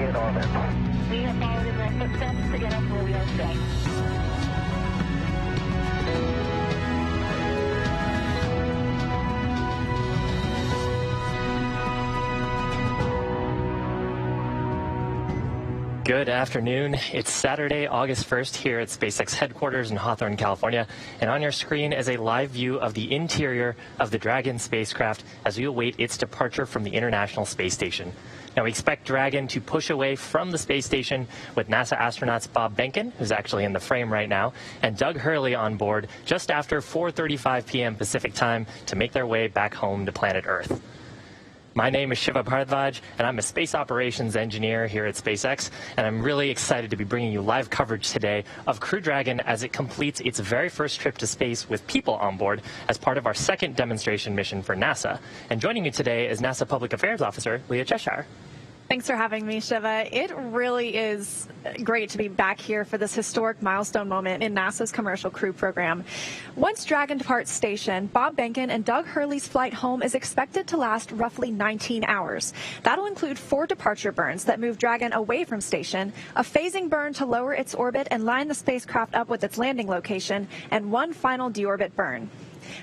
in orbit. We have followed in their footsteps to get us where we are today. Good afternoon. It's Saturday, August 1st here at SpaceX headquarters in Hawthorne, California. And on your screen is a live view of the interior of the Dragon spacecraft as we await its departure from the International Space Station. Now, we expect Dragon to push away from the space station with NASA astronauts Bob Behnken, who's actually in the frame right now, and Doug Hurley on board just after 4:35 p.m. Pacific time to make their way back home to planet Earth. My name is Shiva Bharadwaj, and I'm a space operations engineer here at SpaceX, and I'm really excited to be bringing you live coverage today of Crew Dragon as it completes its very first trip to space with people on board as part of our second demonstration mission for NASA. And joining me today is NASA Public Affairs Officer Leah Cheshire. Thanks for having me, Shiva. It really is great to be back here for this historic milestone moment in NASA's Commercial Crew Program. Once Dragon departs station, Bob Behnken and Doug Hurley's flight home is expected to last roughly 19 hours. That'll include 4 departure burns that move Dragon away from station, a phasing burn to lower its orbit and line the spacecraft up with its landing location, and 1 final deorbit burn.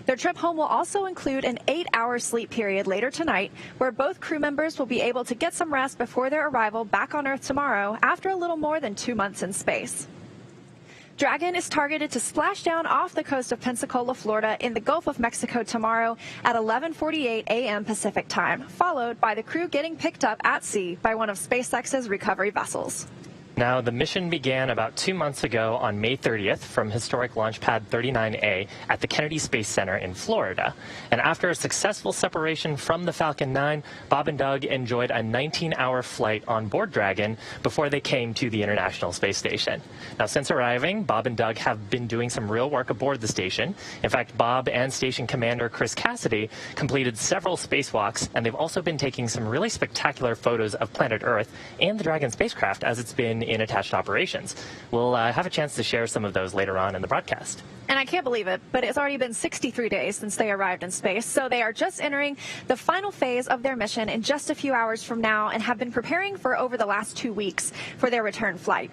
Their trip home will also include an 8-hour sleep period later tonight, where both crew members will be able to get some rest before their arrival back on Earth tomorrow after a little more than 2 months in space. Dragon is targeted to splash down off the coast of Pensacola, Florida in the Gulf of Mexico tomorrow at 11:48 a.m. Pacific time, followed by the crew getting picked up at sea by one of SpaceX's recovery vessels. Now, the mission began about 2 months ago on May 30th from historic Launch Pad 39A at the Kennedy Space Center in Florida. And after a successful separation from the Falcon 9, Bob and Doug enjoyed a 19-hour flight on board Dragon before they came to the International Space Station. Now, since arriving, Bob and Doug have been doing some real work aboard the station. In fact, Bob and Station Commander Chris Cassidy completed several spacewalks, and they've also been taking some really spectacular photos of planet Earth and the Dragon spacecraft as it's been in attached operations. We'll have a chance to share some of those later on in the broadcast. And I can't believe it, but it's already been 63 days since they arrived in space, so they are just entering the final phase of their mission in just a few hours from now and have been preparing for over the last 2 weeks for their return flight.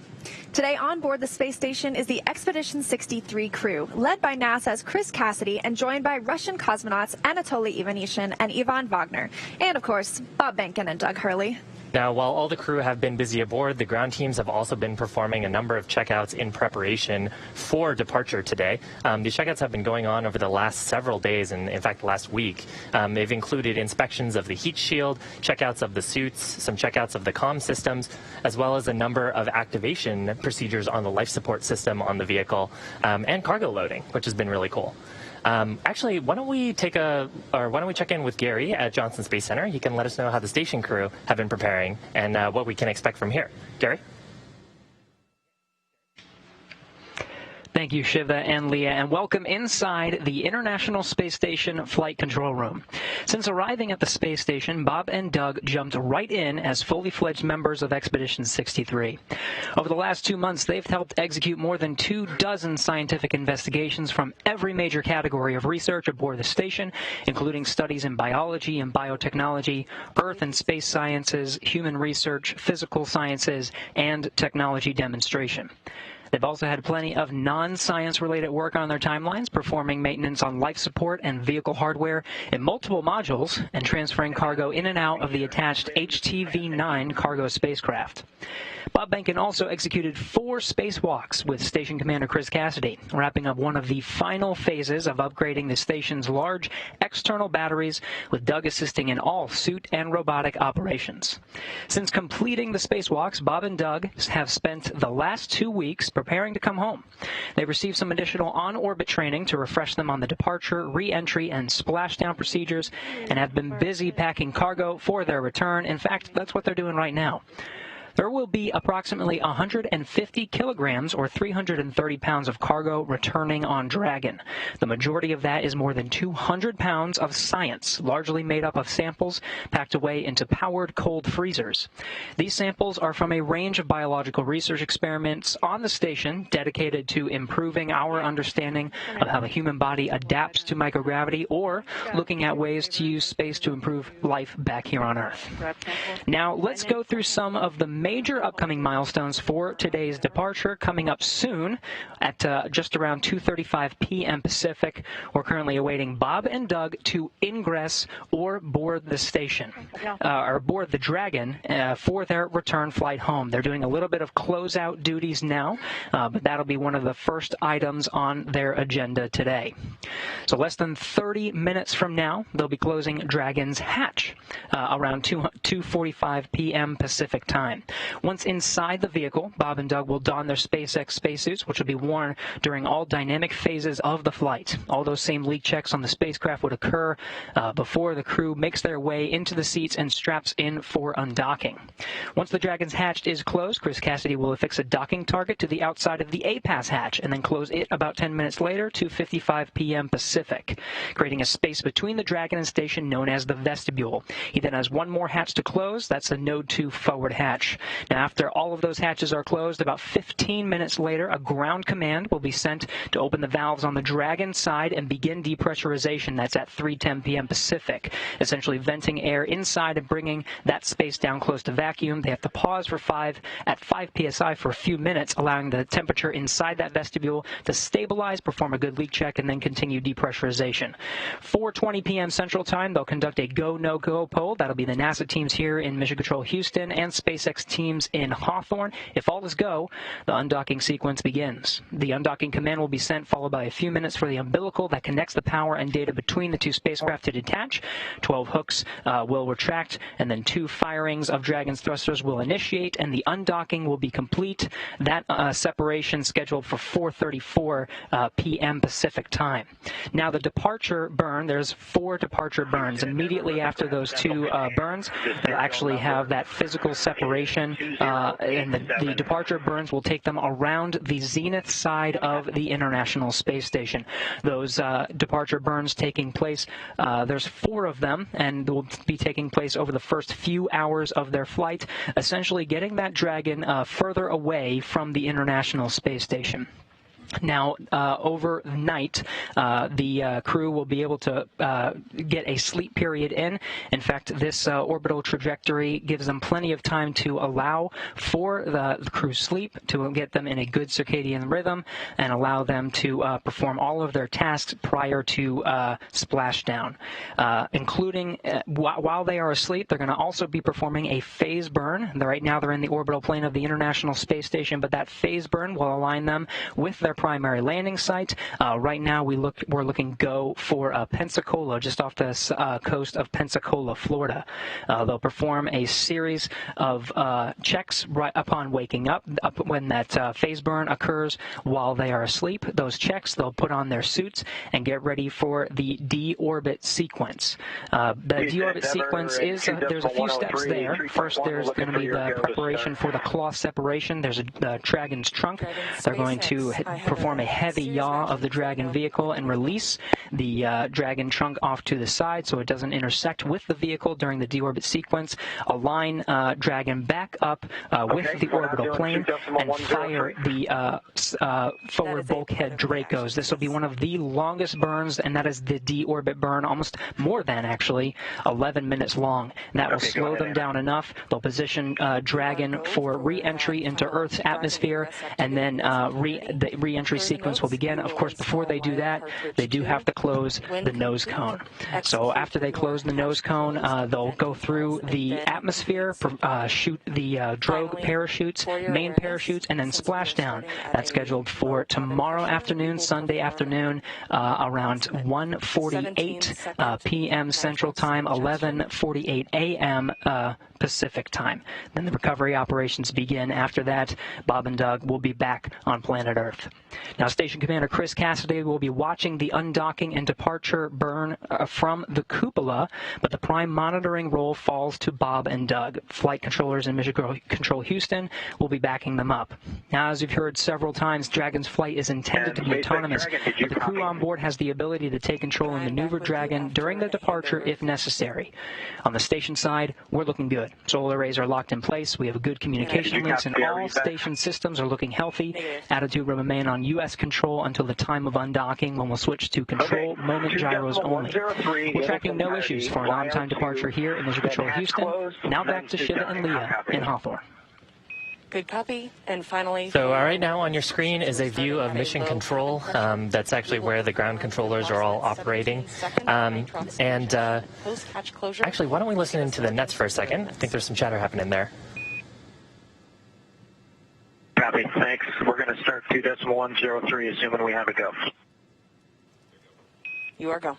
Today on board the space station is the Expedition 63 crew, led by NASA's Chris Cassidy and joined by Russian cosmonauts Anatoly Ivanishin and Ivan Wagner, and of course, Bob Behnken and Doug Hurley. Now, while all the crew have been busy aboard, the ground teams have also been performing a number of checkouts in preparation for departure today. These checkouts have been going on over the last several days, and in fact, last week. They've included inspections of the heat shield, checkouts of the suits, some checkouts of the comm systems, as well as a number of activation procedures on the life support system on the vehicle, and cargo loading, which has been really cool. Actually, why don't we check in with Gary at Johnson Space Center? He can let us know how the station crew have been preparing and what we can expect from here. Gary? Thank you, Shiva and Leah, and welcome inside the International Space Station Flight Control Room. Since arriving at the space station, Bob and Doug jumped right in as fully fledged members of Expedition 63. Over the last 2 months, they've helped execute more than 24 scientific investigations from every major category of research aboard the station, including studies in biology and biotechnology, earth and space sciences, human research, physical sciences, and technology demonstration. They've also had plenty of non-science-related work on their timelines, performing maintenance on life support and vehicle hardware in multiple modules and transferring cargo in and out of the attached HTV-9 cargo spacecraft. Bob Behnken also executed 4 spacewalks with Station Commander Chris Cassidy, wrapping up one of the final phases of upgrading the station's large external batteries, with Doug assisting in all suit and robotic operations. Since completing the spacewalks, Bob and Doug have spent the last 2 weeks preparing to come home. They've received some additional on-orbit training to refresh them on the departure, re-entry, and splashdown procedures, and have been busy packing cargo for their return. In fact, that's what they're doing right now. There will be approximately 150 kilograms or 330 pounds of cargo returning on Dragon. The majority of that is more than 200 pounds of science, largely made up of samples packed away into powered cold freezers. These samples are from a range of biological research experiments on the station dedicated to improving our understanding of how the human body adapts to microgravity, or looking at ways to use space to improve life back here on Earth. Now, let's go through some of the major upcoming milestones for today's departure coming up soon at just around 2:35 p.m. Pacific. We're currently awaiting Bob and Doug to ingress or board the station, or board the Dragon for their return flight home. They're doing a little bit of closeout duties now, but that'll be one of the first items on their agenda today. So less than 30 minutes from now, they'll be closing Dragon's hatch around 2:45 p.m. Pacific time. Once inside the vehicle, Bob and Doug will don their SpaceX spacesuits, which will be worn during all dynamic phases of the flight. All those same leak checks on the spacecraft would occur before the crew makes their way into the seats and straps in for undocking. Once the Dragon's hatch is closed, Chris Cassidy will affix a docking target to the outside of the A-Pass hatch and then close it about 10 minutes later, 2:55 p.m. Pacific, creating a space between the Dragon and station known as the vestibule. He then has one more hatch to close. That's the Node 2 forward hatch. Now, after all of those hatches are closed, about 15 minutes later, a ground command will be sent to open the valves on the Dragon side and begin depressurization. That's at 3:10 p.m. Pacific, essentially venting air inside and bringing that space down close to vacuum. They have to pause at 5 psi for a few minutes, allowing the temperature inside that vestibule to stabilize, perform a good leak check, and then continue depressurization. 4:20 p.m. Central Time, they'll conduct a go, no-go poll. That'll be the NASA teams here in Mission Control Houston and SpaceX teams in Hawthorne. If all is go, the undocking sequence begins. The undocking command will be sent, followed by a few minutes for the umbilical that connects the power and data between the two spacecraft to detach. 12 hooks will retract, and then 2 firings of Dragon's thrusters will initiate, and the undocking will be complete. That separation scheduled for 4:34 p.m. Pacific time. Now, the departure burn, there's 4 departure burns. Immediately after those 2 burns, they'll actually have that physical separation, and the departure burns will take them around the zenith side of the International Space Station. Those departure burns taking place, there's 4 of them, and will be taking place over the first few hours of their flight, essentially getting that Dragon further away from the International Space Station. Now, overnight, the crew will be able to get a sleep period in. In fact, this orbital trajectory gives them plenty of time to allow for the crew's sleep, to get them in a good circadian rhythm, and allow them to perform all of their tasks prior to splashdown, including while they are asleep. They're going to also be performing a phase burn. Right now, they're in the orbital plane of the International Space Station, but that phase burn will align them with their primary landing site. Right now, we're looking go for Pensacola, just off the coast of Pensacola, Florida. They'll perform a series of checks right upon waking up when that phase burn occurs while they are asleep. Those checks, they'll put on their suits and get ready for the deorbit sequence. The deorbit sequence is, there's a few steps there. First, there's going to be the preparation for the cloth separation. There's the Dragon's trunk. They're going to perform a heavy yaw of the Dragon vehicle and release the Dragon trunk off to the side so it doesn't intersect with the vehicle during the deorbit sequence. Align Dragon back up with the orbital plane and fire the forward bulkhead Dracos. This will be one of the longest burns, and that is the deorbit burn, almost more than actually 11 minutes long. That will slow them down enough. They'll position Dragon for re-entry into Earth's atmosphere, and then the re-entry sequence will begin. Of course, before they do that, they do have to close the nose cone. So after they close the nose cone, they'll go through the atmosphere, shoot the drogue parachutes, main parachutes, and then splash down. That's scheduled for tomorrow afternoon, Sunday afternoon, around 1:48 p.m. Central Time, 11:48 a.m. Pacific Time. Then the recovery operations begin. After that, Bob and Doug will be back on planet Earth. Now, Station Commander Chris Cassidy will be watching the undocking and departure burn from the cupola, but the prime monitoring role falls to Bob and Doug. Flight controllers in Mission Control Houston will be backing them up. Now, as you've heard several times, Dragon's flight is intended to be autonomous, but the crew on board has the ability to take control and maneuver Dragon during the departure if necessary. On the station side, we're looking good. Solar arrays are locked in place. We have good communication links, and all station systems are looking healthy. Attitude will remain on U.S. control until the time of undocking, when we'll switch to control moment gyros only. We're tracking no issues for an on-time departure here in Mission Control Houston. Now back to Shiva and Leah in Hawthorne. Good copy. And finally... So right now on your screen is a view of mission control. That's actually where the ground controllers are all operating. Actually, why don't we listen into the nets for a second? I think there's some chatter happening there. Copy. Thanks. We're going to start 2.103, assuming we have a go. You are go.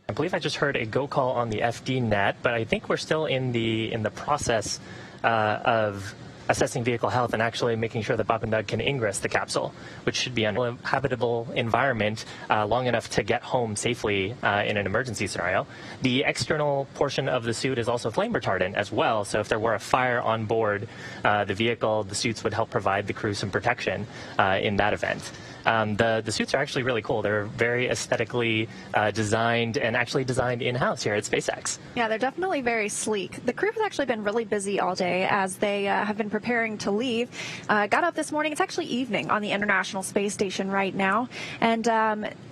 I believe I just heard a go call on the FD net, but I think we're still in the process of assessing vehicle health and actually making sure that Bob and Doug can ingress the capsule, which should be a habitable environment long enough to get home safely in an emergency scenario. The external portion of the suit is also flame retardant as well, so if there were a fire on board the vehicle, the suits would help provide the crew some protection in that event. The suits are actually really cool. They're very aesthetically designed and actually designed in-house here at SpaceX. Yeah, they're definitely very sleek. The crew has actually been really busy all day as they have been preparing to leave. Got up this morning. It's actually evening on the International Space Station right now. And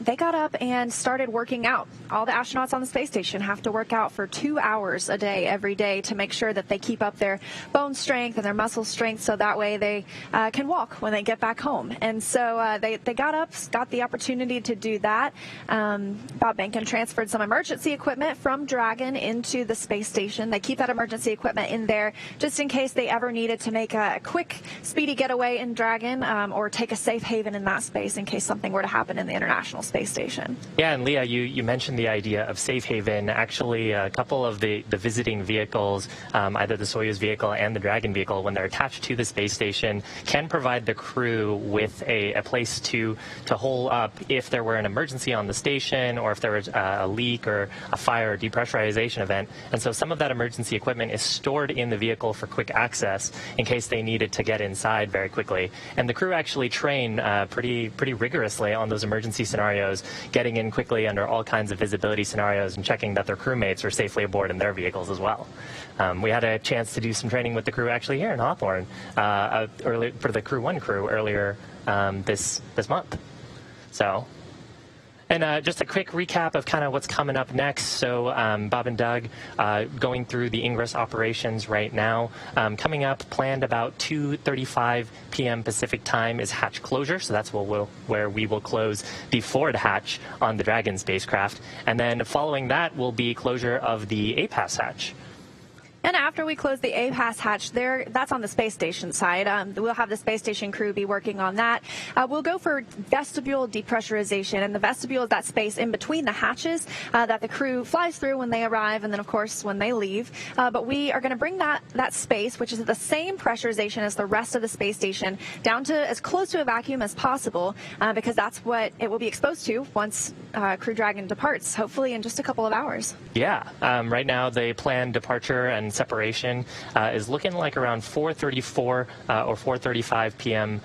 they got up and started working out. All the astronauts on the space station have to work out for 2 hours a day every day to make sure that they keep up their bone strength and their muscle strength so that way they can walk when they get back home. And so they got up, got the opportunity to do that. Bob Behnken transferred some emergency equipment from Dragon into the space station. They keep that emergency equipment in there just in case they ever needed to make a quick, speedy getaway in Dragon or take a safe haven in that space in case something were to happen in the International Space Station. Yeah, and Leah, you mentioned the idea of safe haven. Actually, a couple of the visiting vehicles, either the Soyuz vehicle and the Dragon vehicle, when they're attached to the space station, can provide the crew with a place to hole up if there were an emergency on the station or if there was a leak or a fire or depressurization event. And so some of that emergency equipment is stored in the vehicle for quick access in case they needed to get inside very quickly. And the crew actually train pretty rigorously on those emergency scenarios, getting in quickly under all kinds of visibility scenarios and checking that their crewmates are safely aboard in their vehicles as well. We had a chance to do some training with the crew actually here in Hawthorne early, for the Crew 1 crew earlier this month. So, and just a quick recap of kind of what's coming up next. So Bob and Doug going through the ingress operations right now. Coming up, planned about 2:35 p.m. Pacific time is hatch closure. So that's where we will close the forward hatch on the Dragon spacecraft. And then following that will be closure of the APAS hatch. And after we close the APAS hatch, that's on the space station side. We'll have the space station crew be working on that. We'll go for vestibule depressurization, and the vestibule is that space in between the hatches that the crew flies through when they arrive and then, of course, when they leave. But we are going to bring that space, which is at the same pressurization as the rest of the space station, down to as close to a vacuum as possible because that's what it will be exposed to once Crew Dragon departs, hopefully in just a couple of hours. Yeah. Right now, the planned departure and separation is looking like around 4:34 or 4:35 p.m.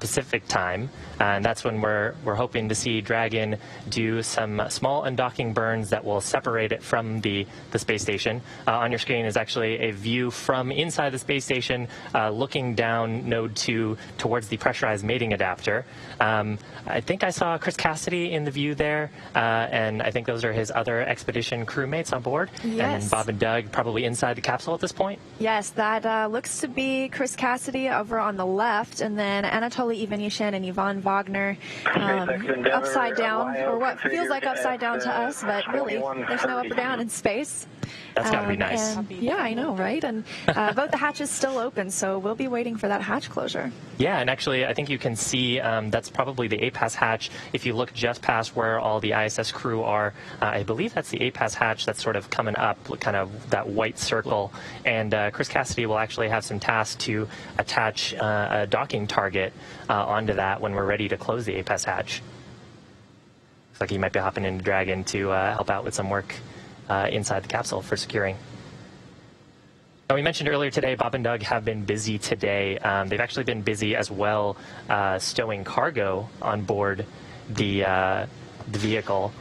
Pacific time, and that's when we're hoping to see Dragon do some small undocking burns that will separate it from the space station. On your screen is actually a view from inside the space station looking down Node 2 towards the pressurized mating adapter. I think I saw Chris Cassidy in the view there, and I think those are his other expedition crewmates on board. Yes. And Bob and Doug probably inside the capsule at this point. Yes, that looks to be Chris Cassidy over on the left, and then Anatoly Ivanishyn and Yvonne Wagner upside down, or what feels like upside down to us, but really there's no up or down in space. That's got to be nice. Yeah, I know, right? And both the hatches still open, so we'll be waiting for that hatch closure. Yeah, and actually I think you can see that's probably the APAS hatch. If you look just past where all the ISS crew are, I believe that's the APAS hatch that's sort of coming up, kind of that white circle. And Chris Cassidy will actually have some tasks to attach a docking target onto that when we're ready to close the APAS hatch. Looks like he might be hopping into Dragon to help out with some work inside the capsule for securing. Now, we mentioned earlier today, Bob and Doug have been busy today. They've actually been busy as well stowing cargo on board the the vehicle.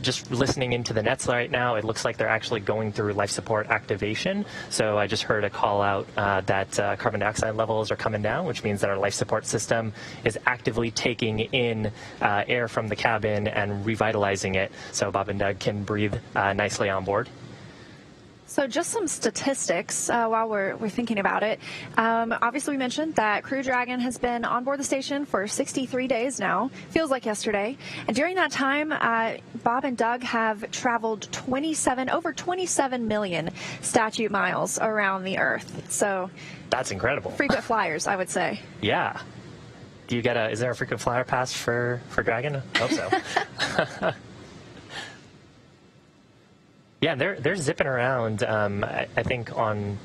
Just listening into the nets right now, it looks like they're actually going through life support activation. So I just heard a call out that carbon dioxide levels are coming down, which means that our life support system is actively taking in air from the cabin and revitalizing it so Bob and Doug can breathe nicely on board. So just some statistics while we're thinking about it. Obviously, we mentioned that Crew Dragon has been on board the station for 63 days now. Feels like yesterday. And during that time, Bob and Doug have traveled over 27 million statute miles around the Earth. So that's incredible. Frequent flyers, I would say. Yeah. Do you get is there a frequent flyer pass for Dragon? I hope so. Yeah, they're zipping around. I think on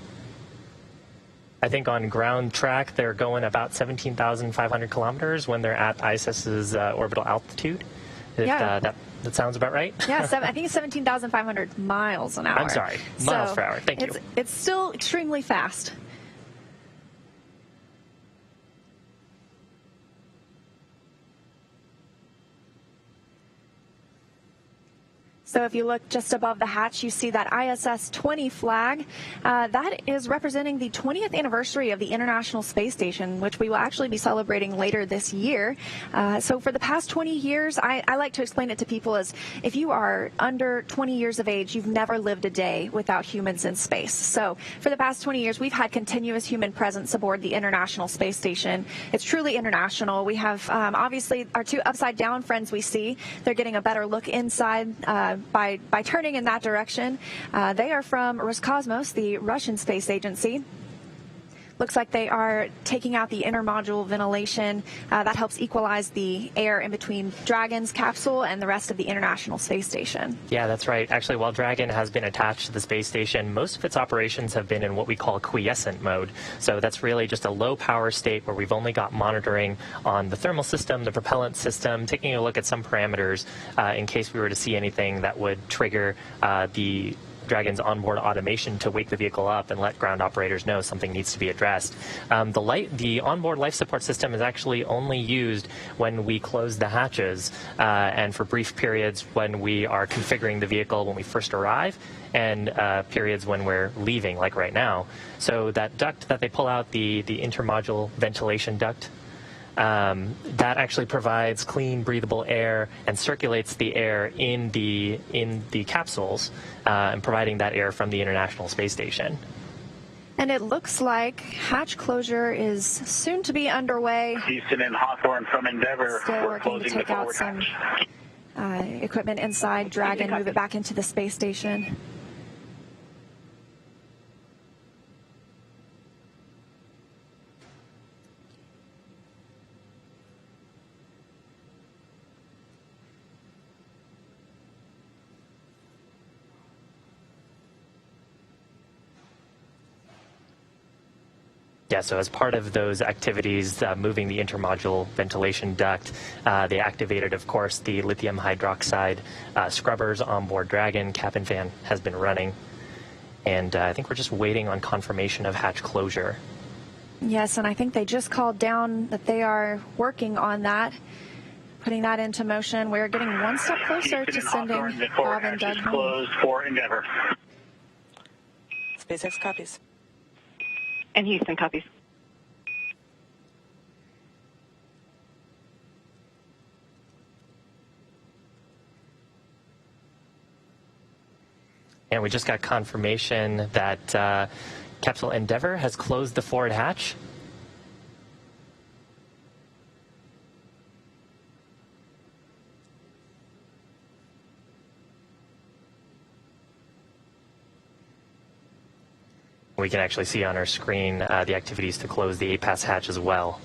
ground track they're going about 17,500 kilometers when they're at ISS's orbital altitude. That sounds about right. Yeah, I think it's 17,500 miles an hour. I'm sorry, miles per hour. Thank you. It's still extremely fast. So if you look just above the hatch, you see that ISS 20 flag. That is representing the 20th anniversary of the International Space Station, which we will actually be celebrating later this year. So for the past 20 years, I like to explain it to people as if you are under 20 years of age, you've never lived a day without humans in space. So for the past 20 years, we've had continuous human presence aboard the International Space Station. It's truly international. We have obviously our two upside down friends we see. They're getting a better look inside by turning in that direction. They are from Roscosmos, the Russian space agency. Looks like they are taking out the intermodule ventilation. That helps equalize the air in between Dragon's capsule and the rest of the International Space Station. Yeah, that's right. Actually, while Dragon has been attached to the space station, most of its operations have been in what we call quiescent mode. So that's really just a low power state where we've only got monitoring on the thermal system, the propellant system, taking a look at some parameters in case we were to see anything that would trigger the Dragon's onboard automation to wake the vehicle up and let ground operators know something needs to be addressed. The onboard life support system is actually only used when we close the hatches and for brief periods when we are configuring the vehicle when we first arrive and periods when we're leaving, like right now. So that duct that they pull out, the intermodule ventilation duct, that actually provides clean, breathable air and circulates the air in the capsules, and providing that air from the International Space Station. And it looks like hatch closure is soon to be underway. Houston and Hawthorne from Endeavour. Still working to take out some equipment inside Dragon, move it back into the space station. Yeah, so as part of those activities, moving the intermodule ventilation duct, they activated, of course, the lithium hydroxide scrubbers on board Dragon. Cabin fan has been running. And I think we're just waiting on confirmation of hatch closure. Yes, and I think they just called down that they are working on that, putting that into motion. We're getting one step closer to sending Bob and Doug home. Closed for Endeavour. SpaceX copies. And Houston copies. And we just got confirmation that Capsule Endeavour has closed the forward hatch. We can actually see on our screen the activities to close the APAS hatch as well.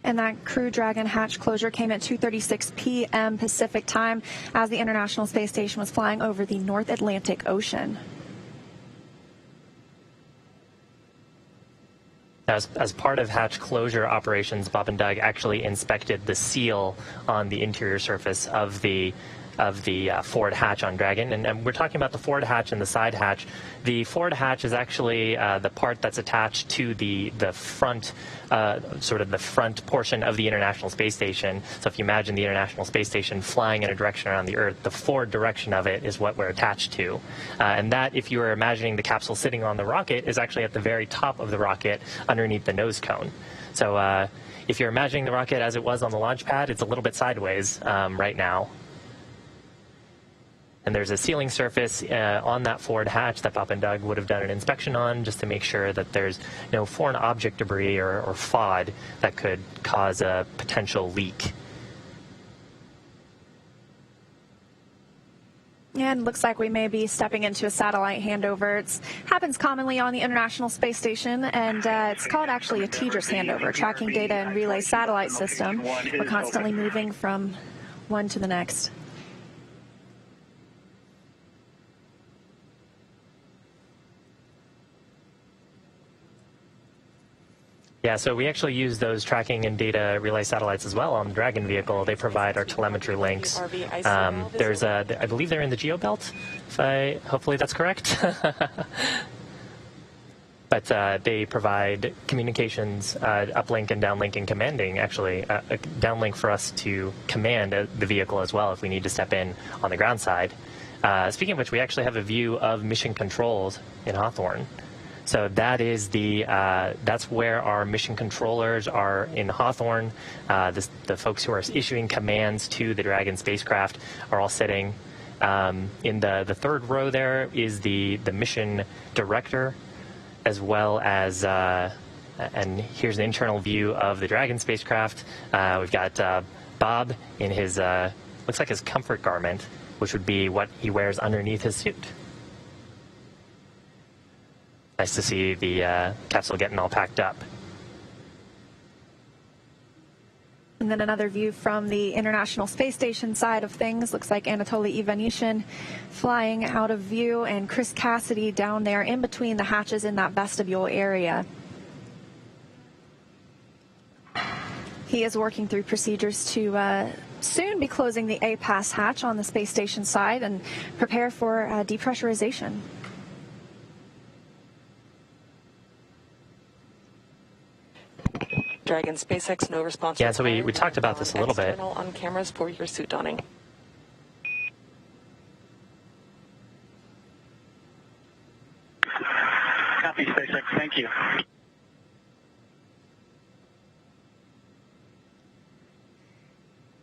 And that Crew Dragon hatch closure came at 2:36 p.m. Pacific time as the International Space Station was flying over the North Atlantic Ocean. As part of hatch closure operations, Bob and Doug actually inspected the seal on the interior surface of the of the forward hatch on Dragon. And we're talking about the forward hatch and the side hatch. The forward hatch is actually the part that's attached to the front, sort of the front portion of the International Space Station. So if you imagine the International Space Station flying in a direction around the Earth, the forward direction of it is what we're attached to. And that, if you were imagining the capsule sitting on the rocket, is actually at the very top of the rocket underneath the nose cone. So if you're imagining the rocket as it was on the launch pad, it's a little bit sideways right now. And there's a sealing surface on that forward hatch that Bob and Doug would have done an inspection on, just to make sure that there's no foreign object debris or FOD that could cause a potential leak. And looks like we may be stepping into a satellite handover. It happens commonly on the International Space Station, and it's called actually a TDRS handover, Tracking Data and Relay Satellite System. We're constantly moving from one to the next. Yeah, so we actually use those tracking and data relay satellites as well on the Dragon vehicle. They provide our telemetry links. There's I believe they're in the GeoBelt. Hopefully that's correct. But they provide communications, uplink and downlink and commanding, actually, a downlink for us to command the vehicle as well if we need to step in on the ground side. Speaking of which, we actually have a view of mission controls in Hawthorne. So that is that's where our mission controllers are in Hawthorne. The folks who are issuing commands to the Dragon spacecraft are all sitting. In the third row there is the mission director, as well as, and here's an internal view of the Dragon spacecraft. We've got Bob in his, looks like his comfort garment, which would be what he wears underneath his suit. Nice to see the capsule getting all packed up. And then another view from the International Space Station side of things. Looks like Anatoly Ivanishin flying out of view, and Chris Cassidy down there in between the hatches in that vestibule area. He is working through procedures to soon be closing the A-Pass hatch on the space station side and prepare for depressurization. Dragon SpaceX, no response. Yeah, so we talked about this a little bit. On cameras for your suit donning. Copy, SpaceX. Thank you.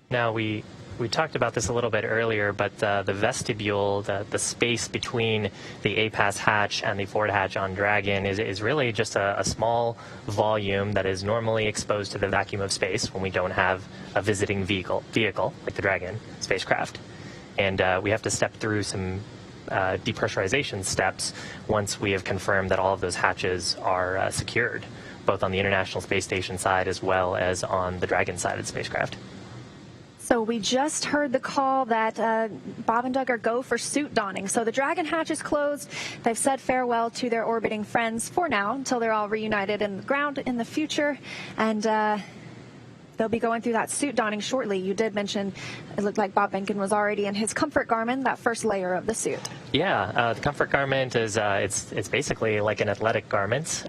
Now, we talked about this a little bit earlier, but the vestibule, the space between the A-Pass hatch and the forward hatch on Dragon is really just a small volume that is normally exposed to the vacuum of space when we don't have a visiting vehicle like the Dragon spacecraft. And we have to step through some depressurization steps once we have confirmed that all of those hatches are secured, both on the International Space Station side as well as on the Dragon side of the spacecraft. So we just heard the call that Bob and Doug are go for suit donning. So the Dragon hatch is closed. They've said farewell to their orbiting friends for now until they're all reunited in the ground in the future. And they'll be going through that suit donning shortly. You did mention it looked like Bob Behnken was already in his comfort garment, that first layer of the suit. Yeah, the comfort garment is it's basically like an athletic garment.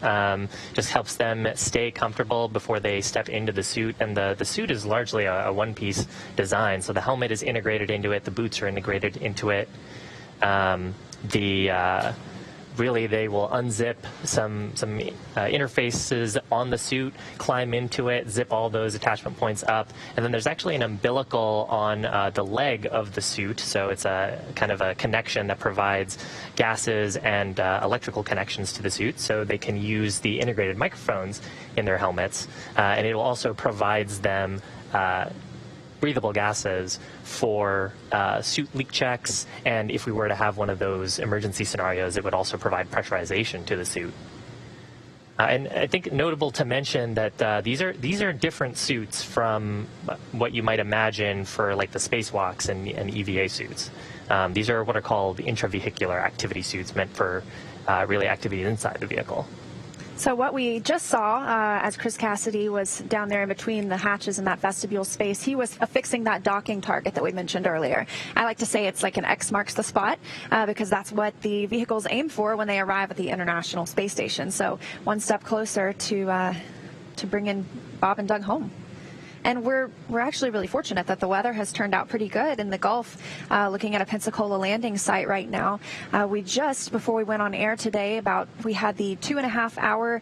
Just helps them stay comfortable before they step into the suit. And the suit is largely a one-piece design. So the helmet is integrated into it. The boots are integrated into it. Really, they will unzip some interfaces on the suit, climb into it, zip all those attachment points up, and then there's actually an umbilical on the leg of the suit, so it's a kind of a connection that provides gases and electrical connections to the suit, so they can use the integrated microphones in their helmets, and it also provides them breathable gases for suit leak checks, and if we were to have one of those emergency scenarios, it would also provide pressurization to the suit. And I think notable to mention that these are different suits from what you might imagine for like the spacewalks and EVA suits. These are what are called intravehicular activity suits, meant for really activities inside the vehicle. So what we just saw as Chris Cassidy was down there in between the hatches in that vestibule space, he was affixing that docking target that we mentioned earlier. I like to say it's like an X marks the spot because that's what the vehicles aim for when they arrive at the International Space Station. So one step closer to bring in Bob and Doug home. And we're actually really fortunate that the weather has turned out pretty good in the Gulf. Looking at a Pensacola landing site right now, we just, before we went on air today, we had the 2.5 hour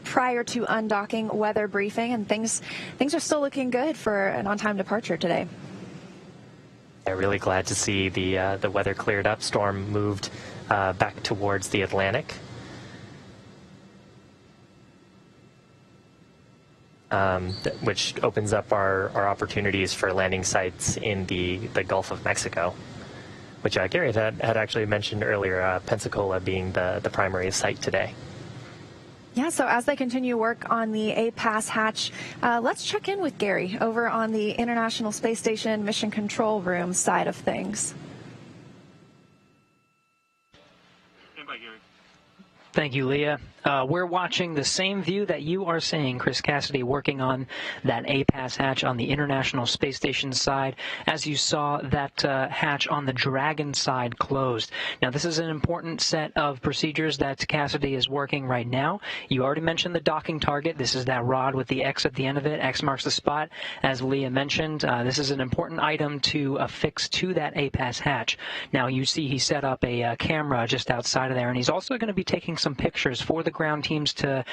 prior to undocking weather briefing, and things are still looking good for an on-time departure today. I'm really glad to see the weather cleared up. Storm moved back towards the Atlantic. Which opens up our opportunities for landing sites in the Gulf of Mexico, which Gary had actually mentioned earlier, Pensacola being the primary site today. Yeah, so as they continue work on the APAS hatch, let's check in with Gary over on the International Space Station Mission Control Room side of things. Thank you, Leah. We're watching the same view that you are seeing, Chris Cassidy working on that APAS hatch on the International Space Station side. As you saw, that hatch on the Dragon side closed. Now, this is an important set of procedures that Cassidy is working right now. You already mentioned the docking target. This is that rod with the X at the end of it. X marks the spot. As Leah mentioned, this is an important item to affix to that APAS hatch. Now, you see he set up a camera just outside of there, and he's also going to be taking some pictures for the ground teams to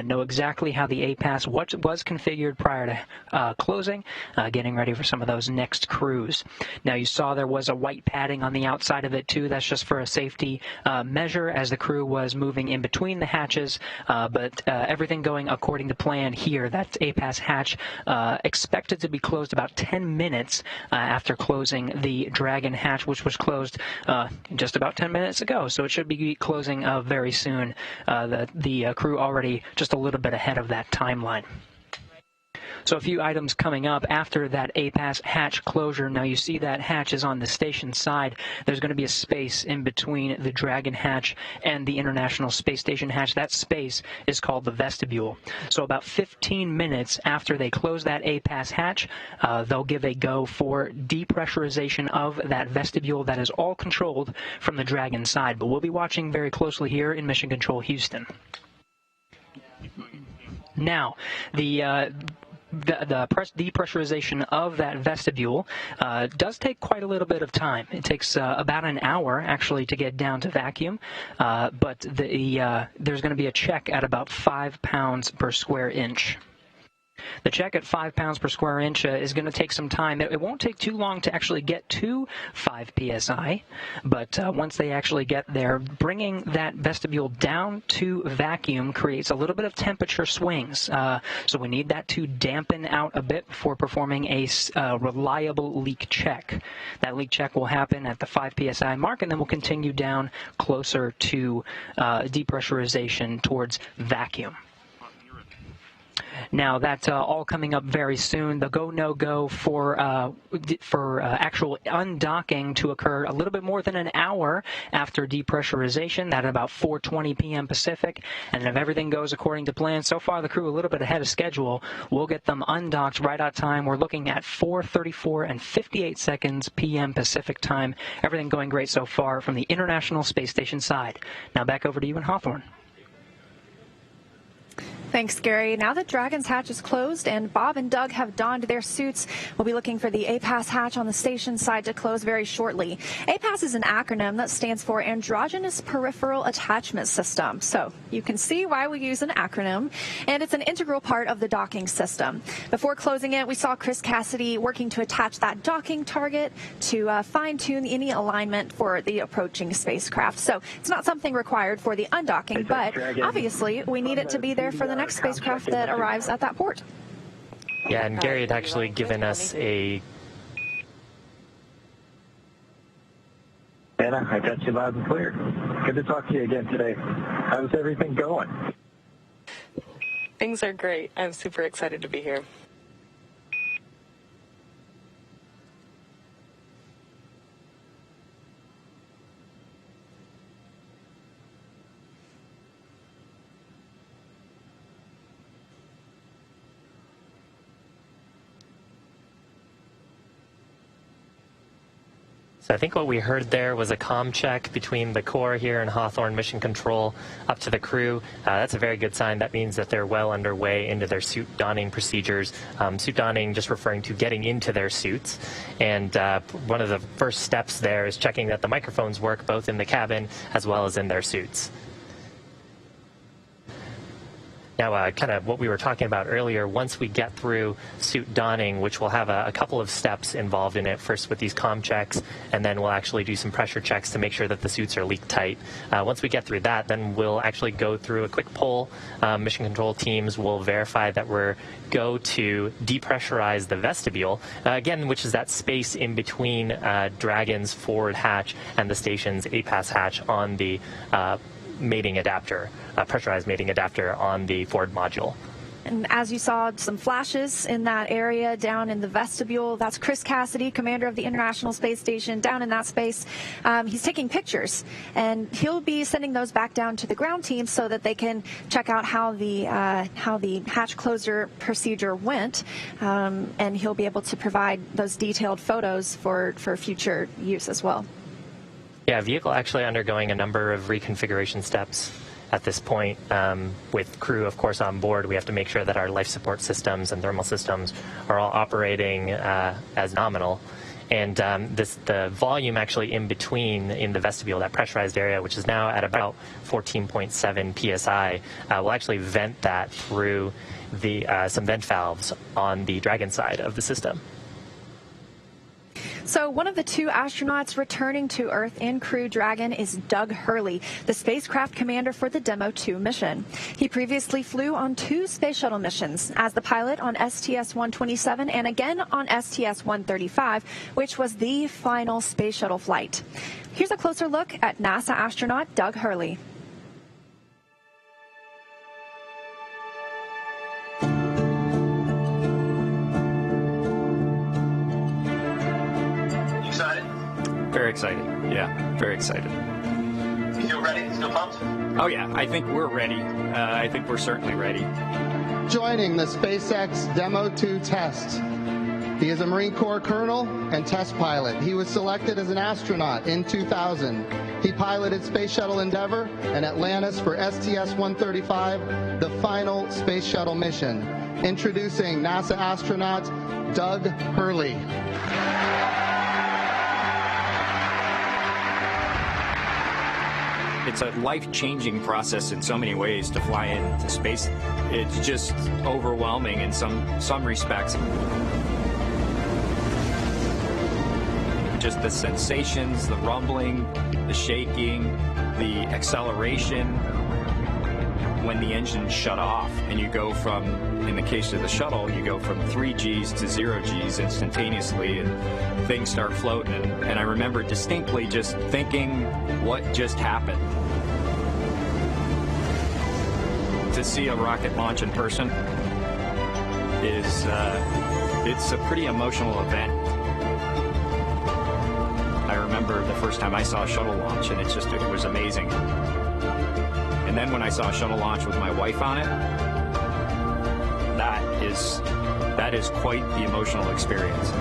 know exactly how the APAS was configured prior to closing, getting ready for some of those next crews. Now, you saw there was a white padding on the outside of it, too. That's just for a safety measure as the crew was moving in between the hatches, but everything going according to plan here. That APAS hatch expected to be closed about 10 minutes after closing the Dragon hatch, which was closed just about 10 minutes ago. So it should be closing very soon. The crew already just a little bit ahead of that timeline. So a few items coming up after that APAS hatch closure. Now you see that hatch is on the station side. There's going to be a space in between the Dragon hatch and the International Space Station hatch. That space is called the vestibule. So about 15 minutes after they close that APAS hatch, they'll give a go for depressurization of that vestibule that is all controlled from the Dragon side. But we'll be watching very closely here in Mission Control Houston. Now, the depressurization of that vestibule does take quite a little bit of time. It takes about an hour, actually, to get down to vacuum, but there's going to be a check at about 5 pounds per square inch. The check at 5 pounds per square inch is going to take some time. It won't take too long to actually get to 5 psi, but once they actually get there, bringing that vestibule down to vacuum creates a little bit of temperature swings. So we need that to dampen out a bit before performing a reliable leak check. That leak check will happen at the 5 psi mark, and then we'll continue down closer to depressurization towards vacuum. Now, that's all coming up very soon. The go, no-go for actual undocking to occur a little bit more than an hour after depressurization. That at about 4:20 p.m. Pacific. And if everything goes according to plan, so far the crew a little bit ahead of schedule. We'll get them undocked right on time. We're looking at 4:34 and 58 seconds p.m. Pacific time. Everything going great so far from the International Space Station side. Now back over to you in Hawthorne. Thanks, Gary. Now that Dragon's hatch is closed and Bob and Doug have donned their suits, we'll be looking for the APAS hatch on the station side to close very shortly. APAS is an acronym that stands for Androgynous Peripheral Attachment System. So you can see why we use an acronym, and it's an integral part of the docking system. Before closing it, we saw Chris Cassidy working to attach that docking target to fine-tune any alignment for the approaching spacecraft. So it's not something required for the undocking, but obviously we need it to be there for the next spacecraft that arrives at that port. Yeah, and Gary had actually given us a... Anna, I got you loud and clear. Good to talk to you again today. How's everything going? Things are great. I'm super excited to be here. So I think what we heard there was a comm check between the core here and Hawthorne Mission Control up to the crew. That's a very good sign. That means that they're well underway into their suit donning procedures. Suit donning just referring to getting into their suits. And one of the first steps there is checking that the microphones work both in the cabin as well as in their suits. Now, kind of what we were talking about earlier, once we get through suit donning, which will have a couple of steps involved in it, first with these comm checks, and then we'll actually do some pressure checks to make sure that the suits are leak tight. Once we get through that, then we'll actually go through a quick poll. Mission control teams will verify that we're go to depressurize the vestibule, again, which is that space in between Dragon's forward hatch and the station's APAS hatch on the mating adapter, pressurized mating adapter on the forward module. And as you saw, some flashes in that area down in the vestibule. That's Chris Cassidy, commander of the International Space Station, down in that space. He's taking pictures, and he'll be sending those back down to the ground team so that they can check out how the hatch closure procedure went, and he'll be able to provide those detailed photos for future use as well. Yeah, vehicle actually undergoing a number of reconfiguration steps at this point. With crew, of course, on board, we have to make sure that our life support systems and thermal systems are all operating as nominal. And the volume actually in between in the vestibule, that pressurized area, which is now at about 14.7 psi, will actually vent that through some vent valves on the Dragon side of the system. So one of the two astronauts returning to Earth in Crew Dragon is Doug Hurley, the spacecraft commander for the Demo 2 mission. He previously flew on 2 space shuttle missions as the pilot on STS-127 and again on STS-135, which was the final space shuttle flight. Here's a closer look at NASA astronaut Doug Hurley. Very excited. Yeah, very excited. Still ready? Still pumped? Oh, yeah. I think we're ready. I think we're certainly ready. Joining the SpaceX Demo 2 test. He is a Marine Corps colonel and test pilot. He was selected as an astronaut in 2000. He piloted Space Shuttle Endeavour and Atlantis for STS-135, the final space shuttle mission. Introducing NASA astronaut Doug Hurley. It's a life-changing process in so many ways to fly into space. It's just overwhelming in some respects. Just the sensations, the rumbling, the shaking, the acceleration when the engine shut off and you go from, in the case of the shuttle, you go from 3 Gs to 0 Gs instantaneously and things start floating. And I remember distinctly just thinking, what just happened? To see a rocket launch in person is, it's a pretty emotional event. I remember the first time I saw a shuttle launch and it was amazing. And then when I saw a shuttle launch with my wife on it, that is quite the emotional experience.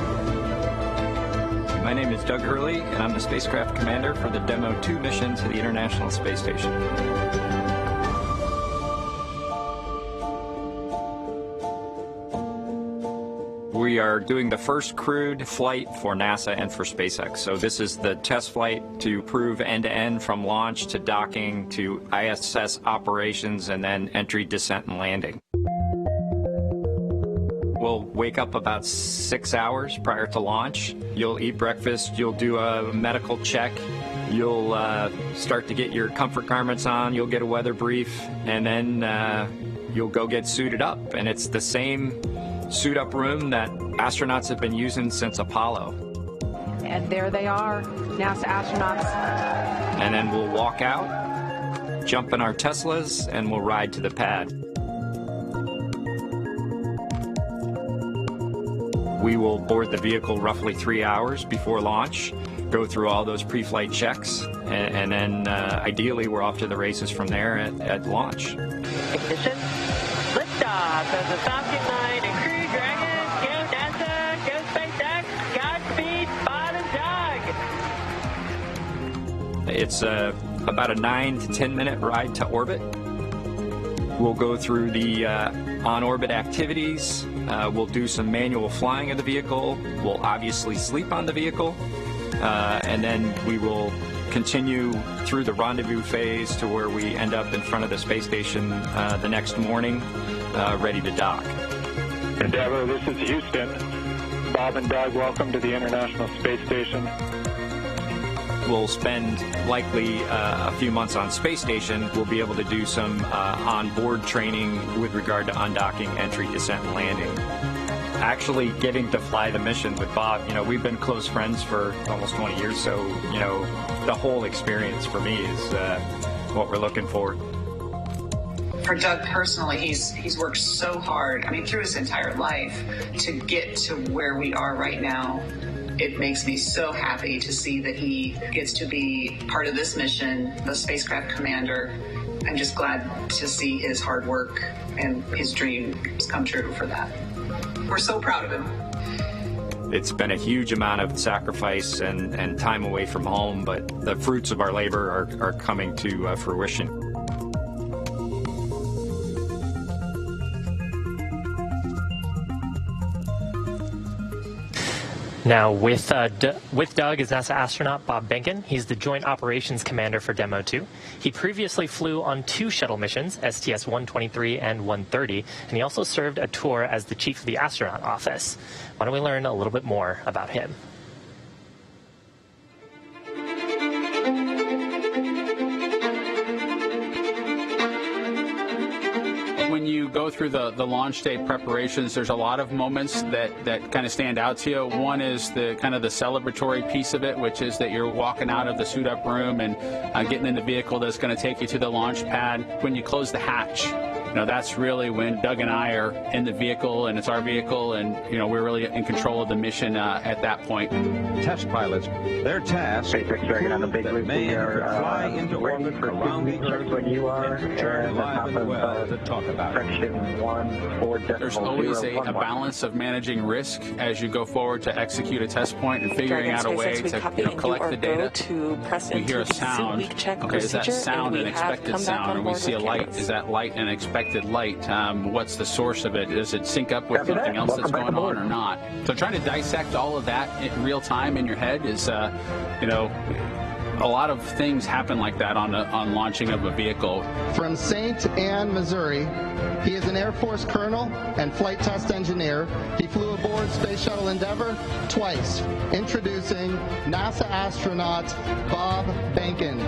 My name is Doug Hurley, and I'm the spacecraft commander for the Demo 2 mission to the International Space Station. We are doing the first crewed flight for NASA and for SpaceX. So this is the test flight to prove end-to-end from launch to docking to ISS operations and then entry, descent, and landing. We'll wake up about 6 hours prior to launch. You'll eat breakfast, you'll do a medical check, you'll start to get your comfort garments on, you'll get a weather brief, and then you'll go get suited up. And it's the same suit up room that astronauts have been using since Apollo. And there they are, NASA astronauts. And then we'll walk out, jump in our Teslas, and we'll ride to the pad. We will board the vehicle roughly 3 hours before launch, go through all those pre-flight checks, and then ideally we're off to the races from there at launch. Ignition. Liftoff of the Falcon 9 and Crew Dragon. Go NASA, go SpaceX, Godspeed, Bob and Doug. It's about a 9 to 10 minute ride to orbit. We'll go through the on-orbit activities. We'll do some manual flying of the vehicle. We'll obviously sleep on the vehicle. And then we will continue through the rendezvous phase to where we end up in front of the space station the next morning, ready to dock. Endeavour, this is Houston. Bob and Doug, welcome to the International Space Station. We'll spend likely a few months on space station. We'll be able to do some on-board training with regard to undocking, entry, descent, and landing. Actually getting to fly the mission with Bob, we've been close friends for almost 20 years, so, the whole experience for me is what we're looking for. For Doug personally, he's worked so hard, through his entire life to get to where we are right now. It makes me so happy to see that he gets to be part of this mission, the spacecraft commander. I'm just glad to see his hard work and his dreams come true for that. We're so proud of him. It's been a huge amount of sacrifice and time away from home, but the fruits of our labor are coming to fruition. Now, with Doug is NASA astronaut Bob Behnken. He's the Joint Operations Commander for Demo 2. He previously flew on 2 shuttle missions, STS-123 and 130, and he also served a tour as the Chief of the Astronaut Office. Why don't we learn a little bit more about him? When you go through the launch day preparations, there's a lot of moments that kind of stand out to you. One is the kind of the celebratory piece of it, which is that you're walking out of the suit up room and getting in the vehicle that's going to take you to the launch pad. When you close the hatch, that's really when Doug and I are in the vehicle, and it's our vehicle, and we're really in control of the mission at that point. Test pilots, their task SpaceX Dragon on the big loop. we are fly into orbit around the Earth. When you are live and well to talk about it. There's always a balance of managing risk as you go forward to execute a test point and figuring out a way to collect the data. We hear a sound. Okay, is that sound an expected sound? Or we see a light. Is that light an expected light? What's the source of it? Does it sync up with something else that's going on or not? So trying to dissect all of that in real time in your head is, a lot of things happen like that on launching of a vehicle. From St. Anne, Missouri, he is an Air Force colonel and flight test engineer. He flew aboard Space Shuttle Endeavour twice. Introducing NASA astronaut Bob Behnken.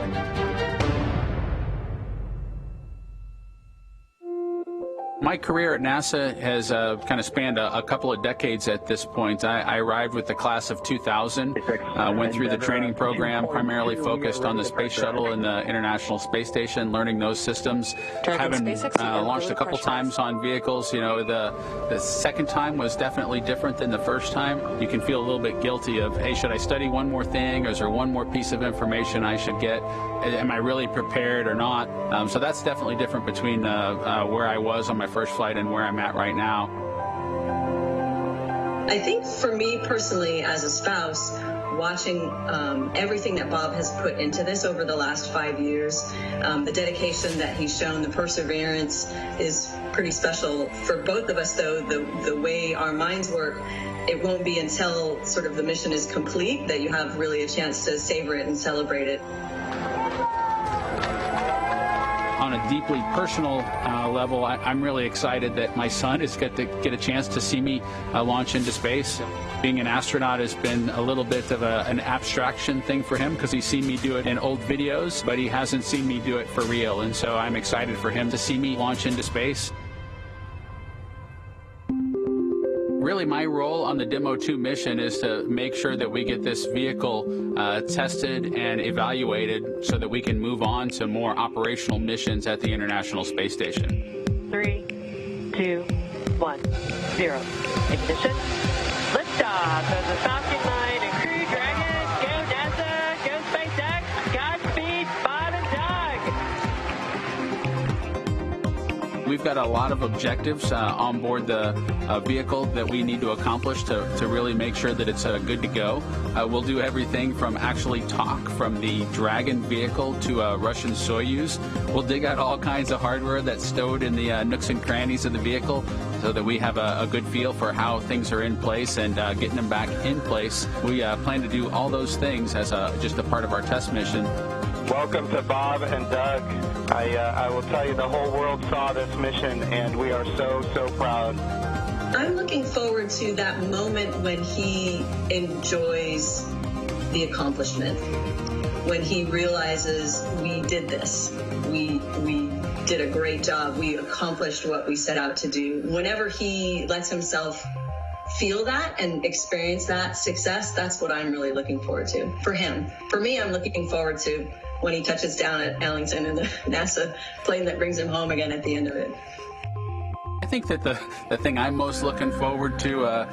My career at NASA has kind of spanned a couple of decades at this point. I arrived with the class of 2000, went through the training program, primarily focused on the Space Shuttle and the International Space Station, learning those systems. Having launched a couple times on vehicles, the second time was definitely different than the first time. You can feel a little bit guilty of, hey, should I study one more thing, or is there one more piece of information I should get? Am I really prepared or not? So that's definitely different between where I was on my first flight and where I'm at right now. I think for me personally, as a spouse, watching everything that Bob has put into this over the last 5 years, the dedication that he's shown, the perseverance is pretty special. For both of us, though, the way our minds work, it won't be until sort of the mission is complete that you have really a chance to savor it and celebrate it. On a deeply personal level, I'm really excited that my son is going to get a chance to see me launch into space. Being an astronaut has been a little bit of an abstraction thing for him because he's seen me do it in old videos, but he hasn't seen me do it for real. And so I'm excited for him to see me launch into space. Really, my role on the Demo 2 mission is to make sure that we get this vehicle tested and evaluated so that we can move on to more operational missions at the International Space Station. 3, 2, 1, 0. Ignition. Liftoff of the Falcon 9 and Crew Dragon. Go NASA. Go SpaceX. Godspeed, Bob and Doug. We we've got a lot of objectives on board the vehicle that we need to accomplish to really make sure that it's good to go. We'll do everything from actually talk from the Dragon vehicle to a Russian Soyuz. We'll dig out all kinds of hardware that's stowed in the nooks and crannies of the vehicle so that we have a good feel for how things are in place and getting them back in place. We plan to do all those things as just a part of our test mission. Welcome to Bob and Doug. I will tell you, the whole world saw this mission, and we are so proud. I'm looking forward to that moment when he enjoys the accomplishment, when he realizes we did this. We did a great job. We accomplished what we set out to do. Whenever he lets himself feel that and experience that success, that's what I'm really looking forward to for him. For me, I'm looking forward to when he touches down at Ellington in the NASA plane that brings him home again at the end of it. I think that the thing I'm most looking forward to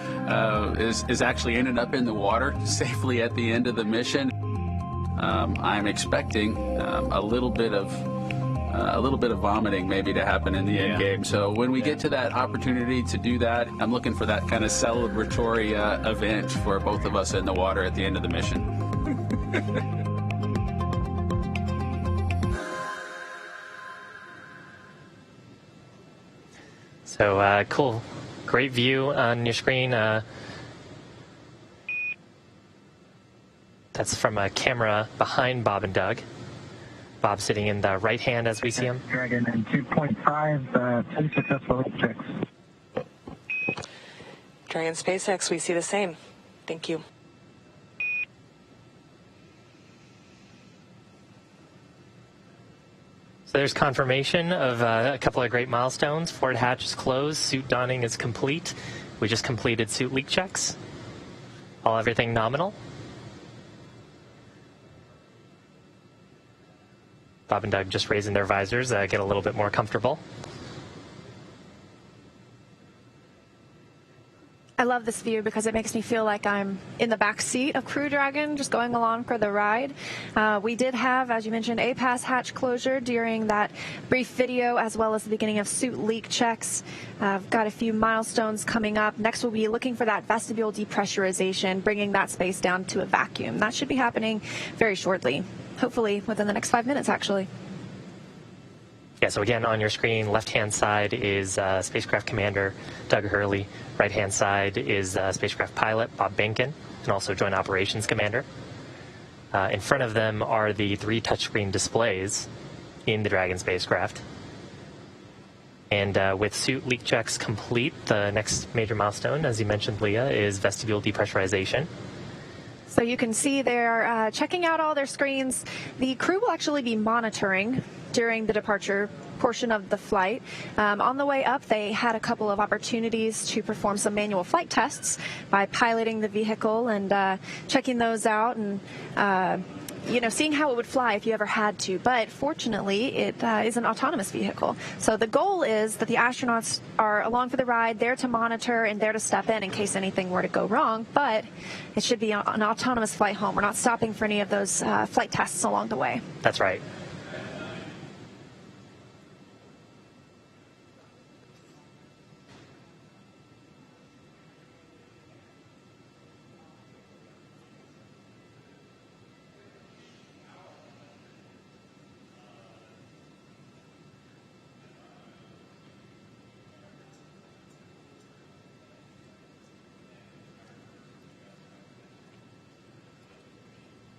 is actually ending up in the water safely at the end of the mission. I'm expecting a little bit of vomiting maybe to happen in the end game. So when we get to that opportunity to do that, I'm looking for that kind of celebratory event for both of us in the water at the end of the mission. So cool, great view on your screen. That's from a camera behind Bob and Doug. Bob sitting in the right hand as we see him. Dragon and 2.5, 2 successful leak checks. Dragon SpaceX, we see the same. Thank you. So there's confirmation of a couple of great milestones. Forward hatch is closed. Suit donning is complete. We just completed suit leak checks. Everything nominal. Bob and Doug just raising their visors, get a little bit more comfortable. I love this view because it makes me feel like I'm in the back seat of Crew Dragon, just going along for the ride. We did have, as you mentioned, APAS hatch closure during that brief video, as well as the beginning of suit leak checks. I've got a few milestones coming up. Next, we'll be looking for that vestibule depressurization, bringing that space down to a vacuum. That should be happening very shortly, hopefully within the next 5 minutes, actually. Yeah, so again, on your screen, left-hand side is spacecraft commander Doug Hurley. Right-hand side is spacecraft pilot Bob Behnken, and also joint operations commander. In front of them are the 3 touchscreen displays in the Dragon spacecraft. And with suit leak checks complete, the next major milestone, as you mentioned, Leah, is vestibule depressurization. So you can see they're checking out all their screens. The crew will actually be monitoring during the departure portion of the flight. On the way up, they had a couple of opportunities to perform some manual flight tests by piloting the vehicle and checking those out and seeing how it would fly if you ever had to. But fortunately, it is an autonomous vehicle. So the goal is that the astronauts are along for the ride, there to monitor and there to step in case anything were to go wrong. But it should be an autonomous flight home. We're not stopping for any of those flight tests along the way. That's right.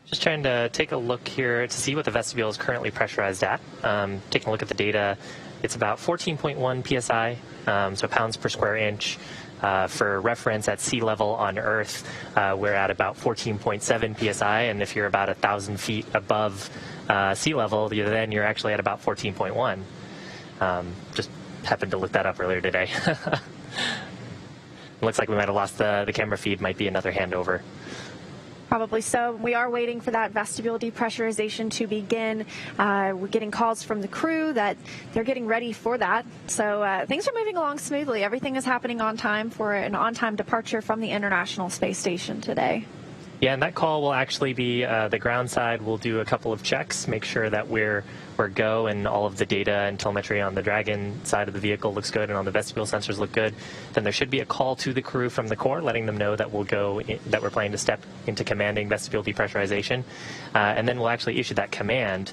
Just trying to take a look here to see what the vestibule is currently pressurized at. Taking a look at the data, it's about 14.1 psi, so pounds per square inch. For reference, at sea level on Earth, we're at about 14.7 psi, and if you're about 1,000 feet above sea level, then you're actually at about 14.1. Just happened to look that up earlier today. Looks like we might have lost the camera feed. Might be another handover. Probably so. We are waiting for that vestibule depressurization to begin. We're getting calls from the crew that they're getting ready for that. So things are moving along smoothly. Everything is happening on time for an on-time departure from the International Space Station today. Yeah, and that call will actually be the ground side. We'll do a couple of checks, make sure that we're go and all of the data and telemetry on the Dragon side of the vehicle looks good and on the vestibule sensors look good. Then there should be a call to the crew from the core letting them know that that we're planning to step into commanding vestibule depressurization. And then we'll actually issue that command.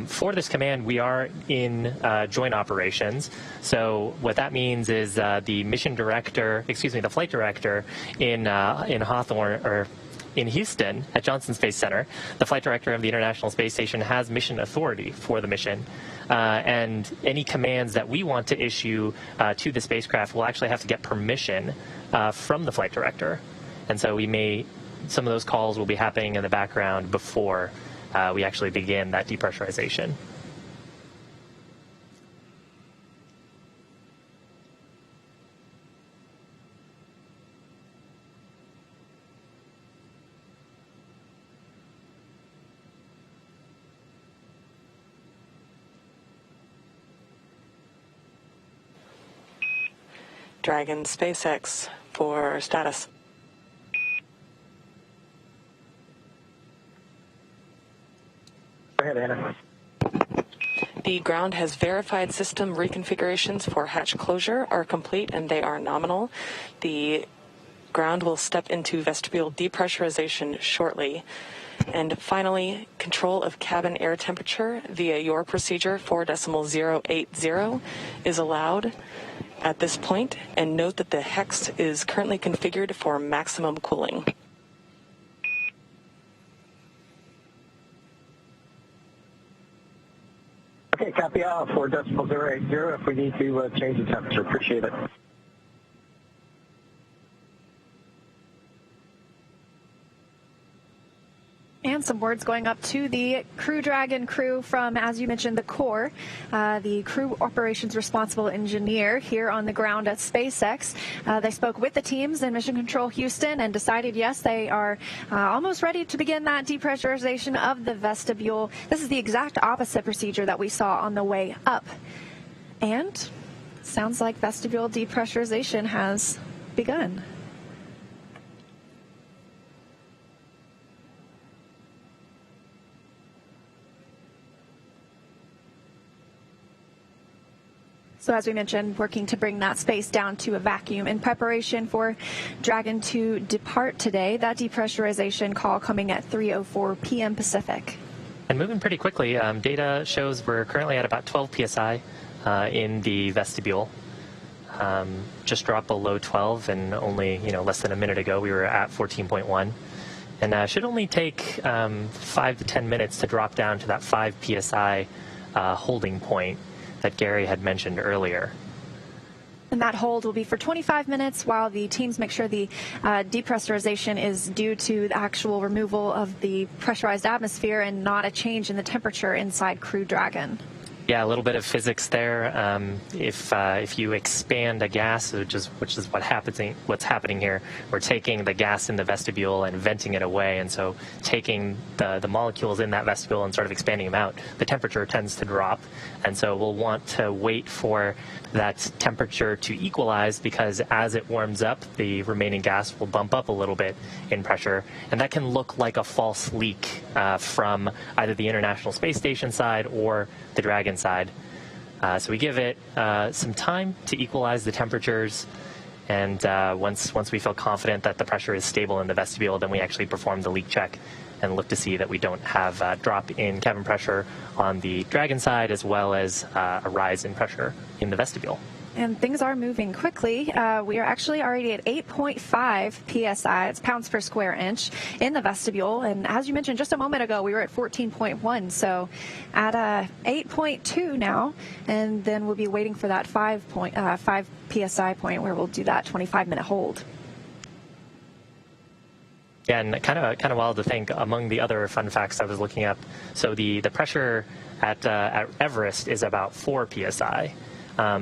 For this command, we are in joint operations. So what that means is the the flight director in Hawthorne, or in Houston at Johnson Space Center, the flight director of the International Space Station has mission authority for the mission. And any commands that we want to issue to the spacecraft will actually have to get permission from the flight director. And so some of those calls will be happening in the background before we actually begin that depressurization. Dragon SpaceX for status. Go ahead, Anna. The ground has verified system reconfigurations for hatch closure are complete and they are nominal. The ground will step into vestibule depressurization shortly. And finally, control of cabin air temperature via your procedure 4.080 is allowed at this point, and note that the HEX is currently configured for maximum cooling. Okay, copy out 4.080 if we need to change the temperature. Appreciate it. And some words going up to the Crew Dragon crew from, as you mentioned, the core, the crew operations responsible engineer here on the ground at SpaceX. They spoke with the teams in Mission Control Houston and decided, yes, they are almost ready to begin that depressurization of the vestibule. This is the exact opposite procedure that we saw on the way up. And sounds like vestibule depressurization has begun. So as we mentioned, working to bring that space down to a vacuum in preparation for Dragon to depart today. That depressurization call coming at 3:04 p.m. Pacific. And moving pretty quickly, data shows we're currently at about 12 psi in the vestibule. Just dropped below 12, and only less than a minute ago we were at 14.1. And should only take 5 to 10 minutes to drop down to that 5 psi holding point that Gary had mentioned earlier. And that hold will be for 25 minutes while the teams make sure the depressurization is due to the actual removal of the pressurized atmosphere and not a change in the temperature inside Crew Dragon. Yeah, a little bit of physics there. If you expand a gas, which is what's happening here, we're taking the gas in the vestibule and venting it away, and so taking the molecules in that vestibule and sort of expanding them out, the temperature tends to drop, and so we'll want to wait for that temperature to equalize, because as it warms up, the remaining gas will bump up a little bit in pressure, and that can look like a false leak from either the International Space Station side or the Dragon side. So we give it some time to equalize the temperatures, and once we feel confident that the pressure is stable in the vestibule, then we actually perform the leak check and look to see that we don't have a drop in cabin pressure on the Dragon side, as well as a rise in pressure in the vestibule. And things are moving quickly. We are actually already at 8.5 psi, it's pounds per square inch, in the vestibule. And as you mentioned just a moment ago, we were at 14.1. So at 8.2 now, and then we'll be waiting for that 5 psi point where we'll do that 25-minute hold. Yeah, and kind of wild to think, among the other fun facts I was looking up, so the pressure at Everest is about 4 psi.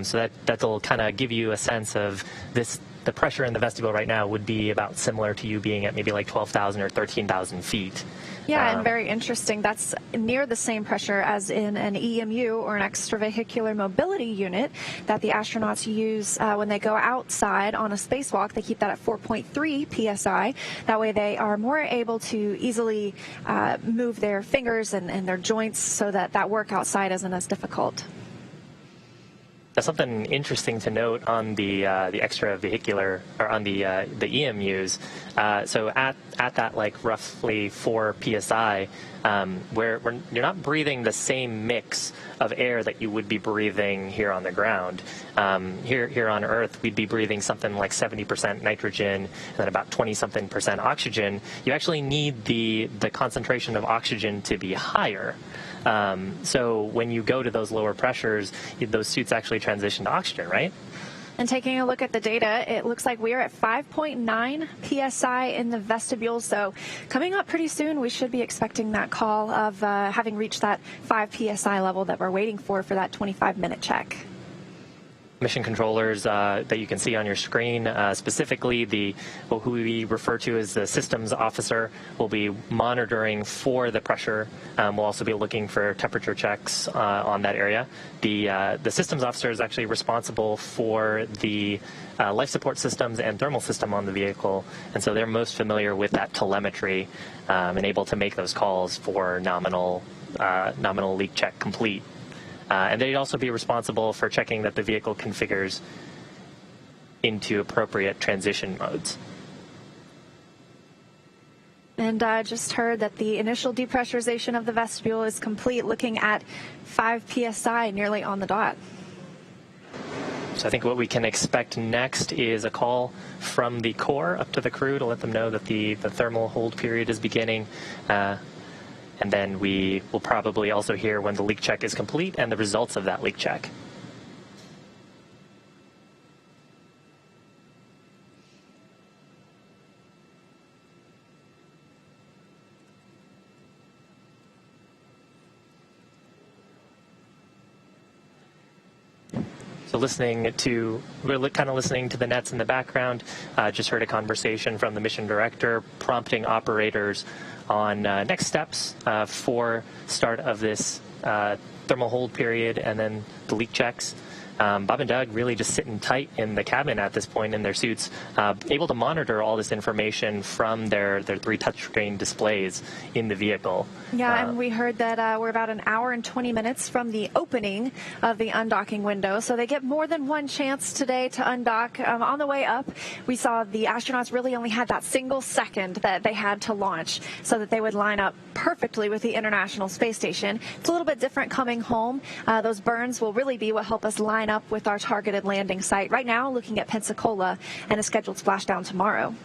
So that'll kind of give you a sense of this the pressure in the vestibule right now would be about similar to you being at maybe like 12,000 or 13,000 feet. Yeah, and very interesting. That's near the same pressure as in an EMU or an extravehicular mobility unit that the astronauts use when they go outside on a spacewalk. They keep that at 4.3 psi. That way they are more able to easily move their fingers and their joints so that that work outside isn't as difficult. Something interesting to note on the extravehicular, or on the EMUs. So at that like roughly 4 psi, where you're not breathing the same mix of air that you would be breathing here on the ground. Here on Earth, we'd be breathing something like 70% nitrogen and then about 20-something% oxygen. You actually need the concentration of oxygen to be higher. So when you go to those lower pressures, those suits actually transition to oxygen, right? And taking a look at the data, it looks like we're at 5.9 psi in the vestibule. So coming up pretty soon, we should be expecting that call of having reached that 5 psi level that we're waiting for that 25-minute check. Mission controllers that you can see on your screen, specifically who we refer to as the systems officer, will be monitoring for the pressure. We'll also be looking for temperature checks on that area. The systems officer is actually responsible for the life support systems and thermal system on the vehicle, and so they're most familiar with that telemetry and able to make those calls for nominal leak check complete. And they'd also be responsible for checking that the vehicle configures into appropriate transition modes. And I just heard that the initial depressurization of the vestibule is complete, looking at 5 psi, nearly on the dot. So I think what we can expect next is a call from the core up to the crew to let them know that the thermal hold period is beginning. And then we will probably also hear when the leak check is complete and the results of that leak check. So we're kind of listening to the nets in the background. Just heard a conversation from the mission director prompting operators on next steps for start of this thermal hold period and then the leak checks. Bob and Doug really just sitting tight in the cabin at this point in their suits, able to monitor all this information from their 3 touchscreen displays in the vehicle. Yeah, and we heard that we're about an hour and 20 minutes from the opening of the undocking window, so they get more than one chance today to undock. On the way up, we saw the astronauts really only had that single second that they had to launch so that they would line up perfectly with the International Space Station. It's a little bit different coming home. Those burns will really be what help us line up with our targeted landing site. Right now, looking at Pensacola and a scheduled splashdown tomorrow.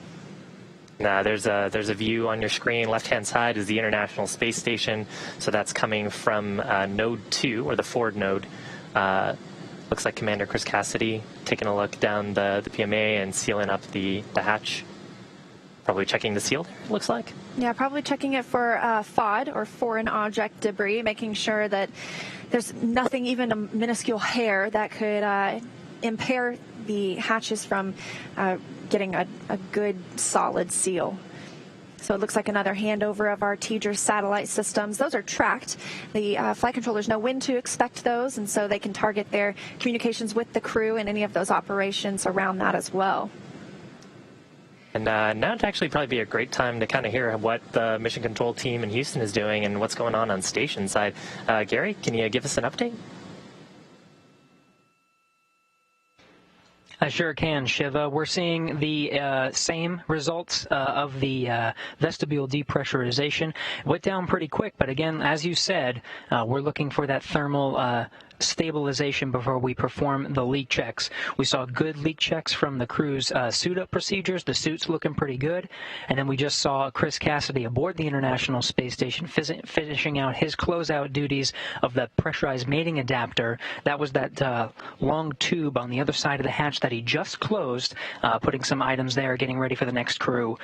There's a view on your screen. Left-hand side is the International Space Station. So that's coming from Node 2, or the forward node. Looks like Commander Chris Cassidy taking a look down the PMA and sealing up the hatch. Probably checking the seal there, it looks like. Yeah, probably checking it for FOD, or foreign object debris, making sure that there's nothing, even a minuscule hair, that could impair the hatches from getting a good solid seal. So it looks like another handover of our TEDRS satellite systems. Those are tracked. The flight controllers know when to expect those, and so they can target their communications with the crew and any of those operations around that as well. And now would actually probably be a great time to kind of hear what the mission control team in Houston is doing and what's going on station side. Gary, can you give us an update? I sure can, Shiva. We're seeing the same results of the vestibule depressurization. Went down pretty quick, but again, as you said, we're looking for that thermal stabilization before we perform the leak checks. We saw good leak checks from the crew's suit-up procedures. The suit's looking pretty good. And then we just saw Chris Cassidy aboard the International Space Station finishing out his closeout duties of the pressurized mating adapter. That was that long tube on the other side of the hatch that he just closed, putting some items there, getting ready for the next crew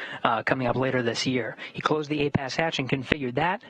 coming up later this year. He closed the APAS hatch and configured that.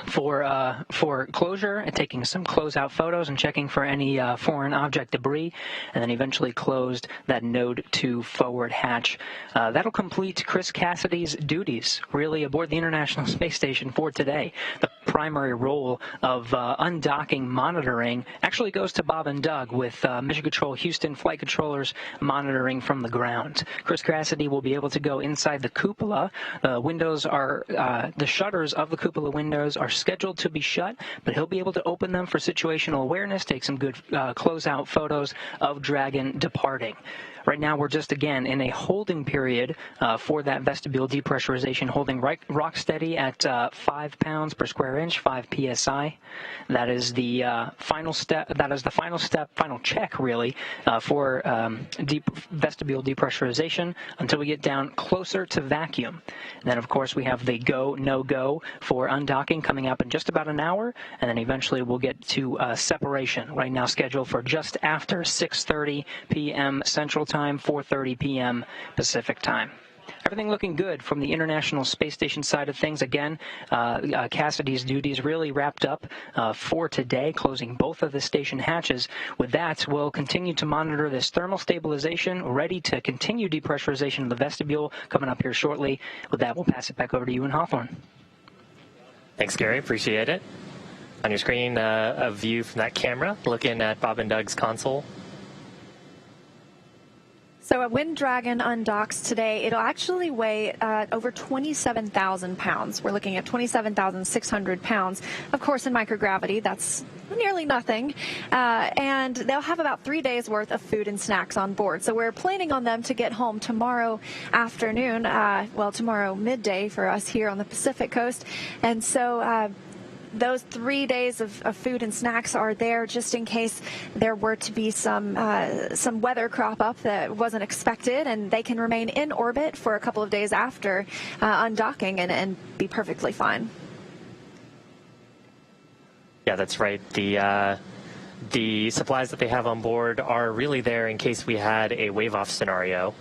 for closure and taking some closeout photos and checking for any foreign object debris, and then eventually closed that Node 2 forward hatch. That'll complete Chris Cassidy's duties really aboard the International Space Station for today. The primary role of undocking monitoring actually goes to Bob and Doug, with Mission Control Houston flight controllers monitoring from the ground. Chris Cassidy will be able to go inside the cupola. The shutters of the cupola windows are scheduled to be shut, but he'll be able to open them for situational awareness, take some good closeout photos of Dragon departing. Right now, we're just, again, in a holding period for that vestibule depressurization, holding rock steady at 5 pounds per square inch, 5 psi. That is the final step. That is the final check, really, for vestibule depressurization until we get down closer to vacuum. And then, of course, we have the go, no-go for undocking coming up in just about an hour, and then eventually we'll get to separation, right now scheduled for just after 6:30 p.m. Central Time, 4:30 p.m. Pacific Time. Everything looking good from the International Space Station side of things. Again, Cassidy's duties really wrapped up for today, closing both of the station hatches. With that, we'll continue to monitor this thermal stabilization, ready to continue depressurization of the vestibule coming up here shortly. With that, we'll pass it back over to you in Hawthorne. Thanks, Gary. Appreciate it. On your screen, a view from that camera looking at Bob and Doug's console. So when Dragon undocks today, it'll actually weigh over 27,000 pounds. We're looking at 27,600 pounds. Of course, in microgravity, that's nearly nothing. And they'll have about 3 days worth of food and snacks on board. So we're planning on them to get home tomorrow afternoon, tomorrow midday for us here on the Pacific Coast. And so those 3 days of food and snacks are there just in case there were to be some weather crop up that wasn't expected, and they can remain in orbit for a couple of days after undocking and be perfectly fine. Yeah, that's right. The supplies that they have on board are really there in case we had a wave-off scenario.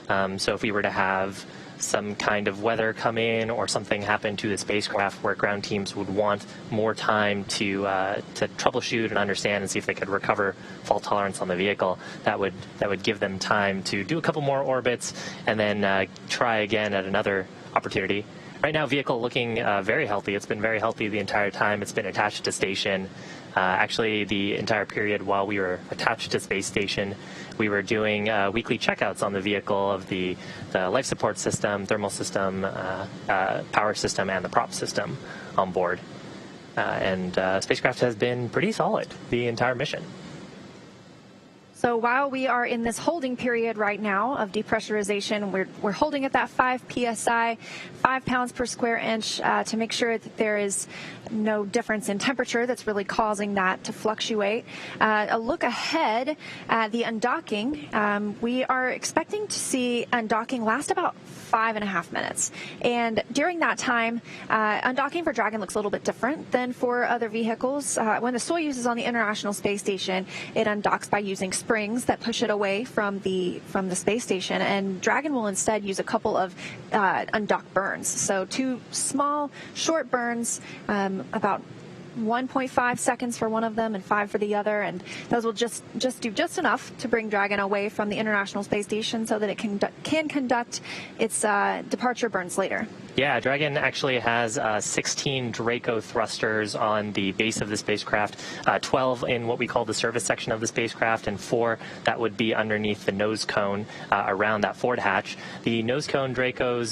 So if we were to have some kind of weather come in or something happen to the spacecraft where ground teams would want more time to troubleshoot and understand and see if they could recover fault tolerance on the vehicle, that would give them time to do a couple more orbits and then try again at another opportunity. Right now, vehicle looking very healthy. It's been very healthy the entire time. It's been attached to station. Actually, the entire period while we were attached to space station, we were doing weekly checkouts on the vehicle of the life support system, thermal system, power system, and the prop system on board. And spacecraft has been pretty solid the entire mission. So while we are in this holding period right now of depressurization, we're holding at that 5 psi, 5 pounds per square inch to make sure that there is no difference in temperature that's really causing that to fluctuate. A look ahead at the undocking, we are expecting to see undocking last about 5.5 minutes. And during that time, undocking for Dragon looks a little bit different than for other vehicles. When the Soyuz is on the International Space Station, it undocks by using springs that push it away from the space station, and Dragon will instead use a couple of undock burns. So 2 small, short burns, about 1.5 seconds for one of them and 5 for the other, and those will just do just enough to bring Dragon away from the International Space Station so that it can conduct its departure burns later. Yeah, Dragon actually has 16 Draco thrusters on the base of the spacecraft, 12 in what we call the service section of the spacecraft, and 4 that would be underneath the nose cone around that forward hatch. The nose cone Dracos,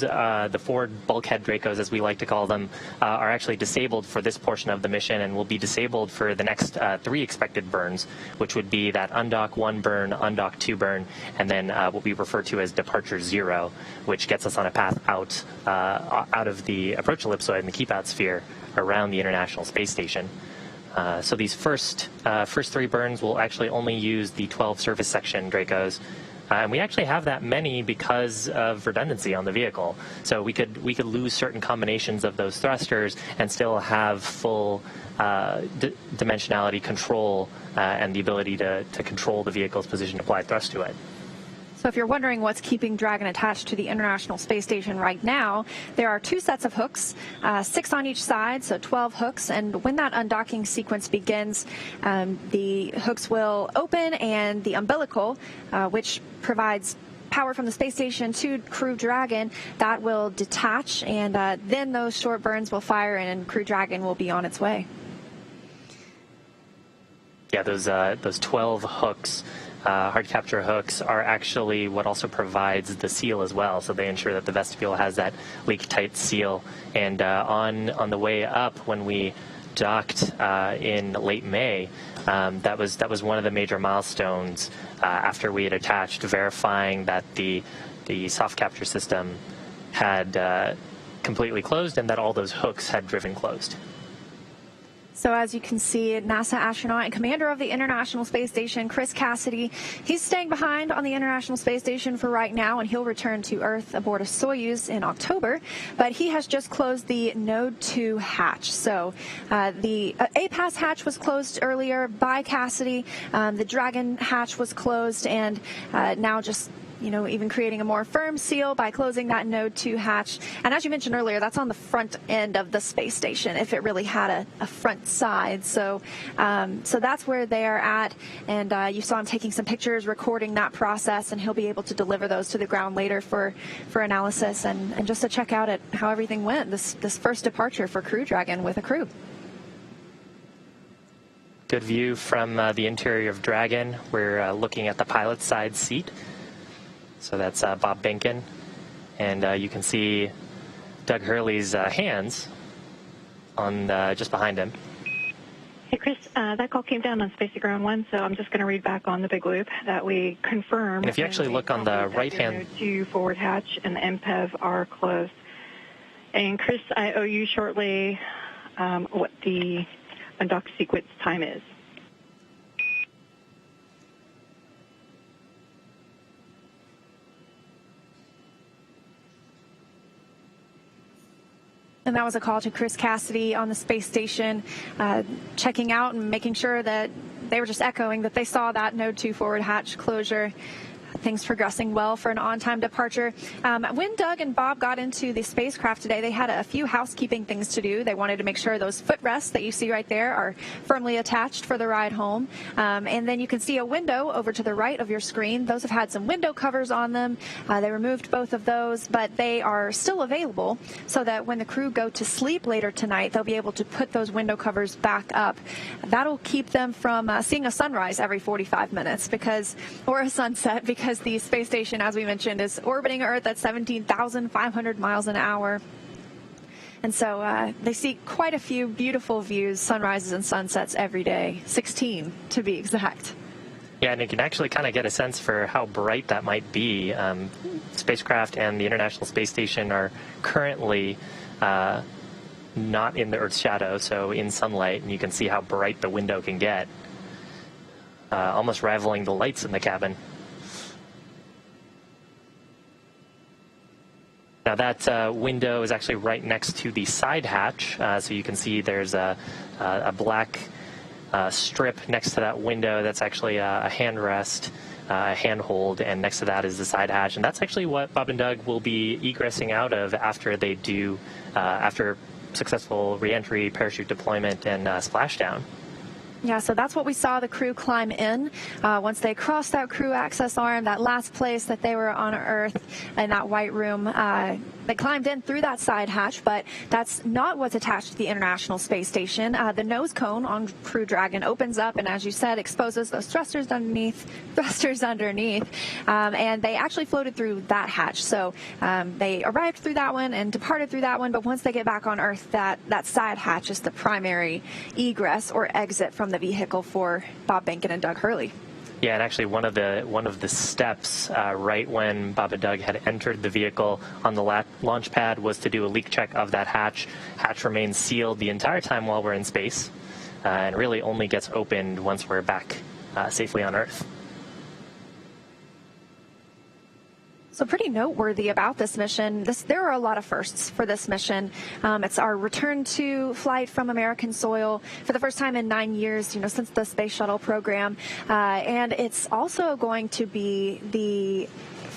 the forward bulkhead Dracos, as we like to call them, are actually disabled for this portion of the mission and will be disabled for the next 3 expected burns, which would be that undock 1 burn, undock 2 burn, and then what we refer to as departure 0, which gets us on a path out of the approach ellipsoid and the keep-out sphere around the International Space Station. So these first 3 burns will actually only use the 12 surface section Dracos. And we actually have that many because of redundancy on the vehicle. So we could lose certain combinations of those thrusters and still have full dimensionality control and the ability to control the vehicle's position to apply thrust to it. So if you're wondering what's keeping Dragon attached to the International Space Station right now, there are 2 sets of hooks, 6 on each side, so 12 hooks. And when that undocking sequence begins, the hooks will open and the umbilical, which provides power from the space station to Crew Dragon, that will detach, and then those short burns will fire and Crew Dragon will be on its way. Yeah, those 12 hooks, hard capture hooks, are actually what also provides the seal as well. So they ensure that the vestibule has that leak-tight seal. And on the way up, when we docked in late May, that was one of the major milestones after we had attached, verifying that the soft capture system had completely closed and that all those hooks had driven closed. So as you can see, NASA astronaut and commander of the International Space Station, Chris Cassidy, he's staying behind on the International Space Station for right now, and he'll return to Earth aboard a Soyuz in October. But he has just closed the Node 2 hatch. So the APAS hatch was closed earlier by Cassidy. The Dragon hatch was closed, and now just even creating a more firm seal by closing that Node 2 hatch. And as you mentioned earlier, that's on the front end of the space station, if it really had a front side. So so that's where they're at. And you saw him taking some pictures, recording that process, and he'll be able to deliver those to the ground later for analysis and just to check out at how everything went, this first departure for Crew Dragon with a crew. Good view from the interior of Dragon. We're looking at the pilot's side seat. So that's Bob Behnken, and you can see Doug Hurley's hands on just behind him. Hey, Chris, that call came down on Space to Ground 1, so I'm just going to read back on the big loop that we confirmed. And if you actually look on the right-hand... Node 2 forward hatch and the MPEV are closed. And Chris, I owe you shortly what the undock sequence time is. And that was a call to Chris Cassidy on the space station, checking out and making sure that they were just echoing that they saw that Node 2 forward hatch closure. Things progressing well for an on-time departure. When Doug and Bob got into the spacecraft today, they had a few housekeeping things to do. They wanted to make sure those footrests that you see right there are firmly attached for the ride home. And then you can see a window over to the right of your screen. Those have had some window covers on them. They removed both of those, but they are still available so that when the crew go to sleep later tonight, they'll be able to put those window covers back up. That'll keep them from seeing a sunrise every 45 minutes or a sunset, because the space station, as we mentioned, is orbiting Earth at 17,500 miles an hour. And so they see quite a few beautiful views, sunrises and sunsets every day, 16 to be exact. Yeah, and you can actually kind of get a sense for how bright that might be. Spacecraft and the International Space Station are currently not in the Earth's shadow, so in sunlight, and you can see how bright the window can get, almost rivaling the lights in the cabin. Now that window is actually right next to the side hatch, so you can see there's a black strip next to that window. That's actually a handrest, a handhold, and next to that is the side hatch. And that's actually what Bob and Doug will be egressing out of after they do, after successful reentry, parachute deployment, and splashdown. Yeah, so that's what we saw the crew climb in. Once they crossed that crew access arm, that last place that they were on Earth in that white room, they climbed in through that side hatch, but that's not what's attached to the International Space Station. The nose cone on Crew Dragon opens up and, as you said, exposes those thrusters underneath, and they actually floated through that hatch. So they arrived through that one and departed through that one, but once they get back on Earth, that side hatch is the primary egress or exit from the vehicle for Bob Behnken and Doug Hurley. Yeah, and actually one of the steps right when Bob and Doug had entered the vehicle on the launch pad was to do a leak check of that hatch. Hatch remains sealed the entire time while we're in space, and really only gets opened once we're back safely on Earth. So pretty noteworthy about this mission, there are a lot of firsts for this mission. It's our return to flight from American soil for the first time in 9 years, since the Space Shuttle program. And it's also going to be the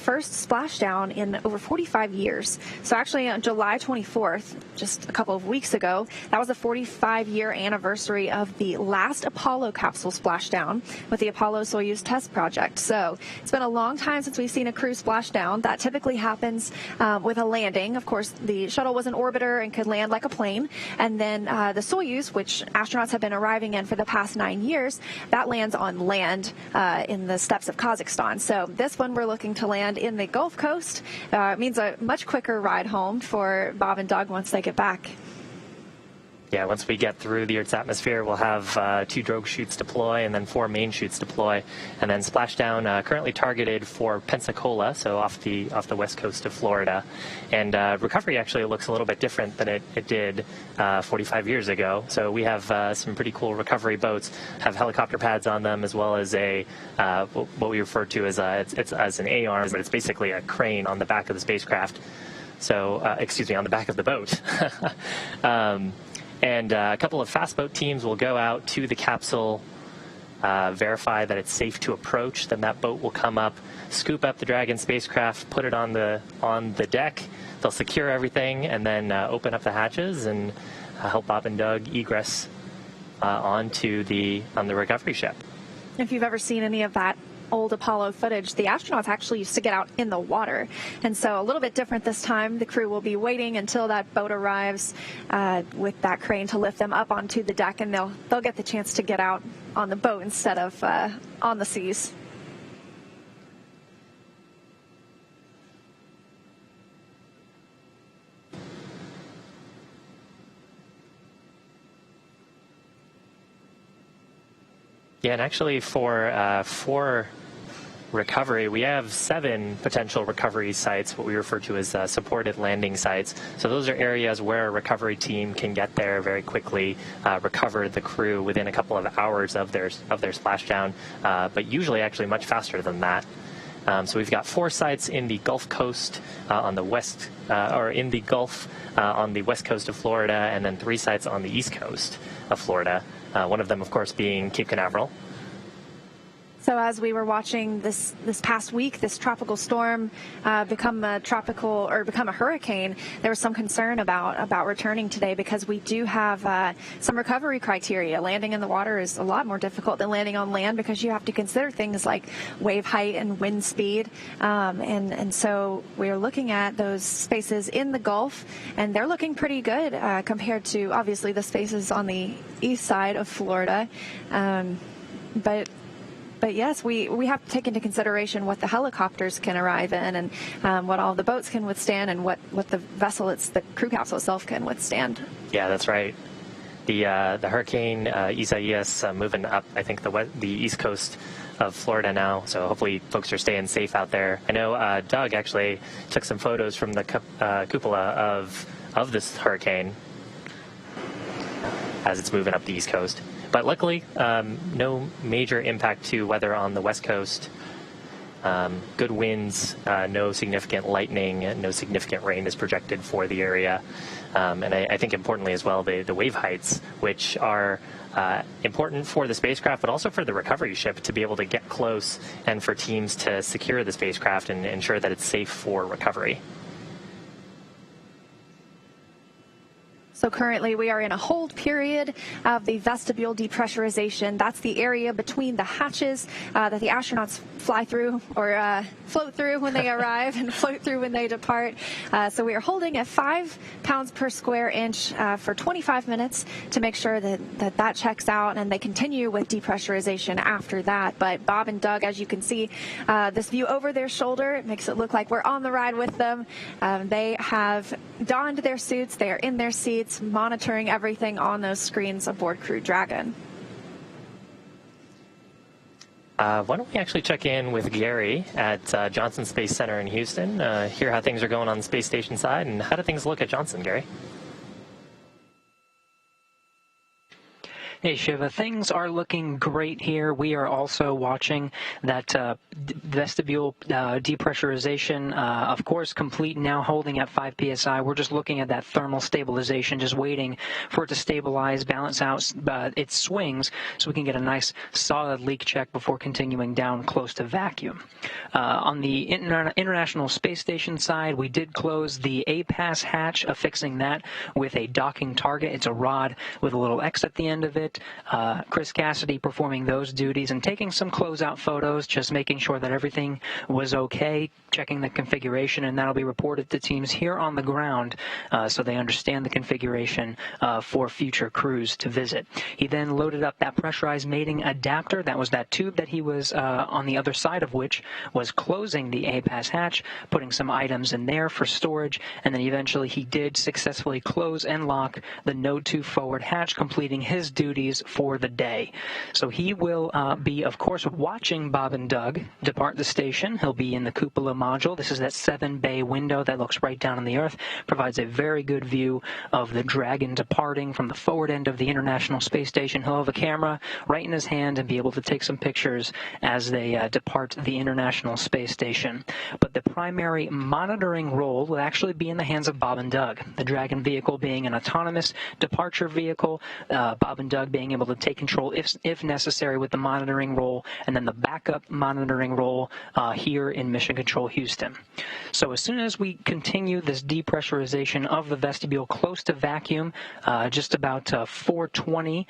first splashdown in over 45 years. So actually on July 24th, just a couple of weeks ago, that was the 45-year anniversary of the last Apollo capsule splashdown with the Apollo-Soyuz test project. So it's been a long time since we've seen a crew splashdown. That typically happens with a landing. Of course, the shuttle was an orbiter and could land like a plane. And then the Soyuz, which astronauts have been arriving in for the past 9 years, that lands on land in the steppes of Kazakhstan. So this one we're looking to land in the Gulf Coast. It means a much quicker ride home for Bob and Doug once they get back. Yeah, once we get through the Earth's atmosphere, we'll have 2 drogue chutes deploy and then 4 main chutes deploy, and then splashdown currently targeted for Pensacola, so off the west coast of Florida. And recovery actually looks a little bit different than it did 45 years ago. So we have some pretty cool recovery boats, have helicopter pads on them, as well as a what we refer to as as an A-arm, but it's basically a crane on the back of the spacecraft. So excuse me, on the back of the boat. And a couple of fast boat teams will go out to the capsule, verify that it's safe to approach. Then that boat will come up, scoop up the Dragon spacecraft, put it on the deck. They'll secure everything and then open up the hatches and help Bob and Doug egress on the recovery ship. If you've ever seen any of that old Apollo footage, the astronauts actually used to get out in the water. And so a little bit different this time. The crew will be waiting until that boat arrives with that crane to lift them up onto the deck, and they'll get the chance to get out on the boat instead of on the seas. Yeah, and actually for recovery, we have 7 potential recovery sites, what we refer to as supported landing sites. So those are areas where a recovery team can get there very quickly, recover the crew within a couple of hours of their splashdown, but usually actually much faster than that. So we've got 4 sites in the Gulf Coast on the west, or in the Gulf on the west coast of Florida, and then 3 sites on the east coast of Florida. One of them, of course, being Cape Canaveral. So as we were watching this past week, this tropical storm become a hurricane, there was some concern about returning today, because we do have some recovery criteria. Landing in the water is a lot more difficult than landing on land, because you have to consider things like wave height and wind speed. And so we're looking at those spaces in the Gulf, and they're looking pretty good compared to, obviously, the spaces on the east side of Florida. But yes, we have to take into consideration what the helicopters can arrive in, and what all the boats can withstand, and what the crew capsule itself can withstand. Yeah, that's right. The hurricane Isaias moving up, I think, the east coast of Florida now. So hopefully folks are staying safe out there. I know Doug actually took some photos from the cupola of this hurricane as it's moving up the east coast. But luckily, no major impact to weather on the west coast. Good winds, no significant lightning, no significant rain is projected for the area. And I think importantly as well, the wave heights, which are important for the spacecraft, but also for the recovery ship to be able to get close, and for teams to secure the spacecraft and ensure that it's safe for recovery. So currently we are in a hold period of the vestibule depressurization. That's the area between the hatches that the astronauts fly through, or float through when they arrive and float through when they depart. So we are holding at 5 pounds per square inch for 25 minutes to make sure that checks out, and they continue with depressurization after that. But Bob and Doug, as you can see, this view over their shoulder, it makes it look like we're on the ride with them. They have donned their suits. They are in their seats, monitoring everything on those screens aboard Crew Dragon. Why don't we actually check in with Gary at Johnson Space Center in Houston, hear how things are going on the space station side, and how do things look at Johnson, Gary? Hey, Shiva, things are looking great here. We are also watching that vestibule depressurization, of course, complete now, holding at 5 psi. We're just looking at that thermal stabilization, just waiting for it to stabilize, balance out its swings, so we can get a nice solid leak check before continuing down close to vacuum. On the International Space Station side, we did close the APAS hatch, affixing that with a docking target. It's a rod with a little X at the end of it. Chris Cassidy performing those duties and taking some closeout photos, just making sure that everything was okay, checking the configuration, and that'll be reported to teams here on the ground so they understand the configuration for future crews to visit. He then loaded up that pressurized mating adapter. That was that tube that he was on the other side of which was closing the APAS hatch, putting some items in there for storage, and then eventually he did successfully close and lock the Node 2 forward hatch, completing his duties for the day. So he will be, of course, watching Bob and Doug depart the station. He'll be in the cupola module. This is that 7-bay window that looks right down on the Earth, provides a very good view of the Dragon departing from the forward end of the International Space Station. He'll have a camera right in his hand and be able to take some pictures as they depart the International Space Station. But the primary monitoring role will actually be in the hands of Bob and Doug, the Dragon vehicle being an autonomous departure vehicle, Bob and Doug being able to take control if necessary with the monitoring role, and then the backup monitoring role here in Mission Control Houston. So as soon as we continue this depressurization of the vestibule close to vacuum, just about 4:20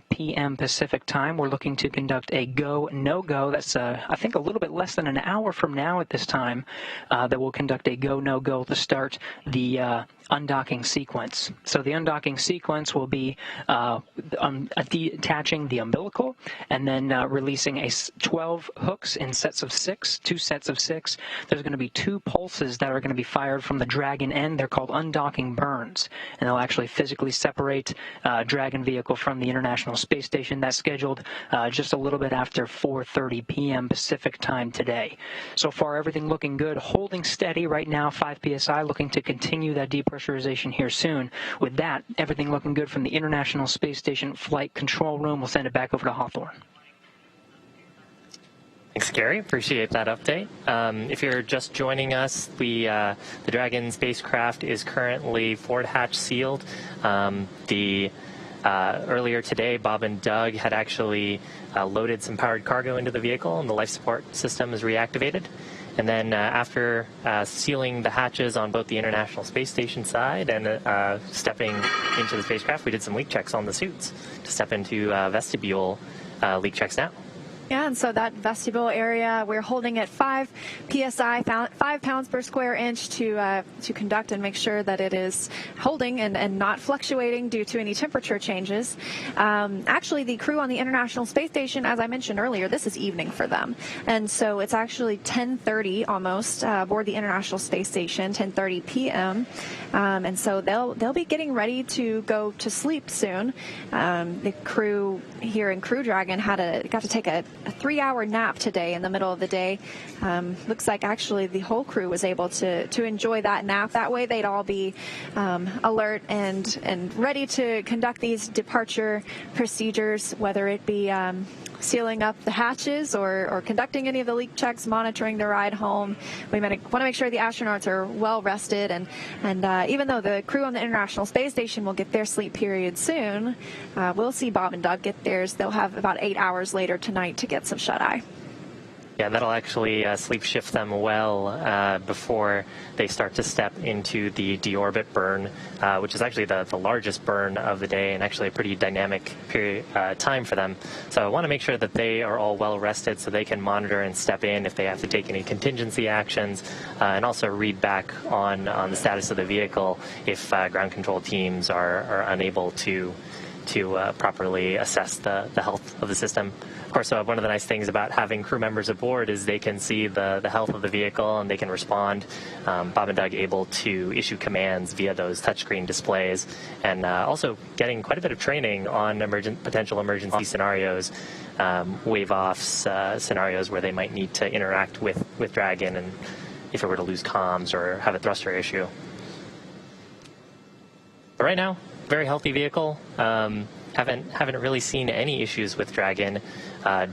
p.m. Pacific time, we're looking to conduct a go, no-go. That's, I think, a little bit less than an hour from now at this time that we'll conduct a go, no-go to start the undocking sequence. So the undocking sequence will be detaching the umbilical and then releasing 12 hooks in sets of 6, 2 sets of 6. There's going to be 2 pulses that are going to be fired from the Dragon end. They're called undocking burns, and they'll actually physically separate Dragon vehicle from the International Space Station. That's scheduled just a little bit after 4:30 p.m. Pacific time today. So far, everything looking good, holding steady right now, 5 psi, looking to continue that depressurization here soon. With that, everything looking good from the International Space Station Flight Control Room. We'll send it back over to Hawthorne. Thanks, Gary. Appreciate that update. If you're just joining us, the Dragon spacecraft is currently forward hatch sealed. Earlier today, Bob and Doug had actually loaded some powered cargo into the vehicle, and the life support system is reactivated. And then after sealing the hatches on both the International Space Station side and stepping into the spacecraft, we did some leak checks on the suits to step into vestibule leak checks now. Yeah, and so that vestibule area, we're holding at 5 psi, 5 pounds per square inch to conduct and make sure that it is holding and not fluctuating due to any temperature changes. Actually, the crew on the International Space Station, as I mentioned earlier, this is evening for them. And so it's actually 10:30 almost aboard the International Space Station, 10:30 p.m. And so they'll be getting ready to go to sleep soon. The crew here in Crew Dragon got to take a 3-hour nap today in the middle of the day. Looks like actually the whole crew was able to enjoy that nap. That way they'd all be alert and ready to conduct these departure procedures, whether it be sealing up the hatches or conducting any of the leak checks, monitoring the ride home. We want to make sure the astronauts are well rested, and even though the crew on the International Space Station will get their sleep period soon, we'll see Bob and Doug get theirs. They'll have about 8 hours later tonight to get some shut-eye. Yeah, that'll actually sleep shift them well before they start to step into the deorbit burn, which is actually the largest burn of the day and actually a pretty dynamic period time for them. So I want to make sure that they are all well rested so they can monitor and step in if they have to take any contingency actions, and also read back on the status of the vehicle if ground control teams are unable to properly assess the health of the system. Of course, one of the nice things about having crew members aboard is they can see the health of the vehicle and they can respond. Bob and Doug able to issue commands via those touchscreen displays, and also getting quite a bit of training on potential emergency scenarios, wave-offs, scenarios where they might need to interact with Dragon, and if it were to lose comms or have a thruster issue. But right now, very healthy vehicle. haven't really seen any issues with Dragon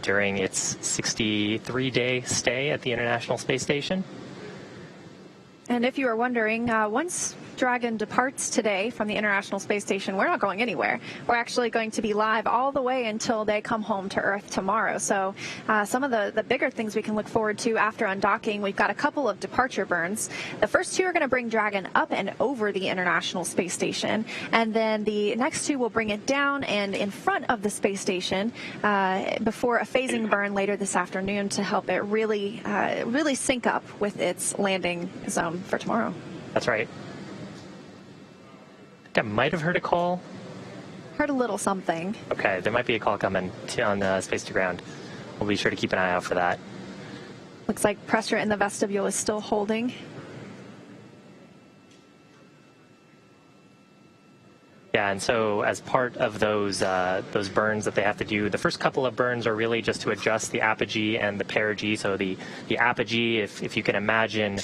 during its 63-day stay at the International Space Station. And if you were wondering, once Dragon departs today from the International Space Station, we're not going anywhere. We're actually going to be live all the way until they come home to Earth tomorrow. So some of the bigger things we can look forward to after undocking, we've got a couple of departure burns. The first two are going to bring Dragon up and over the International Space Station, and then the next two will bring it down and in front of the space station before a phasing burn later this afternoon to help it really sync up with its landing zone for tomorrow. That's right. I might have heard a call. Heard a little something. Okay, there might be a call coming on Space to Ground. We'll be sure to keep an eye out for that. Looks like pressure in the vestibule is still holding. Yeah, and so as part of those burns that they have to do, the first couple of burns are really just to adjust the apogee and the perigee. So the apogee, if you can imagine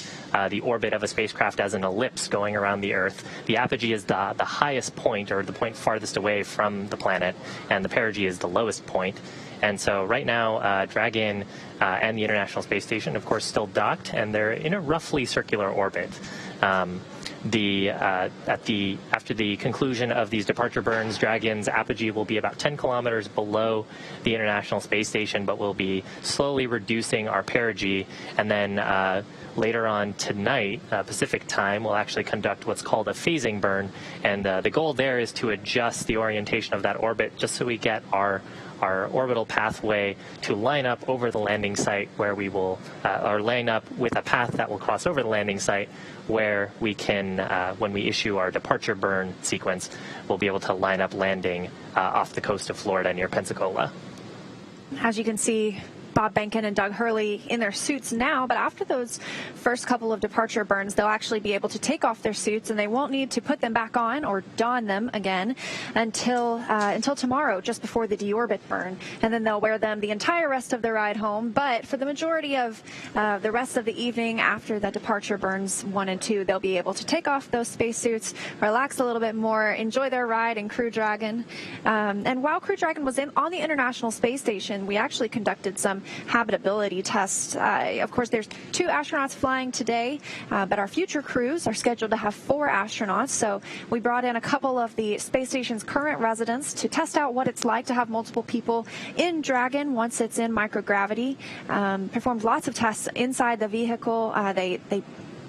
the orbit of a spacecraft as an ellipse going around the Earth, the apogee is the highest point, or the point farthest away from the planet, and the perigee is the lowest point. And so right now, Dragon and the International Space Station, of course, still docked, and they're in a roughly circular orbit. After the conclusion of these departure burns, Dragon's apogee will be about 10 kilometers below the International Space Station, but we'll be slowly reducing our perigee. And then later on tonight, Pacific time, we'll actually conduct what's called a phasing burn. And the goal there is to adjust the orientation of that orbit just so we get our orbital pathway to line up over the landing site, where we will, or line up with a path that will cross over the landing site, where we can, when we issue our departure burn sequence, we'll be able to line up landing off the coast of Florida near Pensacola. As you can see, Bob Behnken and Doug Hurley in their suits now, but after those first couple of departure burns, they'll actually be able to take off their suits, and they won't need to put them back on or don them again until tomorrow, just before the deorbit burn. And then they'll wear them the entire rest of the ride home. But for the majority of the rest of the evening after the departure burns 1 and 2, they'll be able to take off those spacesuits, relax a little bit more, enjoy their ride in Crew Dragon. And while Crew Dragon was on the International Space Station, we actually conducted some habitability tests. Of course, there's 2 astronauts flying today, but our future crews are scheduled to have 4 astronauts. So we brought in a couple of the space station's current residents to test out what it's like to have multiple people in Dragon once it's in microgravity. Performed lots of tests inside the vehicle. They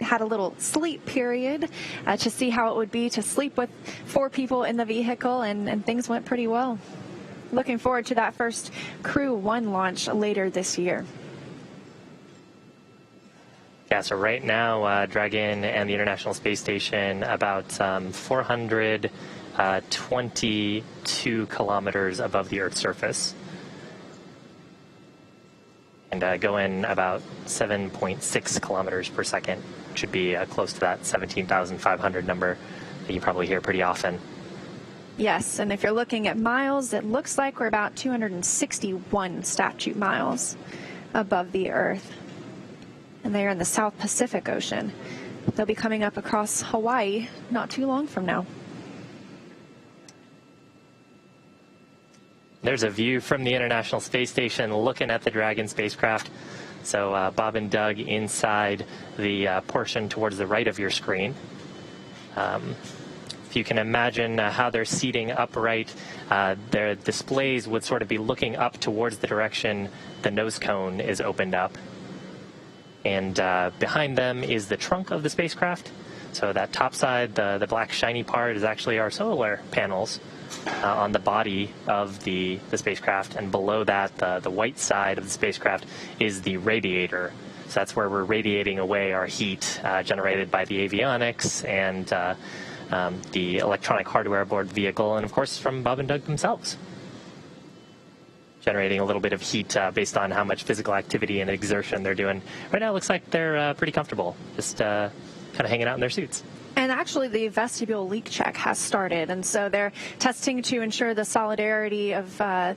had a little sleep period to see how it would be to sleep with 4 people in the vehicle, and things went pretty well. Looking forward to that first Crew 1 launch later this year. Yeah, so right now, Dragon and the International Space Station about 422 kilometers above the Earth's surface. And going about 7.6 kilometers per second. Should be close to that 17,500 number that you probably hear pretty often. Yes, and if you're looking at miles, it looks like we're about 261 statute miles above the Earth. And they are in the South Pacific Ocean. They'll be coming up across Hawaii not too long from now. There's a view from the International Space Station looking at the Dragon spacecraft. So Bob and Doug inside the portion towards the right of your screen. If you can imagine how they're seating upright, their displays would sort of be looking up towards the direction the nose cone is opened up. And behind them is the trunk of the spacecraft. So that top side, the black shiny part, is actually our solar panels on the body of the spacecraft. And below that, the white side of the spacecraft is the radiator. So that's where we're radiating away our heat generated by the avionics and the electronic hardware aboard the vehicle, and of course from Bob and Doug themselves. Generating a little bit of heat based on how much physical activity and exertion they're doing. Right now it looks like they're pretty comfortable, just kind of hanging out in their suits. And actually the vestibule leak check has started, and so they're testing to ensure the solidarity of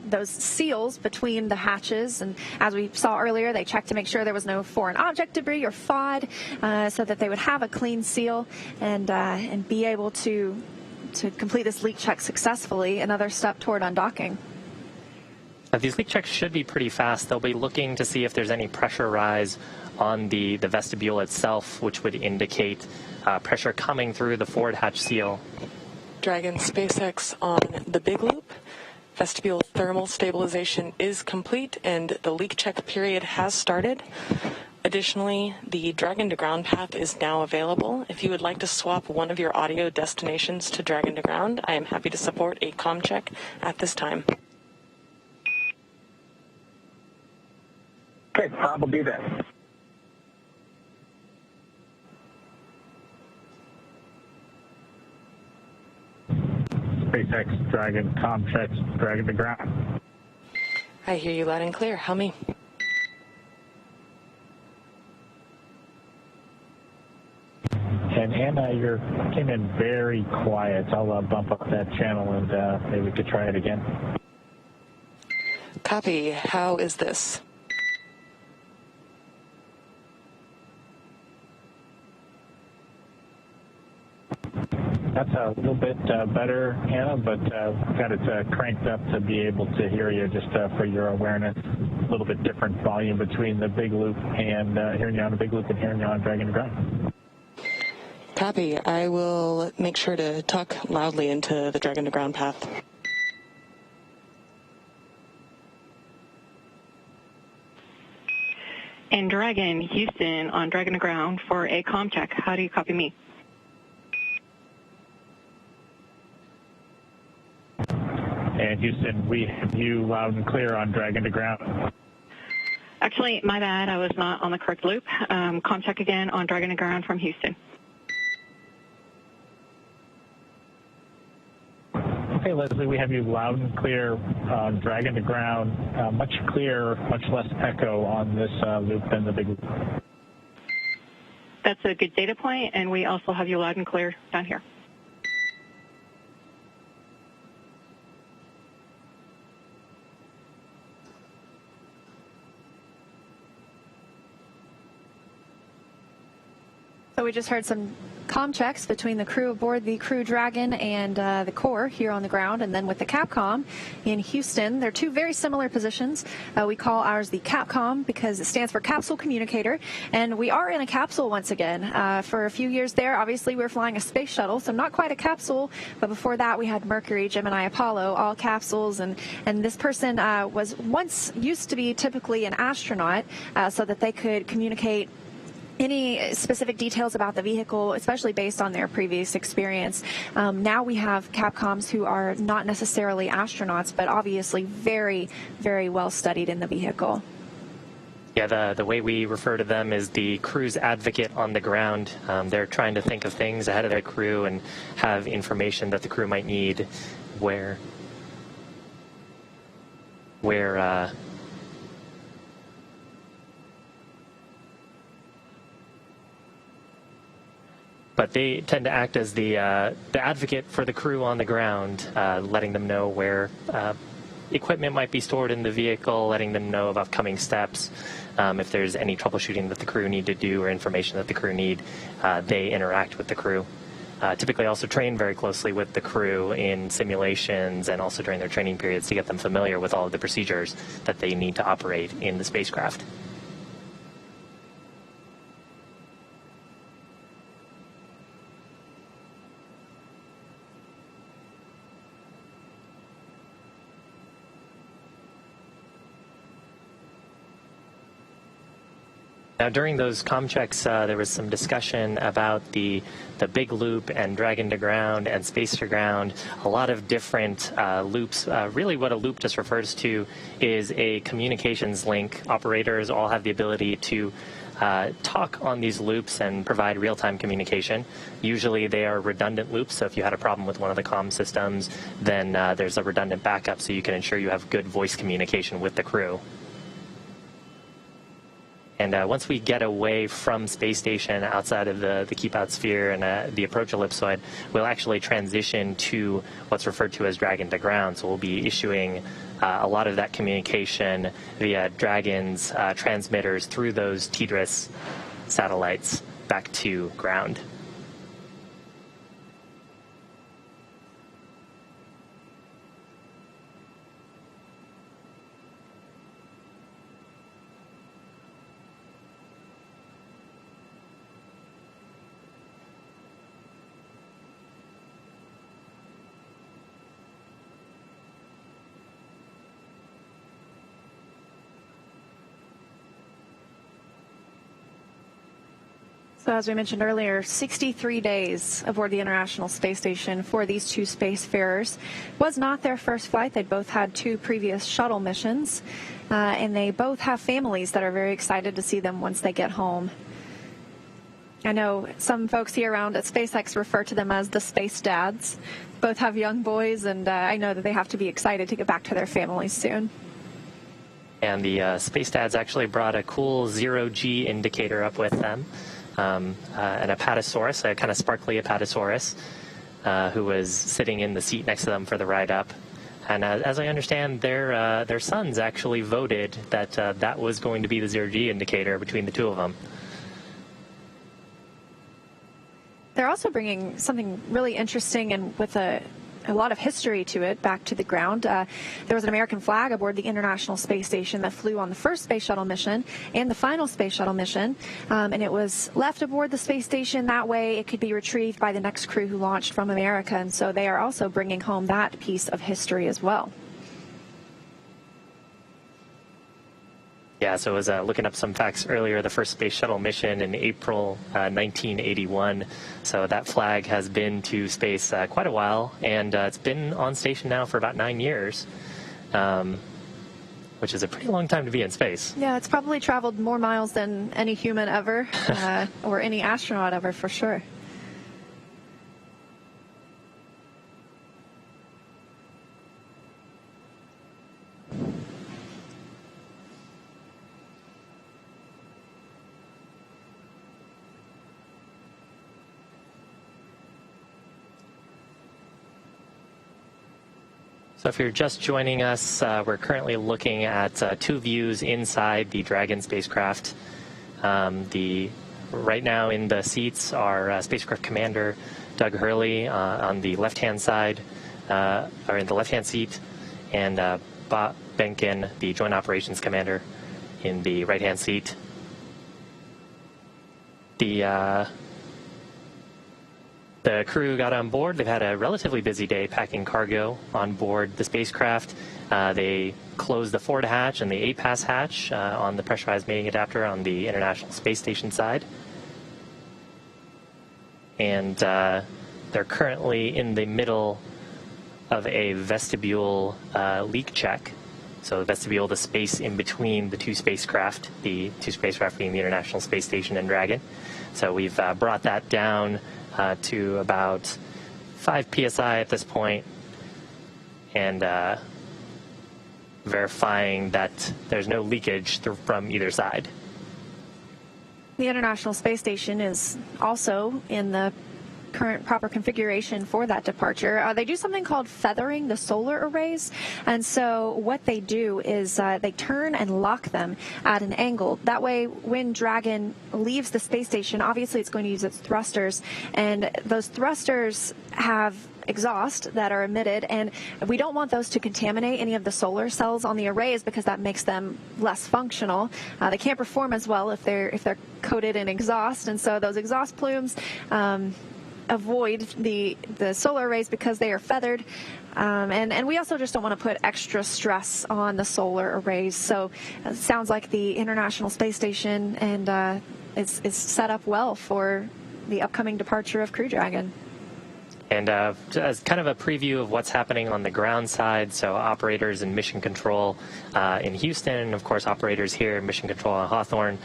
those seals between the hatches. And as we saw earlier, they checked to make sure there was no foreign object debris or FOD, so that they would have a clean seal and be able to to complete this leak check successfully, another step toward undocking. These leak checks should be pretty fast. They'll be looking to see if there's any pressure rise on the vestibule itself, which would indicate pressure coming through the forward hatch seal. Dragon SpaceX on the big loop. Vestibule thermal stabilization is complete and the leak check period has started. Additionally, the Dragon to ground path is now available. If you would like to swap one of your audio destinations to Dragon to ground, I am happy to support a comm check at this time. Okay, Bob will do that. SpaceX Dragon comm checks Dragon to ground. I hear you loud and clear. How me? And Anna, you came in very quiet. I'll bump up that channel and maybe we could try it again. Copy. How is this? That's a little bit better, Anna, but got it cranked up to be able to hear you just for your awareness. A little bit different volume between the big loop and hearing you on the big loop and hearing you on Dragon to ground. Copy. I will make sure to talk loudly into the Dragon to ground path. And Dragon, Houston on Dragon to ground for a comm check. How do you copy me? And Houston, we have you loud and clear on Dragon to ground. Actually, my bad. I was not on the correct loop. Comm check again on Dragon to ground from Houston. Okay, Leslie, we have you loud and clear on Dragon to ground. Much clearer, much less echo on this loop than the big loop. That's a good data point, and we also have you loud and clear down here. So we just heard some comm checks between the crew aboard the Crew Dragon and the core here on the ground, and then with the Capcom in Houston. They're two very similar positions. We call ours the Capcom because it stands for Capsule Communicator, and we are in a capsule once again. For a few years there, obviously we were flying a space shuttle, so not quite a capsule, but before that we had Mercury, Gemini, Apollo, all capsules, and this person was once used to be typically an astronaut so that they could communicate any specific details about the vehicle, especially based on their previous experience. Now we have Capcoms who are not necessarily astronauts, but obviously very, very well studied in the vehicle. Yeah, the way we refer to them is the crew's advocate on the ground. They're trying to think of things ahead of their crew and have information that the crew might need where but they tend to act as the advocate for the crew on the ground, letting them know where equipment might be stored in the vehicle, letting them know of upcoming steps. If there's any troubleshooting that the crew need to do or information that the crew need, they interact with the crew. Typically also train very closely with the crew in simulations and also during their training periods to get them familiar with all of the procedures that they need to operate in the spacecraft. Now, during those comm checks, there was some discussion about the big loop and Dragon to ground and space to ground, a lot of different loops. Really what a loop just refers to is a communications link. Operators all have the ability to talk on these loops and provide real-time communication. Usually they are redundant loops, so if you had a problem with one of the comm systems, then there's a redundant backup so you can ensure you have good voice communication with the crew. And once we get away from space station outside of the keep-out sphere and the approach ellipsoid, we'll actually transition to what's referred to as Dragon to ground. So we'll be issuing a lot of that communication via Dragon's transmitters through those TDRS satellites back to ground. So as we mentioned earlier, 63 days aboard the International Space Station for these two spacefarers. Was not their first flight. They both had 2 previous shuttle missions, and they both have families that are very excited to see them once they get home. I know some folks here around at SpaceX refer to them as the space dads. Both have young boys, and I know that they have to be excited to get back to their families soon. And the space dads actually brought a cool zero-G indicator up with them. An Apatosaurus, a kind of sparkly Apatosaurus, who was sitting in the seat next to them for the ride up. And as I understand, their sons actually voted that that was going to be the zero-G indicator between the two of them. They're also bringing something really interesting and with a lot of history to it back to the ground. There was an American flag aboard the International Space Station that flew on the first space shuttle mission and the final space shuttle mission, and it was left aboard the space station. That way it could be retrieved by the next crew who launched from America, and so they are also bringing home that piece of history as well. Yeah, so I was looking up some facts earlier. The first space shuttle mission in April 1981. So that flag has been to space quite a while, and it's been on station now for about 9 years, which is a pretty long time to be in space. Yeah, it's probably traveled more miles than any human ever, or any astronaut ever, for sure. So if you're just joining us, we're currently looking at 2 views inside the Dragon spacecraft. Right now in the seats are spacecraft commander Doug Hurley on the left-hand side, or in the left-hand seat, and Bob Behnken, the Joint Operations Commander, in the right-hand seat. The crew got on board. They've had a relatively busy day packing cargo on board the spacecraft. They closed the forward hatch and the 8-pass hatch on the pressurized mating adapter on the International Space Station side. And they're currently in the middle of a vestibule leak check. So the vestibule, the space in between the 2 spacecraft, the 2 spacecraft being the International Space Station and Dragon. So we've brought that down to about 5 psi at this point, and verifying that there's no leakage from either side. The International Space Station is also in the current proper configuration for that departure. They do something called feathering the solar arrays, and so what they do is they turn and lock them at an angle. That way when Dragon leaves the space station, obviously it's going to use its thrusters, and those thrusters have exhaust that are emitted, and we don't want those to contaminate any of the solar cells on the arrays because that makes them less functional. They can't perform as well if they're coated in exhaust, and so those exhaust plumes avoid the solar arrays because they are feathered, and we also just don't want to put extra stress on the solar arrays. So it sounds like the International Space Station and is set up well for the upcoming departure of Crew Dragon. And as kind of a preview of what's happening on the ground side, so operators in mission control in Houston, and of course operators here in mission control on Hawthorne,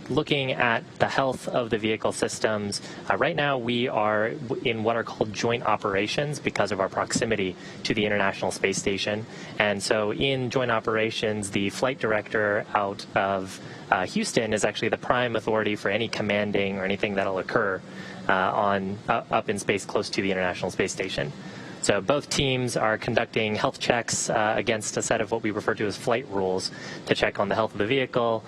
looking at the health of the vehicle systems. Right now we are in what are called joint operations because of our proximity to the International Space Station. And so in joint operations, the flight director out of Houston is actually the prime authority for any commanding or anything that'll occur up in space close to the International Space Station. So both teams are conducting health checks against a set of what we refer to as flight rules to check on the health of the vehicle,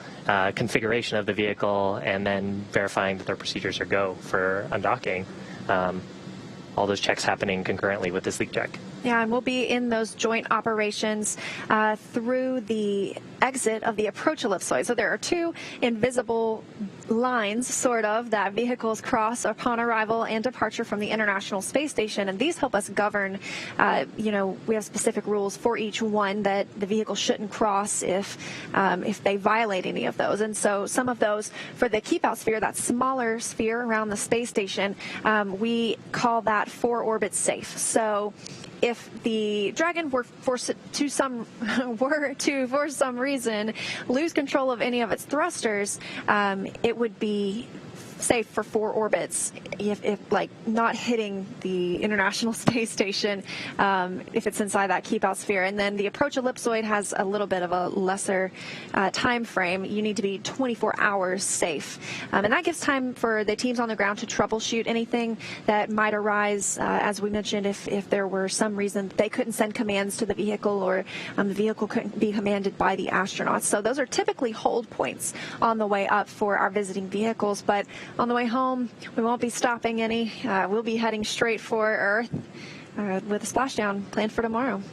configuration of the vehicle, and then verifying that their procedures are go for undocking. All those checks happening concurrently with this leak check. Yeah, and we'll be in those joint operations through the exit of the approach ellipsoid. So there are 2 invisible lines, sort of, that vehicles cross upon arrival and departure from the International Space Station, and these help us govern, we have specific rules for each one that the vehicle shouldn't cross if they violate any of those. And so some of those, for the keep-out sphere, that smaller sphere around the space station, we call that 4 orbits safe. So if the Dragon were for some reason lose control of any of its thrusters, it would be safe for 4 orbits if like not hitting the International Space Station if it's inside that keep-out sphere. And then the approach ellipsoid has a little bit of a lesser time frame. You need to be 24 hours safe. And that gives time for the teams on the ground to troubleshoot anything that might arise, as we mentioned, if there were some reason they couldn't send commands to the vehicle or the vehicle couldn't be commanded by the astronauts. So those are typically hold points on the way up for our visiting vehicles. But on the way home, we won't be stopping any. We'll be heading straight for Earth with a splashdown planned for tomorrow.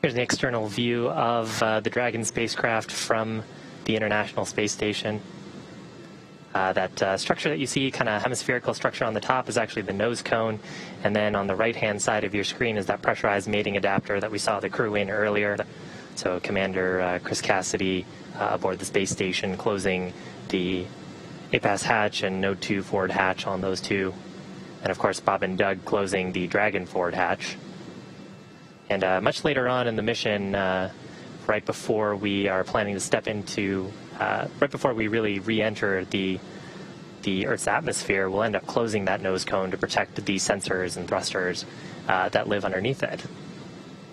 Here's an external view of the Dragon spacecraft from the International Space Station. That structure that you see, kind of hemispherical structure on the top, is actually the nose cone. And then on the right-hand side of your screen is that pressurized mating adapter that we saw the crew in earlier. So Commander Chris Cassidy aboard the space station, closing the APAS hatch and Node 2 forward hatch on those two. And of course, Bob and Doug closing the Dragon forward hatch. And much later on in the mission, right before we are planning to step into, right before we really re-enter the Earth's atmosphere, we'll end up closing that nose cone to protect the sensors and thrusters that live underneath it.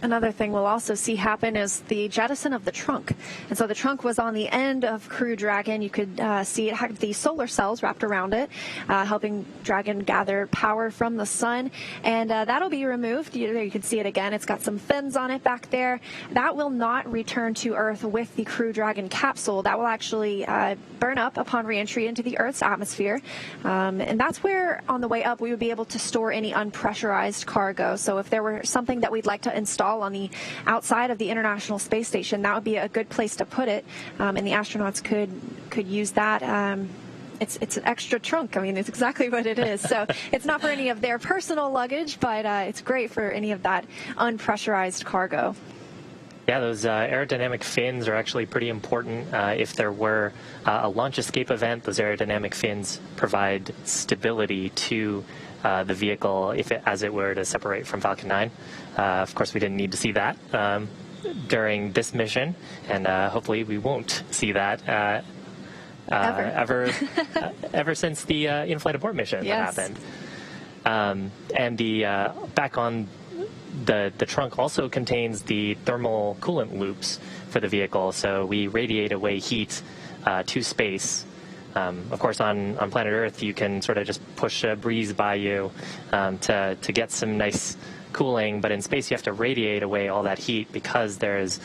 Another thing we'll also see happen is the jettison of the trunk. And so the trunk was on the end of Crew Dragon. You could see it had the solar cells wrapped around it, helping Dragon gather power from the sun. And that'll be removed. You can see it again. It's got some fins on it back there. That will not return to Earth with the Crew Dragon capsule. That will actually burn up upon reentry into the Earth's atmosphere. And that's where, on the way up, we would be able to store any unpressurized cargo. So if there were something that we'd like to install on the outside of the International Space Station, that would be a good place to put it, and the astronauts could use that. It's an extra trunk. I mean, it's exactly what it is. So it's not for any of their personal luggage, but it's great for any of that unpressurized cargo. Yeah, those aerodynamic fins are actually pretty important. If there were a launch escape event, those aerodynamic fins provide stability to the vehicle as it were to separate from Falcon 9. Of course, we didn't need to see that during this mission, and hopefully we won't see that ever since the in-flight abort mission that happened. And the back on the trunk also contains the thermal coolant loops for the vehicle, so we radiate away heat to space. Of course, on planet Earth, you can sort of just push a breeze by you to get some nice cooling, but in space you have to radiate away all that heat because there's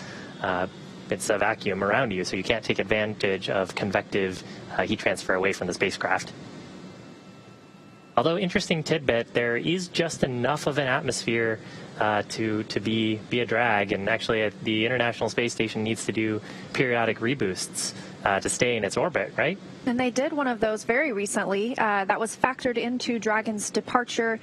it's a vacuum around you, so you can't take advantage of convective heat transfer away from the spacecraft. Although, interesting tidbit, there is just enough of an atmosphere to be a drag, and actually the International Space Station needs to do periodic reboosts to stay in its orbit, right? And they did one of those very recently. That was factored into Dragon's departure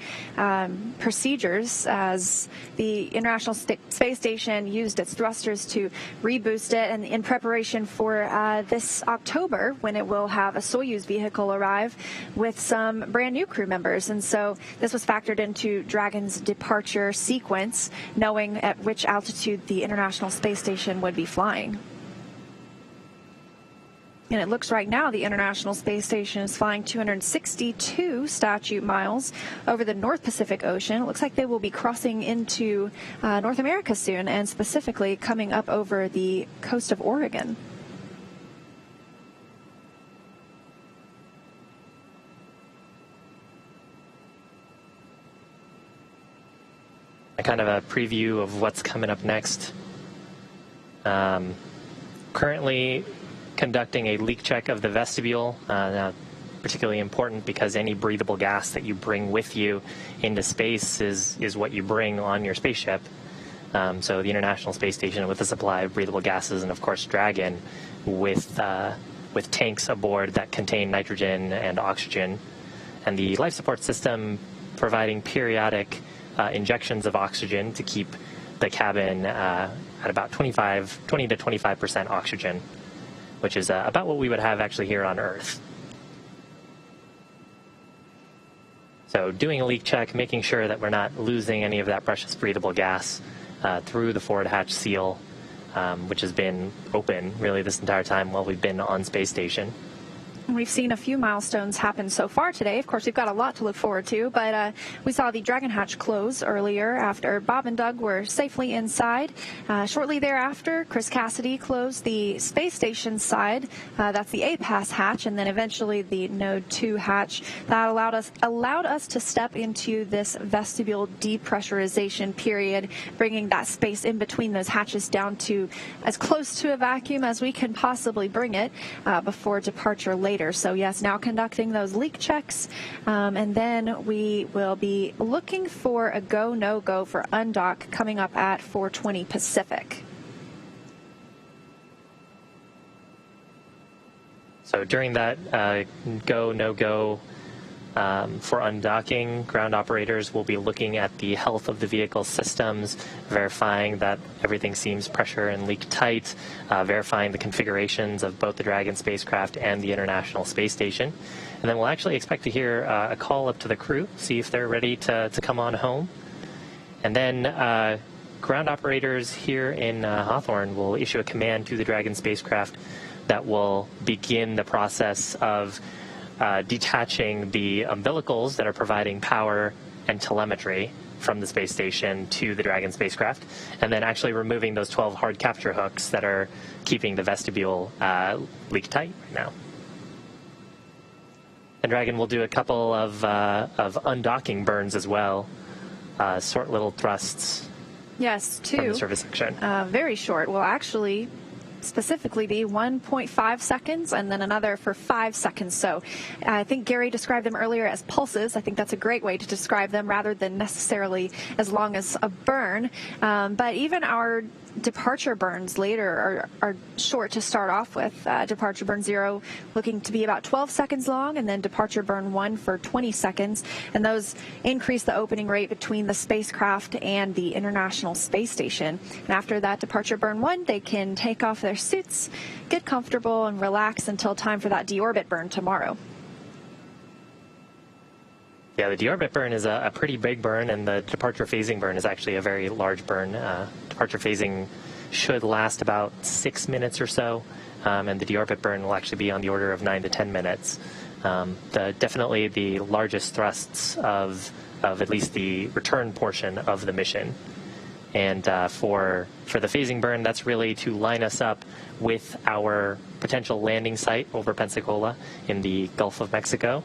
procedures as the International Space Station used its thrusters to reboost it, and in preparation for this October, when it will have a Soyuz vehicle arrive with some brand new crew members. And so this was factored into Dragon's departure sequence, knowing at which altitude the International Space Station would be flying. And it looks right now the International Space Station is flying 262 statute miles over the North Pacific Ocean. It looks like they will be crossing into North America soon, and specifically coming up over the coast of Oregon. Kind of a preview of what's coming up next. Currently conducting a leak check of the vestibule. Now, particularly important because any breathable gas that you bring with you into space is what you bring on your spaceship. So the International Space Station with a supply of breathable gases, and of course Dragon with tanks aboard that contain nitrogen and oxygen, and the life support system providing periodic injections of oxygen to keep the cabin at about 20 to 25% oxygen, which is about what we would have actually here on Earth. So doing a leak check, making sure that we're not losing any of that precious breathable gas through the forward hatch seal, which has been open really this entire time while we've been on space station. We've seen a few milestones happen so far today. Of course, we've got a lot to look forward to, but we saw the Dragon hatch close earlier after Bob and Doug were safely inside. Shortly thereafter, Chris Cassidy closed the space station side. That's the APAS hatch, and then eventually the Node 2 hatch. That allowed us to step into this vestibule depressurization period, bringing that space in between those hatches down to as close to a vacuum as we can possibly bring it before departure later. So yes, now conducting those leak checks, and then we will be looking for a go, no go for undock coming up at 4:20 Pacific. So during that go, no go for undocking, ground operators will be looking at the health of the vehicle systems, verifying that everything seems pressure and leak tight, verifying the configurations of both the Dragon spacecraft and the International Space Station. And then we'll actually expect to hear a call up to the crew, see if they're ready to come on home. And then ground operators here in Hawthorne will issue a command to the Dragon spacecraft that will begin the process of detaching the umbilicals that are providing power and telemetry from the space station to the Dragon spacecraft, and then actually removing those 12 hard capture hooks that are keeping the vestibule leak tight right now. And Dragon will do a couple of undocking burns as well, short little thrusts. Yes, two. From the service section. Very short. Well, actually, specifically be 1.5 seconds and then another for 5 seconds. So I think Gary described them earlier as pulses. I think that's a great way to describe them rather than necessarily as long as a burn. But even our departure burns later are short to start off with. Departure burn 0 looking to be about 12 seconds long, and then departure burn 1 for 20 seconds. And those increase the opening rate between the spacecraft and the International Space Station. And after that departure burn 1, they can take off their suits, get comfortable, and relax until time for that deorbit burn tomorrow. Yeah, the deorbit burn is a pretty big burn, and the departure phasing burn is actually a very large burn. Departure phasing should last about 6 minutes or so, and the deorbit burn will actually be on the order of 9 to 10 minutes. Definitely the largest thrusts of at least the return portion of the mission. And for the phasing burn, that's really to line us up with our potential landing site over Pensacola in the Gulf of Mexico.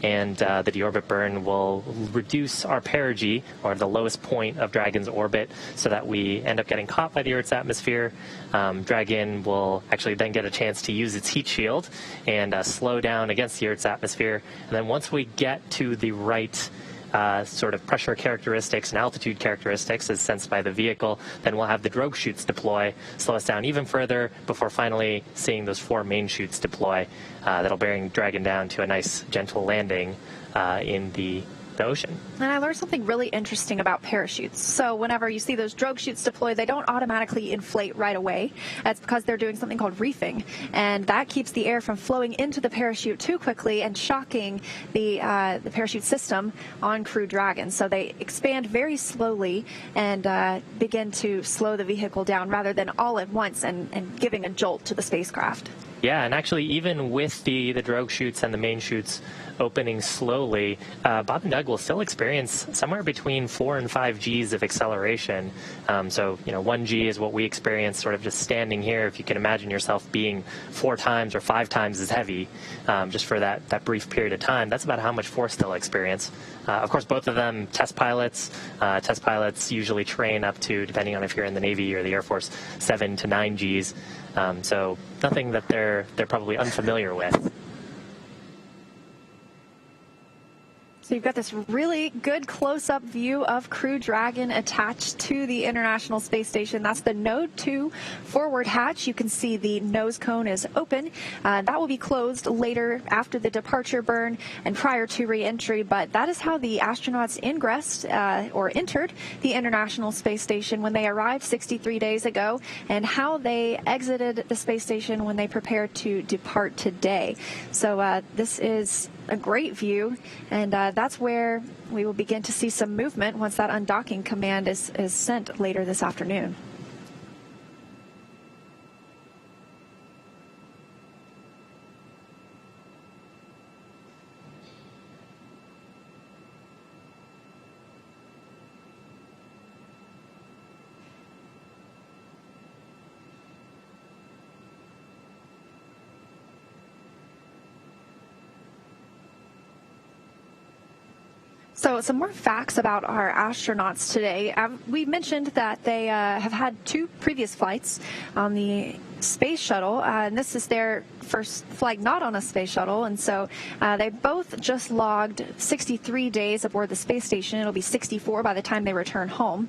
And the deorbit burn will reduce our perigee, or the lowest point of Dragon's orbit, so that we end up getting caught by the Earth's atmosphere. Dragon will actually then get a chance to use its heat shield and slow down against the Earth's atmosphere. And then once we get to the right sort of pressure characteristics and altitude characteristics as sensed by the vehicle, then we'll have the drogue chutes deploy, slow us down even further before finally seeing those 4 main chutes deploy. That'll bring Dragon down to a nice gentle landing in the ocean. And I learned something really interesting about parachutes. So whenever you see those drogue chutes deploy, they don't automatically inflate right away. That's because they're doing something called reefing, and that keeps the air from flowing into the parachute too quickly and shocking the parachute system on Crew Dragon. So they expand very slowly and begin to slow the vehicle down rather than all at once and giving a jolt to the spacecraft. Yeah, and actually even with the drogue chutes and the main chutes opening slowly, Bob and Doug will still experience somewhere between 4 and 5 Gs of acceleration. So, 1 G is what we experience sort of just standing here. If you can imagine yourself being 4 times or 5 times as heavy just for that brief period of time, that's about how much force they'll experience. Of course, both of them test pilots. Test pilots usually train up to, depending on if you're in the Navy or the Air Force, 7 to 9 Gs. So nothing that they're probably unfamiliar with. So you've got this really good close-up view of Crew Dragon attached to the International Space Station. That's the Node 2 forward hatch. You can see the nose cone is open. That will be closed later after the departure burn and prior to re-entry, but that is how the astronauts ingressed or entered the International Space Station when they arrived 63 days ago, and how they exited the space station when they prepared to depart today. So this is a great view, and that's where we will begin to see some movement once that undocking command is sent later this afternoon. So some more facts about our astronauts today. We mentioned that they have had 2 previous flights on the space shuttle, and this is their first flight not on a space shuttle, and so they both just logged 63 days aboard the space station. It'll be 64 by the time they return home.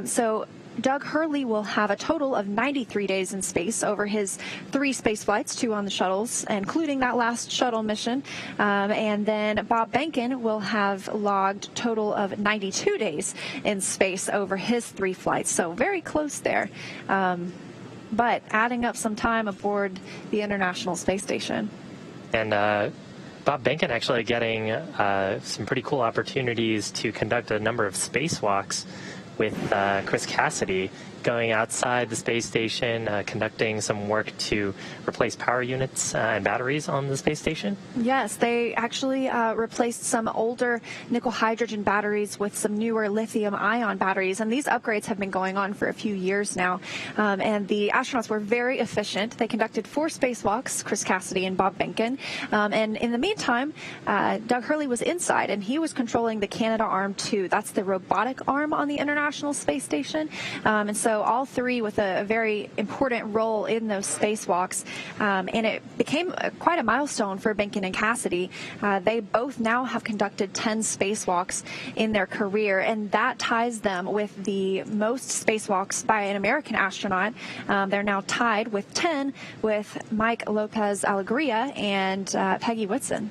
So Doug Hurley will have a total of 93 days in space over his 3 space flights, 2 on the shuttles, including that last shuttle mission. And then Bob Behnken will have logged a total of 92 days in space over his 3 flights. So very close there. But adding up some time aboard the International Space Station. And Bob Behnken actually getting some pretty cool opportunities to conduct a number of spacewalks with Chris Cassidy, going outside the space station, conducting some work to replace power units and batteries on the space station? Yes, they actually replaced some older nickel hydrogen batteries with some newer lithium ion batteries, and these upgrades have been going on for a few years now. And the astronauts were very efficient. They conducted 4 spacewalks, Chris Cassidy and Bob Behnken. And in the meantime, Doug Hurley was inside, and he was controlling the Canadarm2. That's the robotic arm on the International Space Station. And so all 3 with a very important role in those spacewalks. And it became quite a milestone for Behnken and Cassidy. They both now have conducted 10 spacewalks in their career, and that ties them with the most spacewalks by an American astronaut. They're now tied with 10 with Mike Lopez Alegria and Peggy Whitson.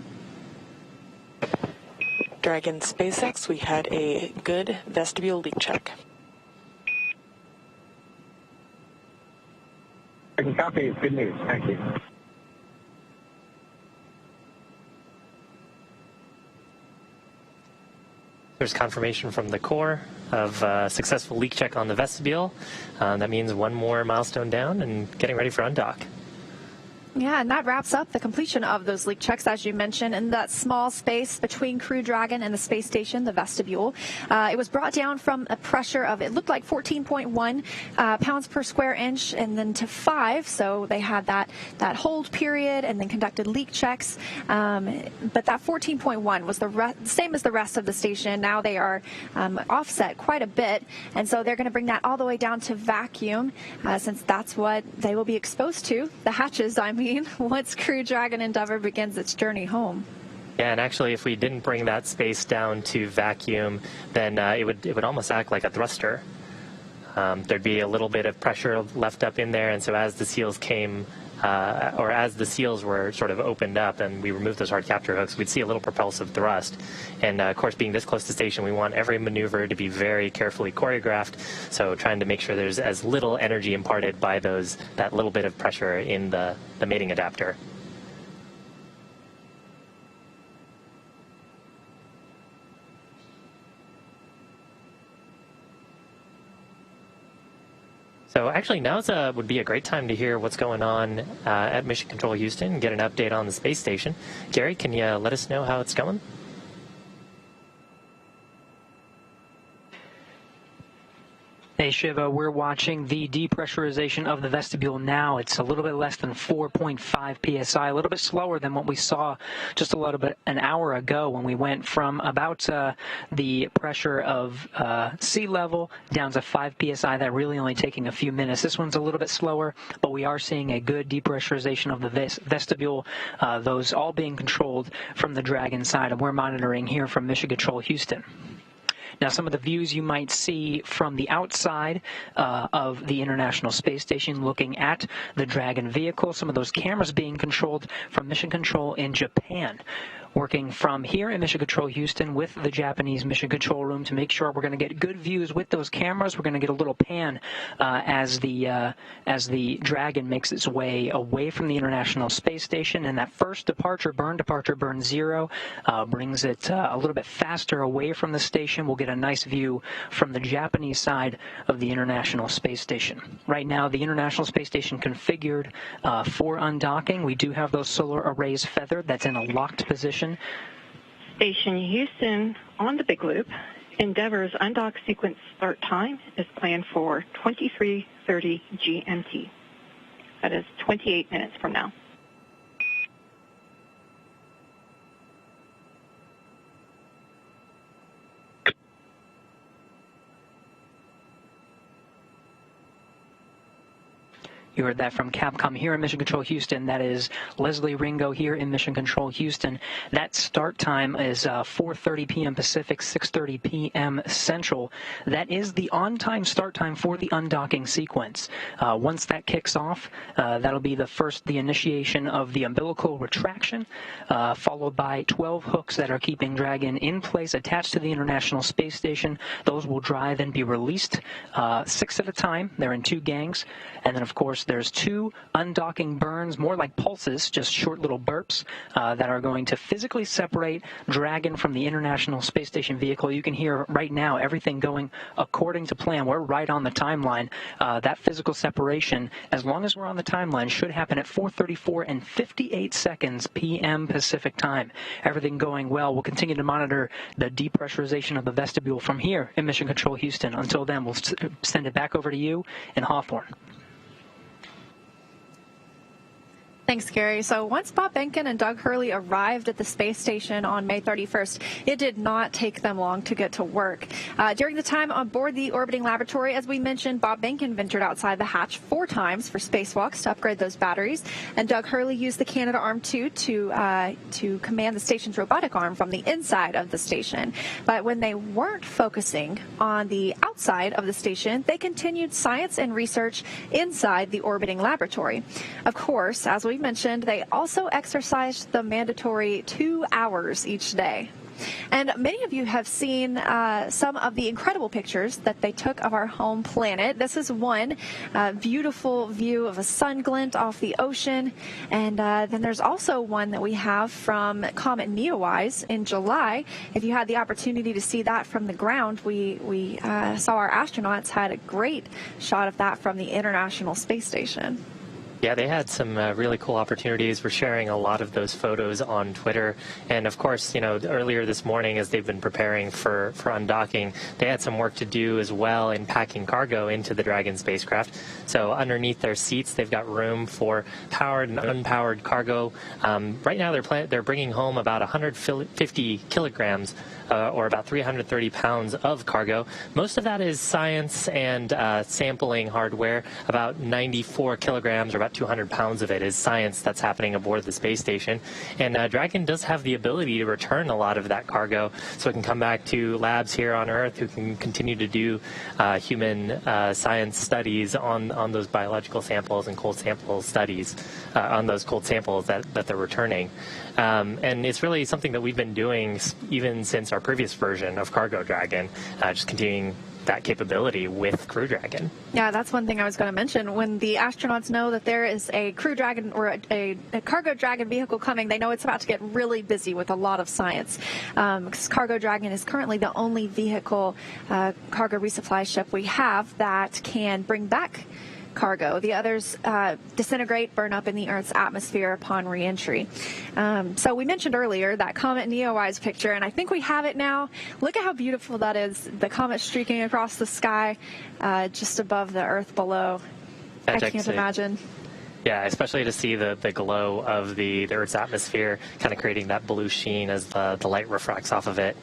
Dragon SpaceX, we had a good vestibule leak check. I can copy. It's good news. Thank you. There's confirmation from the core of successful leak check on the vestibule. That means 1 more milestone down and getting ready for undock. Yeah, and that wraps up the completion of those leak checks, as you mentioned, in that small space between Crew Dragon and the space station, the vestibule. It was brought down from a pressure of, it looked like 14.1 pounds per square inch, and then to 5. So they had that hold period and then conducted leak checks. But that 14.1 was the same as the rest of the station. Now they are offset quite a bit, and so they're going to bring that all the way down to vacuum, since that's what they will be exposed to, the hatches, once Crew Dragon Endeavour begins its journey home. Yeah, and actually, if we didn't bring that space down to vacuum, then it would almost act like a thruster. There'd be a little bit of pressure left up in there, and so as the seals came, or as the seals were sort of opened up and we removed those hard capture hooks, we'd see a little propulsive thrust. And of course, being this close to station, we want every maneuver to be very carefully choreographed, so trying to make sure there's as little energy imparted by that little bit of pressure in the mating adapter. So actually, now would be a great time to hear what's going on at Mission Control Houston and get an update on the space station. Gary, can you let us know how it's going? Hey, Shiva, we're watching the depressurization of the vestibule now. It's a little bit less than 4.5 psi, a little bit slower than what we saw just a little bit an hour ago when we went from about the pressure of sea level down to 5 psi. That really only taking a few minutes. This one's a little bit slower, but we are seeing a good depressurization of the vestibule, those all being controlled from the Dragon side, and we're monitoring here from Mission Control Houston. Now, some of the views you might see from the outside of the International Space Station looking at the Dragon vehicle, some of those cameras being controlled from Mission Control in Japan. Working from here in Mission Control Houston with the Japanese Mission Control Room to make sure we're going to get good views with those cameras. We're going to get a little pan as the Dragon makes its way away from the International Space Station, and that first departure burn 0, brings it a little bit faster away from the station. We'll get a nice view from the Japanese side of the International Space Station. Right now, the International Space Station configured for undocking. We do have those solar arrays feathered. That's in a locked position. Station Houston on the Big Loop. Endeavour's undock sequence start time is planned for 23:30 GMT. That is 28 minutes from now. You heard that from Capcom here in Mission Control Houston. That is Leslie Ringo here in Mission Control Houston. That start time is 4:30 p.m. Pacific, 6:30 p.m. Central. That is the on-time start time for the undocking sequence. Once that kicks off, that'll be the initiation of the umbilical retraction, followed by 12 hooks that are keeping Dragon in place attached to the International Space Station. Those will drive and be released 6 at a time. They're in 2 gangs. And then, of course, there's 2 undocking burns, more like pulses, just short little burps, that are going to physically separate Dragon from the International Space Station vehicle. You can hear right now everything going according to plan. We're right on the timeline. That physical separation, as long as we're on the timeline, should happen at 4:34 and 58 seconds p.m. Pacific time. Everything going well. We'll continue to monitor the depressurization of the vestibule from here in Mission Control Houston. Until then, we'll send it back over to you in Hawthorne. Thanks, Gary. So once Bob Behnken and Doug Hurley arrived at the space station on May 31st, it did not take them long to get to work. During the time on board the orbiting laboratory, as we mentioned, Bob Behnken ventured outside the hatch 4 times for spacewalks to upgrade those batteries, and Doug Hurley used the Canadarm2 to command the station's robotic arm from the inside of the station. But when they weren't focusing on the outside of the station, they continued science and research inside the orbiting laboratory. Of course, as we mentioned, they also exercised the mandatory 2 hours each day. And many of you have seen some of the incredible pictures that they took of our home planet. This is one beautiful view of a sun glint off the ocean. And then there's also one that we have from Comet Neowise in July. If you had the opportunity to see that from the ground, we saw our astronauts had a great shot of that from the International Space Station. Yeah, they had some really cool opportunities. We're sharing a lot of those photos on Twitter. And, of course, you know, earlier this morning as they've been preparing for undocking, they had some work to do as well in packing cargo into the Dragon spacecraft. So underneath their seats, they've got room for powered and unpowered cargo. Right now they're bringing home about 150 kilograms or about 330 pounds of cargo. Most of that is science and sampling hardware. About 94 kilograms or about 200 pounds of it is science that's happening aboard the space station. And Dragon does have the ability to return a lot of that cargo, so it can come back to labs here on Earth who can continue to do human science studies on those biological samples and cold sample studies on those cold samples that they're returning. And it's really something that we've been doing even since our previous version of Cargo Dragon, just continuing that capability with Crew Dragon. Yeah, that's one thing I was going to mention. When the astronauts know that there is a Crew Dragon or a Cargo Dragon vehicle coming, they know it's about to get really busy with a lot of science. Because Cargo Dragon is currently the only vehicle cargo resupply ship we have that can bring back cargo. The others disintegrate, burn up in the Earth's atmosphere upon reentry. So we mentioned earlier that Comet Neowise picture, and I think we have it now. Look at how beautiful that is. The comet streaking across the sky just above the Earth below. I can't imagine. Yeah, especially to see the glow of the Earth's atmosphere kind of creating that blue sheen as the light refracts off of it.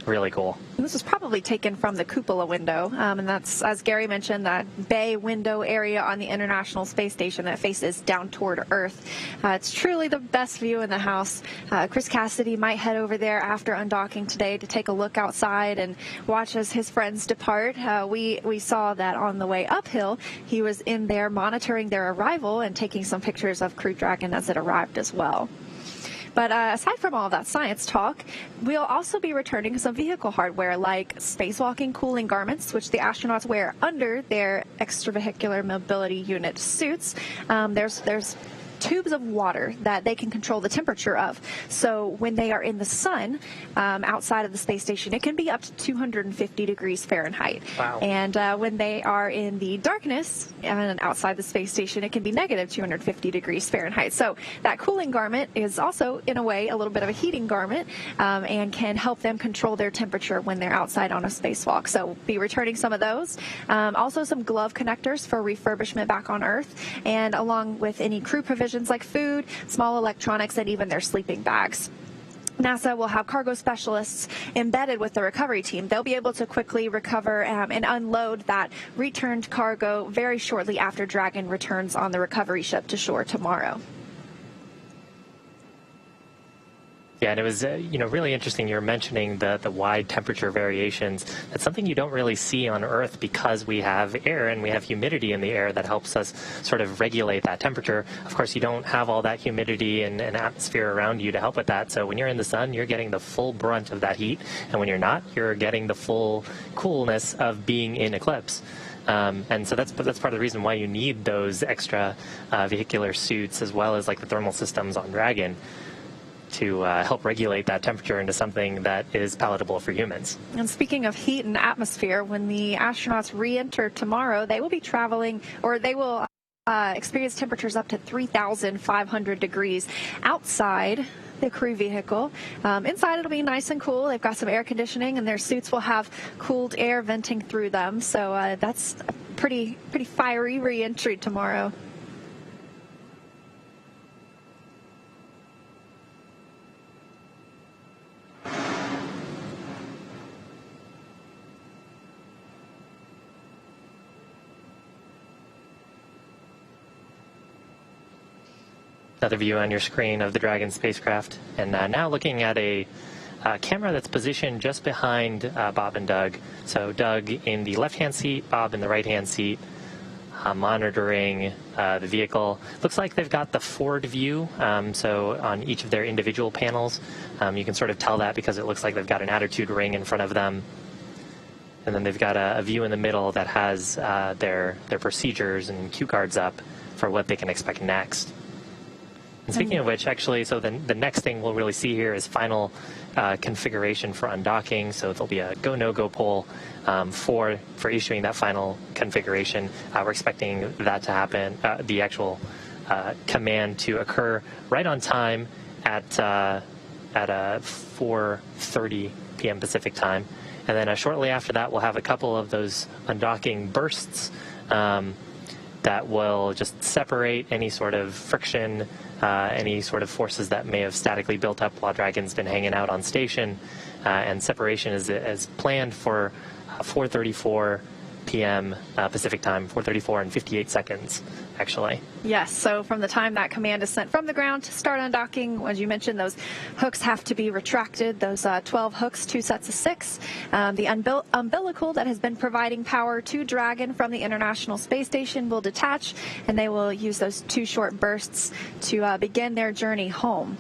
Really cool. This was probably taken from the cupola window, and that's, as Gary mentioned, that bay window area on the International Space Station that faces down toward Earth. It's truly the best view in the house. Chris Cassidy might head over there after undocking today to take a look outside and watch as his friends depart. We saw that on the way uphill. He was in there monitoring their arrival and taking some pictures of Crew Dragon as it arrived as well. But aside from all of that science talk, we'll also be returning some vehicle hardware like spacewalking cooling garments, which the astronauts wear under their extravehicular mobility unit suits. There's tubes of water that they can control the temperature of. So when they are in the sun outside of the space station, it can be up to 250 degrees Fahrenheit. Wow. And when they are in the darkness and outside the space station, it can be negative 250 degrees Fahrenheit. So that cooling garment is also, in a way, a little bit of a heating garment and can help them control their temperature when they're outside on a spacewalk. So we'll be returning some of those. Also some glove connectors for refurbishment back on Earth, and along with any crew provisions like food, small electronics, and even their sleeping bags. NASA will have cargo specialists embedded with the recovery team. They'll be able to quickly recover and unload that returned cargo very shortly after Dragon returns on the recovery ship to shore tomorrow. Yeah, and it was really interesting. You're mentioning the wide temperature variations. That's something you don't really see on Earth because we have air and we have humidity in the air that helps us sort of regulate that temperature. Of course, you don't have all that humidity and atmosphere around you to help with that. So when you're in the sun, you're getting the full brunt of that heat, and when you're not, you're getting the full coolness of being in eclipse. And so that's part of the reason why you need those extra vehicular suits, as well as like the thermal systems on Dragon, to help regulate that temperature into something that is palatable for humans. And speaking of heat and atmosphere, when the astronauts re-enter tomorrow, they will be traveling, or they will experience temperatures up to 3,500 degrees outside the crew vehicle. Inside it'll be nice and cool. They've got some air conditioning, and their suits will have cooled air venting through them. So that's a pretty fiery re-entry tomorrow. Another view on your screen of the Dragon spacecraft, and now looking at a camera that's positioned just behind Bob and Doug. So Doug in the left-hand seat, Bob in the right-hand seat, monitoring the vehicle. Looks like they've got the forward view, so on each of their individual panels. You can sort of tell that because it looks like they've got an attitude ring in front of them. And then they've got a view in the middle that has their procedures and cue cards up for what they can expect next. And speaking of which, actually, so the next thing we'll really see here is final configuration for undocking. So there'll be a go, no-go poll for issuing that final configuration. We're expecting that to happen, the actual command to occur right on time at 4:30 p.m. Pacific time. And then shortly after that, we'll have a couple of those undocking bursts that will just separate any sort of friction, any sort of forces that may have statically built up while Dragon's been hanging out on station. And separation is planned for 4:34 p.m. Pacific time, 4:34 and 58 seconds, actually. Yes, so from the time that command is sent from the ground to start undocking, as you mentioned, those hooks have to be retracted, those 12 hooks, 2 sets of 6. The umbilical that has been providing power to Dragon from the International Space Station will detach, and they will use those 2 short bursts to begin their journey home.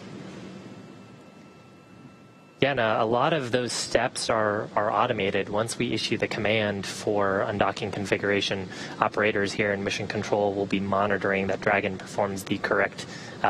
Yeah, and a lot of those steps are automated. Once we issue the command for undocking configuration, operators here in Mission Control will be monitoring that Dragon performs the correct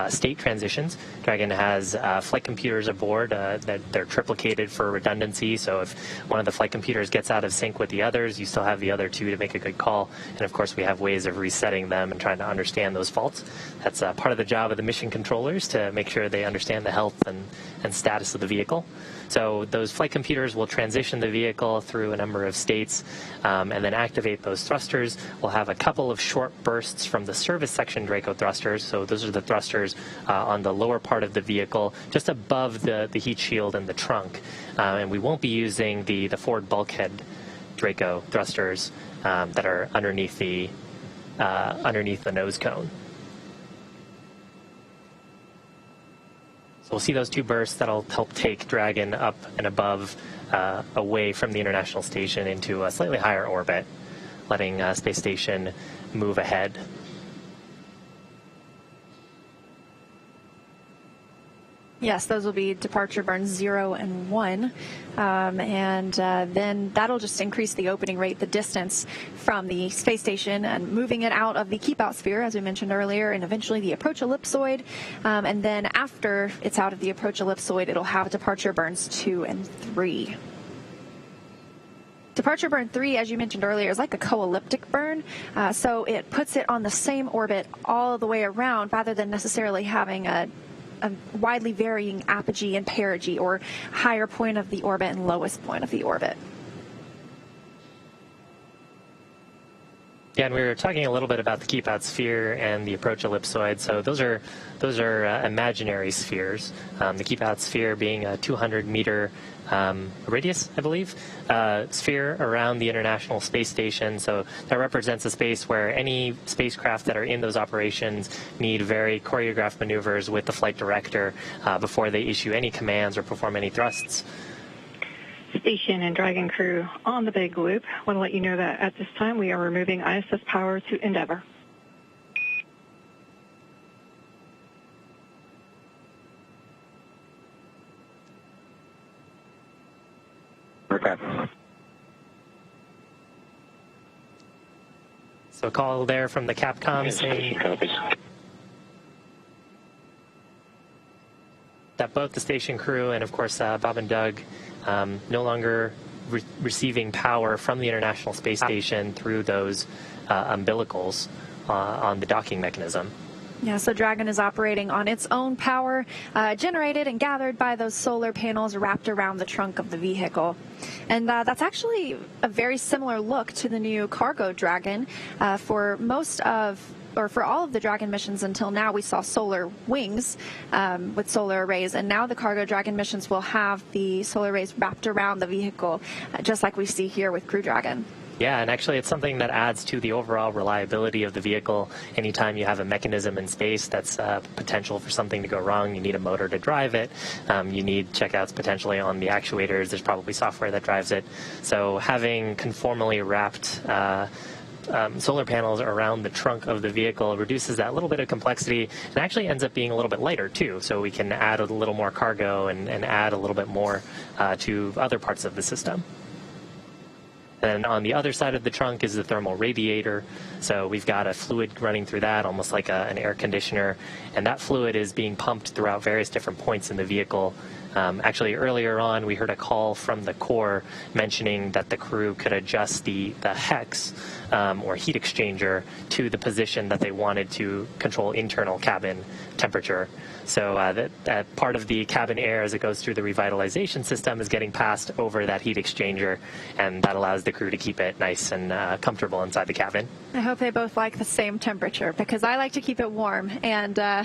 state transitions. Dragon has flight computers aboard that they're triplicated for redundancy, so if one of the flight computers gets out of sync with the others, you still have the other two to make a good call. And of course, we have ways of resetting them and trying to understand those faults. That's part of the job of the mission controllers, to make sure they understand the health and status of the vehicle. So those flight computers will transition the vehicle through a number of states and then activate those thrusters. We'll have a couple of short bursts from the service section Draco thrusters. So those are the thrusters on the lower part of the vehicle, just above the heat shield and the trunk. And we won't be using the forward bulkhead Draco thrusters that are underneath the nose cone. So we'll see those two bursts that'll help take Dragon up and above, away from the International Station into a slightly higher orbit, letting Space Station move ahead. Yes, those will be departure burns 0 and 1, and then that'll just increase the opening rate, the distance from the space station, and moving it out of the keep-out sphere, as we mentioned earlier, and eventually the approach ellipsoid. And then after it's out of the approach ellipsoid, it'll have departure burns 2 and 3. Departure burn 3, as you mentioned earlier, is like a co-elliptic burn, so it puts it on the same orbit all the way around, rather than necessarily having a widely varying apogee and perigee, or higher point of the orbit and lowest point of the orbit. Yeah, and we were talking a little bit about the keep-out sphere and the approach ellipsoid. So those are imaginary spheres. The keep-out sphere being a 200-meter radius, I believe, sphere around the International Space Station. So that represents a space where any spacecraft that are in those operations need very choreographed maneuvers with the flight director before they issue any commands or perform any thrusts. Station and Dragon crew on the big loop. I want to let you know that at this time we are removing ISS power to Endeavour. Okay. So a call there from the Capcom saying that both the station crew and, of course, Bob and Doug no longer receiving power from the International Space Station through those umbilicals on the docking mechanism. Yeah, so Dragon is operating on its own power, generated and gathered by those solar panels wrapped around the trunk of the vehicle. And that's actually a very similar look to the new Cargo Dragon. For all of the Dragon missions until now, we saw solar wings with solar arrays, and now the Cargo Dragon missions will have the solar arrays wrapped around the vehicle, just like we see here with Crew Dragon. Yeah, and actually it's something that adds to the overall reliability of the vehicle. Anytime you have a mechanism in space that's potential for something to go wrong, you need a motor to drive it. You need checkouts potentially on the actuators. There's probably software that drives it. So having conformally wrapped solar panels around the trunk of the vehicle reduces that little bit of complexity, and actually ends up being a little bit lighter too, so we can add a little more cargo and add a little bit more to other parts of the system. And on the other side of the trunk is the thermal radiator. So we've got a fluid running through that, almost like an air conditioner. And that fluid is being pumped throughout various different points in the vehicle. Actually, earlier on, we heard a call from the core mentioning that the crew could adjust the hex or heat exchanger to the position that they wanted to control internal cabin temperature. So that part of the cabin air, as it goes through the revitalization system, is getting passed over that heat exchanger, and that allows the crew to keep it nice and comfortable inside the cabin. I hope they both like the same temperature, because I like to keep it warm, and I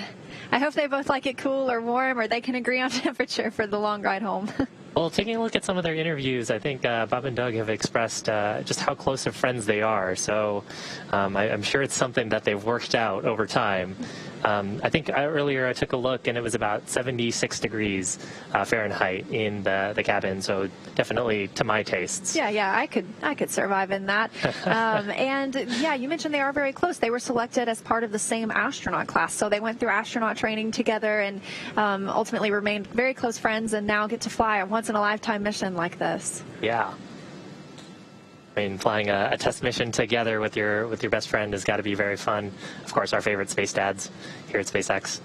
hope they both like it cool or warm, or they can agree on temperature for the long ride home. Well, taking a look at some of their interviews, I think Bob and Doug have expressed just how close of friends they are. So I'm sure it's something that they've worked out over time. I think earlier I took a look, and it was about 76 degrees Fahrenheit in the cabin. So definitely to my tastes. Yeah, I could survive in that. And yeah, you mentioned they are very close. They were selected as part of the same astronaut class, so they went through astronaut training together, and ultimately remained very close friends, and now get to fly a once-in-a-lifetime mission like this. Yeah. I mean, flying a test mission together with your best friend has got to be very fun. Of course, our favorite space dads here at SpaceX.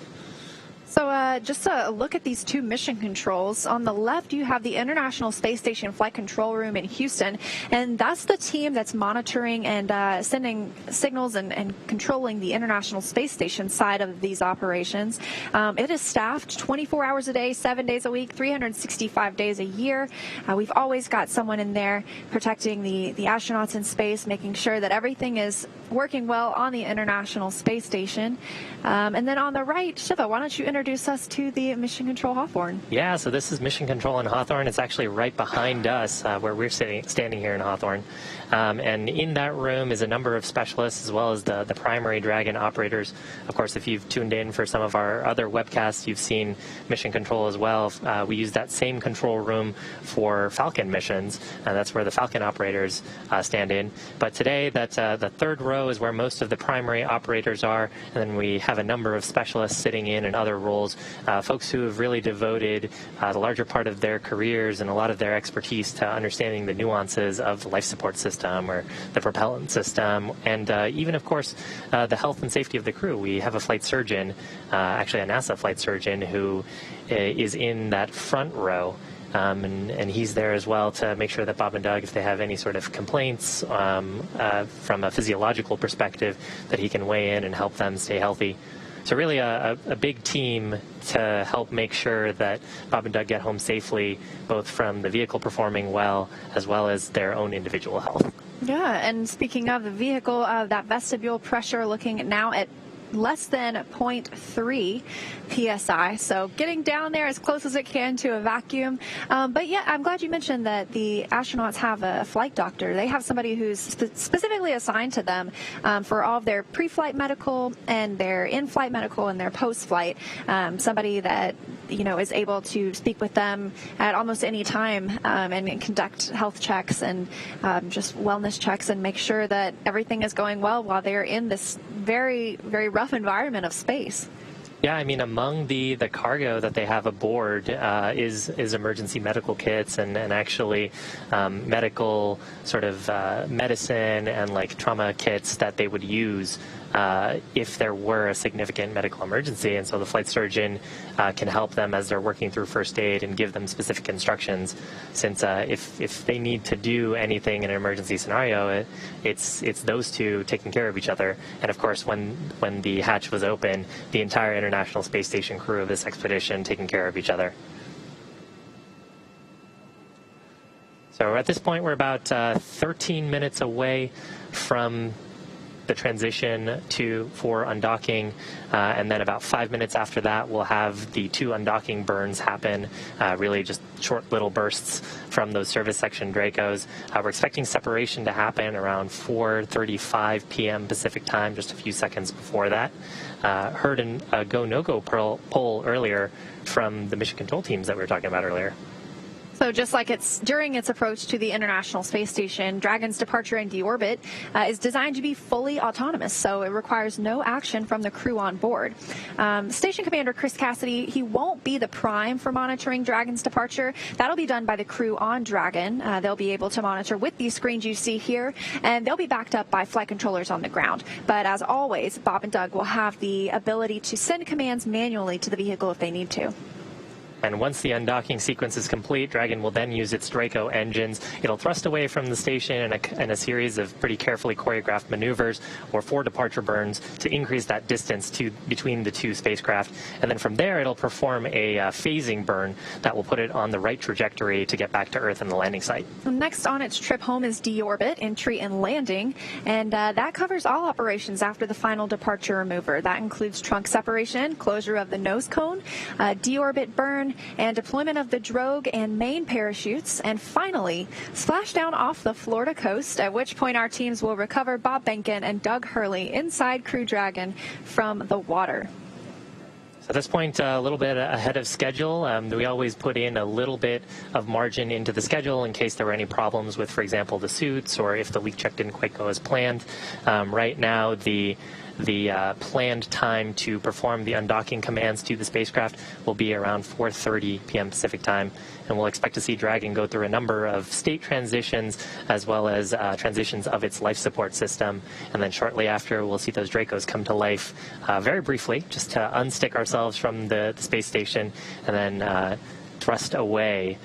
So just a look at these two mission controls. On the left, you have the International Space Station Flight Control Room in Houston, and that's the team that's monitoring and sending signals and controlling the International Space Station side of these operations. It is staffed 24 hours a day, 7 days a week, 365 days a year. We've always got someone in there protecting the astronauts in space, making sure that everything is working well on the International Space Station. And then on the right, Shiva, why don't you introduce us to the Mission Control Hawthorne? Yeah, so this is Mission Control in Hawthorne. It's actually right behind us where we're standing here in Hawthorne. And in that room is a number of specialists as well as the primary Dragon operators. Of course, if you've tuned in for some of our other webcasts, you've seen Mission Control as well. We use that same control room for Falcon missions, and that's where the Falcon operators stand in. But today, the third row is where most of the primary operators are, and then we have a number of specialists sitting in other roles, folks who have really devoted the larger part of their careers and a lot of their expertise to understanding the nuances of the life support system or the propellant system, and even, of course, the health and safety of the crew. We have a flight surgeon, actually a NASA flight surgeon, who is in that front row. And he's there as well to make sure that Bob and Doug, if they have any sort of complaints from a physiological perspective, that he can weigh in and help them stay healthy. So really a big team to help make sure that Bob and Doug get home safely, both from the vehicle performing well as their own individual health. Yeah, and speaking of the vehicle, that vestibule pressure looking now at less than 0.3 psi, so getting down there as close as it can to a vacuum. But yeah, I'm glad you mentioned that the astronauts have a flight doctor. They have somebody who's specifically assigned to them for all of their pre-flight medical and their in-flight medical and their post-flight. Somebody that is able to speak with them at almost any time and conduct health checks and just wellness checks and make sure that everything is going well while they're in this very, very rough environment of space. Yeah, I mean, among the cargo that they have aboard is emergency medical kits and actually medical sort of medicine and like trauma kits that they would use if there were a significant medical emergency. And so the flight surgeon can help them as they're working through first aid and give them specific instructions, since if they need to do anything in an emergency scenario, it's those two taking care of each other. And of course, when the hatch was open, the entire International Space Station crew of this expedition taking care of each other. So at this point, we're about 13 minutes away from the transition for undocking, and then about 5 minutes after that, we'll have the two undocking burns happen, really just short little bursts from those service section Dracos. We're expecting separation to happen around 4:35 p.m. Pacific time, just a few seconds before that. Heard a go, no-go poll earlier from the mission control teams that we were talking about earlier. So just like it's during its approach to the International Space Station, Dragon's departure and deorbit is designed to be fully autonomous, so it requires no action from the crew on board. Station Commander Chris Cassidy, he won't be the prime for monitoring Dragon's departure. That'll be done by the crew on Dragon. They'll be able to monitor with these screens you see here, and they'll be backed up by flight controllers on the ground. But as always, Bob and Doug will have the ability to send commands manually to the vehicle if they need to. And once the undocking sequence is complete, Dragon will then use its Draco engines. It'll thrust away from the station in a series of pretty carefully choreographed maneuvers or 4 departure burns to increase that distance between the two spacecraft. And then from there, it'll perform a phasing burn that will put it on the right trajectory to get back to Earth and the landing site. Next on its trip home is deorbit, entry and landing. And that covers all operations after the final departure maneuver. That includes trunk separation, closure of the nose cone, deorbit burn, and deployment of the drogue and main parachutes, and finally splashdown off the Florida coast, at which point our teams will recover Bob Behnken and Doug Hurley inside Crew Dragon from the water. At this point, a little bit ahead of schedule. We always put in a little bit of margin into the schedule in case there were any problems with, for example, the suits or if the leak check didn't quite go as planned. Right now, the the planned time to perform the undocking commands to the spacecraft will be around 4:30 p.m. Pacific time, and we'll expect to see Dragon go through a number of state transitions as well as transitions of its life support system, and then shortly after we'll see those Dracos come to life very briefly, just to unstick ourselves from the space station and then thrust away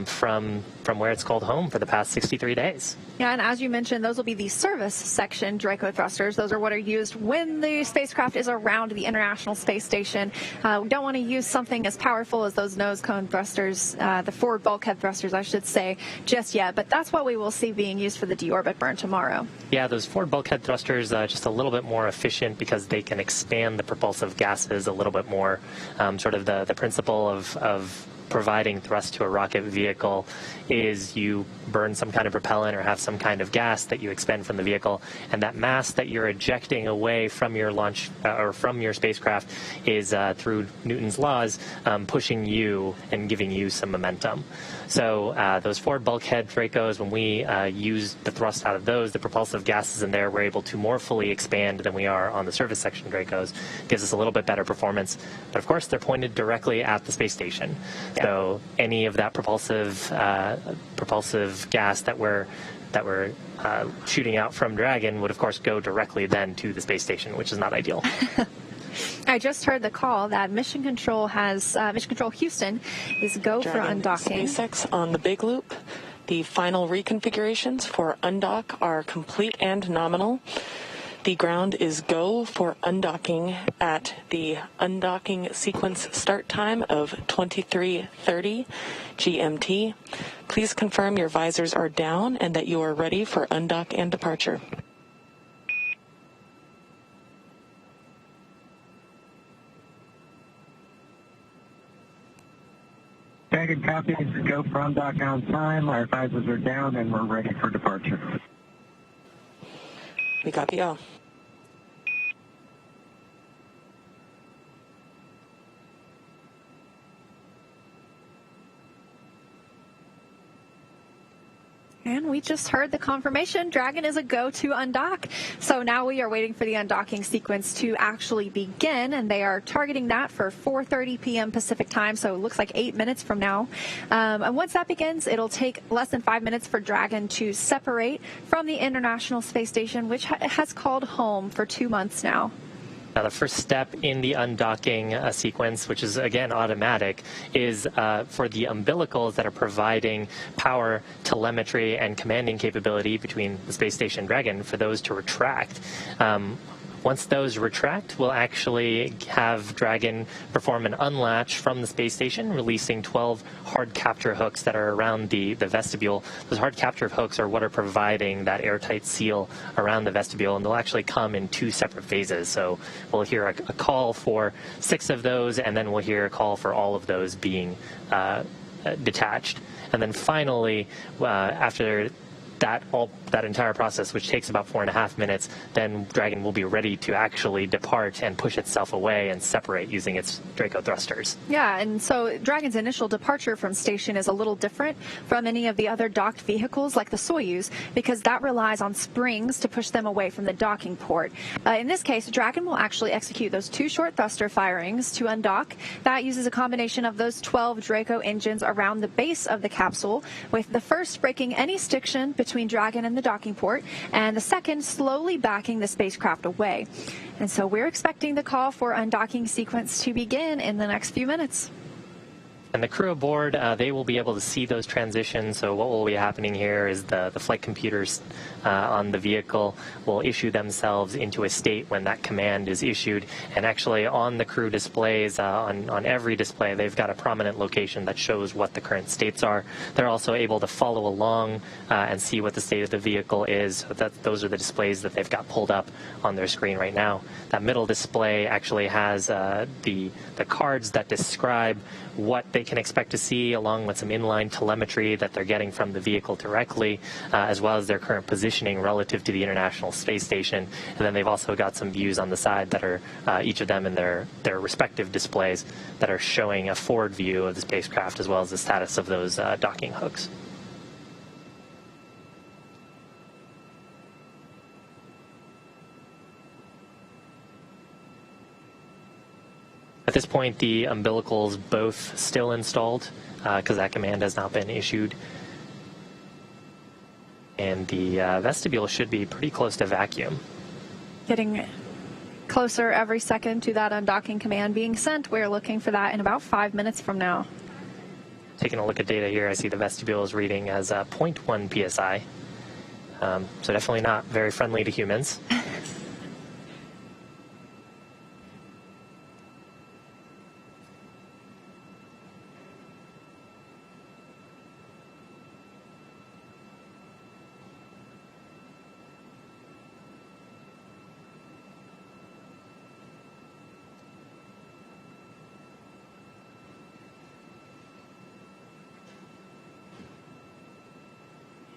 from where it's called home for the past 63 days. Yeah, and as you mentioned, those will be the service section Draco thrusters. Those are what are used when the spacecraft is around the International Space Station. We don't want to use something as powerful as those nose cone thrusters, the forward bulkhead thrusters, I should say, just yet. But that's what we will see being used for the deorbit burn tomorrow. Yeah, those forward bulkhead thrusters just a little bit more efficient because they can expand the propulsive gases a little bit more. Sort of the principle of providing thrust to a rocket vehicle is you burn some kind of propellant or have some kind of gas that you expend from the vehicle, and that mass that you're ejecting away from your launch or from your spacecraft is through Newton's laws pushing you and giving you some momentum. So those forward bulkhead Dracos, when we use the thrust out of those, the propulsive gases in there, we're able to more fully expand than we are on the service section Dracos. Gives us a little bit better performance, but of course they're pointed directly at the space station. Yeah. So any of that propulsive gas that we're shooting out from Dragon would of course go directly then to the space station, which is not ideal. I just heard the call that Mission Control Houston is go Dragon for undocking. SpaceX on the Big Loop. The final reconfigurations for undock are complete and nominal. The ground is go for undocking at the undocking sequence start time of 23:30 GMT. Please confirm your visors are down and that you are ready for undock and departure. Dragon copies, go for undock on time. Our visors are down and we're ready for departure. We copy all. And we just heard the confirmation. Dragon is a go to undock. So now we are waiting for the undocking sequence to actually begin, and they are targeting that for 4:30 p.m. Pacific time, so it looks like 8 minutes from now. And once that begins, it'll take less than 5 minutes for Dragon to separate from the International Space Station, which has called home for 2 months now. Now, the first step in the undocking sequence, which is, again, automatic, is for the umbilicals that are providing power, telemetry, and commanding capability between the space station Dragon for those to retract. Once those retract, we'll actually have Dragon perform an unlatch from the space station, releasing 12 hard capture hooks that are around the vestibule. Those hard capture hooks are what are providing that airtight seal around the vestibule, and they'll actually come in 2 separate phases. So we'll hear a call for 6 of those, and then we'll hear a call for all of those being detached. And then finally, after that entire process, which takes about 4.5 minutes, then Dragon will be ready to actually depart and push itself away and separate using its Draco thrusters. Yeah, and so Dragon's initial departure from station is a little different from any of the other docked vehicles like the Soyuz, because that relies on springs to push them away from the docking port. In this case, Dragon will actually execute those 2 short thruster firings to undock. That uses a combination of those 12 Draco engines around the base of the capsule, with the first breaking any stiction between Dragon and the docking port, and the second slowly backing the spacecraft away. And so we're expecting the call for undocking sequence to begin in the next few minutes. And the crew aboard, they will be able to see those transitions. So what will be happening here is the flight computers on the vehicle will issue themselves into a state when that command is issued. And actually on the crew displays, on every display, they've got a prominent location that shows what the current states are. They're also able to follow along and see what the state of the vehicle is. Those are the displays that they've got pulled up on their screen right now. That middle display actually has the cards that describe what they can expect to see, along with some inline telemetry that they're getting from the vehicle directly, as well as their current positioning relative to the International Space Station. And then they've also got some views on the side that are each of them in their respective displays that are showing a forward view of the spacecraft as well as the status of those docking hooks. At this point, the umbilicals both still installed because that command has not been issued. And the vestibule should be pretty close to vacuum. Getting closer every second to that undocking command being sent. We're looking for that in about 5 minutes from now. Taking a look at data here, I see the vestibule is reading as 0.1 psi. So definitely not very friendly to humans.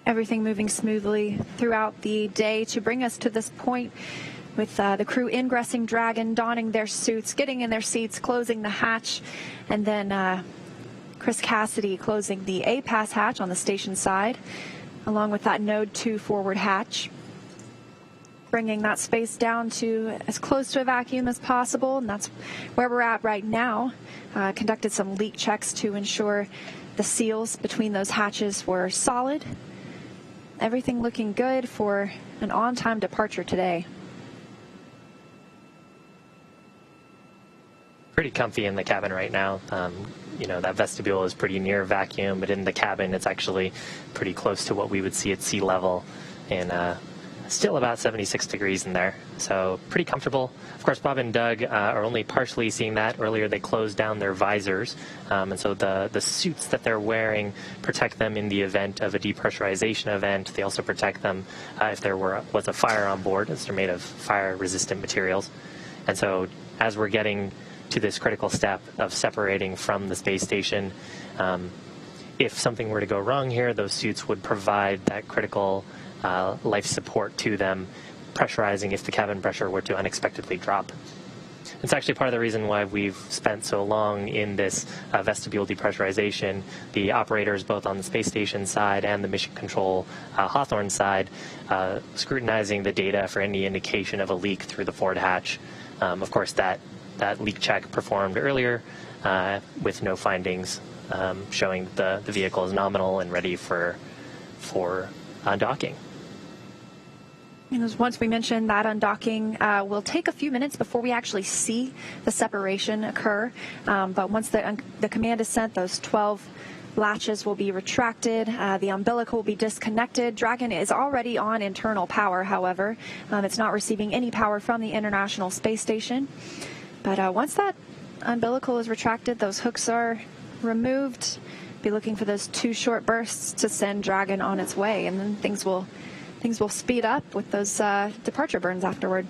Everything moving smoothly throughout the day to bring us to this point with the crew ingressing Dragon, donning their suits, getting in their seats, closing the hatch, and then Chris Cassidy closing the A-Pass hatch on the station side, along with that Node 2 forward hatch, bringing that space down to as close to a vacuum as possible, and that's where we're at right now. Conducted some leak checks to ensure the seals between those hatches were solid. Everything looking good for an on-time departure today. Pretty comfy in the cabin right now. You know, that vestibule is pretty near vacuum, but in the cabin it's actually pretty close to what we would see at sea level, and still about 76 degrees in there. So pretty comfortable. Of course, Bob and Doug are only partially seeing that. Earlier they closed down their visors, and so the suits that they're wearing protect them in the event of a depressurization event. They also protect them if there was a fire on board, as they're made of fire-resistant materials. And so as we're getting to this critical step of separating from the space station, if something were to go wrong here, those suits would provide that critical life support to them, pressurizing if the cabin pressure were to unexpectedly drop. It's actually part of the reason why we've spent so long in this vestibule depressurization. The operators, both on the space station side and the mission control Hawthorne side, scrutinizing the data for any indication of a leak through the forward hatch. Of course, that leak check performed earlier with no findings, showing the vehicle is nominal and ready for undocking. And as once we mentioned, that undocking will take a few minutes before we actually see the separation occur. But once the command is sent, those 12 latches will be retracted. The umbilical will be disconnected. Dragon is already on internal power, however. It's not receiving any power from the International Space Station. But once that umbilical is retracted, those hooks are removed. Be looking for those 2 short bursts to send Dragon on its way, and then things will speed up with those departure burns afterward.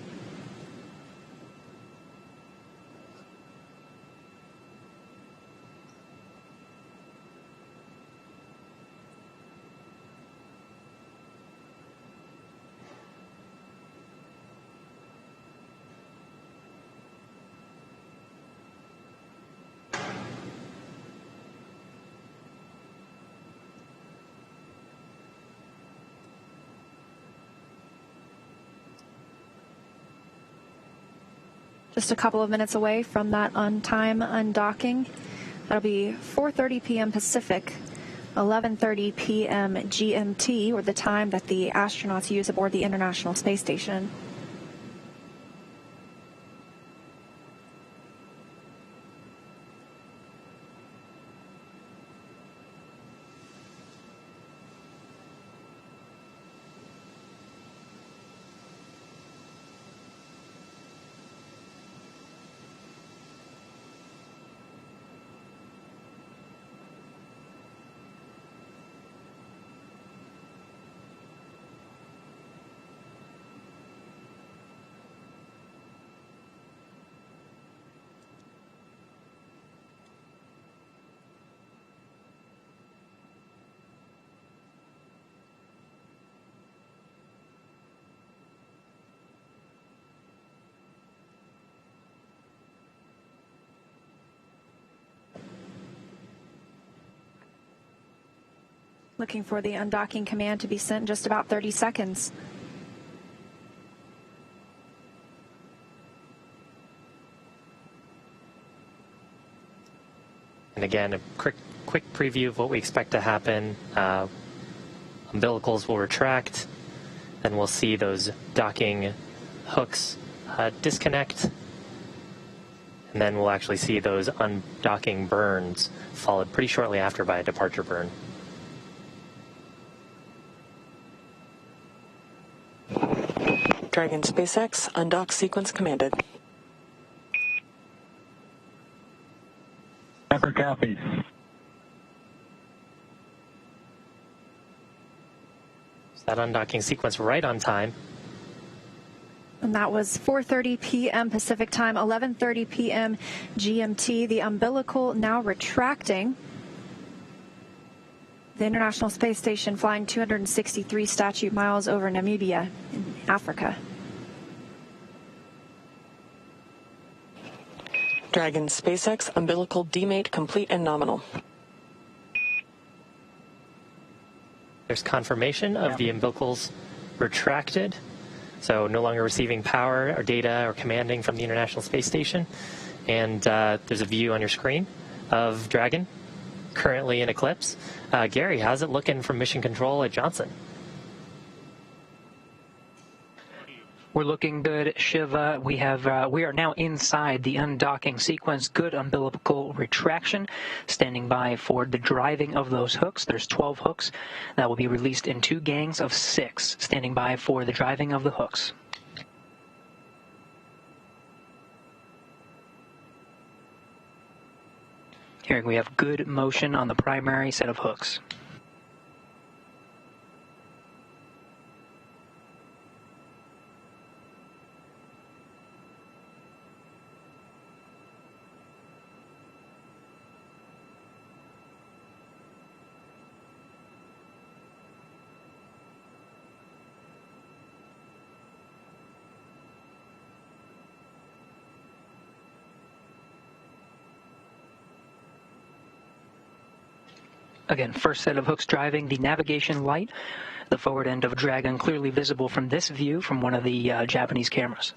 Just a couple of minutes away from that on-time undocking. That'll be 4:30 p.m. Pacific, 11:30 p.m. GMT, or the time that the astronauts use aboard the International Space Station. Looking for the undocking command to be sent in just about 30 seconds. again, a quick preview of what we expect to happen. Umbilicals will retract, then we'll see those docking hooks disconnect, and then we'll actually see those undocking burns followed pretty shortly after by a departure burn. Dragon SpaceX, undock sequence commanded. Pepper copies. That undocking sequence right on time. And that was 4:30 p.m. Pacific time, 11:30 p.m. GMT. The umbilical now retracting. The International Space Station flying 263 statute miles over Namibia in Africa. Dragon SpaceX, umbilical demate complete and nominal. There's confirmation of the umbilicals retracted, so no longer receiving power or data or commanding from the International Space Station. And there's a view on your screen of Dragon, currently in eclipse. Gary, how's it looking from Mission Control at Johnson? We're looking good, Shiva. We are now inside the undocking sequence. Good umbilical retraction. Standing by for the driving of those hooks. There's 12 hooks that will be released in 2 gangs of 6. Standing by for the driving of the hooks. Here we have good motion on the primary set of hooks. Again, first set of hooks driving the navigation light, the forward end of Dragon clearly visible from this view from one of the Japanese cameras.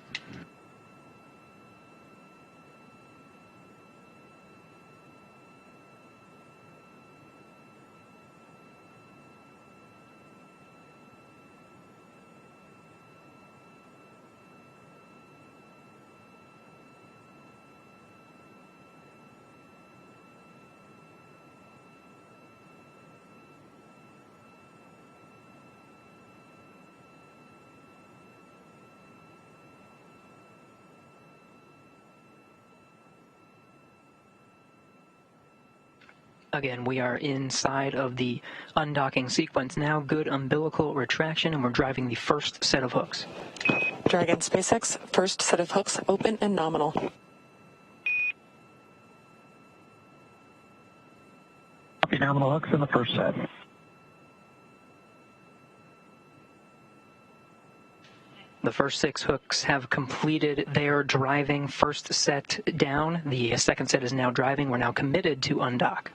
Again, we are inside of the undocking sequence now. Good umbilical retraction, and we're driving the first set of hooks. Dragon SpaceX, first set of hooks open and nominal. Copy nominal hooks in the first set. The first 6 hooks have completed their driving. First set down. The second set is now driving. We're now committed to undock.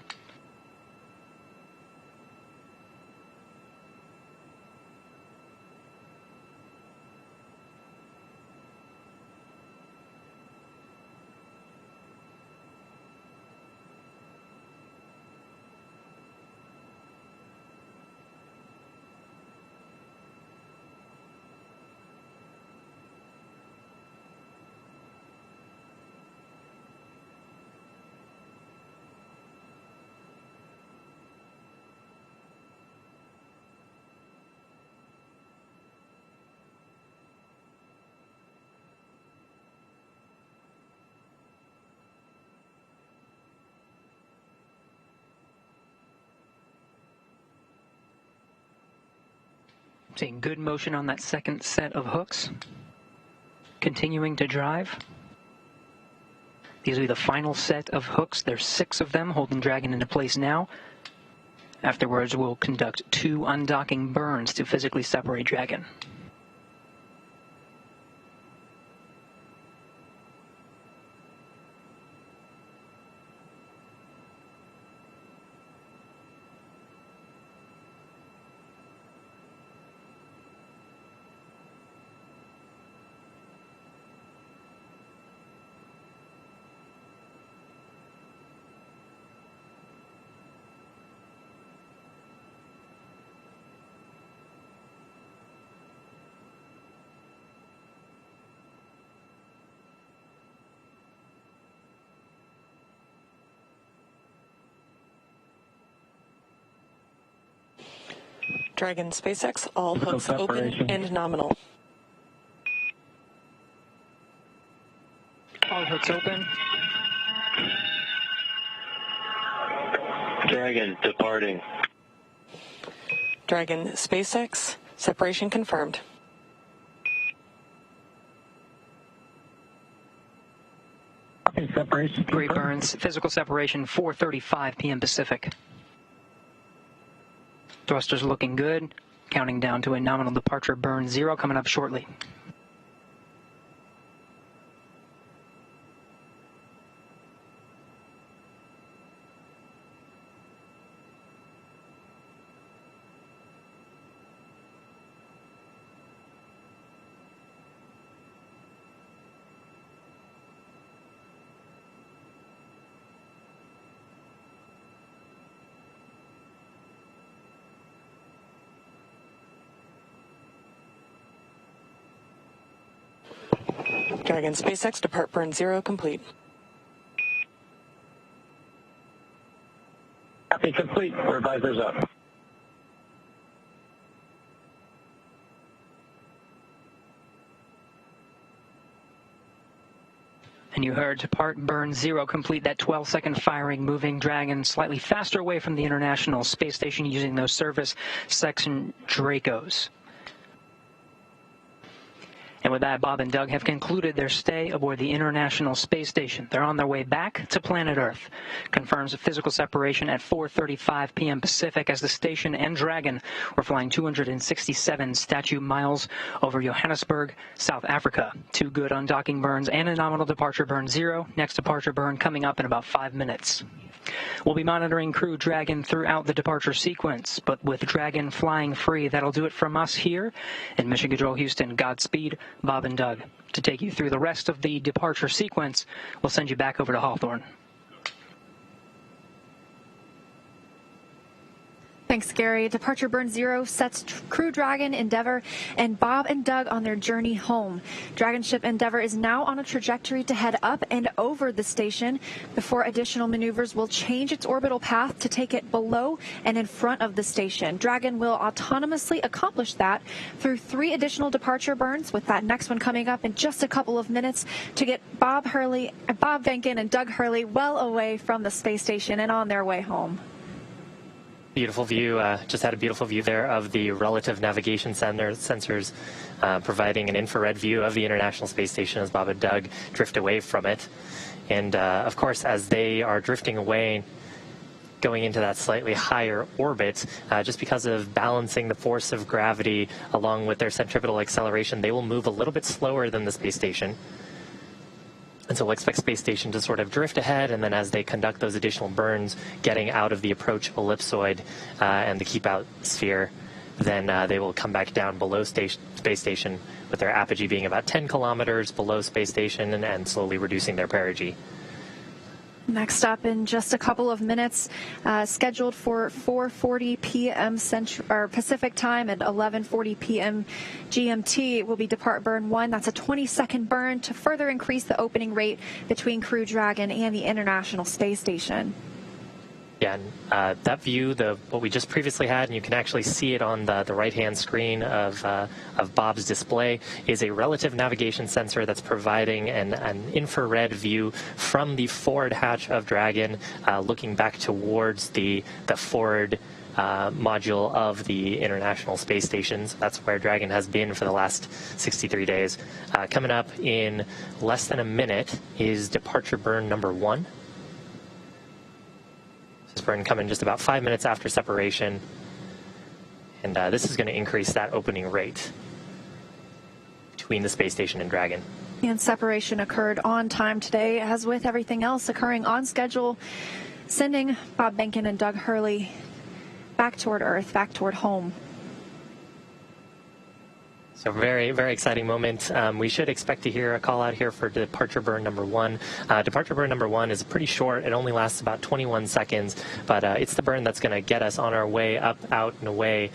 Seeing good motion on that second set of hooks. Continuing to drive. These will be the final set of hooks. There's 6 of them holding Dragon into place now. Afterwards, we'll conduct 2 undocking burns to physically separate Dragon. Dragon SpaceX, all hooks open and nominal. All hooks open. Dragon departing. Dragon SpaceX, separation confirmed. Okay, separation. Great burns. Physical separation 4:35 p.m. Pacific. Thrusters looking good. Counting down to a nominal departure burn 0 coming up shortly. Dragon SpaceX, depart burn 0 complete. Copy complete. We're visors up. And you heard depart burn 0 complete, that 12-second firing, moving Dragon slightly faster away from the International Space Station using those service section Dracos. And with that, Bob and Doug have concluded their stay aboard the International Space Station. They're on their way back to planet Earth. Confirms a physical separation at 4:35 p.m. Pacific as the station and Dragon were flying 267 statute miles over Johannesburg, South Africa. 2 good undocking burns and a nominal departure burn 0. Next departure burn coming up in about 5 minutes. We'll be monitoring Crew Dragon throughout the departure sequence, but with Dragon flying free, that'll do it from us here in Mission Control Houston. Godspeed, Bob and Doug. To take you through the rest of the departure sequence, we'll send you back over to Hawthorne. Thanks, Gary. Departure burn 0 sets Crew Dragon, Endeavour, and Bob and Doug on their journey home. Dragon ship Endeavour is now on a trajectory to head up and over the station before additional maneuvers will change its orbital path to take it below and in front of the station. Dragon will autonomously accomplish that through 3 additional departure burns, with that next one coming up in just a couple of minutes to get Bob Behnken and Doug Hurley well away from the space station and on their way home. Beautiful view. Just had a beautiful view there of the relative navigation sensors providing an infrared view of the International Space Station as Bob and Doug drift away from it. And of course, as they are drifting away, going into that slightly higher orbit, just because of balancing the force of gravity along with their centripetal acceleration, they will move a little bit slower than the space station. And so we'll expect space station to sort of drift ahead, and then as they conduct those additional burns, getting out of the approach ellipsoid and the keep out sphere, then they will come back down below space station, with their apogee being about 10 kilometers below space station and slowly reducing their perigee. Next up in just a couple of minutes, scheduled for 4:40 p.m. Pacific time and 11:40 p.m. GMT will be depart burn 1. That's a 20-second burn to further increase the opening rate between Crew Dragon and the International Space Station. Yeah, and that view, what we just previously had, and you can actually see it on the right-hand screen of Bob's display, is a relative navigation sensor that's providing an infrared view from the forward hatch of Dragon, looking back towards the forward module of the International Space Station. That's where Dragon has been for the last 63 days. Coming up in less than a minute is departure burn number 1. This burn coming just about 5 minutes after separation, and this is going to increase that opening rate between the space station and Dragon. And separation occurred on time today, as with everything else occurring on schedule, sending Bob Behnken and Doug Hurley back toward Earth, back toward home. So very, very exciting moment. We should expect to hear a call out here for departure burn number 1. Departure burn number 1 is pretty short. It only lasts about 21 seconds, but it's the burn that's going to get us on our way up, out, and away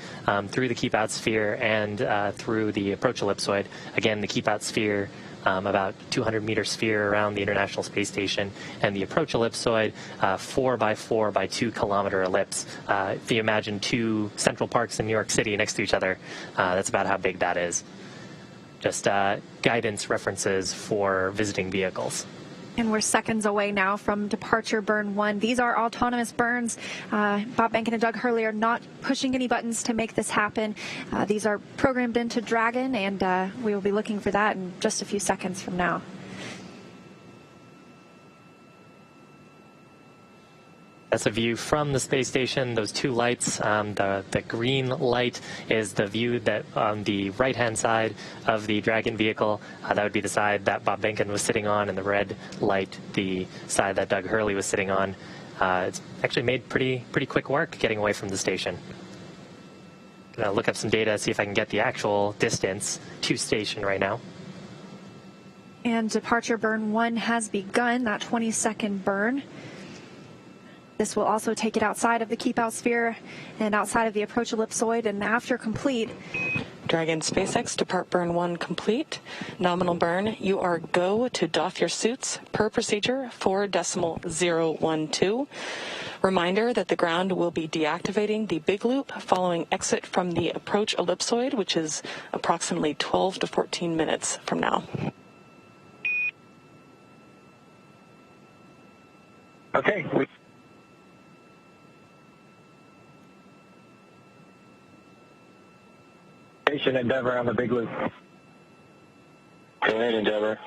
through the keep out sphere and through the approach ellipsoid. Again, the keep out sphere about 200-meter sphere around the International Space Station, and the approach ellipsoid, 4 by 4 by 2 kilometer ellipse. If you imagine 2 Central Parks in New York City next to each other, that's about how big that is. Just guidance references for visiting vehicles. And we're seconds away now from departure burn 1. These are autonomous burns. Bob Behnken and Doug Hurley are not pushing any buttons to make this happen. These are programmed into Dragon, and we will be looking for that in just a few seconds from now. That's a view from the space station. Those 2 lights, the green light is the view that on the right-hand side of the Dragon vehicle. That would be the side that Bob Behnken was sitting on, and the red light, the side that Doug Hurley was sitting on. It's actually made pretty quick work getting away from the station. Gonna look up some data, see if I can get the actual distance to station right now. And departure burn 1 has begun, that 20-second burn. This will also take it outside of the keep-out sphere and outside of the approach ellipsoid, and after complete. Dragon SpaceX, depart burn 1 complete. Nominal burn, you are go to doff your suits per procedure 4.012. Reminder that the ground will be deactivating the big loop following exit from the approach ellipsoid, which is approximately 12 to 14 minutes from now. Okay. Station Endeavor on the big loop. Go ahead, Endeavor.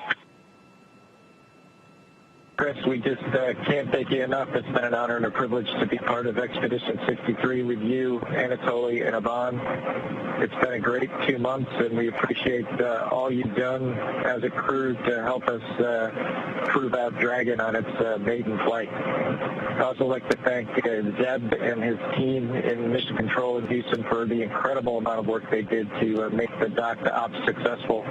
Chris, we just can't thank you enough. It's been an honor and a privilege to be part of Expedition 63 with you, Anatoly, and Ivan. It's been a great 2 months, and we appreciate all you've done as a crew to help us prove out Dragon on its maiden flight. I'd also like to thank Zeb and his team in Mission Control in Houston for the incredible amount of work they did to make the dock to ops successful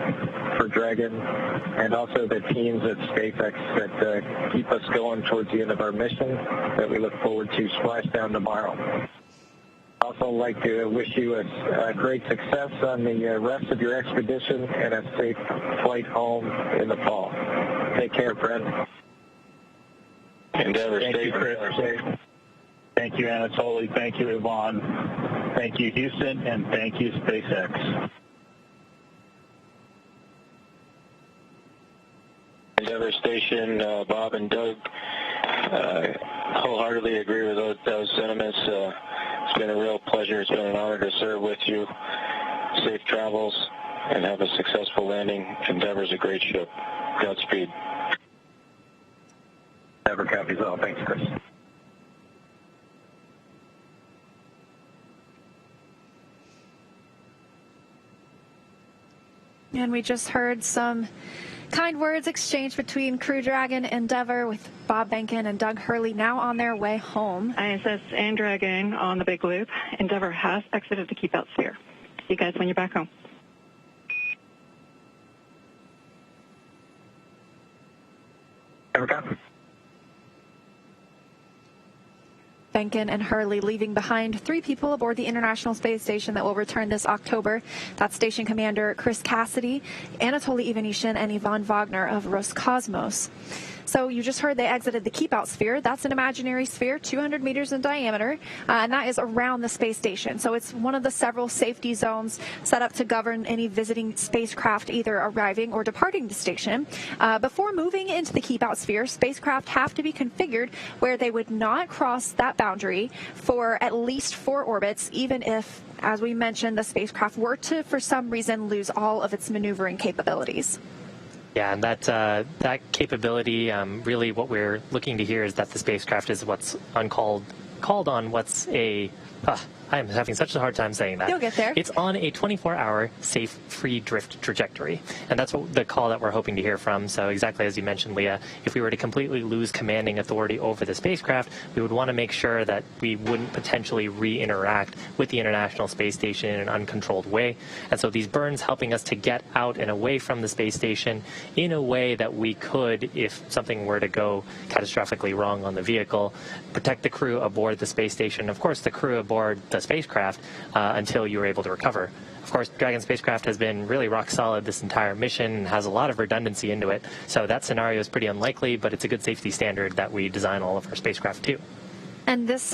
for Dragon, and also the teams at SpaceX that keep us going towards the end of our mission that we look forward to splashdown tomorrow. I'd also like to wish you a great success on the rest of your expedition and a safe flight home in the fall. Take care, friend. Endeavor, thank you, Chris. Thank you, Anatoly. Thank you, Ivan. Thank you, Houston, and thank you, SpaceX. Endeavor Station, Bob and Doug, wholeheartedly agree with those sentiments. It's been a real pleasure. It's been an honor to serve with you. Safe travels and have a successful landing. Endeavor's a great ship. Godspeed. Endeavor copies all. Thanks, Chris. And we just heard some kind words exchanged between Crew Dragon Endeavor with Bob Behnken and Doug Hurley now on their way home. ISS and Dragon on the big loop. Endeavor has exited the keep-out sphere. See you guys when you're back home. Endeavor copy. Behnken and Hurley leaving behind 3 people aboard the International Space Station that will return this October. That's Station Commander Chris Cassidy, Anatoly Ivanishin, and Ivan Wagner of Roscosmos. So you just heard they exited the keep-out sphere. That's an imaginary sphere, 200 meters in diameter, and that is around the space station. So it's one of the several safety zones set up to govern any visiting spacecraft either arriving or departing the station. Before moving into the keep-out sphere, spacecraft have to be configured where they would not cross that boundary for at least 4 orbits, even if, as we mentioned, the spacecraft were to, for some reason, lose all of its maneuvering capabilities. Yeah, and that capability, really what we're looking to hear is that the spacecraft is what's called on what's a, I'm having such a hard time saying that. You'll get there. It's on a 24-hour safe free drift trajectory, and that's what the call that we're hoping to hear from. So exactly as you mentioned, Leah, if we were to completely lose commanding authority over the spacecraft, we would want to make sure that we wouldn't potentially re-interact with the International Space Station in an uncontrolled way. And so these burns helping us to get out and away from the space station in a way that we could, if something were to go catastrophically wrong on the vehicle, protect the crew aboard the space station. Of course, the crew aboard the spacecraft until you were able to recover. Of course, Dragon spacecraft has been really rock solid this entire mission and has a lot of redundancy into it. So that scenario is pretty unlikely, but it's a good safety standard that we design all of our spacecraft to. And this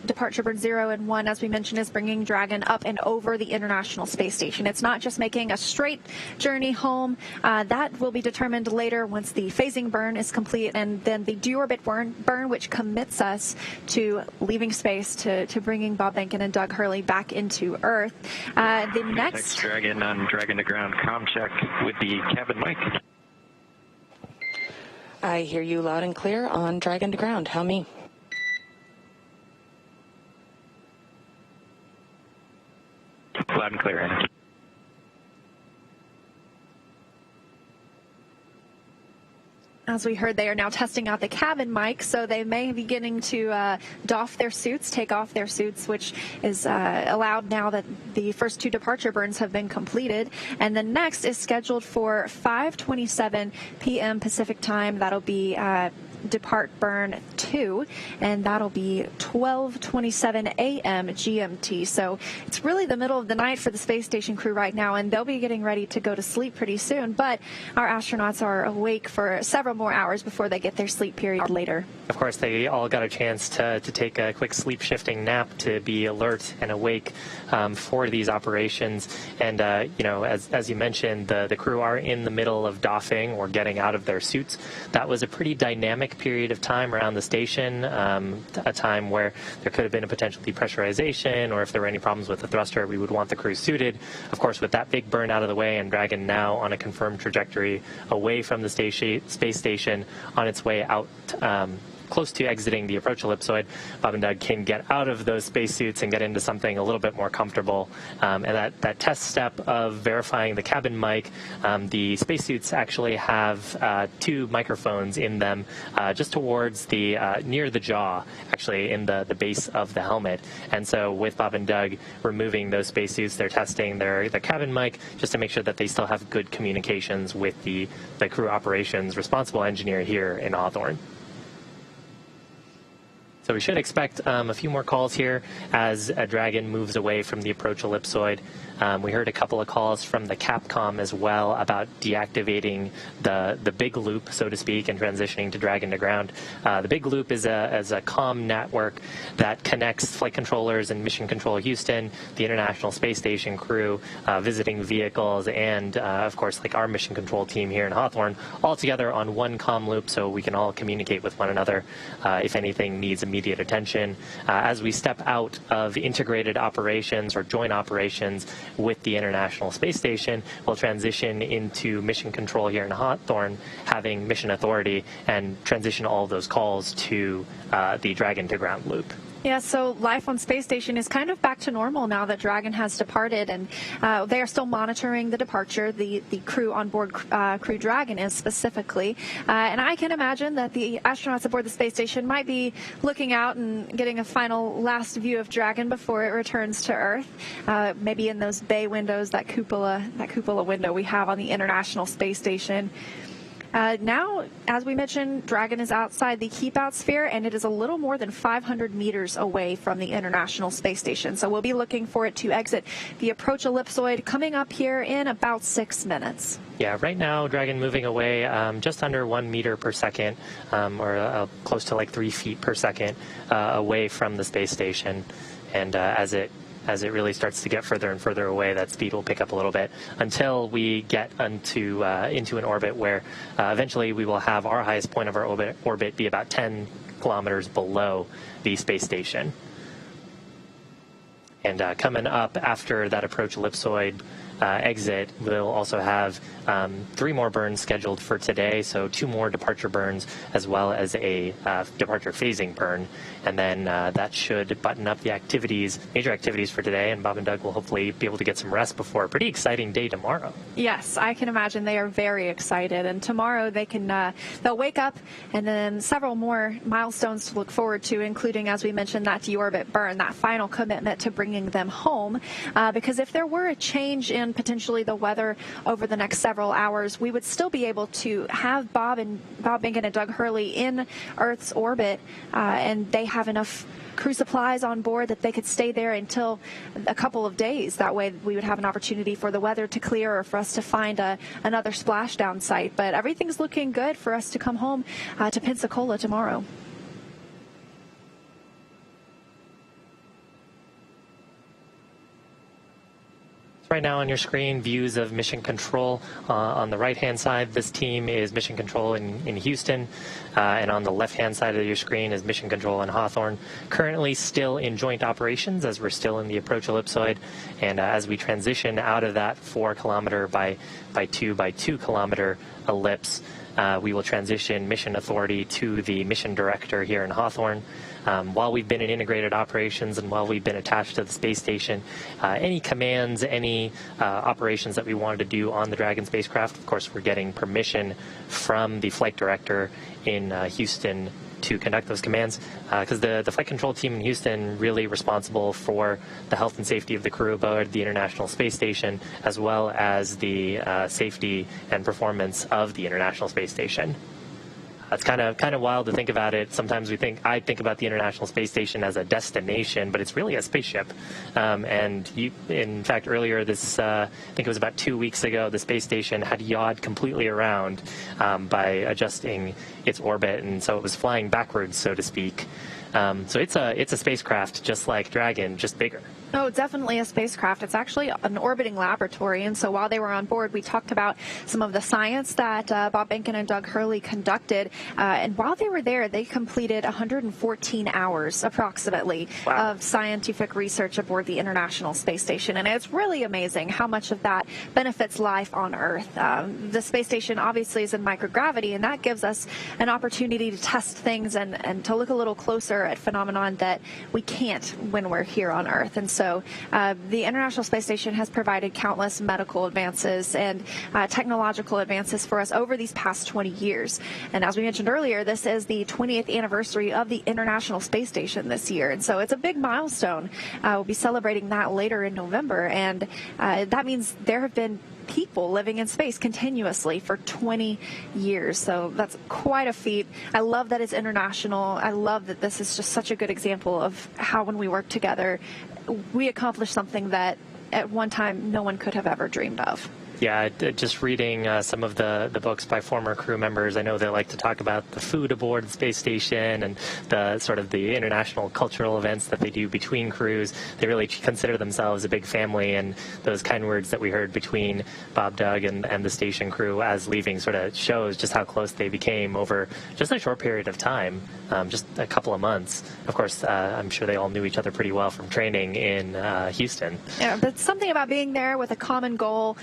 departure burn 0 and 1, as we mentioned, is bringing Dragon up and over the International Space Station. It's not just making a straight journey home. That will be determined later once the phasing burn is complete, and then the deorbit burn, which commits us to leaving space, to bringing Bob Behnken and Doug Hurley back into Earth. The next Dragon on Dragon to ground comm check with the cabin mic. I hear you loud and clear on Dragon to ground. How me? Loud and clear, Anna. As we heard, they are now testing out the cabin mic, so they may be beginning to doff their suits, take off their suits, which is allowed now that the first 2 departure burns have been completed. And the next is scheduled for 5:27 p.m. Pacific time. That'll be depart burn 2, and that'll be 12:27 a.m. GMT. So it's really the middle of the night for the space station crew right now, and they'll be getting ready to go to sleep pretty soon. But our astronauts are awake for several more hours before they get their sleep period later. Of course, they all got a chance to take a quick sleep shifting nap to be alert and awake for these operations. And, as you mentioned, the crew are in the middle of doffing or getting out of their suits. That was a pretty dynamic period of time around the station, a time where there could have been a potential depressurization, or if there were any problems with the thruster, we would want the crew suited. Of course, with that big burn out of the way and Dragon now on a confirmed trajectory away from the space station on its way out, close to exiting the approach ellipsoid, Bob and Doug can get out of those spacesuits and get into something a little bit more comfortable. And that test step of verifying the cabin mic, the spacesuits actually have 2 microphones in them just towards the near the jaw, actually in the base of the helmet. And so with Bob and Doug removing those spacesuits, they're testing their cabin mic just to make sure that they still have good communications with the crew operations responsible engineer here in Hawthorne. So we should expect a few more calls here as Dragon moves away from the approach ellipsoid. We heard a couple of calls from the Capcom as well about deactivating the big loop, so to speak, and transitioning to Dragon to ground. The big loop is a comm network that connects flight controllers and Mission Control Houston, the International Space Station crew, visiting vehicles, and of course, like our Mission Control team here in Hawthorne, all together on one comm loop so we can all communicate with one another if anything needs immediate attention. As we step out of integrated operations or joint operations with the International Space Station, we'll transition into mission control here in Hawthorne, having mission authority, and transition all of those calls to the Dragon to ground loop. Yeah, so life on space station is kind of back to normal now that Dragon has departed, and they are still monitoring the departure. The crew on board Crew Dragon is specifically, and I can imagine that the astronauts aboard the space station might be looking out and getting a final last view of Dragon before it returns to Earth, maybe in those bay windows, that cupola window we have on the International Space Station. Now, as we mentioned, Dragon is outside the keep-out sphere, and it is a little more than 500 meters away from the International Space Station. So we'll be looking for it to exit the approach ellipsoid coming up here in about 6 minutes. Yeah, right now, Dragon moving away just under 1 meter per second, or close to like 3 feet per second away from the space station. And as it really starts to get further and further away, that speed will pick up a little bit until we get into an orbit where eventually we will have our highest point of our orbit be about 10 kilometers below the space station. And coming up after that approach ellipsoid exit, we'll also have 3 more burns scheduled for today, so 2 more departure burns as well as a departure phasing burn, and then that should button up the major activities for today, and Bob and Doug will hopefully be able to get some rest before a pretty exciting day tomorrow. Yes, I can imagine they are very excited, and tomorrow they'll wake up and then several more milestones to look forward to, including, as we mentioned, that deorbit burn, that final commitment to bringing them home, because if there were a change in and potentially the weather over the next several hours, we would still be able to have Bob Behnken and Doug Hurley in Earth's orbit, and they have enough crew supplies on board that they could stay there until a couple of days. That way we would have an opportunity for the weather to clear or for us to find another splashdown site. But everything's looking good for us to come home to Pensacola tomorrow. Right now on your screen, views of Mission Control. On the right-hand side, this team is Mission Control in Houston, and on the left-hand side of your screen is Mission Control in Hawthorne. Currently still in joint operations as we're still in the approach ellipsoid, and as we transition out of that 4 kilometer by 2 kilometer ellipse, we will transition Mission Authority to the Mission Director here in Hawthorne. While we've been in integrated operations and while we've been attached to the space station, any commands, any operations that we wanted to do on the Dragon spacecraft, of course, we're getting permission from the flight director in Houston to conduct those commands, because the flight control team in Houston really responsible for the health and safety of the crew aboard the International Space Station, as well as the safety and performance of the International Space Station. It's kind of wild to think about it. Sometimes I think about the International Space Station as a destination, but it's really a spaceship. In fact, earlier this, I think it was about 2 weeks ago, the space station had yawed completely around by adjusting its orbit, and so it was flying backwards, so to speak. So it's a spacecraft just like Dragon, just bigger. Oh, definitely a spacecraft. It's actually an orbiting laboratory. And so while they were on board, we talked about some of the science that Bob Behnken and Doug Hurley conducted. And while they were there, they completed 114 hours approximately of scientific research aboard the International Space Station. And it's really amazing how much of that benefits life on Earth. The space station obviously is in microgravity, and that gives us an opportunity to test things and to look a little closer at phenomenon that we can't when we're here on Earth. And so the International Space Station has provided countless medical advances and technological advances for us over these past 20 years. And as we mentioned earlier, this is the 20th anniversary of the International Space Station this year. And so it's a big milestone. We'll be celebrating that later in November. And that means there have been people living in space continuously for 20 years. So that's quite a feat. I love that it's international. I love that this is just such a good example of how when we work together, we accomplish something that at one time no one could have ever dreamed of. Yeah, just reading some of the books by former crew members, I know they like to talk about the food aboard the space station and the sort of the international cultural events that they do between crews. They really consider themselves a big family, and those kind words that we heard between Bob, Doug, and the station crew as leaving sort of shows just how close they became over just a short period of time, just a couple of months. Of course, I'm sure they all knew each other pretty well from training in Houston. Yeah, but something about being there with a common goal,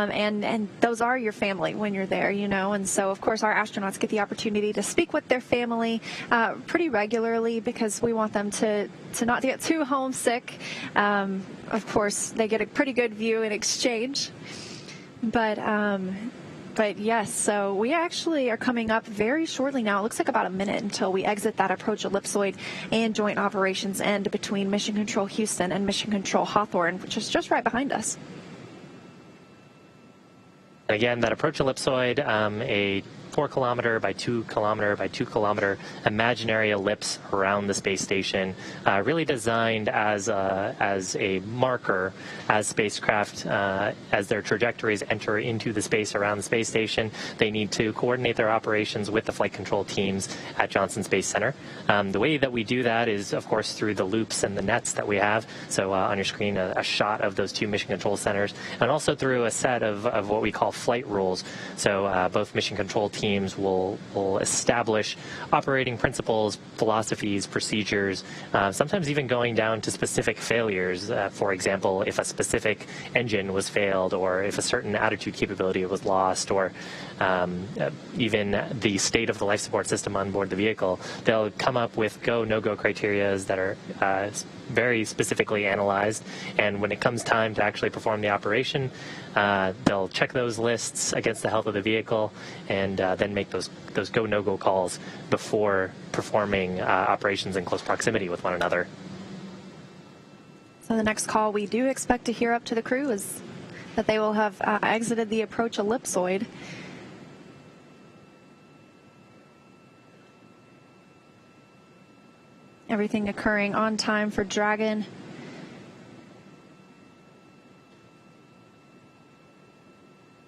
and those are your family when you're there, you know. And so, of course, our astronauts get the opportunity to speak with their family pretty regularly because we want them to not get too homesick. Of course, they get a pretty good view in exchange. But yes, so we actually are coming up very shortly now. It looks like about a minute until we exit that approach ellipsoid and joint operations end between Mission Control Houston and Mission Control Hawthorne, which is just right behind us. Again, that approach ellipsoid, a 4 kilometer by 2 kilometer by 2 kilometer imaginary ellipse around the space station, really designed as a marker as spacecraft, as their trajectories enter into the space around the space station. They need to coordinate their operations with the flight control teams at Johnson Space Center. The way that we do that is, of course, through the loops and the nets that we have. So on your screen, a shot of those 2 mission control centers, and also through a set of what we call flight rules. So both mission control teams will establish operating principles, philosophies, procedures, sometimes even going down to specific failures. For example, if a specific engine was failed, or if a certain attitude capability was lost, or even the state of the life support system on board the vehicle, they'll come up with go, no-go criteria that are very specifically analyzed, and when it comes time to actually perform the operation, they'll check those lists against the health of the vehicle and then make those go, no-go calls before performing operations in close proximity with one another. So the next call we do expect to hear up to the crew is that they will have exited the approach ellipsoid. Everything occurring on time for Dragon.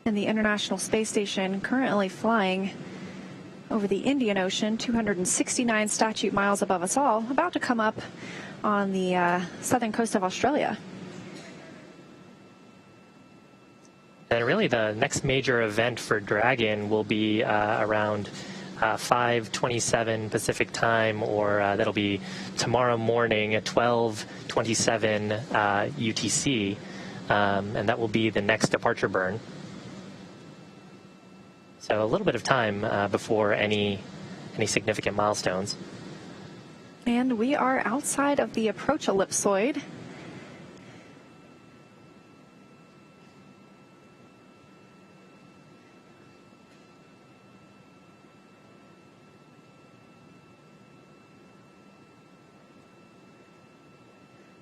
And the International Space Station currently flying over the Indian Ocean, 269 statute miles above us all, about to come up on the southern coast of Australia. And really the next major event for Dragon will be around 5:27 Pacific time, or that'll be tomorrow morning at 12:27 UTC, and that will be the next departure burn. So a little bit of time before any significant milestones. And we are outside of the approach ellipsoid.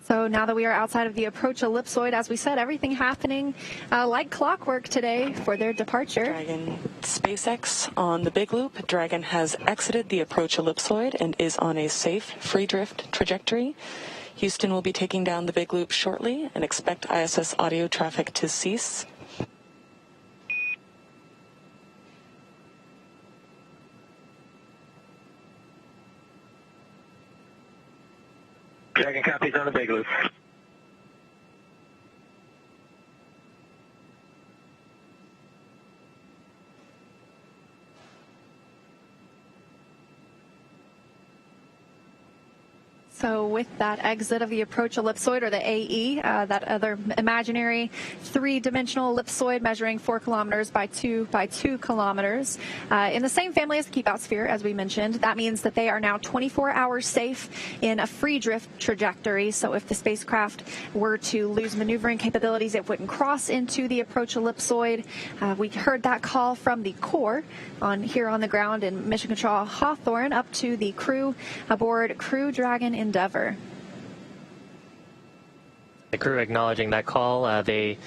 So now that we are outside of the approach ellipsoid, as we said, everything happening like clockwork today for their departure. Dragon SpaceX on the Big Loop. Dragon has exited the approach ellipsoid and is on a safe free drift trajectory. Houston will be taking down the Big Loop shortly, and expect ISS audio traffic to cease. Dragon copies on the Big Loop. So with that exit of the approach ellipsoid, or the AE, that other imaginary three-dimensional ellipsoid measuring 4 kilometers by 2 kilometers, in the same family as the Keep Out Sphere, as we mentioned, that means that they are now 24 hours safe in a free drift trajectory. So if the spacecraft were to lose maneuvering capabilities, it wouldn't cross into the approach ellipsoid. We heard that call from the Corps here on the ground in Mission Control Hawthorne up to the crew aboard Crew Dragon Endeavour. The crew acknowledging that call. They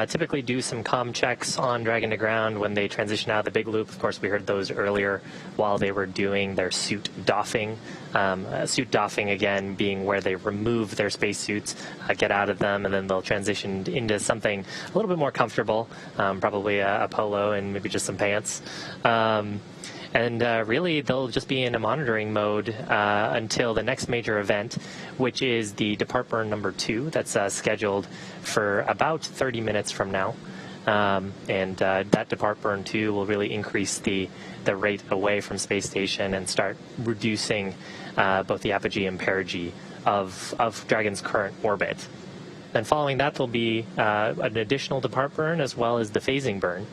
typically do some comm checks on Dragon to ground when they transition out of the Big Loop. Of course, we heard those earlier while they were doing their suit doffing. Suit doffing, again, being where they remove their spacesuits, get out of them, and then they'll transition into something a little bit more comfortable, probably a polo and maybe just some pants. And really, they'll just be in a monitoring mode until the next major event, which is the depart burn number 2. That's scheduled for about 30 minutes from now. And that depart burn 2 will really increase the rate away from space station and start reducing both the apogee and perigee of Dragon's current orbit. Then following that, there'll be an additional depart burn as well as the phasing burn.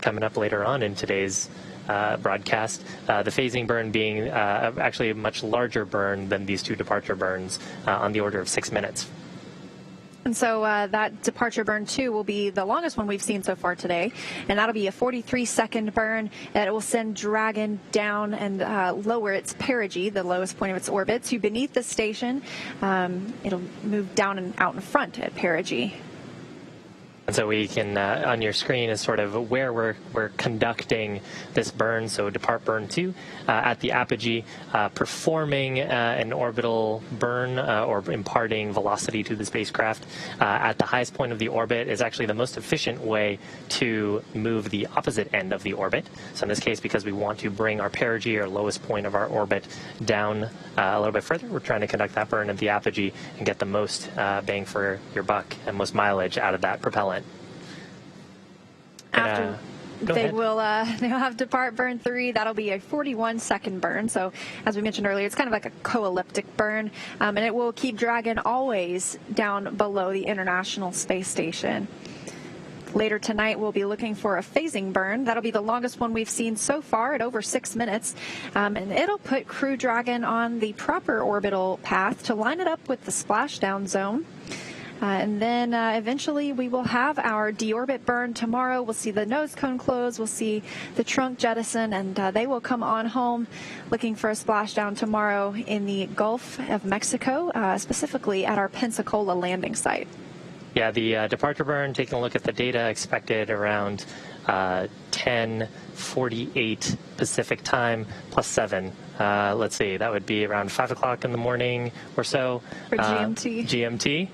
Coming up later on in today's broadcast, the phasing burn being actually a much larger burn than these 2 departure burns, on the order of 6 minutes. And so that departure burn 2 will be the longest one we've seen so far today, and that'll be a 43-second burn that will send Dragon down and lower its perigee, the lowest point of its orbit, to beneath the station. It'll move down and out in front at perigee. And so we can, on your screen, is sort of where we're conducting this burn. So depart burn 2 at the apogee, performing an orbital burn or imparting velocity to the spacecraft at the highest point of the orbit is actually the most efficient way to move the opposite end of the orbit. So in this case, because we want to bring our perigee, or lowest point of our orbit, down a little bit further, we're trying to conduct that burn at the apogee and get the most bang for your buck and most mileage out of that propellant. After they'll have depart burn 3. That'll be a 41-second burn. So as we mentioned earlier, it's kind of like a co-elliptic burn, and it will keep Dragon always down below the International Space Station. Later tonight, we'll be looking for a phasing burn. That'll be the longest one we've seen so far at over 6 minutes, and it'll put Crew Dragon on the proper orbital path to line it up with the splashdown zone. And then eventually we will have our deorbit burn tomorrow. We'll see the nose cone close. We'll see the trunk jettison, and they will come on home looking for a splashdown tomorrow in the Gulf of Mexico, specifically at our Pensacola landing site. Yeah, the departure burn, taking a look at the data, expected around 10:48 Pacific time plus 7. Let's see, that would be around 5 o'clock in the morning or so. For GMT. GMT.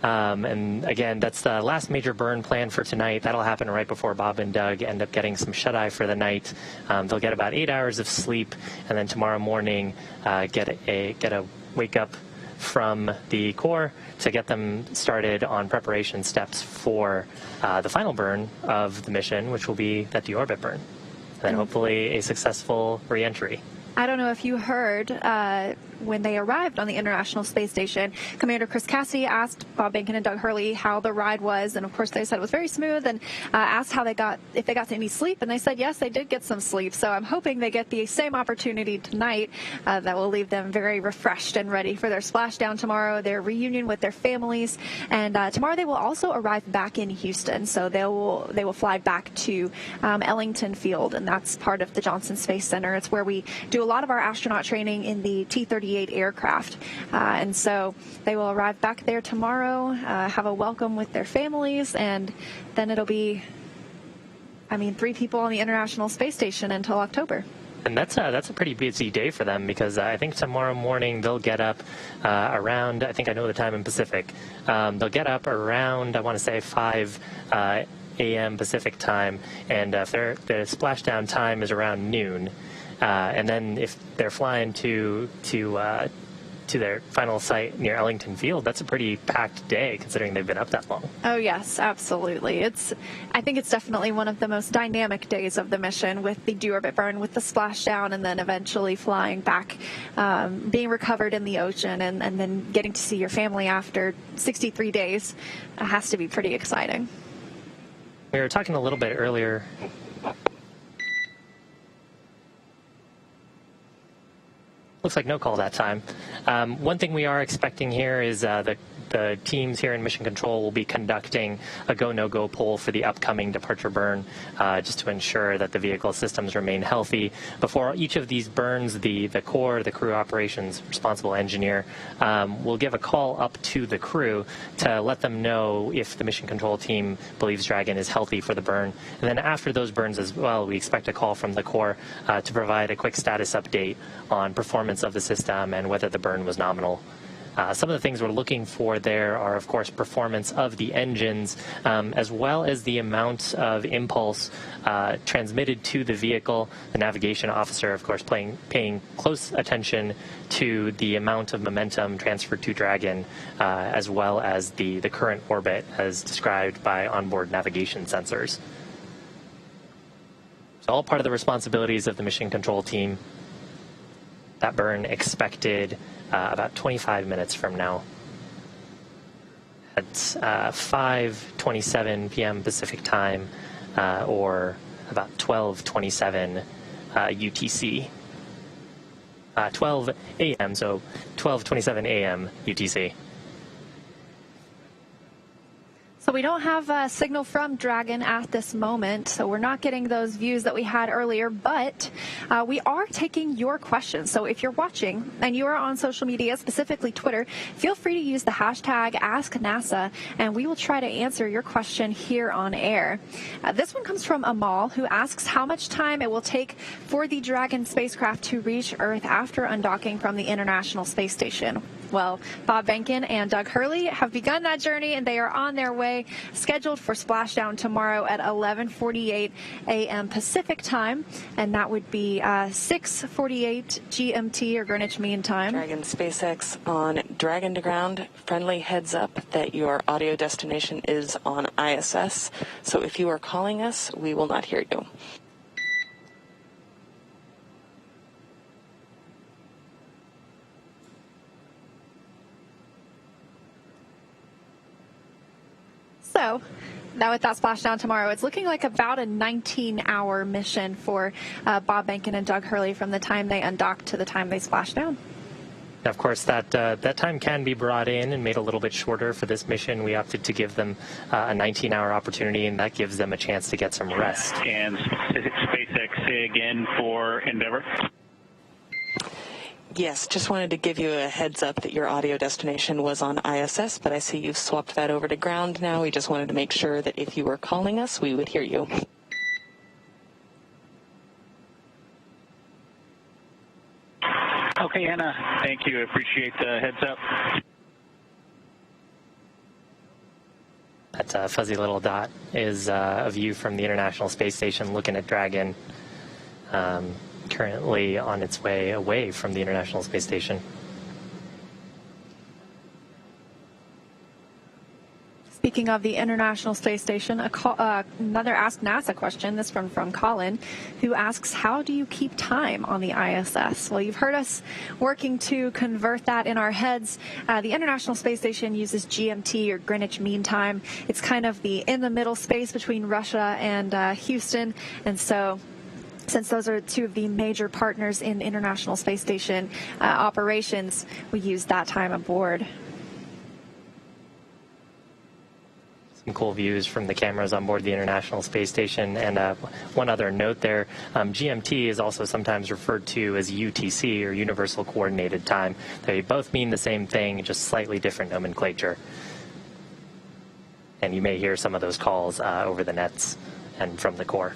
And again, that's the last major burn plan for tonight. That'll happen right before Bob and Doug end up getting some shut-eye for the night. They'll get about 8 hours of sleep, and then tomorrow morning get a wake up from the Corps to get them started on preparation steps for the final burn of the mission, which will be that deorbit burn, and then hopefully a successful re-entry. I don't know if you heard when they arrived on the International Space Station, Commander Chris Cassidy asked Bob Behnken and Doug Hurley how the ride was, and of course they said it was very smooth, and asked how if they got any sleep, and they said yes, they did get some sleep. So I'm hoping they get the same opportunity tonight that will leave them very refreshed and ready for their splashdown tomorrow, their reunion with their families, and tomorrow they will also arrive back in Houston. So they will fly back to Ellington Field, and that's part of the Johnson Space Center. It's where we do a lot of our astronaut training in the T-38 aircraft, and so they will arrive back there tomorrow, have a welcome with their families, and then it'll be, 3 people on the International Space Station until October. And that's a pretty busy day for them, because I think tomorrow morning they'll get up around, I think I know the time in Pacific, they'll get up around, I want to say 5 a.m. Pacific time, and the splashdown time is around noon. And then if they're flying to their final site near Ellington Field, that's a pretty packed day considering they've been up that long. Oh yes, absolutely. I think it's definitely one of the most dynamic days of the mission, with the deorbit burn, with the splashdown, and then eventually flying back, being recovered in the ocean, and then getting to see your family after 63 days. It has to be pretty exciting. We were talking a little bit earlier. Looks like no call that time. One thing we are expecting here is the teams here in Mission Control will be conducting a go, no-go poll for the upcoming departure burn, just to ensure that the vehicle systems remain healthy. Before each of these burns, the Corps, the crew operations responsible engineer, will give a call up to the crew to let them know if the Mission Control team believes Dragon is healthy for the burn. And then after those burns as well, we expect a call from the Corps to provide a quick status update on performance of the system and whether the burn was nominal. Some of the things we're looking for there are, of course, performance of the engines, as well as the amount of impulse transmitted to the vehicle. The navigation officer, of course, paying close attention to the amount of momentum transferred to Dragon, as well as the current orbit as described by onboard navigation sensors. It's all part of the responsibilities of the Mission Control team. That burn expected about 25 minutes from now at 5:27 p.m. Pacific time, or about 12:27 UTC. 12 a.m., so 12:27 a.m. UTC. So we don't have a signal from Dragon at this moment, so we're not getting those views that we had earlier, but we are taking your questions. So if you're watching and you are on social media, specifically Twitter, feel free to use the hashtag AskNASA, and we will try to answer your question here on air. This one comes from Amal, who asks how much time it will take for the Dragon spacecraft to reach Earth after undocking from the International Space Station. Well, Bob Behnken and Doug Hurley have begun that journey, and they are on their way, scheduled for splashdown tomorrow at 11:48 a.m. Pacific time, and that would be 6:48 GMT, or Greenwich Mean Time. Dragon SpaceX on Dragon to ground. Friendly heads up that your audio destination is on ISS, so if you are calling us, we will not hear you. So, now with that splashdown tomorrow, it's looking like about a 19-hour mission for Bob Behnken and Doug Hurley from the time they undocked to the time they splashed down. Of course, that time can be brought in and made a little bit shorter for this mission. We opted to give them a 19-hour opportunity, and that gives them a chance to get some rest. And SpaceX, say again for Endeavour. Yes, just wanted to give you a heads up that your audio destination was on ISS, but I see you've swapped that over to ground now. We just wanted to make sure that if you were calling us, we would hear you. Okay, Anna, thank you. I appreciate the heads up. That fuzzy little dot is a view from the International Space Station looking at Dragon, currently on its way away from the International Space Station. Speaking of the International Space Station, another Ask NASA question, this one from Colin, who asks, how do you keep time on the ISS? Well, you've heard us working to convert that in our heads. The International Space Station uses GMT, or Greenwich Mean Time. It's kind of the in-the-middle space between Russia and Houston, and so since those are two of the major partners in International Space Station operations, we use that time aboard. Some cool views from the cameras on board the International Space Station. And one other note there, GMT is also sometimes referred to as UTC, or Universal Coordinated Time. They both mean the same thing, just slightly different nomenclature. And you may hear some of those calls over the nets and from the core.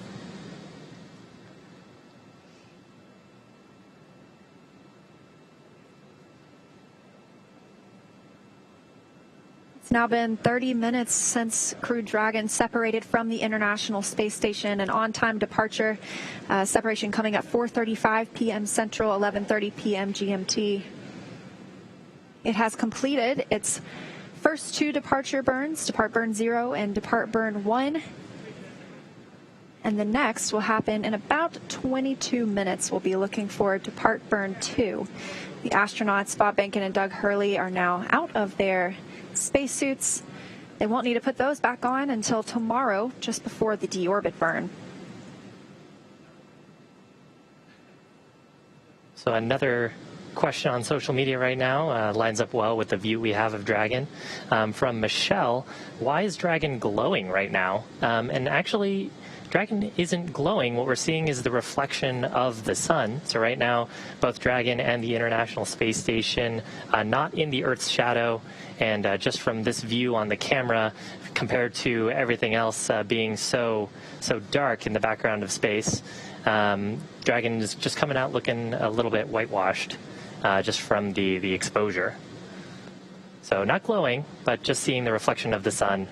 It's now been 30 minutes since Crew Dragon separated from the International Space Station, an on-time departure. Separation coming at 4:35 p.m. Central, 11:30 p.m. GMT. It has completed its first two departure burns, Depart Burn 0 and Depart Burn 1. And the next will happen in about 22 minutes. We'll be looking for Depart Burn 2. The astronauts, Bob Behnken and Doug Hurley, are now out of their spacesuits. They won't need to put those back on until tomorrow, just before the deorbit burn. So another question on social media right now lines up well with the view we have of Dragon. From Michelle, why is Dragon glowing right now? And actually, Dragon isn't glowing. What we're seeing is the reflection of the sun. So right now, both Dragon and the International Space Station not in the Earth's shadow. And just from this view on the camera, compared to everything else being so dark in the background of space, Dragon is just coming out looking a little bit whitewashed just from the exposure. So not glowing, but just seeing the reflection of the sun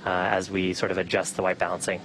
as we sort of adjust the white balancing.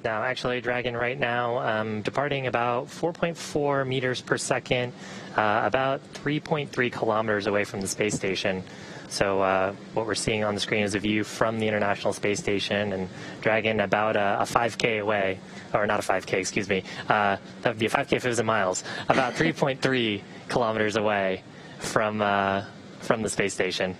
Now, actually, Dragon right now departing about 4.4 meters per second, about 3.3 kilometers away from the space station. So what we're seeing on the screen is a view from the International Space Station, and Dragon about a 5K away, or not a 5K, excuse me. That would be a 5K if it was in miles. About 3.3 kilometers away from the space station.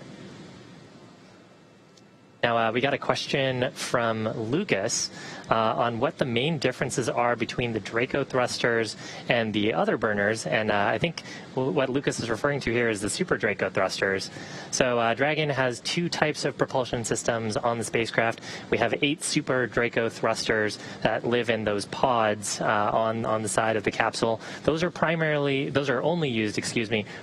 Now, we got a question from Lucas on what the main differences are between the Draco thrusters and the other burners. And I think what Lucas is referring to here is the Super Draco thrusters. So Dragon has two types of propulsion systems on the spacecraft. We have 8 Super Draco thrusters that live in those pods on the side of the capsule. Those are only used,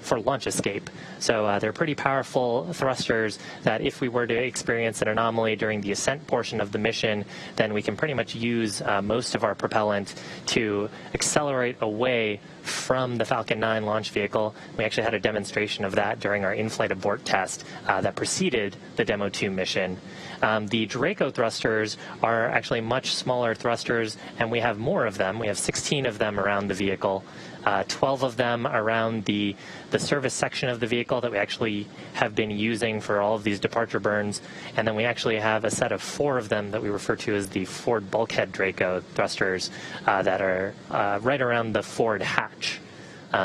for launch escape. So they're pretty powerful thrusters that if we were to experience an anomaly during the ascent portion of the mission, then we can pretty much use most of our propellant to accelerate away from the Falcon 9 launch vehicle. We actually had a demonstration of that during our in-flight abort test that preceded the Demo 2 mission. The Draco thrusters are actually much smaller thrusters, and we have more of them. We have 16 of them around the vehicle, 12 of them around the service section of the vehicle that we actually have been using for all of these departure burns, and then we actually have a set of 4 of them that we refer to as the Ford bulkhead Draco thrusters that are right around the Ford hatch.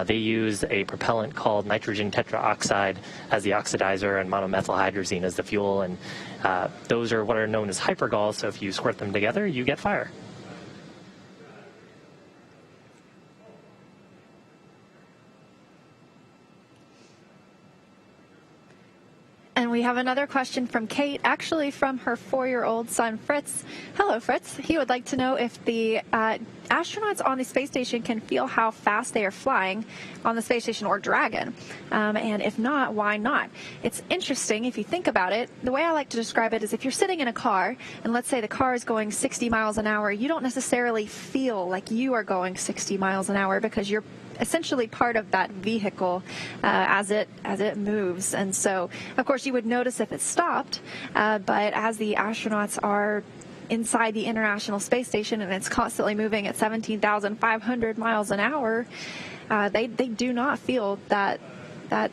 They use a propellant called nitrogen tetraoxide as the oxidizer and monomethylhydrazine as the fuel, and those are what are known as hypergols, so if you squirt them together, you get fire. And we have another question from Kate, actually from her 4-year-old son, Fritz. Hello, Fritz. He would like to know if the astronauts on the space station can feel how fast they are flying on the space station or Dragon. And if not, why not? It's interesting if you think about it. The way I like to describe it is if you're sitting in a car, and let's say the car is going 60 miles an hour, you don't necessarily feel like you are going 60 miles an hour because you're essentially part of that vehicle as it moves. And so, of course, you would notice if it stopped, but as the astronauts are inside the International Space Station and it's constantly moving at 17,500 miles an hour, they do not feel that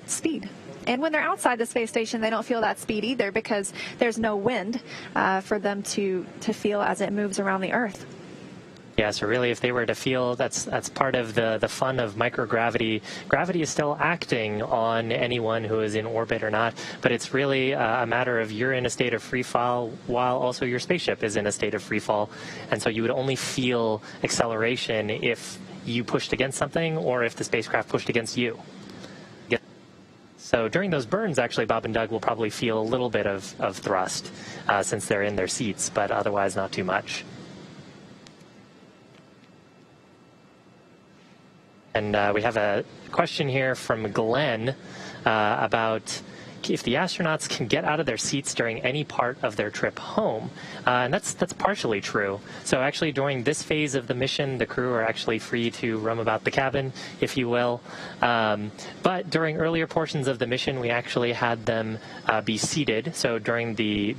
speed. And when they're outside the space station, they don't feel that speed either because there's no wind for them to feel as it moves around the Earth. Yeah, so really if they were to feel, that's part of the fun of microgravity. Gravity is still acting on anyone who is in orbit or not, but it's really a matter of you're in a state of free fall while also your spaceship is in a state of free fall. And so you would only feel acceleration if you pushed against something or if the spacecraft pushed against you. So during those burns, actually, Bob and Doug will probably feel a little bit of thrust since they're in their seats, but otherwise not too much. And we have a question here from Glenn about if the astronauts can get out of their seats during any part of their trip home. And that's partially true. So actually during this phase of the mission, the crew are actually free to roam about the cabin, if you will. But during earlier portions of the mission, we actually had them be seated. So during the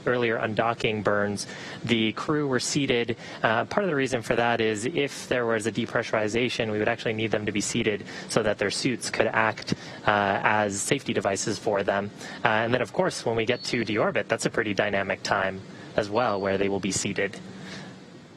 earlier undocking burns, the crew were seated. Part of the reason for that is if there was a depressurization, we would actually need them to be seated so that their suits could act as safety devices for them. And then, of course, when we get to deorbit, that's a pretty dynamic time as well, where they will be seated.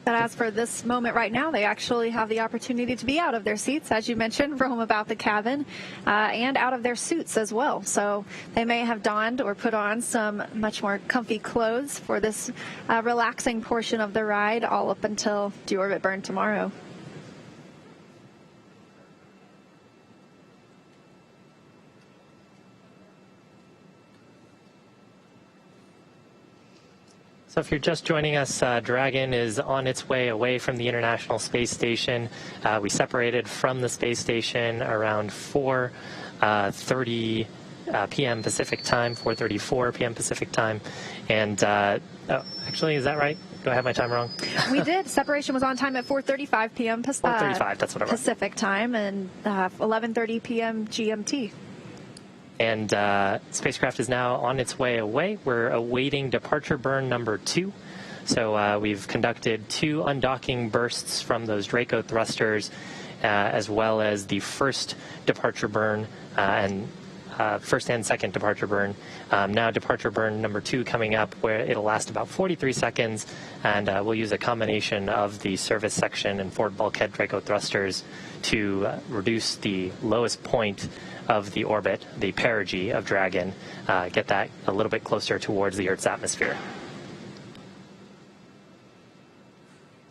But as for this moment right now, they actually have the opportunity to be out of their seats, as you mentioned, roam about the cabin, and out of their suits as well. So they may have donned or put on some much more comfy clothes for this relaxing portion of the ride, all up until deorbit burn tomorrow. So if you're just joining us, Dragon is on its way away from the International Space Station. We separated from the space station around 4:30 p.m. Pacific time, 4:34 p.m. Pacific time. And actually, is that right? Do I have my time wrong? We did. Separation was on time at 4:35 p.m. 4:35, that's what it was. Pacific time, and 11:30 p.m. GMT. And spacecraft is now on its way away. We're awaiting departure burn number 2. So we've conducted 2 undocking bursts from those Draco thrusters, as well as the first departure burn and first and second departure burn. Now departure burn number 2 coming up, where it'll last about 43 seconds, and we'll use a combination of the service section and Ford bulkhead Draco thrusters to reduce the lowest point of the orbit, the perigee of Dragon, get that a little bit closer towards the Earth's atmosphere.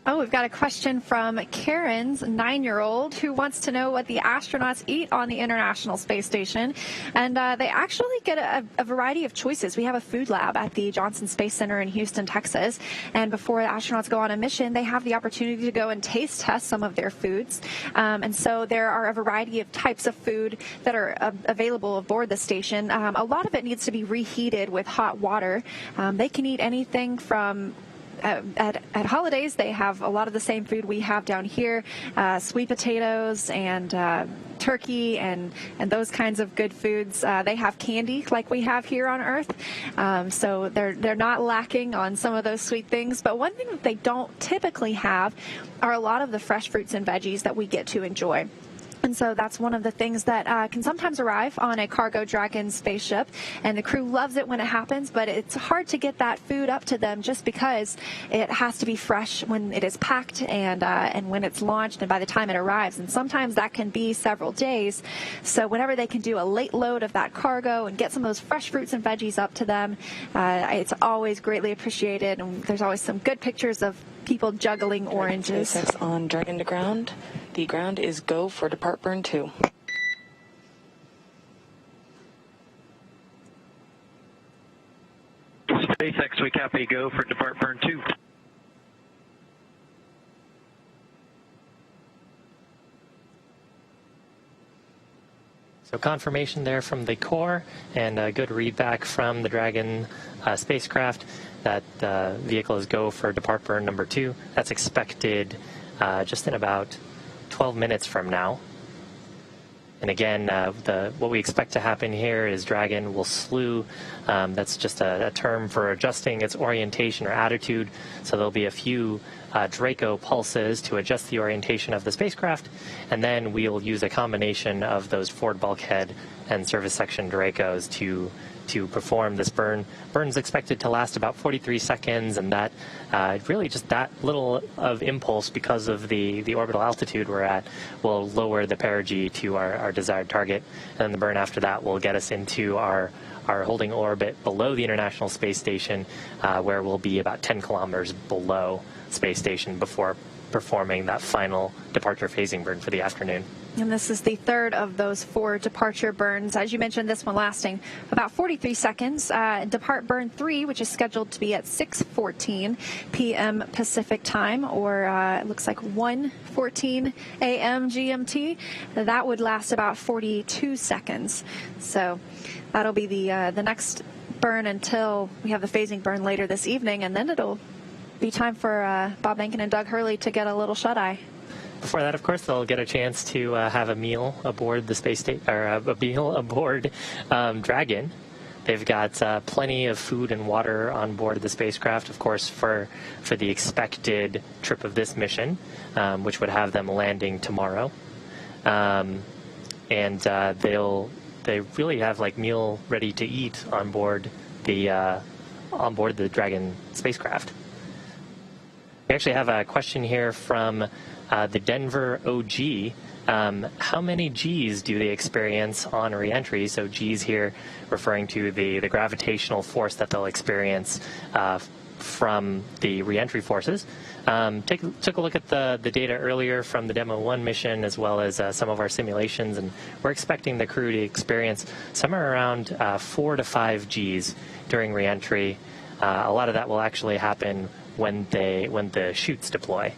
Oh, we've got a question from Karen's 9-year-old who wants to know what the astronauts eat on the International Space Station. And they actually get a variety of choices. We have a food lab at the Johnson Space Center in Houston, Texas. And before the astronauts go on a mission, they have the opportunity to go and taste test some of their foods. And so there are a variety of types of food that are available aboard the station. A lot of it needs to be reheated with hot water. They can eat anything from at holidays, they have a lot of the same food we have down here, sweet potatoes and turkey and those kinds of good foods. They have candy like we have here on Earth, so they're not lacking on some of those sweet things. But one thing that they don't typically have are a lot of the fresh fruits and veggies that we get to enjoy. And so that's one of the things that can sometimes arrive on a Cargo Dragon spaceship, and the crew loves it when it happens, but it's hard to get that food up to them just because it has to be fresh when it is packed and when it's launched and by the time it arrives. And sometimes that can be several days. So whenever they can do a late load of that cargo and get some of those fresh fruits and veggies up to them, it's always greatly appreciated. And there's always some good pictures of people juggling oranges. SpaceX on Dragon to ground. The ground is go for depart burn 2. SpaceX, we copy, go for depart burn 2. So confirmation there from the core and a good readback from the Dragon spacecraft that the vehicle is go for depart burn number 2. That's expected just in about 12 minutes from now. And again, what we expect to happen here is Dragon will slew. That's just a term for adjusting its orientation or attitude. So there'll be a few Draco pulses to adjust the orientation of the spacecraft, and then we'll use a combination of those forward bulkhead and service section Dracos to perform this burn. Burn's expected to last about 43 seconds, and that really just that little of impulse because of the orbital altitude we're at will lower the perigee to our desired target, and then the burn after that will get us into our holding orbit below the International Space Station, where we'll be about 10 kilometers below Space Station before performing that final departure phasing burn for the afternoon. And this is the third of those 4 departure burns. As you mentioned, this one lasting about 43 seconds. Depart burn 3, which is scheduled to be at 6:14 p.m. Pacific time, or it looks like 1:14 a.m. GMT. That would last about 42 seconds. So that'll be the next burn until we have the phasing burn later this evening, and then it'll be time for Bob Behnken and Doug Hurley to get a little shut-eye. Before that, of course, they'll get a chance to have a meal aboard the space station, or a meal aboard Dragon. They've got plenty of food and water on board the spacecraft, of course, for the expected trip of this mission, which would have them landing tomorrow. And they really have like meal ready to eat on board the Dragon spacecraft. We actually have a question here from the Denver OG. How many Gs do they experience on reentry? So Gs here referring to the gravitational force that they'll experience from the reentry forces. Took a look at the data earlier from the Demo 1 mission as well as some of our simulations, and we're expecting the crew to experience somewhere around 4 to 5 Gs during reentry. A lot of that will actually happen when the chutes deploy.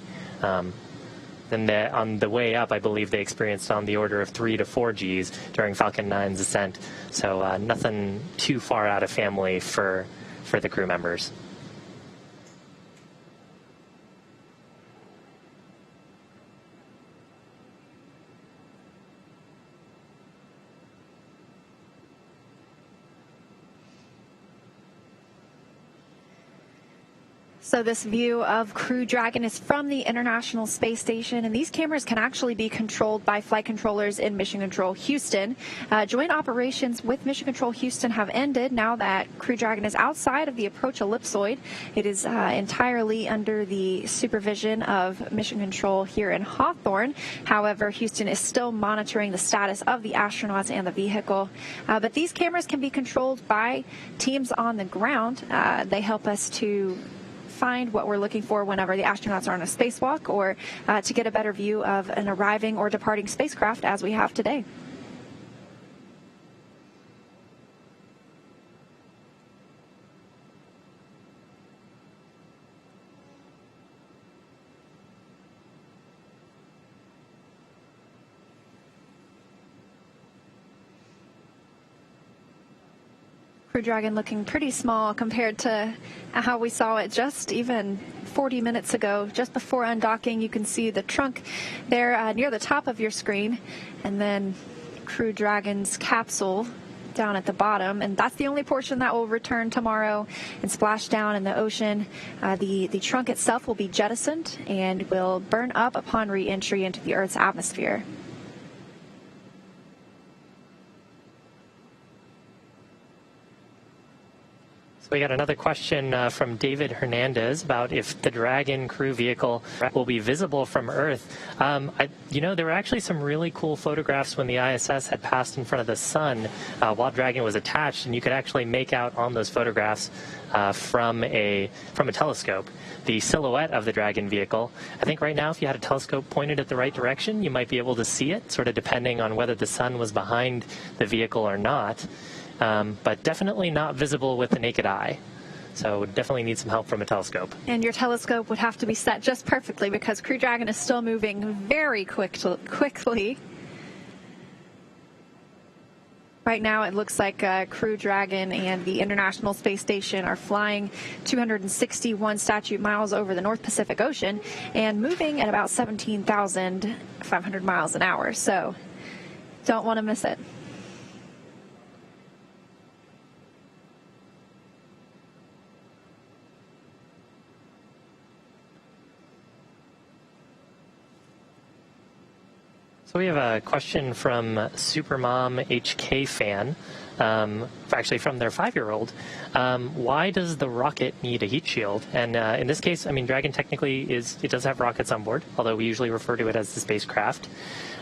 And on the way up, I believe they experienced on the order of 3 to 4 Gs during Falcon 9's ascent. So nothing too far out of family for the crew members. So this view of Crew Dragon is from the International Space Station, and these cameras can actually be controlled by flight controllers in Mission Control Houston. Joint operations with Mission Control Houston have ended now that Crew Dragon is outside of the approach ellipsoid. It is entirely under the supervision of Mission Control here in Hawthorne. However, Houston is still monitoring the status of the astronauts and the vehicle. But these cameras can be controlled by teams on the ground. They help us to find what we're looking for whenever the astronauts are on a spacewalk, or to get a better view of an arriving or departing spacecraft as we have today. Crew Dragon looking pretty small compared to how we saw it just even 40 minutes ago. Just before undocking, you can see the trunk there near the top of your screen, and then Crew Dragon's capsule down at the bottom, and that's the only portion that will return tomorrow and splash down in the ocean. The trunk itself will be jettisoned and will burn up upon re-entry into the Earth's atmosphere. So we got another question from David Hernandez about if the Dragon crew vehicle will be visible from Earth. There were actually some really cool photographs when the ISS had passed in front of the sun while Dragon was attached, and you could actually make out on those photographs from a telescope the silhouette of the Dragon vehicle. I think right now, if you had a telescope pointed at the right direction, you might be able to see it, sort of depending on whether the sun was behind the vehicle or not. But definitely not visible with the naked eye. So definitely need some help from a telescope. And your telescope would have to be set just perfectly because Crew Dragon is still moving very quickly. Right now it looks like Crew Dragon and the International Space Station are flying 261 statute miles over the North Pacific Ocean and moving at about 17,500 miles an hour. So don't want to miss it. So we have a question from Supermom HK fan, actually from their 5-year-old. Why does the rocket need a heat shield? And in this case, I mean, Dragon technically it does have rockets on board, although we usually refer to it as the spacecraft.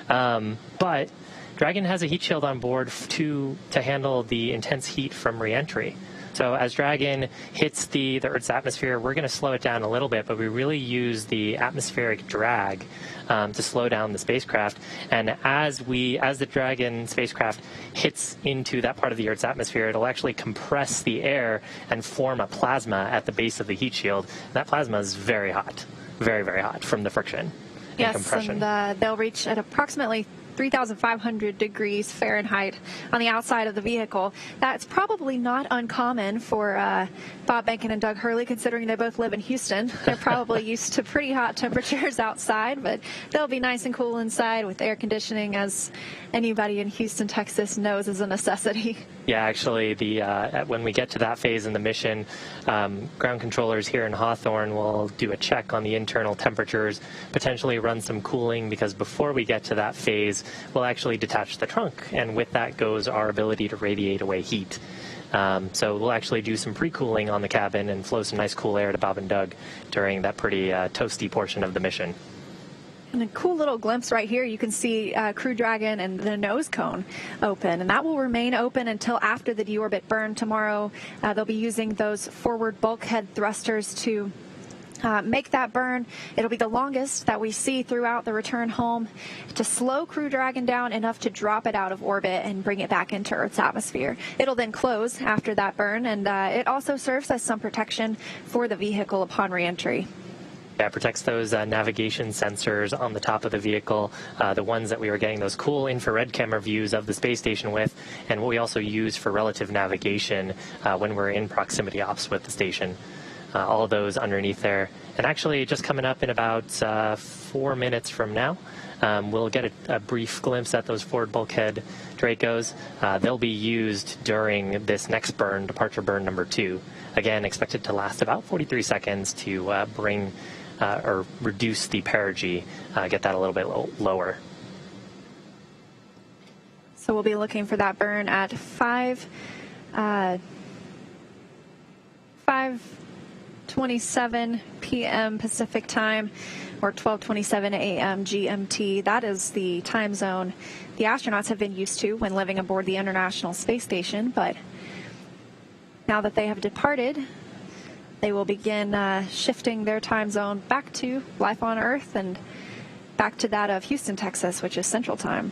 But Dragon has a heat shield on board to handle the intense heat from re-entry. So as Dragon hits the Earth's atmosphere, we're going to slow it down a little bit, but we really use the atmospheric drag to slow down the spacecraft. And as the Dragon spacecraft hits into that part of the Earth's atmosphere, it'll actually compress the air and form a plasma at the base of the heat shield. That plasma is very hot, very, very hot from the friction and compression. And they'll reach at approximately 3,500 degrees Fahrenheit on the outside of the vehicle. That's probably not uncommon for Bob Behnken and Doug Hurley, considering they both live in Houston. They're probably used to pretty hot temperatures outside, but they'll be nice and cool inside with air conditioning, as anybody in Houston, Texas knows is a necessity. Yeah, actually, when we get to that phase in the mission, ground controllers here in Hawthorne will do a check on the internal temperatures, potentially run some cooling, because before we get to that phase, we'll actually detach the trunk, and with that goes our ability to radiate away heat. So we'll actually do some pre-cooling on the cabin and flow some nice cool air to Bob and Doug during that pretty toasty portion of the mission. And a cool little glimpse right here, you can see Crew Dragon and the nose cone open, and that will remain open until after the deorbit burn tomorrow. They'll be using those forward bulkhead thrusters to make that burn. It'll be the longest that we see throughout the return home to slow Crew Dragon down enough to drop it out of orbit and bring it back into Earth's atmosphere. It'll then close after that burn, and it also serves as some protection for the vehicle upon re-entry. Yeah, it protects those navigation sensors on the top of the vehicle, the ones that we were getting those cool infrared camera views of the space station with, and what we also use for relative navigation when we're in proximity ops with the station. All of those underneath there. And actually, just coming up in about 4 minutes from now, we'll get a brief glimpse at those forward bulkhead Dracos. They'll be used during this next burn, departure burn number 2. Again, expected to last about 43 seconds to bring or reduce the perigee, get that a little bit lower. So we'll be looking for that burn at 5:27 p.m. Pacific time, or 12:27 a.m. GMT. That is the time zone the astronauts have been used to when living aboard the International Space Station, but now that they have departed, they will begin shifting their time zone back to life on Earth and back to that of Houston, Texas, which is Central Time.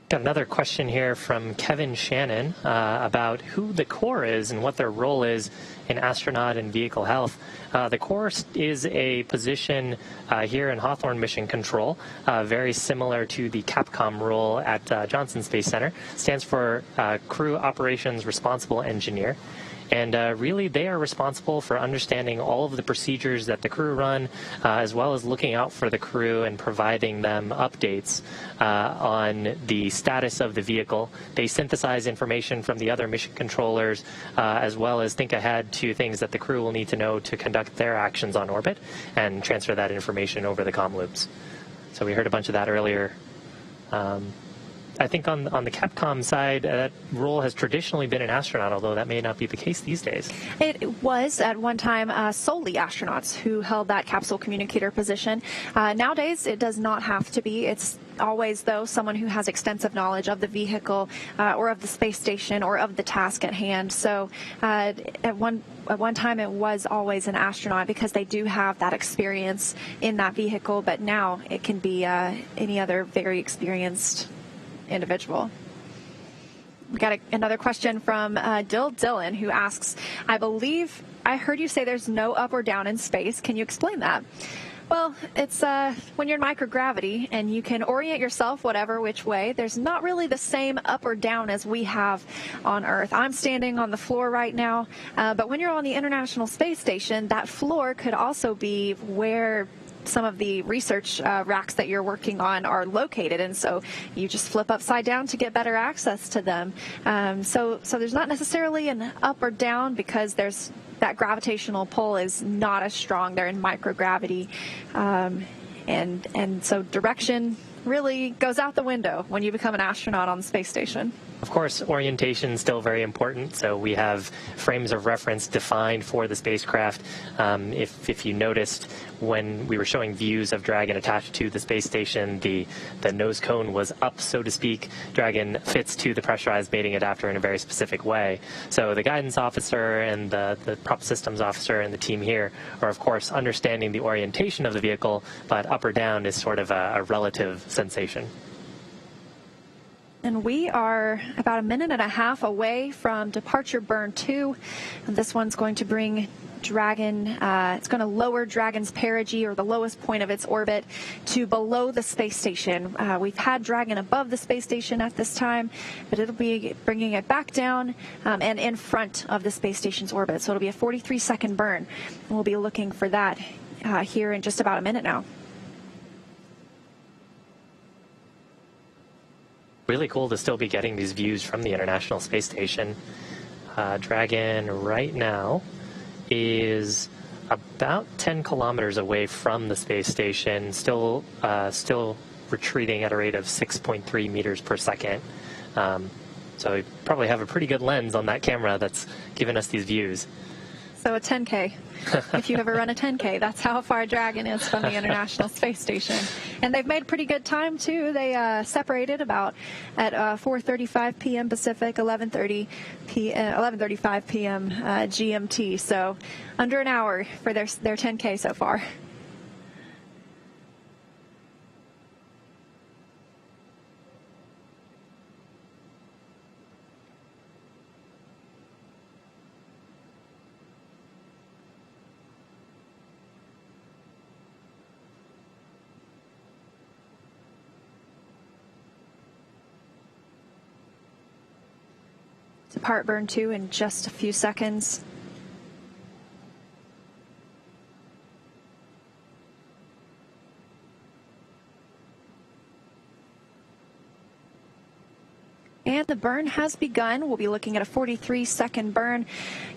Got Got another question here from Kevin Shannon about who the Corps is and what their role is in astronaut and vehicle health. The Corps is a position here in Hawthorne Mission Control, very similar to the Capcom role at Johnson Space Center. Stands for Crew Operations Responsible Engineer. And really, they are responsible for understanding all of the procedures that the crew run, as well as looking out for the crew and providing them updates on the status of the vehicle. They synthesize information from the other mission controllers, as well as think ahead to things that the crew will need to know to conduct their actions on orbit and transfer that information over the comm loops. So we heard a bunch of that earlier. I think on the Capcom side, that role has traditionally been an astronaut, although that may not be the case these days. It was at one time solely astronauts who held that capsule communicator position. Nowadays, it does not have to be. It's always, though, someone who has extensive knowledge of the vehicle or of the space station or of the task at hand. So at one time, it was always an astronaut because they do have that experience in that vehicle, but now it can be any other very experienced individual. We got another question from Dill Dillon, who asks, I believe I heard you say there's no up or down in space. Can you explain that? Well, it's when you're in microgravity and you can orient yourself whatever which way, there's not really the same up or down as we have on Earth. I'm standing on the floor right now, but when you're on the International Space Station, that floor could also be where some of the research racks that you're working on are located, and so you just flip upside down to get better access to them. So there's not necessarily an up or down because there's that gravitational pull is not as strong. They're in microgravity, and so direction really goes out the window when you become an astronaut on the space station. Of course, orientation is still very important, so we have frames of reference defined for the spacecraft. If you noticed when we were showing views of Dragon attached to the space station, the nose cone was up, so to speak. Dragon fits to the pressurized mating adapter in a very specific way. So the guidance officer and the prop systems officer and the team here are, of course, understanding the orientation of the vehicle, but up or down is sort of a relative sensation. And we are about a minute and a half away from departure burn 2. And this one's going to bring Dragon, it's going to lower Dragon's perigee, or the lowest point of its orbit, to below the space station. We've had Dragon above the space station at this time, but it'll be bringing it back down and in front of the space station's orbit. So it'll be a 43-second burn. And we'll be looking for that here in just about a minute now. Really cool to still be getting these views from the International Space Station. Dragon right now is about 10 kilometers away from the space station, still retreating at a rate of 6.3 meters per second. So we probably have a pretty good lens on that camera that's giving us these views. So a 10K. If you ever run a 10K, that's how far Dragon is from the International Space Station. And they've made pretty good time, too. They separated about at 4:35 p.m. Pacific, 11:35 p.m. GMT. So under an hour for their 10K so far. Depart burn 2 in just a few seconds. And the burn has begun. We'll be looking at a 43-second burn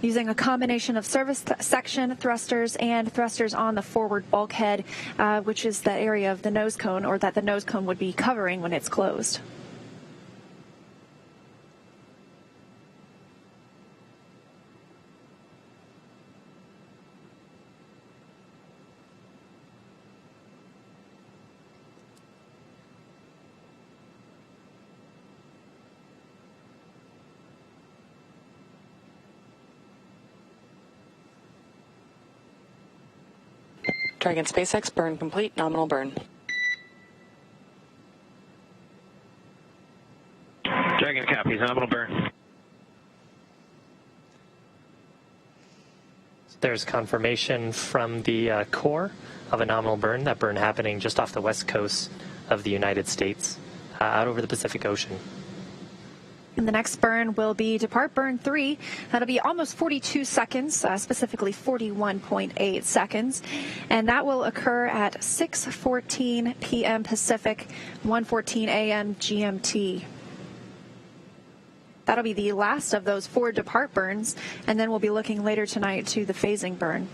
using a combination of service section thrusters and thrusters on the forward bulkhead, which is the area of the nose cone, or that the nose cone would be covering when it's closed. Dragon SpaceX burn complete, nominal burn. nominal burn. There's confirmation from the core of a nominal burn, that burn happening just off the west coast of the United States, out over the Pacific Ocean. And the next burn will be Depart Burn 3. That'll be almost 42 seconds, specifically 41.8 seconds. And that will occur at 6:14 p.m. Pacific, 1:14 a.m. GMT. That'll be the last of those 4 Depart burns, and then we'll be looking later tonight to the phasing burn.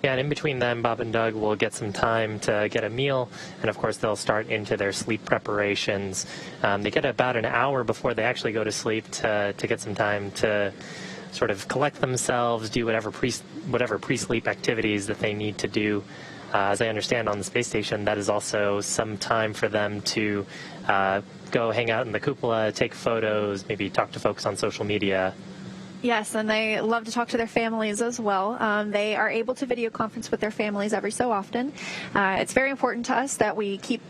Yeah, and in between them, Bob and Doug will get some time to get a meal, and of course they'll start into their sleep preparations. They get about an hour before they actually go to sleep to get some time to sort of collect themselves, do whatever pre-sleep activities that they need to do. As I understand on the space station, that is also some time for them to go hang out in the cupola, take photos, maybe talk to folks on social media. Yes, and they love to talk to their families as well. They are able to video conference with their families every so often. It's very important to us that we keep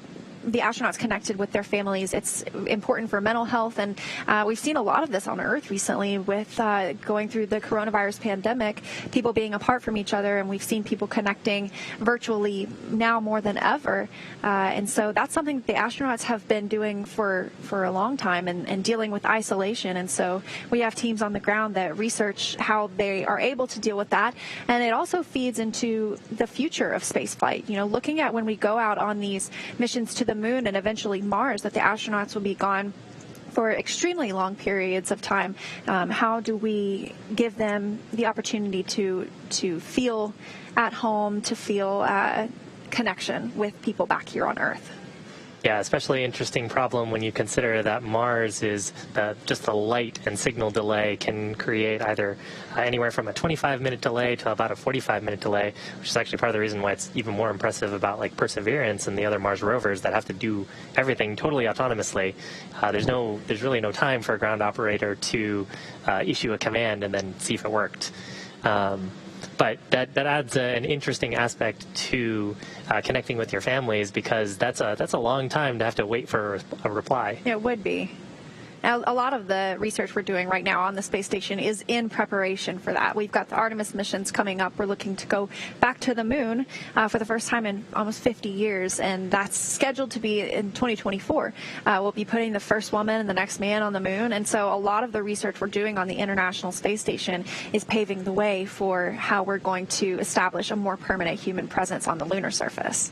the astronauts connected with their families. It's important for mental health, and we've seen a lot of this on Earth recently with going through the coronavirus pandemic, people being apart from each other, and we've seen people connecting virtually now more than ever. And so that's something that the astronauts have been doing for a long time, and dealing with isolation. And so we have teams on the ground that research how they are able to deal with that. And it also feeds into the future of spaceflight. You know, looking at when we go out on these missions to the moon and eventually Mars, that the astronauts will be gone for extremely long periods of time. How do we give them the opportunity to feel at home, to feel connection with people back here on Earth? Yeah, especially interesting problem when you consider that Mars is just the light and signal delay can create either anywhere from a 25-minute delay to about a 45-minute delay, which is actually part of the reason why it's even more impressive about like Perseverance and the other Mars rovers that have to do everything totally autonomously. There's really no time for a ground operator to issue a command and then see if it worked. But that adds an interesting aspect to connecting with your families, because that's a long time to have to wait for a reply. It would be. Now, a lot of the research we're doing right now on the space station is in preparation for that. We've got the Artemis missions coming up. We're looking to go back to the moon for the first time in almost 50 years, and that's scheduled to be in 2024. We'll be putting the first woman and the next man on the moon, and so a lot of the research we're doing on the International Space Station is paving the way for how we're going to establish a more permanent human presence on the lunar surface.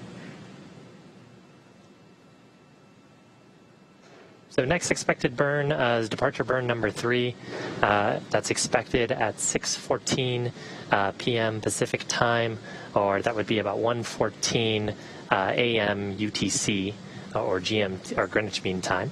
So next expected burn is departure burn number 3. That's expected at 6:14 p.m. Pacific time, or that would be about 1:14 a.m. UTC or GMT or Greenwich Mean Time.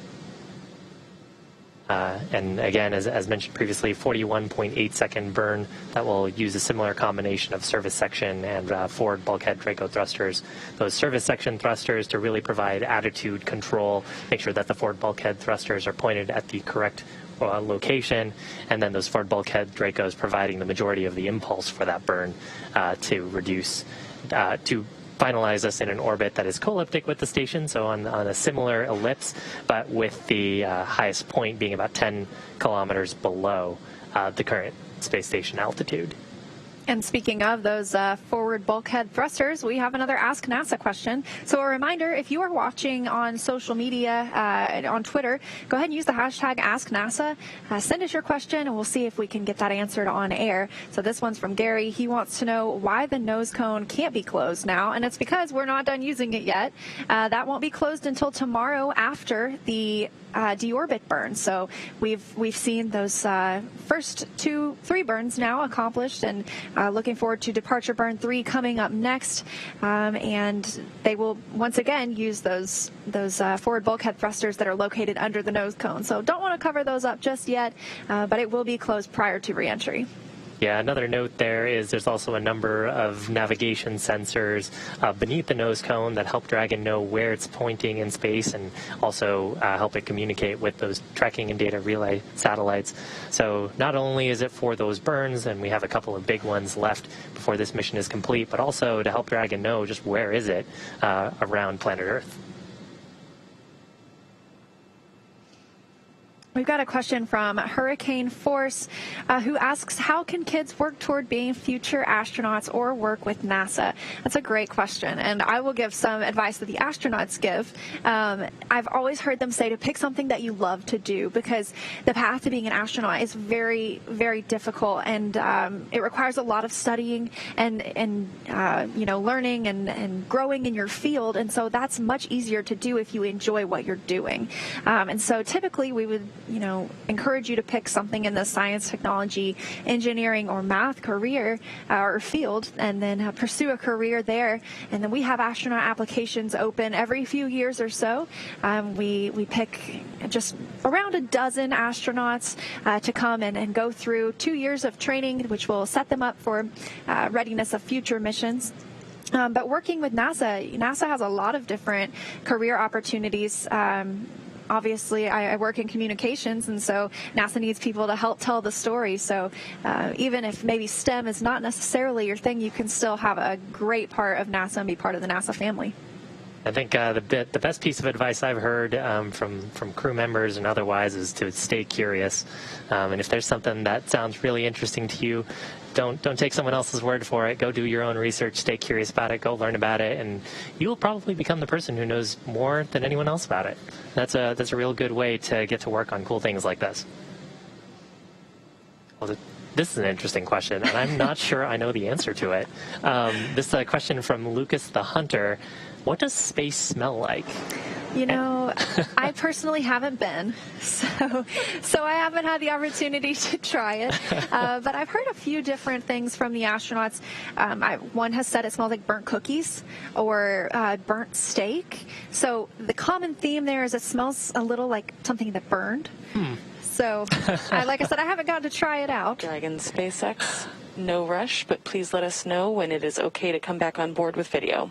And again, as mentioned previously, 41.8-second burn that will use a similar combination of service section and forward bulkhead Draco thrusters. Those service section thrusters to really provide attitude control, make sure that the forward bulkhead thrusters are pointed at the correct location, and then those forward bulkhead Dracos providing the majority of the impulse for that burn to reduce, to finalize us in an orbit that is co-elliptic with the station, so on a similar ellipse, but with the highest point being about 10 kilometers below the current space station altitude. And speaking of those forward bulkhead thrusters, we have another Ask NASA question. So a reminder, if you are watching on social media, on Twitter, go ahead and use the hashtag AskNASA. Send us your question, and we'll see if we can get that answered on air. So this one's from Gary. He wants to know why the nose cone can't be closed now, and it's because we're not done using it yet. That won't be closed until tomorrow after the deorbit burn. So we've seen those first 2-3 burns now accomplished, and looking forward to departure burn 3 coming up next. And they will once again use those forward bulkhead thrusters that are located under the nose cone. So don't want to cover those up just yet, but it will be closed prior to reentry. Yeah, another note there is there's also a number of navigation sensors beneath the nose cone that help Dragon know where it's pointing in space, and also help it communicate with those tracking and data relay satellites. So not only is it for those burns, and we have a couple of big ones left before this mission is complete, but also to help Dragon know just where is it around planet Earth. We've got a question from Hurricane Force who asks, how can kids work toward being future astronauts or work with NASA? That's a great question, and I will give some advice that the astronauts give. I've always heard them say to pick something that you love to do, because the path to being an astronaut is very, very difficult, and it requires a lot of studying and learning and growing in your field, and so that's much easier to do if you enjoy what you're doing. And so typically we would encourage you to pick something in the science, technology, engineering, or math career or field, and then pursue a career there. And then we have astronaut applications open every few years or so. We pick just around a dozen astronauts to come and go through 2 years of training, which will set them up for readiness of future missions. But working with NASA has a lot of different career opportunities. Obviously, I work in communications, and so NASA needs people to help tell the story. So even if maybe STEM is not necessarily your thing, you can still have a great part of NASA and be part of the NASA family. I think the best piece of advice I've heard from crew members and otherwise is to stay curious. And if there's something that sounds really interesting to you, don't take someone else's word for it. Go do your own research. Stay curious about it. Go learn about it, and you will probably become the person who knows more than anyone else about it. That's a real good way to get to work on cool things like this. Well, this is an interesting question, and I'm not sure I know the answer to it. This is a question from Lucas the Hunter. What does space smell like? I personally haven't been, so I haven't had the opportunity to try it. But I've heard a few different things from the astronauts. One has said it smells like burnt cookies or burnt steak. So the common theme there is it smells a little like something that burned. So, like I said, I haven't gotten to try it out. Dragon SpaceX, no rush, but please let us know when it is okay to come back on board with video.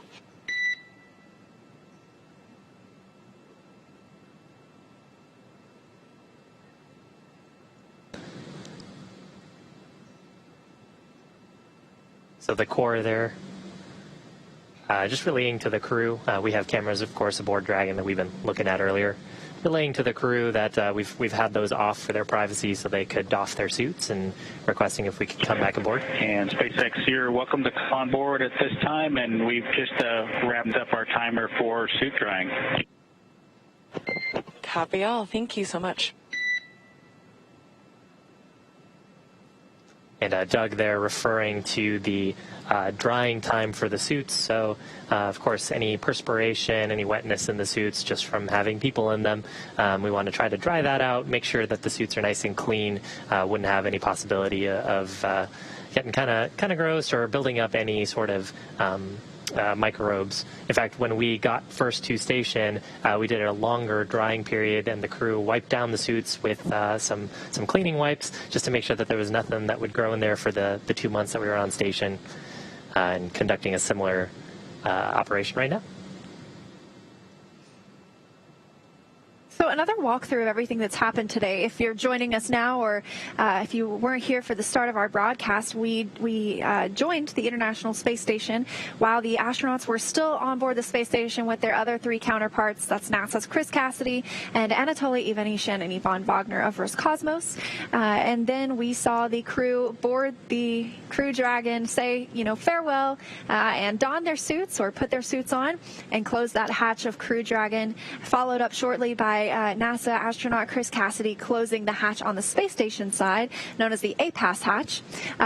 So the core there, just relaying to the crew. We have cameras, of course, aboard Dragon that we've been looking at earlier. Relaying to the crew that we've had those off for their privacy so they could doff their suits, and requesting if we could come back aboard. And SpaceX here, welcome to come on board at this time, and we've just wrapped up our timer for suit drying. Copy all. Thank you so much. And Doug there referring to the drying time for the suits. So, of course, any perspiration, any wetness in the suits just from having people in them, we want to try to dry that out, make sure that the suits are nice and clean, wouldn't have any possibility of getting kind of gross or building up any sort of microbes. In fact, when we got first to station, we did a longer drying period, and the crew wiped down the suits with some cleaning wipes just to make sure that there was nothing that would grow in there for the 2 months that we were on station, and conducting a similar operation right now. So another walkthrough of everything that's happened today. If you're joining us now, or if you weren't here for the start of our broadcast, we joined the International Space Station while the astronauts were still on board the space station with their other three counterparts. That's NASA's Chris Cassidy and Anatoly Ivanishin and Ivan Wagner of Roscosmos. And then we saw the crew board the Crew Dragon, say, farewell, and don their suits or put their suits on and close that hatch of Crew Dragon, followed up shortly by NASA astronaut Chris Cassidy closing the hatch on the space station side, known as the APAS hatch.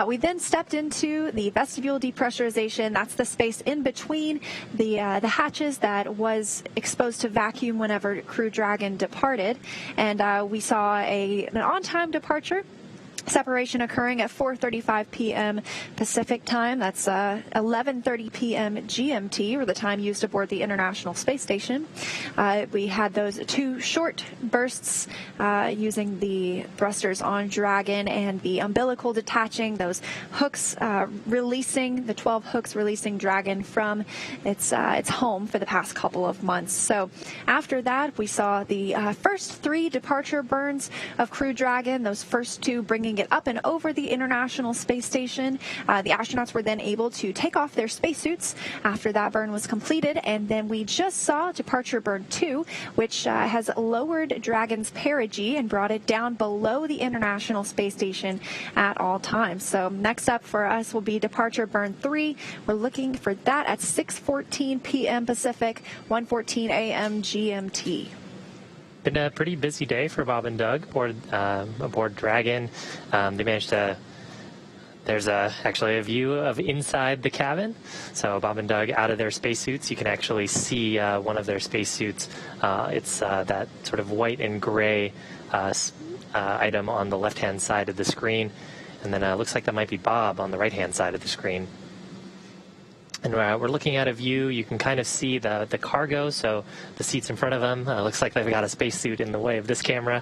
We then stepped into the vestibule depressurization. That's the space in between the hatches that was exposed to vacuum whenever Crew Dragon departed. And we saw an on-time departure. Separation occurring at 4:35 p.m. Pacific time. That's 11:30 p.m. GMT, or the time used aboard the International Space Station. We had those two short bursts using the thrusters on Dragon and the umbilical detaching, those hooks releasing, the 12 hooks releasing Dragon from its home for the past couple of months. So after that, we saw the first three departure burns of Crew Dragon, those first two bringing bringing it up and over the International Space Station. The astronauts were then able to take off their spacesuits after that burn was completed, and then we just saw departure burn 2, which has lowered Dragon's perigee and brought it down below the International Space Station at all times. So next up for us will be departure burn 3. We're looking for that at 6:14 p.m. Pacific, 1:14 a.m. GMT. Been a pretty busy day for Bob and Doug aboard Dragon. They managed to. There's actually a view of inside the cabin. So Bob and Doug out of their spacesuits. You can actually see one of their spacesuits. It's that sort of white and gray item on the left-hand side of the screen. And then it looks like that might be Bob on the right-hand side of the screen. And we're looking at a view. You can kind of see the cargo, so the seats in front of them. Looks like they've got a spacesuit in the way of this camera.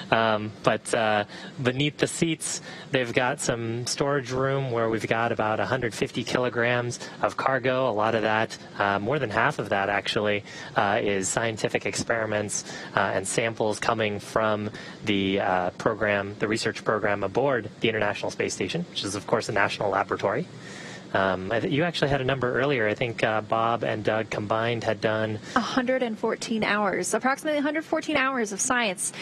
But beneath the seats, they've got some storage room where we've got about 150 kilograms of cargo. A lot of that, more than half of that actually, is scientific experiments and samples coming from the research program aboard the International Space Station, which is, of course, a national laboratory. You actually had a number earlier. I think Bob and Doug combined had done 114 hours, approximately 114 hours of science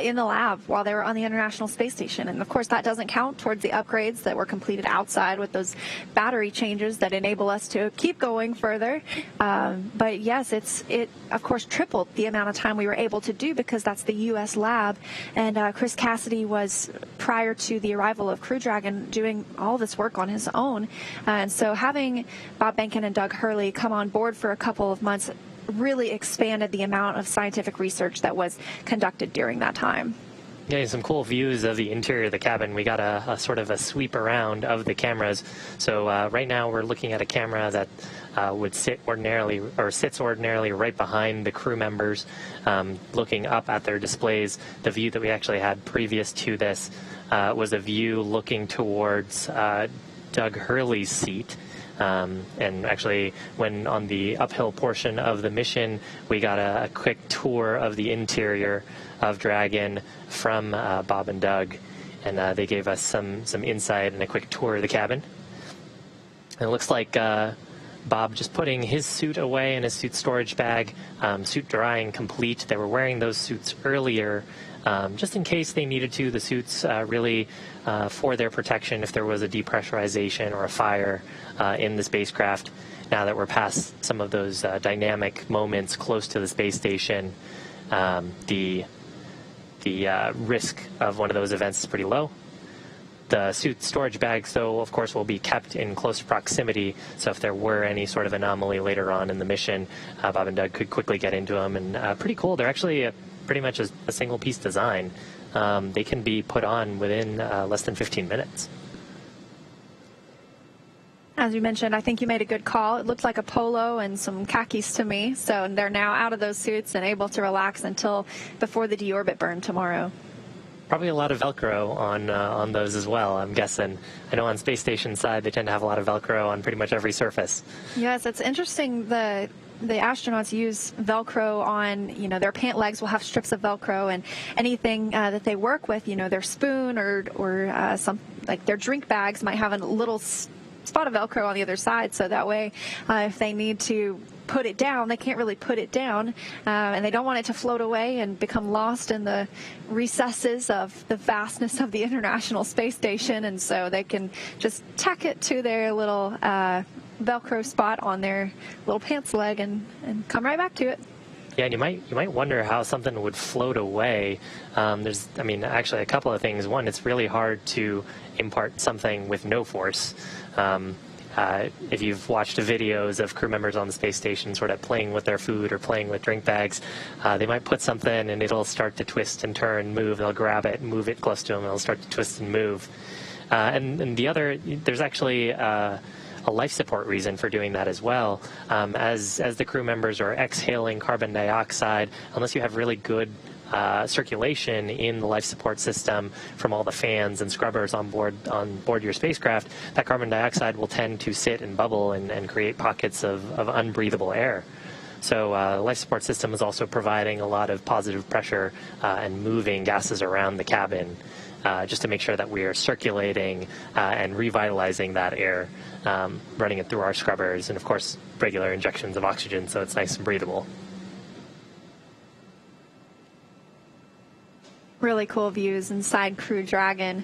in the lab while they were on the International Space Station. And of course, that doesn't count towards the upgrades that were completed outside with those battery changes that enable us to keep going further. But yes, it of course tripled the amount of time we were able to do because that's the U.S. lab. And Chris Cassidy was, prior to the arrival of Crew Dragon, doing all this work on his own. And so having Bob Behnken and Doug Hurley come on board for a couple of months really expanded the amount of scientific research that was conducted during that time. Yeah, some cool views of the interior of the cabin. We got a sort of a sweep around of the cameras. So right now we're looking at a camera that would sits ordinarily right behind the crew members, looking up at their displays. The view that we actually had previous to this was a view looking towards Doug Hurley's seat. And actually, when on the uphill portion of the mission, we got a quick tour of the interior of Dragon from Bob and Doug, and they gave us some insight and a quick tour of the cabin. And it looks like Bob just putting his suit away in his suit storage bag, suit drying complete. They were wearing those suits earlier just in case they needed to. The suits really for their protection if there was a depressurization or a fire in the spacecraft. Now that we're past some of those dynamic moments close to the space station, the risk of one of those events is pretty low. The suit storage bags, though, of course, will be kept in close proximity, so if there were any sort of anomaly later on in the mission, Bob and Doug could quickly get into them. And pretty cool. They're actually pretty much a single-piece design. They can be put on within less than 15 minutes. As you mentioned, I think you made a good call. It looked like a polo and some khakis to me, so they're now out of those suits and able to relax until before the deorbit burn tomorrow. Probably a lot of Velcro on those as well, I'm guessing. I know on space station side they tend to have a lot of Velcro on pretty much every surface. Yes, it's interesting. The astronauts use Velcro on, their pant legs will have strips of Velcro, and anything that they work with, their spoon or some, like their drink bags might have a little spot of Velcro on the other side, so that way if they need to put it down, they can't really put it down, and they don't want it to float away and become lost in the recesses of the vastness of the International Space Station, and so they can just tack it to their little Velcro spot on their little pants leg and come right back to it. Yeah, and you might wonder how something would float away. There's actually a couple of things. One, it's really hard to impart something with no force. If you've watched videos of crew members on the space station sort of playing with their food or playing with drink bags, they might put something and it'll start to twist and turn, move. They'll grab it, move it close to them, and it'll start to twist and move. And the other, there's actually a life support reason for doing that as well. As the crew members are exhaling carbon dioxide, unless you have really good circulation in the life support system from all the fans and scrubbers on board your spacecraft, that carbon dioxide will tend to sit and bubble and create pockets of unbreathable air. So the life support system is also providing a lot of positive pressure and moving gases around the cabin just to make sure that we are circulating and revitalizing that air, running it through our scrubbers, and of course regular injections of oxygen so it's nice and breathable. Really cool views inside Crew Dragon.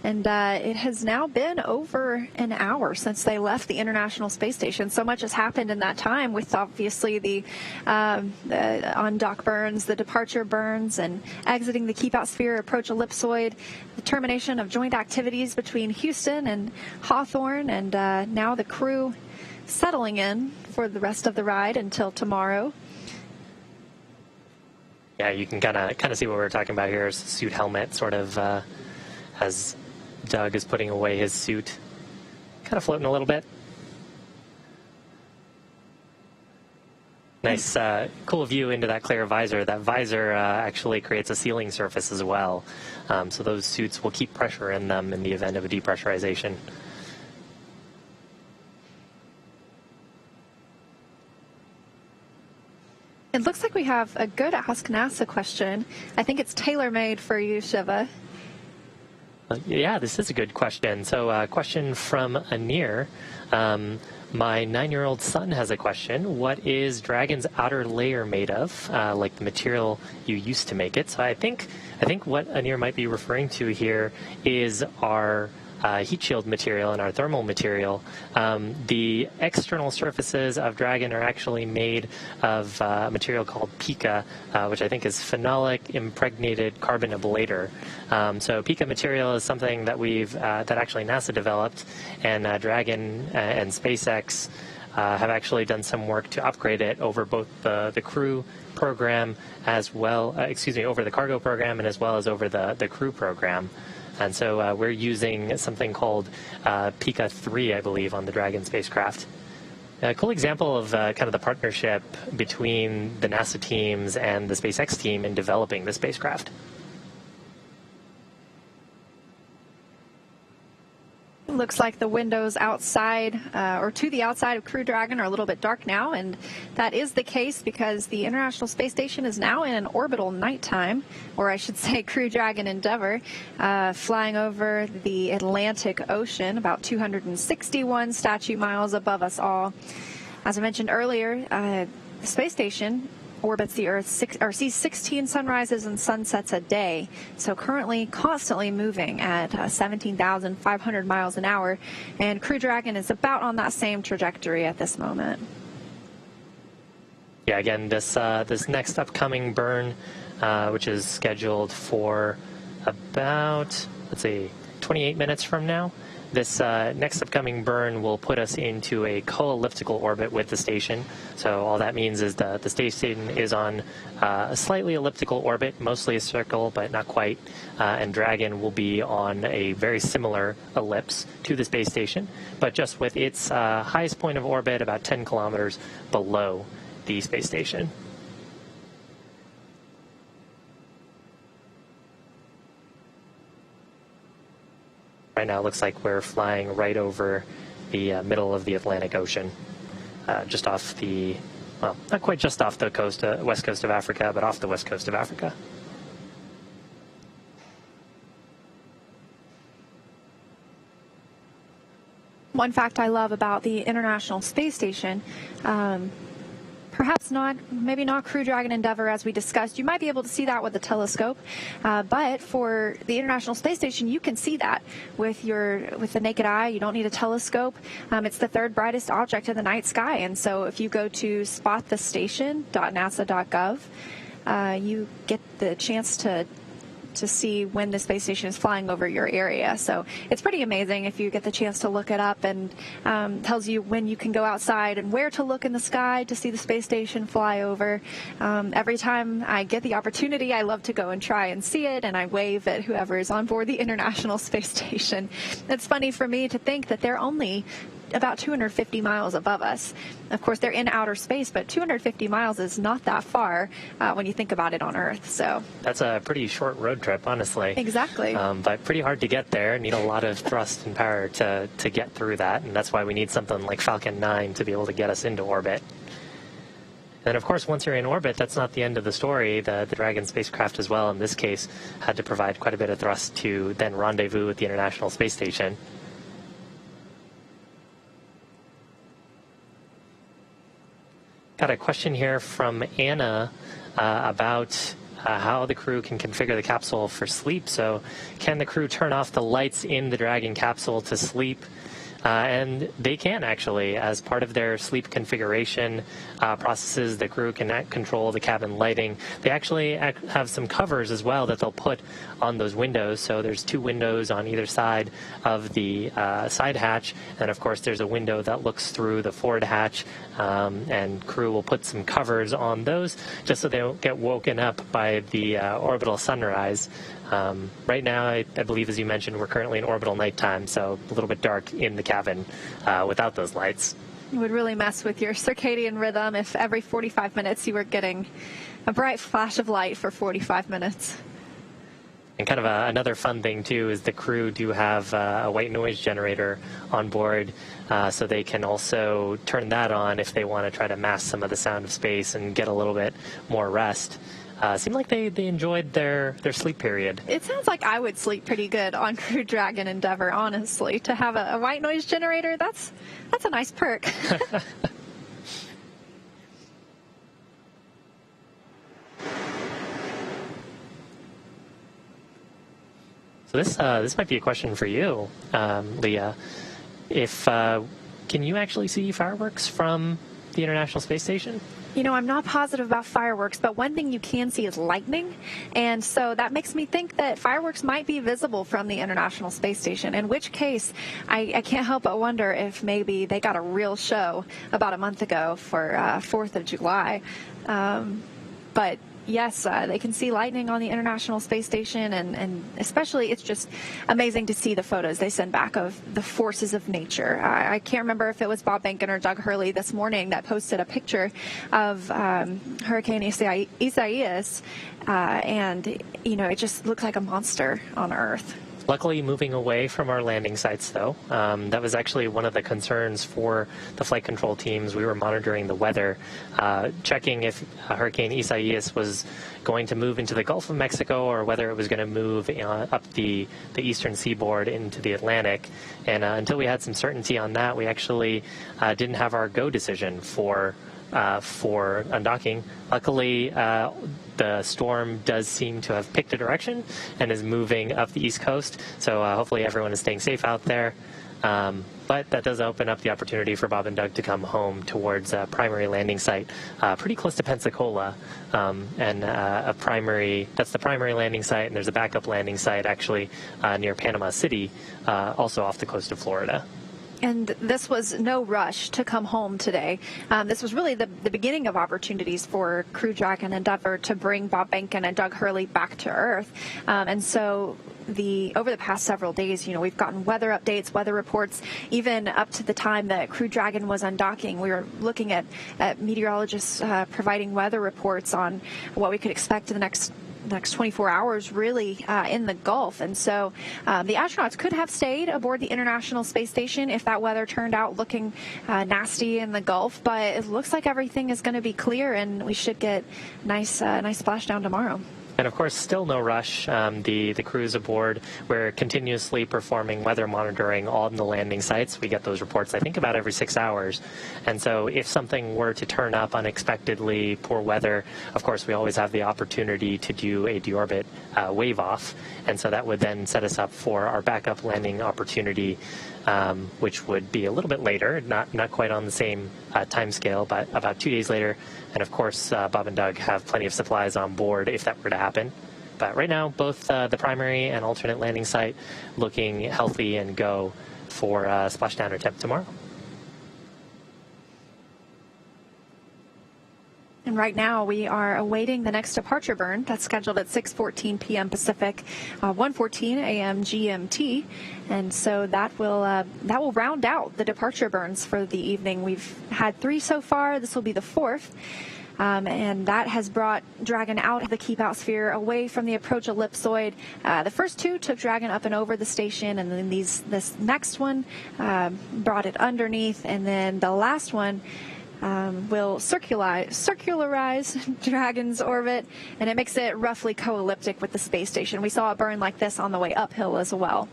And it has now been over an hour since they left the International Space Station. So much has happened in that time with obviously the on-dock burns, the departure burns, and exiting the keep-out sphere, approach ellipsoid, the termination of joint activities between Houston and Hawthorne, and now the crew settling in for the rest of the ride until tomorrow. Yeah, you can kind of see what we're talking about here. Is the suit helmet sort of as Doug is putting away his suit, kind of floating a little bit. Nice, cool view into that clear visor. That visor actually creates a sealing surface as well, so those suits will keep pressure in them in the event of a depressurization. It looks like we have a good Ask NASA question. I think it's tailor-made for you, Shiva. Yeah, this is a good question. So a question from Anir. My 9-year-old son has a question. What is Dragon's outer layer made of, like the material you used to make it? So I think what Anir might be referring to here is our heat shield material and our thermal material. The external surfaces of Dragon are actually made of a material called pica, which I think is phenolic impregnated carbon ablator. So pica material is something that that actually NASA developed, and Dragon and SpaceX have actually done some work to upgrade it over both the crew program as well, over the cargo program and as well as over the crew program. And so we're using something called Pica 3, I believe, on the Dragon spacecraft. A cool example of kind of the partnership between the NASA teams and the SpaceX team in developing the spacecraft. Looks like the windows outside or to the outside of Crew Dragon are a little bit dark now, and that is the case because the International Space Station is now in an orbital nighttime, or I should say Crew Dragon Endeavour, flying over the Atlantic Ocean, about 261 statute miles above us all. As I mentioned earlier, the space station orbits the Earth sees 16 sunrises and sunsets a day, so currently constantly moving at 17,500 miles an hour, and Crew Dragon is about on that same trajectory at this moment. Yeah, again, this next upcoming burn, which is scheduled for about, 28 minutes from now. This next upcoming burn will put us into a co-elliptical orbit with the station. So all that means is the station is on a slightly elliptical orbit, mostly a circle, but not quite. And Dragon will be on a very similar ellipse to the space station, but just with its highest point of orbit about 10 kilometers below the space station. Right now it looks like we're flying right over the middle of the Atlantic Ocean, just off the, well, not quite just off the coast, west coast of Africa, but off the west coast of Africa. One fact I love about the International Space Station, perhaps not, maybe not Crew Dragon Endeavour as we discussed. You might be able to see that with a telescope, but for the International Space Station, you can see that with the naked eye. You don't need a telescope. It's the third brightest object in the night sky, and so if you go to spotthestation.nasa.gov, you get the chance to see when the space station is flying over your area. So it's pretty amazing if you get the chance to look it up, and tells you when you can go outside and where to look in the sky to see the space station fly over. Every time I get the opportunity, I love to go and try and see it, and I wave at whoever is on board the International Space Station. It's funny for me to think that they're only about 250 miles above us. Of course, they're in outer space, but 250 miles is not that far when you think about it on Earth. So that's a pretty short road trip, honestly. Exactly. But pretty hard to get there. Need a lot of thrust and power to get through that, and that's why we need something like Falcon 9 to be able to get us into orbit. And of course, once you're in orbit, that's not the end of the story. The Dragon spacecraft as well, in this case, had to provide quite a bit of thrust to then rendezvous with the International Space Station. Got a question here from Anna about how the crew can configure the capsule for sleep. So can the crew turn off the lights in the Dragon capsule to sleep? And they can, actually. As part of their sleep configuration processes, the crew can control the cabin lighting. They actually have some covers as well that they'll put on those windows. So there's 2 windows on either side of the side hatch. And, of course, there's a window that looks through the forward hatch. And crew will put some covers on those just so they don't get woken up by the orbital sunrise. Right now, I believe, as you mentioned, we're currently in orbital nighttime, so a little bit dark in the cabin without those lights. It would really mess with your circadian rhythm if every 45 minutes you were getting a bright flash of light for 45 minutes. And kind of another fun thing, too, is the crew do have a white noise generator on board, so they can also turn that on if they want to try to mask some of the sound of space and get a little bit more rest. Seemed like they enjoyed their sleep period. It sounds like I would sleep pretty good on Crew Dragon Endeavour, honestly. To have a white noise generator, that's a nice perk. So this might be a question for you, Leah. Can you actually see fireworks from the International Space Station? You know, I'm not positive about fireworks, but one thing you can see is lightning. And so that makes me think that fireworks might be visible from the International Space Station, in which case I can't help but wonder if maybe they got a real show about a month ago for 4th of July. But yes, they can see lightning on the International Space Station, and especially it's just amazing to see the photos they send back of the forces of nature. I can't remember if it was Bob Behnken or Doug Hurley this morning that posted a picture of Hurricane Isaias, and, you know, it just looked like a monster on Earth. Luckily, moving away from our landing sites, though, that was actually one of the concerns for the flight control teams. We were monitoring the weather, checking if Hurricane Isaias was going to move into the Gulf of Mexico or whether it was going to move up the eastern seaboard into the Atlantic. And until we had some certainty on that, we actually didn't have our go decision for undocking. Luckily, the storm does seem to have picked a direction and is moving up the East Coast, so hopefully everyone is staying safe out there. But that does open up the opportunity for Bob and Doug to come home towards a primary landing site pretty close to Pensacola, and that's the primary landing site, and there's a backup landing site actually near Panama City, also off the coast of Florida. And this was no rush to come home today. This was really the beginning of opportunities for Crew Dragon Endeavour to bring Bob Behnken and Doug Hurley back to Earth. And so over the past several days, you know, we've gotten weather updates, weather reports, even up to the time that Crew Dragon was undocking. We were looking at meteorologists providing weather reports on what we could expect in the next 24 hours, really, in the Gulf. And so the astronauts could have stayed aboard the International Space Station if that weather turned out looking nasty in the Gulf. But it looks like everything is going to be clear, and we should get nice splashdown tomorrow. And of course, still no rush. The crews aboard, we're continuously performing weather monitoring on the landing sites. We get those reports, I think, about every 6 hours. And so if something were to turn up unexpectedly, poor weather, of course, we always have the opportunity to do a deorbit wave off. And so that would then set us up for our backup landing opportunity, which would be a little bit later, not quite on the same time scale, but about 2 days later. And of course, Bob and Doug have plenty of supplies on board if that were to happen. But right now, both the primary and alternate landing site looking healthy and go for splashdown attempt tomorrow. And right now we are awaiting the next departure burn that's scheduled at 6:14 p.m. Pacific, 1:14 a.m. GMT, and so that will round out the departure burns for the evening. We've had 3 so far. This will be the 4th. And that has brought Dragon out of the keep out sphere, away from the approach ellipsoid. The first 2 took Dragon up and over the station, and then this next one brought it underneath, and then the last one will circularize Dragon's orbit, and it makes it roughly co-elliptic with the space station. We saw it burn like this on the way uphill as well.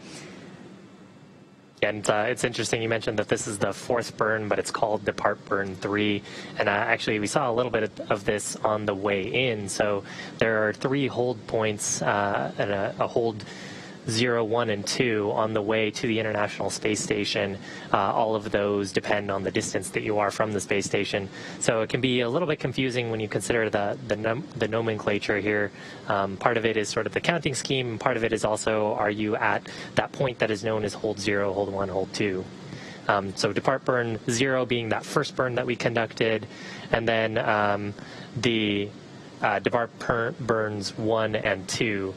And it's interesting you mentioned that this is the fourth burn, but it's called Depart Burn 3. And actually, we saw a little bit of this on the way in. So there are 3 hold points and a hold 0, 1, and 2 on the way to the International Space Station. All of those depend on the distance that you are from the space station. So it can be a little bit confusing when you consider the nomenclature here. Part of it is sort of the counting scheme, and part of it is also, are you at that point that is known as hold 0, hold 1, hold 2. So Depart Burn 0 being that first burn that we conducted, and then the Depart Burns 1 and 2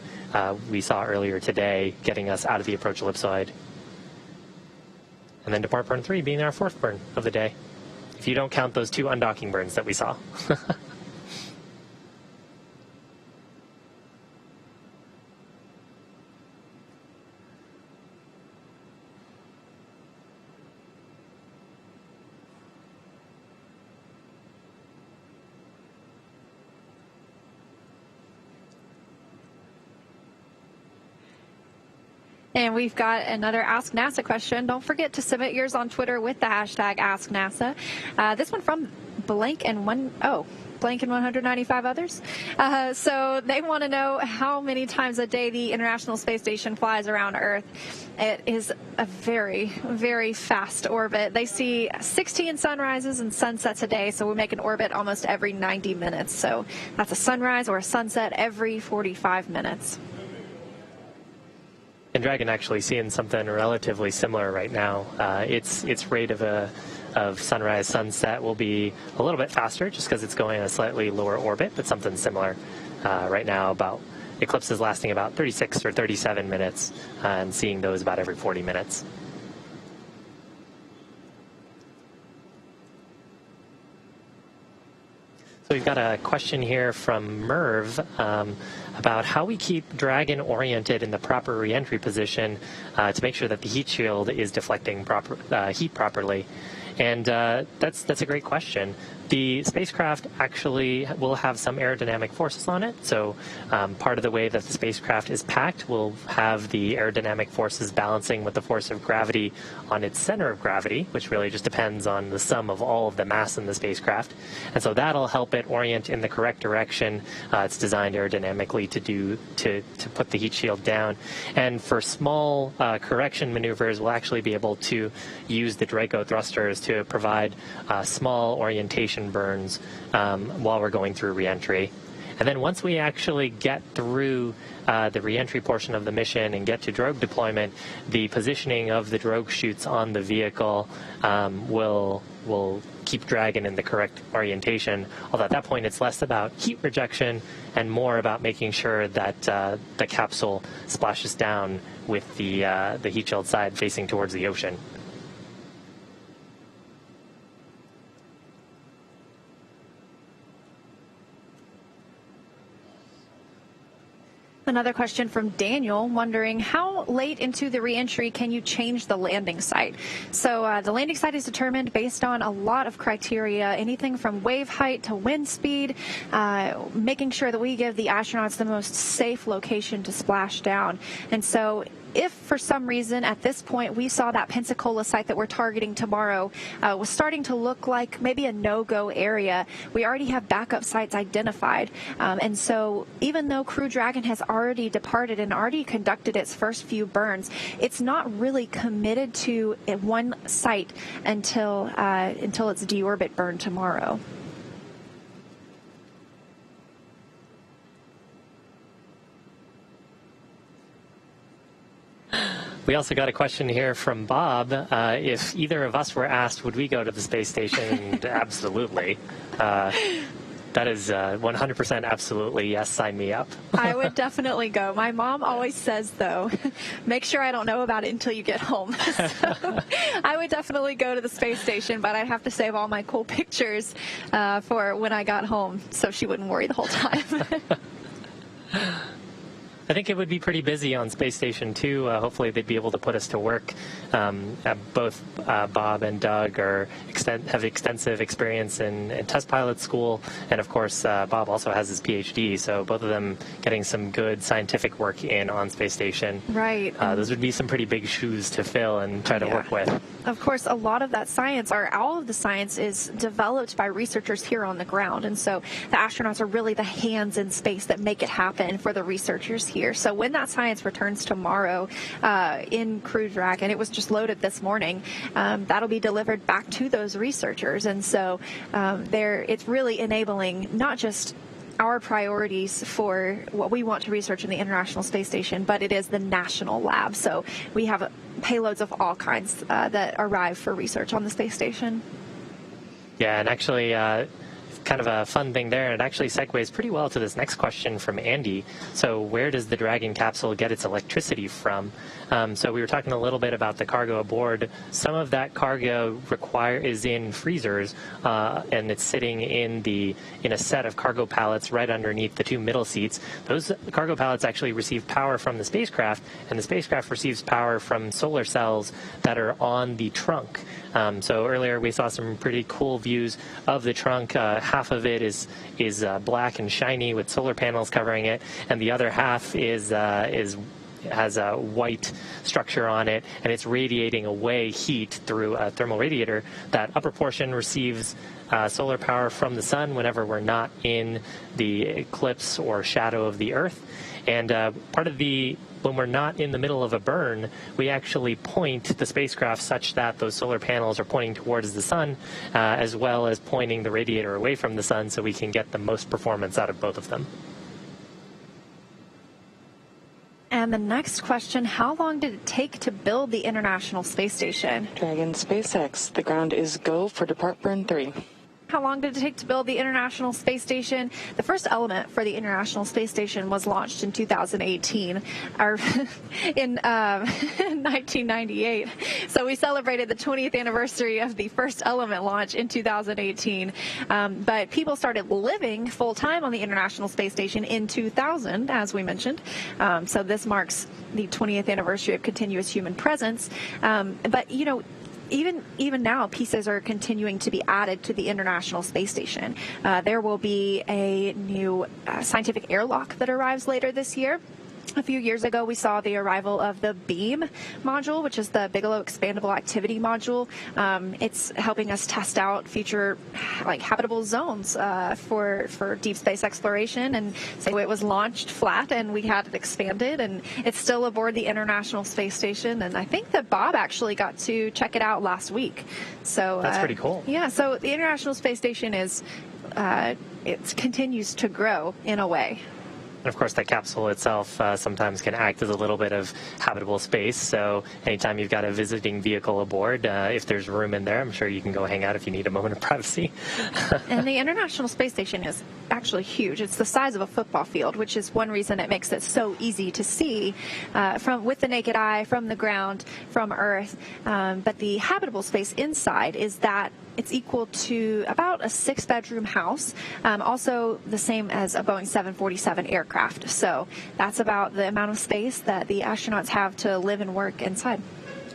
we saw earlier today, getting us out of the approach ellipsoid. And then Depart Burn 3 being our fourth burn of the day, if you don't count those 2 undocking burns that we saw. And we've got another Ask NASA question. Don't forget to submit yours on Twitter with the hashtag AskNASA. This one from Blank and 195 others. So they want to know how many times a day the International Space Station flies around Earth. It is a very, very fast orbit. They see 16 sunrises and sunsets a day, so we make an orbit almost every 90 minutes. So that's a sunrise or a sunset every 45 minutes. And Dragon actually seeing something relatively similar right now. Its rate of sunrise sunset will be a little bit faster just because it's going in a slightly lower orbit, but something similar right now. About eclipses lasting about 36 or 37 minutes, and seeing those about every 40 minutes. So we've got a question here from Merv about how we keep Dragon oriented in the proper reentry position to make sure that the heat shield is deflecting heat properly. And that's a great question. The spacecraft actually will have some aerodynamic forces on it. So part of the way that the spacecraft is packed will have the aerodynamic forces balancing with the force of gravity on its center of gravity, which really just depends on the sum of all of the mass in the spacecraft. And so that'll help it orient in the correct direction. It's designed aerodynamically to put the heat shield down. And for small correction maneuvers, we'll actually be able to use the Draco thrusters to provide small orientation burns while we're going through reentry. And then once we actually get through the reentry portion of the mission and get to drogue deployment, the positioning of the drogue chutes on the vehicle will keep Dragon in the correct orientation. Although at that point it's less about heat rejection and more about making sure that the capsule splashes down with the heat shield side facing towards the ocean. Another question from Daniel wondering how late into the reentry can you change the landing site? So the landing site is determined based on a lot of criteria, anything from wave height to wind speed, making sure that we give the astronauts the most safe location to splash down. And so if for some reason at this point we saw that Pensacola site that we're targeting tomorrow was starting to look like maybe a no-go area, we already have backup sites identified. And so even though Crew Dragon has already departed and already conducted its first few burns, it's not really committed to one site until its deorbit burn tomorrow. We also got a question here from Bob. If either of us were asked, would we go to the space station? Absolutely. That is 100% absolutely yes, sign me up. I would definitely go. My mom always says, though, make sure I don't know about it until you get home. So I would definitely go to the space station, but I'd have to save all my cool pictures for when I got home so she wouldn't worry the whole time. I think it would be pretty busy on Space Station 2. Hopefully they'd be able to put us to work. Both Bob and Doug have extensive experience in test pilot school, and of course Bob also has his PhD, so both of them getting some good scientific work in on Space Station. Right. Those would be some pretty big shoes to fill and try to work with. Of course, a lot of that science, or all of the science, is developed by researchers here on the ground, and so the astronauts are really the hands in space that make it happen for the researchers here. So when that science returns tomorrow in Crew Dragon, it was just loaded this morning, that'll be delivered back to those researchers, and so it's really enabling not just our priorities for what we want to research in the International Space Station, but it is the national lab. So we have payloads of all kinds that arrive for research on the space station. Yeah, and actually, kind of a fun thing there, and it actually segues pretty well to this next question from Andy. So where does the Dragon capsule get its electricity from? So we were talking a little bit about the cargo aboard. Some of that cargo is in freezers, and it's sitting in a set of cargo pallets right underneath the two middle seats. Those cargo pallets actually receive power from the spacecraft, and the spacecraft receives power from solar cells that are on the trunk. So earlier we saw some pretty cool views of the trunk. Half of it is black and shiny with solar panels covering it, and the other half has a white structure on it, and it's radiating away heat through a thermal radiator. That upper portion receives solar power from the sun whenever we're not in the eclipse or shadow of the Earth. And when we're not in the middle of a burn, we actually point the spacecraft such that those solar panels are pointing towards the sun, as well as pointing the radiator away from the sun, so we can get the most performance out of both of them. And the next question, how long did it take to build the International Space Station? Dragon SpaceX, the ground is go for depart burn 3. How long did it take to build the International Space Station? The first element for the International Space Station was launched in 2018, or in 1998. So we celebrated the 20th anniversary of the first element launch in 2018. But people started living full-time on the International Space Station in 2000, as we mentioned. So this marks the 20th anniversary of continuous human presence. But, you know, even now, pieces are continuing to be added to the International Space Station. There will be a new scientific airlock that arrives later this year. A few years ago, we saw the arrival of the BEAM module, which is the Bigelow Expandable Activity Module. It's helping us test out future habitable zones for deep space exploration. And so it was launched flat, and we had it expanded, and it's still aboard the International Space Station. And I think that Bob actually got to check it out last week. So that's pretty cool. Yeah. So the International Space Station it continues to grow in a way. And of course, that capsule itself sometimes can act as a little bit of habitable space. So anytime you've got a visiting vehicle aboard, if there's room in there, I'm sure you can go hang out if you need a moment of privacy. And the International Space Station is actually huge. It's the size of a football field, which is one reason it makes it so easy to see with the naked eye, from the ground, from Earth. But the habitable space inside is that it's equal to about a 6-bedroom house, also the same as a Boeing 747 aircraft. So that's about the amount of space that the astronauts have to live and work inside.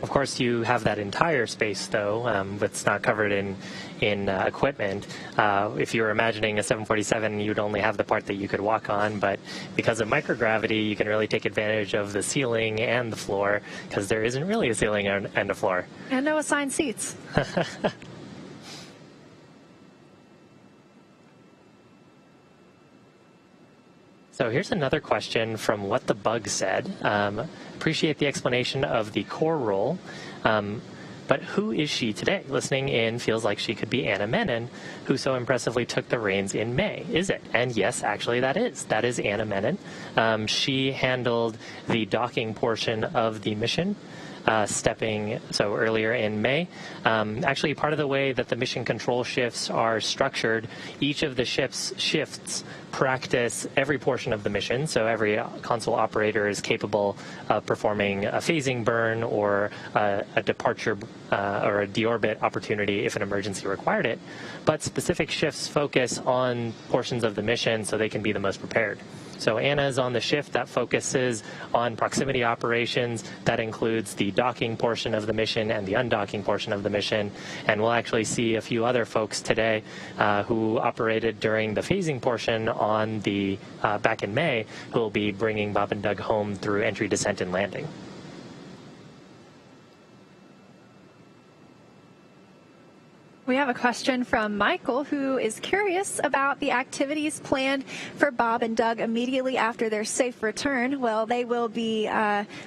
Of course, you have that entire space, though, that's not covered in equipment. If you were imagining a 747, you'd only have the part that you could walk on, but because of microgravity, you can really take advantage of the ceiling and the floor, because there isn't really a ceiling and a floor. And no assigned seats. So here's another question from What the Bug Said. Appreciate the explanation of the core role, but who is she today? Listening in feels like she could be Anna Menon, who so impressively took the reins in May. Is it? And yes, actually that is. That is Anna Menon. She handled the docking portion of the mission. Earlier in May. Actually, part of the way that the mission control shifts are structured, each of the shifts practice every portion of the mission. So every console operator is capable of performing a phasing burn or a departure or a deorbit opportunity if an emergency required it. But specific shifts focus on portions of the mission so they can be the most prepared. So Anna is on the shift that focuses on proximity operations. That includes the docking portion of the mission and the undocking portion of the mission. And we'll actually see a few other folks today who operated during the phasing portion on the back in May, who will be bringing Bob and Doug home through entry, descent, and landing. We have a question from Michael, who is curious about the activities planned for Bob and Doug immediately after their safe return. Well, they will be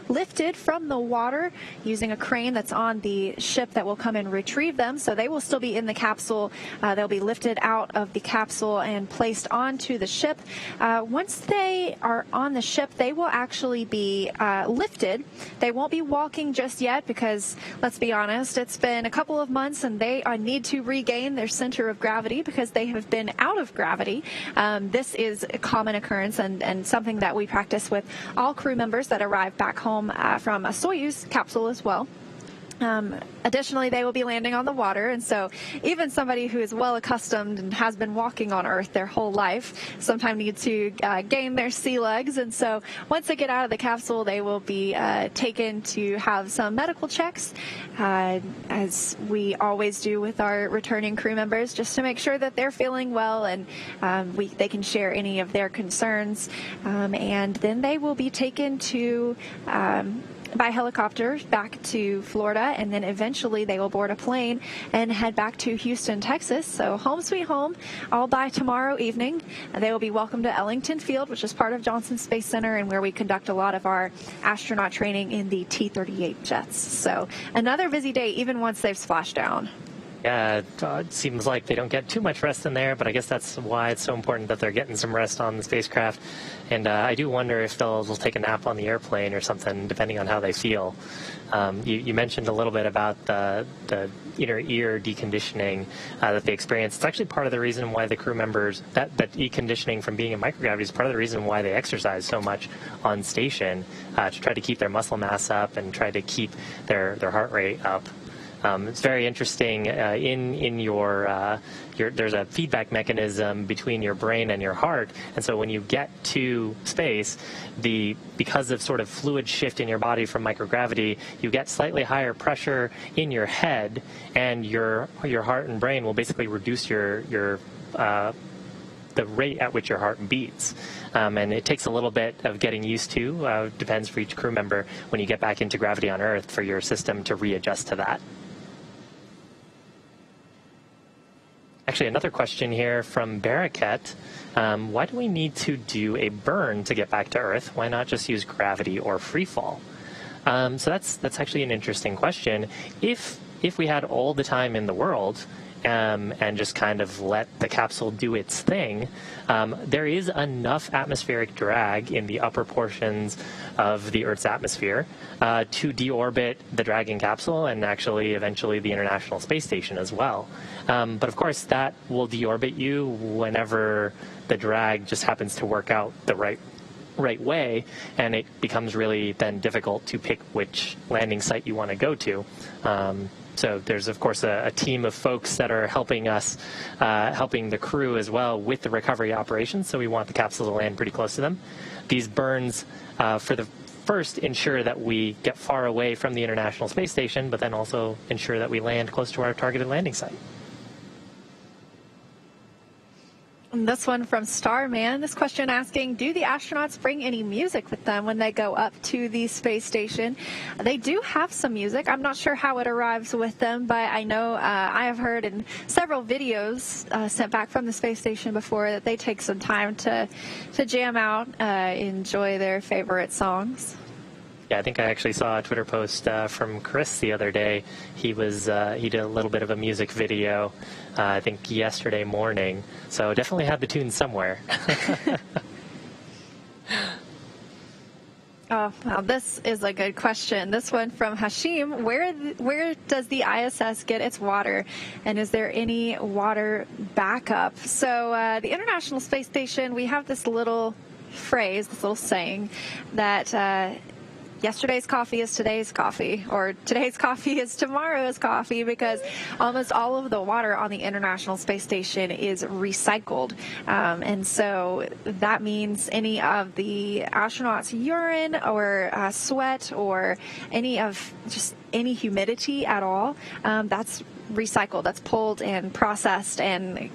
lifted from the water using a crane that's on the ship that will come and retrieve them. So they will still be in the capsule. They'll be lifted out of the capsule and placed onto the ship. Once they are on the ship, they will actually be lifted. They won't be walking just yet because, let's be honest, it's been a couple of months and they need to regain their center of gravity because they have been out of gravity. This is a common occurrence and something that we practice with all crew members that arrive back home from a Soyuz capsule as well. Additionally, they will be landing on the water, and so even somebody who is well accustomed and has been walking on Earth their whole life sometimes needs to gain their sea legs. And so once they get out of the capsule, they will be taken to have some medical checks, as we always do with our returning crew members, just to make sure that they're feeling well and they can share any of their concerns. And then they will be taken to by helicopter back to Florida, and then eventually they will board a plane and head back to Houston, Texas. So home sweet home, all by tomorrow evening. They will be welcomed to Ellington Field, which is part of Johnson Space Center and where we conduct a lot of our astronaut training in the T-38 jets. So another busy day, even once they've splashed down. Yeah, it seems like they don't get too much rest in there, but I guess that's why it's so important that they're getting some rest on the spacecraft. And I do wonder if they'll take a nap on the airplane or something, depending on how they feel. You mentioned a little bit about the inner ear deconditioning that they experience. It's actually part of the reason why the crew members, that deconditioning from being in microgravity is part of the reason why they exercise so much on station, to try to keep their muscle mass up and try to keep their heart rate up. It's very interesting. In your there's a feedback mechanism between your brain and your heart, and so when you get to space, because of sort of fluid shift in your body from microgravity, you get slightly higher pressure in your head, and your heart and brain will basically reduce the rate at which your heart beats. And it takes a little bit of getting used to, depends for each crew member, when you get back into gravity on Earth, for your system to readjust to that. Actually, another question here from Baraket. Why do we need to do a burn to get back to Earth? Why not just use gravity or free fall? So that's actually an interesting question. If we had all the time in the world, and just kind of let the capsule do its thing, there is enough atmospheric drag in the upper portions of the Earth's atmosphere to deorbit the Dragon capsule and actually eventually the International Space Station as well. But of course, that will deorbit you whenever the drag just happens to work out the right way, and it becomes really then difficult to pick which landing site you want to go to. So there's, of course, a team of folks that are helping us, helping the crew as well with the recovery operations, so we want the capsule to land pretty close to them. These burns, for the first, ensure that we get far away from the International Space Station, but then also ensure that we land close to our targeted landing site. And this one from Starman, this question asking, do the astronauts bring any music with them when they go up to the space station? They do have some music. I'm not sure how it arrives with them, but I know I have heard in several videos sent back from the space station before that they take some time to jam out, enjoy their favorite songs. Yeah, I think I actually saw a Twitter post from Chris the other day. He did a little bit of a music video, I think yesterday morning. So definitely had the tune somewhere. Oh, well, this is a good question. This one from Hashim. Where does the ISS get its water, and is there any water backup? So the International Space Station, we have this little phrase, this little saying that yesterday's coffee is today's coffee, or today's coffee is tomorrow's coffee, because almost all of the water on the International Space Station is recycled. And so that means any of the astronauts' urine or sweat or any humidity at all, that's recycled, that's pulled and processed and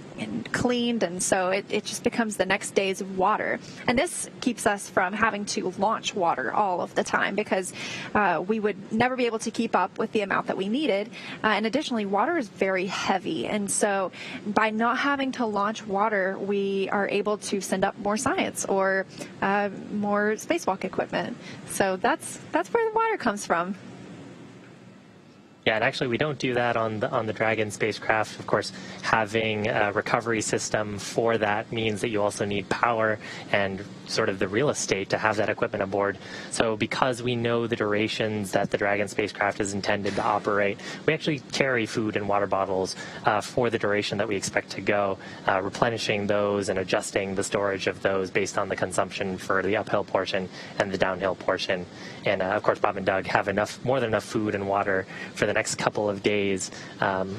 cleaned, and so it just becomes the next day's water. And this keeps us from having to launch water all of the time, because we would never be able to keep up with the amount that we needed. And additionally, water is very heavy, and so by not having to launch water, we are able to send up more science or more spacewalk equipment. So that's where the water comes from. Yeah, and actually we don't do that on the Dragon spacecraft. Of course, having a recovery system for that means that you also need power and sort of the real estate to have that equipment aboard. So because we know the durations that the Dragon spacecraft is intended to operate, we actually carry food and water bottles for the duration that we expect to go, replenishing those and adjusting the storage of those based on the consumption for the uphill portion and the downhill portion. And of course, Bob and Doug have more than enough food and water for the next couple of days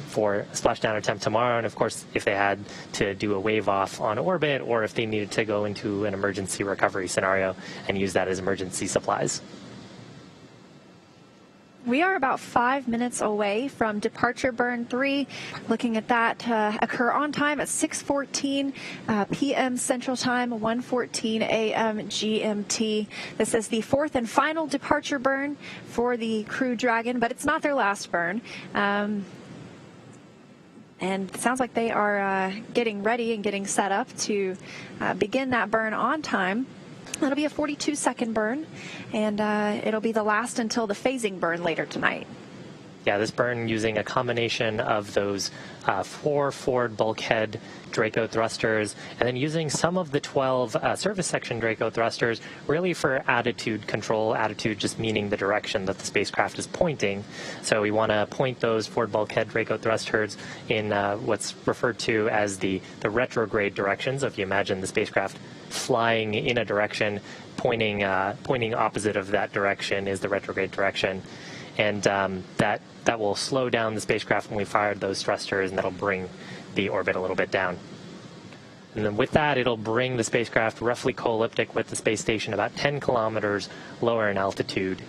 for a splashdown attempt tomorrow. And of course, if they had to do a wave off on orbit, or if they needed to go into an emergency recovery scenario and use that as emergency supplies. We are about 5 minutes away from departure burn 3. Looking at that occur on time at 6:14 p.m. Central Time, 1:14 a.m. GMT. This is the fourth and final departure burn for the Crew Dragon, but it's not their last burn. And it sounds like they are getting ready and getting set up to begin that burn on time. That'll be a 42-second burn, and it'll be the last until the phasing burn later tonight. Yeah, this burn using a combination of those 4 forward bulkhead Draco thrusters, and then using some of the 12 service section Draco thrusters really for attitude control, attitude just meaning the direction that the spacecraft is pointing. So we want to point those forward bulkhead Draco thrusters in what's referred to as the retrograde direction. So if you imagine the spacecraft flying in a direction, pointing opposite of that direction is the retrograde direction. And that will slow down the spacecraft when we fire those thrusters, and that'll bring the orbit a little bit down. And then with that, it'll bring the spacecraft roughly co-elliptic with the space station, about 10 kilometers lower in altitude.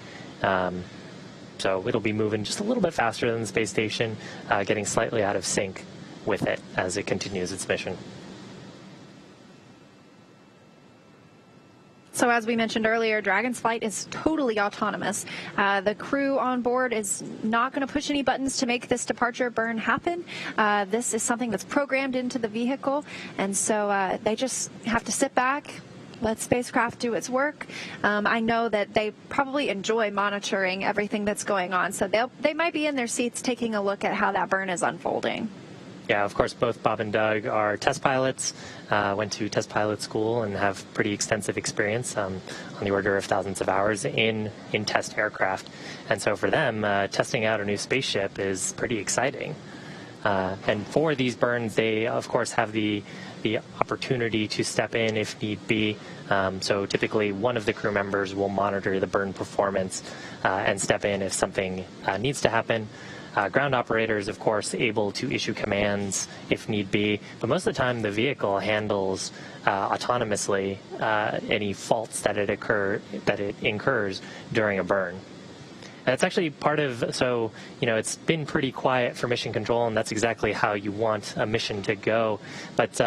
So it'll be moving just a little bit faster than the space station, getting slightly out of sync with it as it continues its mission. So as we mentioned earlier, Dragon's flight is totally autonomous. The crew on board is not going to push any buttons to make this departure burn happen. This is something that's programmed into the vehicle, and so they just have to sit back, let spacecraft do its work. I know that they probably enjoy monitoring everything that's going on, so they might be in their seats taking a look at how that burn is unfolding. Yeah, of course, both Bob and Doug are test pilots, went to test pilot school and have pretty extensive experience on the order of thousands of hours in test aircraft. And so for them, testing out a new spaceship is pretty exciting. And for these burns, they, of course, have the opportunity to step in if need be. So typically, one of the crew members will monitor the burn performance and step in if something needs to happen. Ground operators, of course, able to issue commands if need be, but most of the time the vehicle handles autonomously any faults that it incurs during a burn. And that's actually part of, so, it's been pretty quiet for mission control, and that's exactly how you want a mission to go. But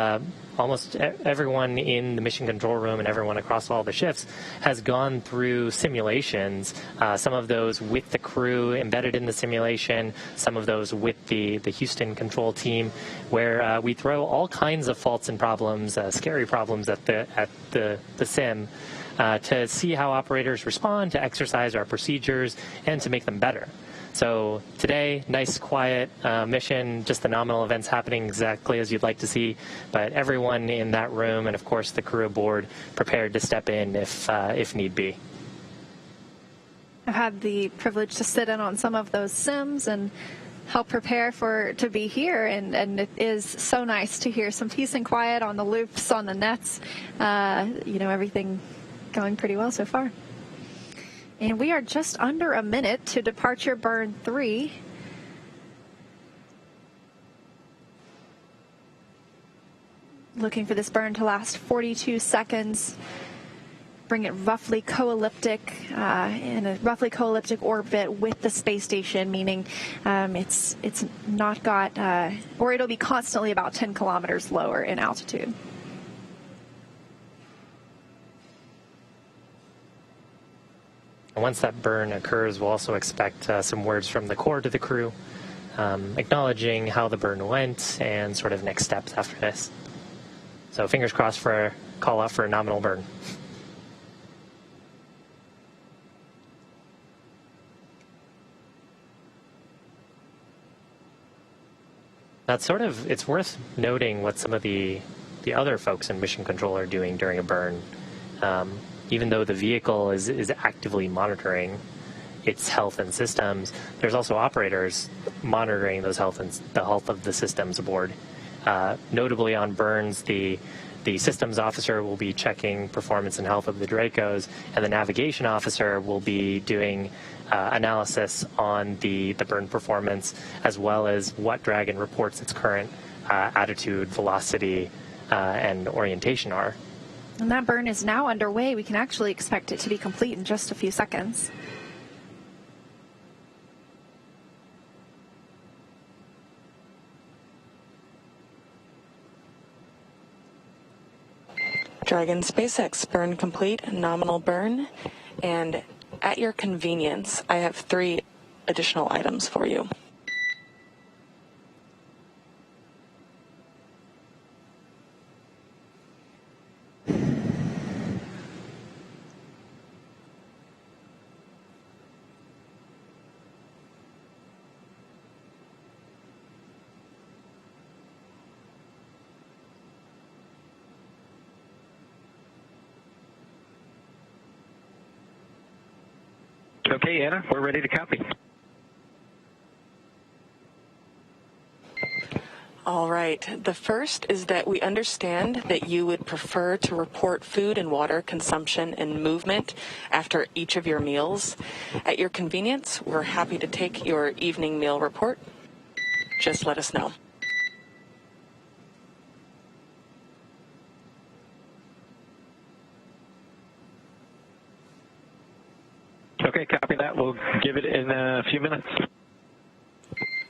almost everyone in the mission control room and everyone across all the shifts has gone through simulations, some of those with the crew embedded in the simulation, some of those with the Houston control team, where we throw all kinds of faults and problems, scary problems at the sim, to see how operators respond, to exercise our procedures, and to make them better. So today, nice, quiet mission, just the nominal events happening exactly as you'd like to see, but everyone in that room and, of course, the crew aboard prepared to step in if need be. I've had the privilege to sit in on some of those sims and help prepare to be here, and it is so nice to hear some peace and quiet on the loops, on the nets, everything going pretty well so far. And we are just under a minute to departure burn 3. Looking for this burn to last 42 seconds. Bring it roughly co-elliptic, in a roughly co-elliptic orbit with the space station, meaning it's not got, or it'll be constantly about 10 kilometers lower in altitude. Once that burn occurs, we'll also expect some words from the core to the crew, acknowledging how the burn went and sort of next steps after this. So fingers crossed for a call out for a nominal burn. That's sort of, it's worth noting what some of the other folks in Mission Control are doing during a burn. Even though the vehicle is actively monitoring its health and systems, there's also operators monitoring those health and the health of the systems aboard. Notably on burns, the systems officer will be checking performance and health of the Dracos, and the navigation officer will be doing analysis on the burn performance, as well as what Dragon reports its current attitude, velocity, and orientation are. And that burn is now underway. We can actually expect it to be complete in just a few seconds. Dragon SpaceX burn complete, nominal burn, and at your convenience, I have 3 additional items for you. Okay, Anna, we're ready to copy. All right. The first is that we understand that you would prefer to report food and water consumption and movement after each of your meals. At your convenience, we're happy to take your evening meal report. Just let us know. Okay, copy that. We'll give it in a few minutes.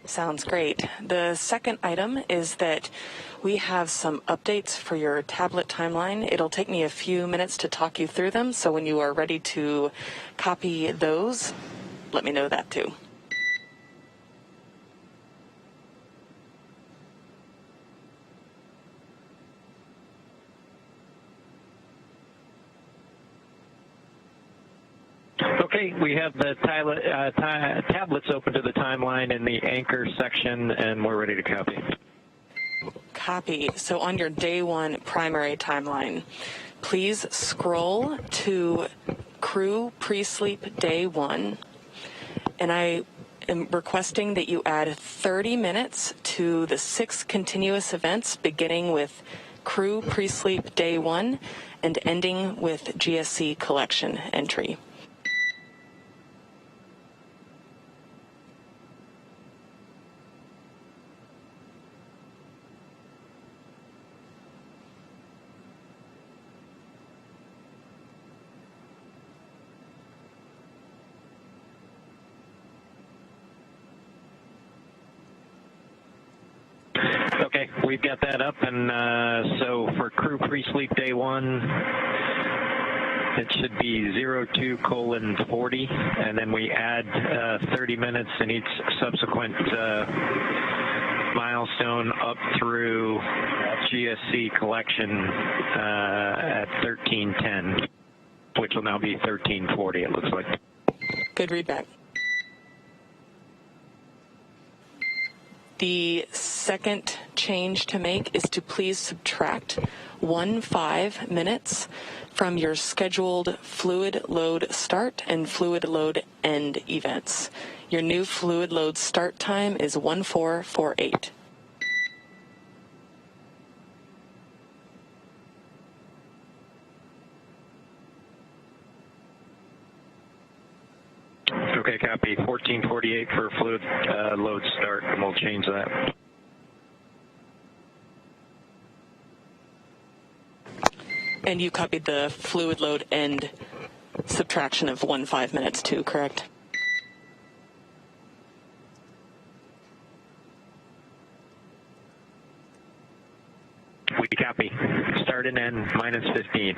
Sounds great. The second item is that we have some updates for your tablet timeline. It'll take me a few minutes to talk you through them, so when you are ready to copy those, let me know that too. Okay, we have the tablets open to the timeline in the anchor section, and we're ready to copy. Copy. So on your day 1 primary timeline, please scroll to crew pre-sleep day 1, and I am requesting that you add 30 minutes to the 6 continuous events, beginning with crew pre-sleep day 1 and ending with GSC collection entry. Okay, we've got that up, and so for crew pre-sleep day 1, it should be 02:40, and then we add 30 minutes in each subsequent milestone up through GSC collection at 13:10, which will now be 13:40, it looks like. Good readback. The second change to make is to please subtract 15 minutes from your scheduled fluid load start and fluid load end events. Your new fluid load start time is 1448. Okay, copy. 1448 for fluid load start, and we'll change that. And you copied the fluid load end subtraction of 15 minutes too, correct? We copy. Start and end minus 15.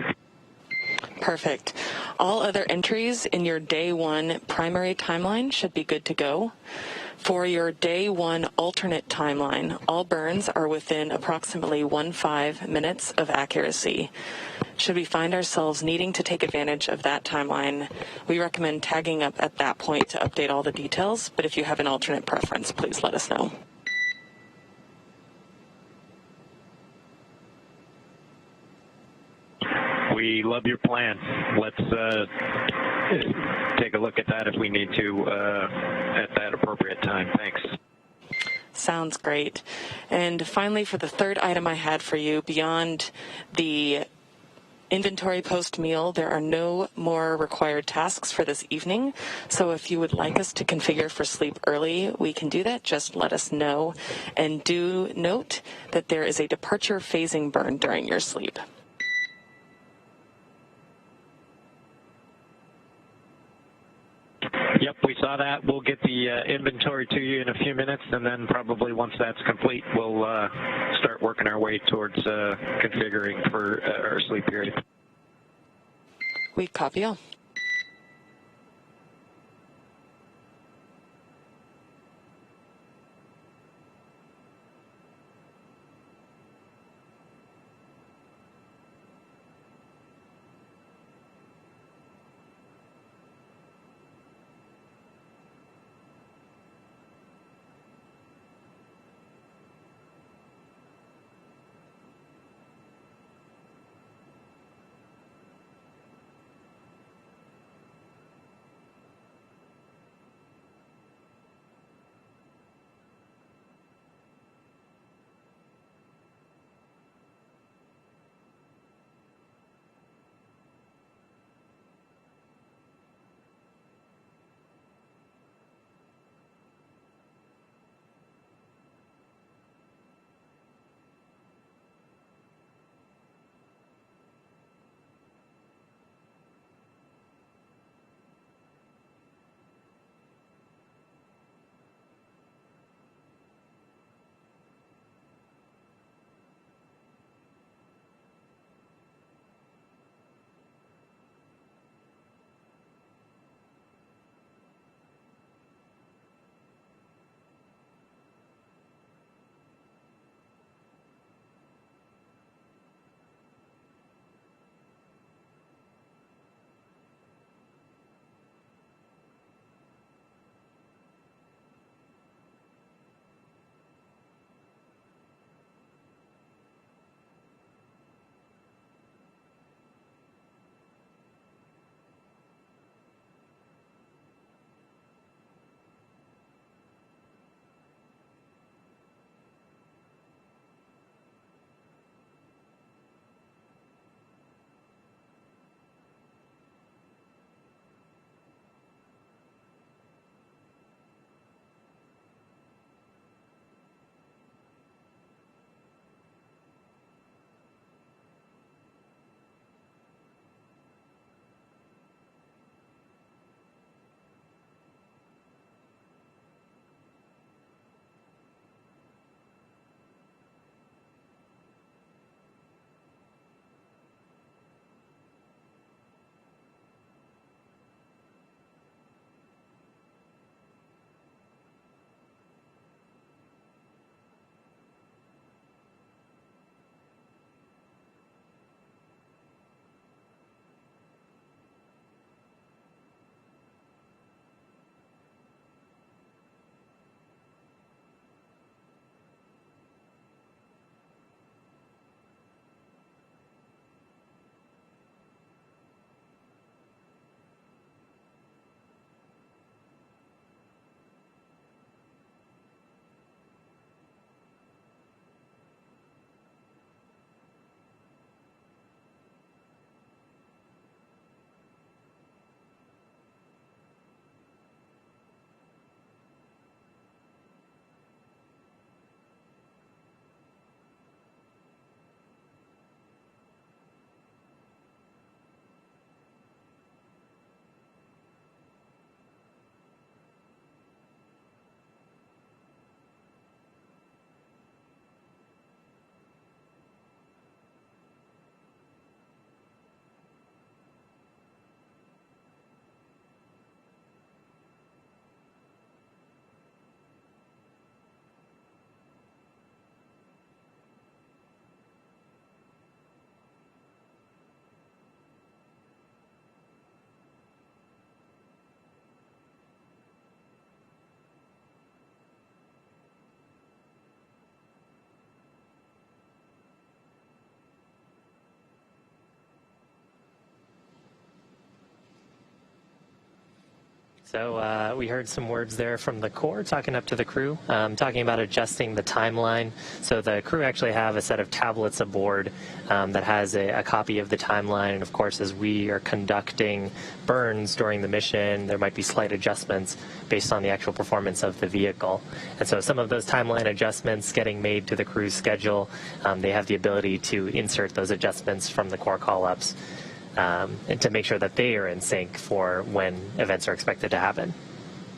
Perfect. All other entries in your day one primary timeline should be good to go. For your day one alternate timeline, all burns are within approximately 15 minutes of accuracy. Should we find ourselves needing to take advantage of that timeline, we recommend tagging up at that point to update all the details, but if you have an alternate preference, please let us know. We love your plan. Let's take a look at that if we need to at that appropriate time. Thanks. Sounds great. And finally, for the third item I had for you, beyond the inventory post-meal, there are no more required tasks for this evening. So if you would like us to configure for sleep early, we can do that. Just let us know. And do note that there is a departure phasing burn during your sleep. Yep, we saw that. We'll get the inventory to you in a few minutes, and then probably once that's complete, we'll start working our way towards configuring for our sleep period. We copy all. So we heard some words there from the Corps talking up to the crew, talking about adjusting the timeline. So the crew actually have a set of tablets aboard that has a copy of the timeline. And of course, as we are conducting burns during the mission, there might be slight adjustments based on the actual performance of the vehicle. And so some of those timeline adjustments getting made to the crew's schedule, they have the ability to insert those adjustments from the Corps call-ups. And to make sure that they are in sync for when events are expected to happen.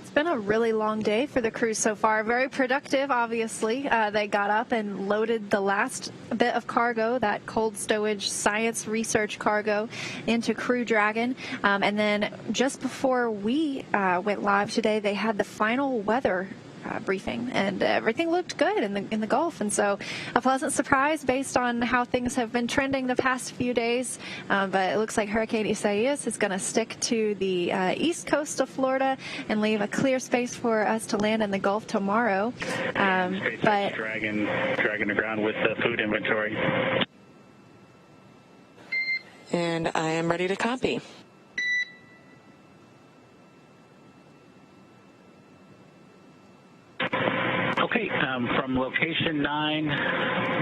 It's been a really long day for the crew so far. Very productive, obviously. They got up and loaded the last bit of cargo, that cold stowage science research cargo, into Crew Dragon. And then just before we went live today, they had the final weather briefing, and everything looked good in the Gulf, and so a pleasant surprise based on how things have been trending the past few days. But it looks like Hurricane Isaias is going to stick to the east coast of Florida and leave a clear space for us to land in the Gulf tomorrow. But Dragon to ground with the food inventory. And I am ready to copy. Okay, from location 9,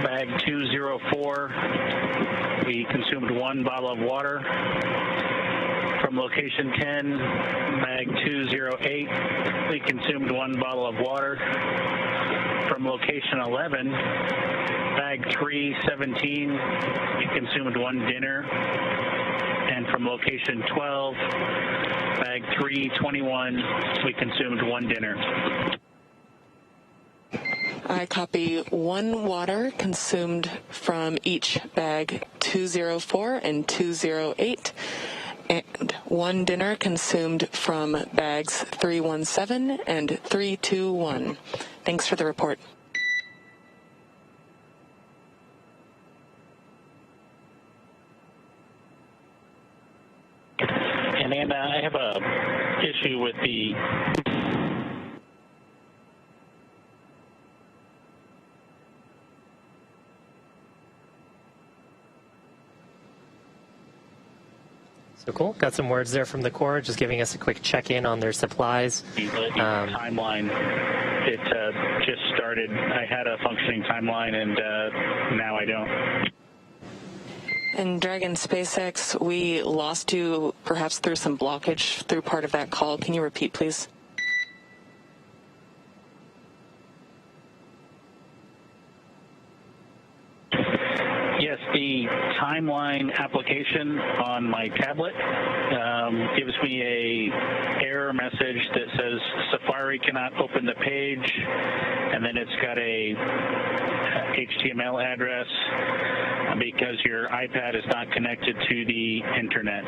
bag 204, we consumed 1 bottle of water. From location 10, bag 208, we consumed 1 bottle of water. From location 11, bag 317, we consumed 1 dinner. And from location 12, bag 321, we consumed 1 dinner. I copy 1 water consumed from each bag 204 and 208, and 1 dinner consumed from bags 317 and 321. Thanks for the report. And Anna, I have a issue with the So cool. Got some words there from the Corps, just giving us a quick check-in on their supplies. Timeline. It just started. I had a functioning timeline, and now I don't. And Dragon SpaceX, we lost you perhaps through some blockage through part of that call. Can you repeat, please? Yes, the timeline application on my tablet gives me a error message that says Safari cannot open the page, and then it's got a HTML address because your iPad is not connected to the internet.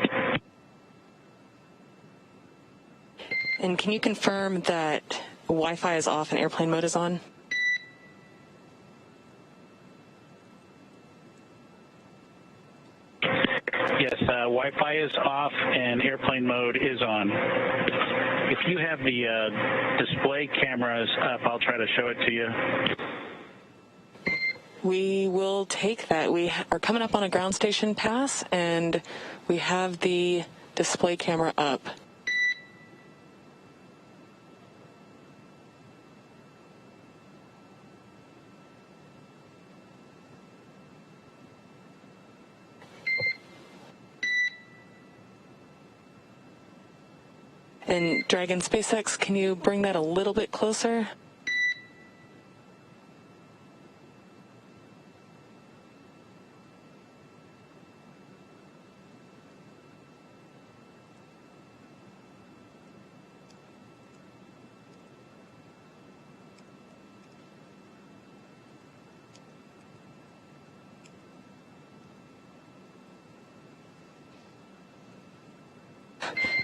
And can you confirm that Wi-Fi is off and airplane mode is on? Yes, Wi-Fi is off and airplane mode is on. If you have the display cameras up, I'll try to show it to you. We will take that. We are coming up on a ground station pass, and we have the display camera up. And Dragon SpaceX, can you bring that a little bit closer?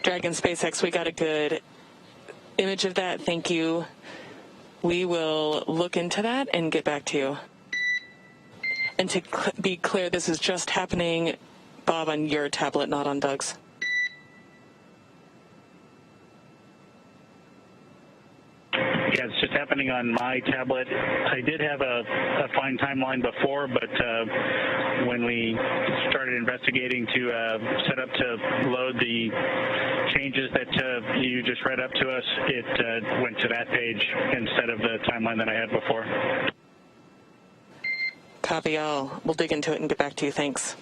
Dragon SpaceX, we got a good image of that. Thank you. We will look into that and get back to you. And to be clear, this is just happening, Bob, on your tablet, not on Doug's. Yeah, it's just just happening on my tablet. I did have a fine timeline before, but when we started investigating to set up to load the changes that you just read up to us, it went to that page instead of the timeline that I had before. Copy all. We'll dig into it and get back to you. Thanks.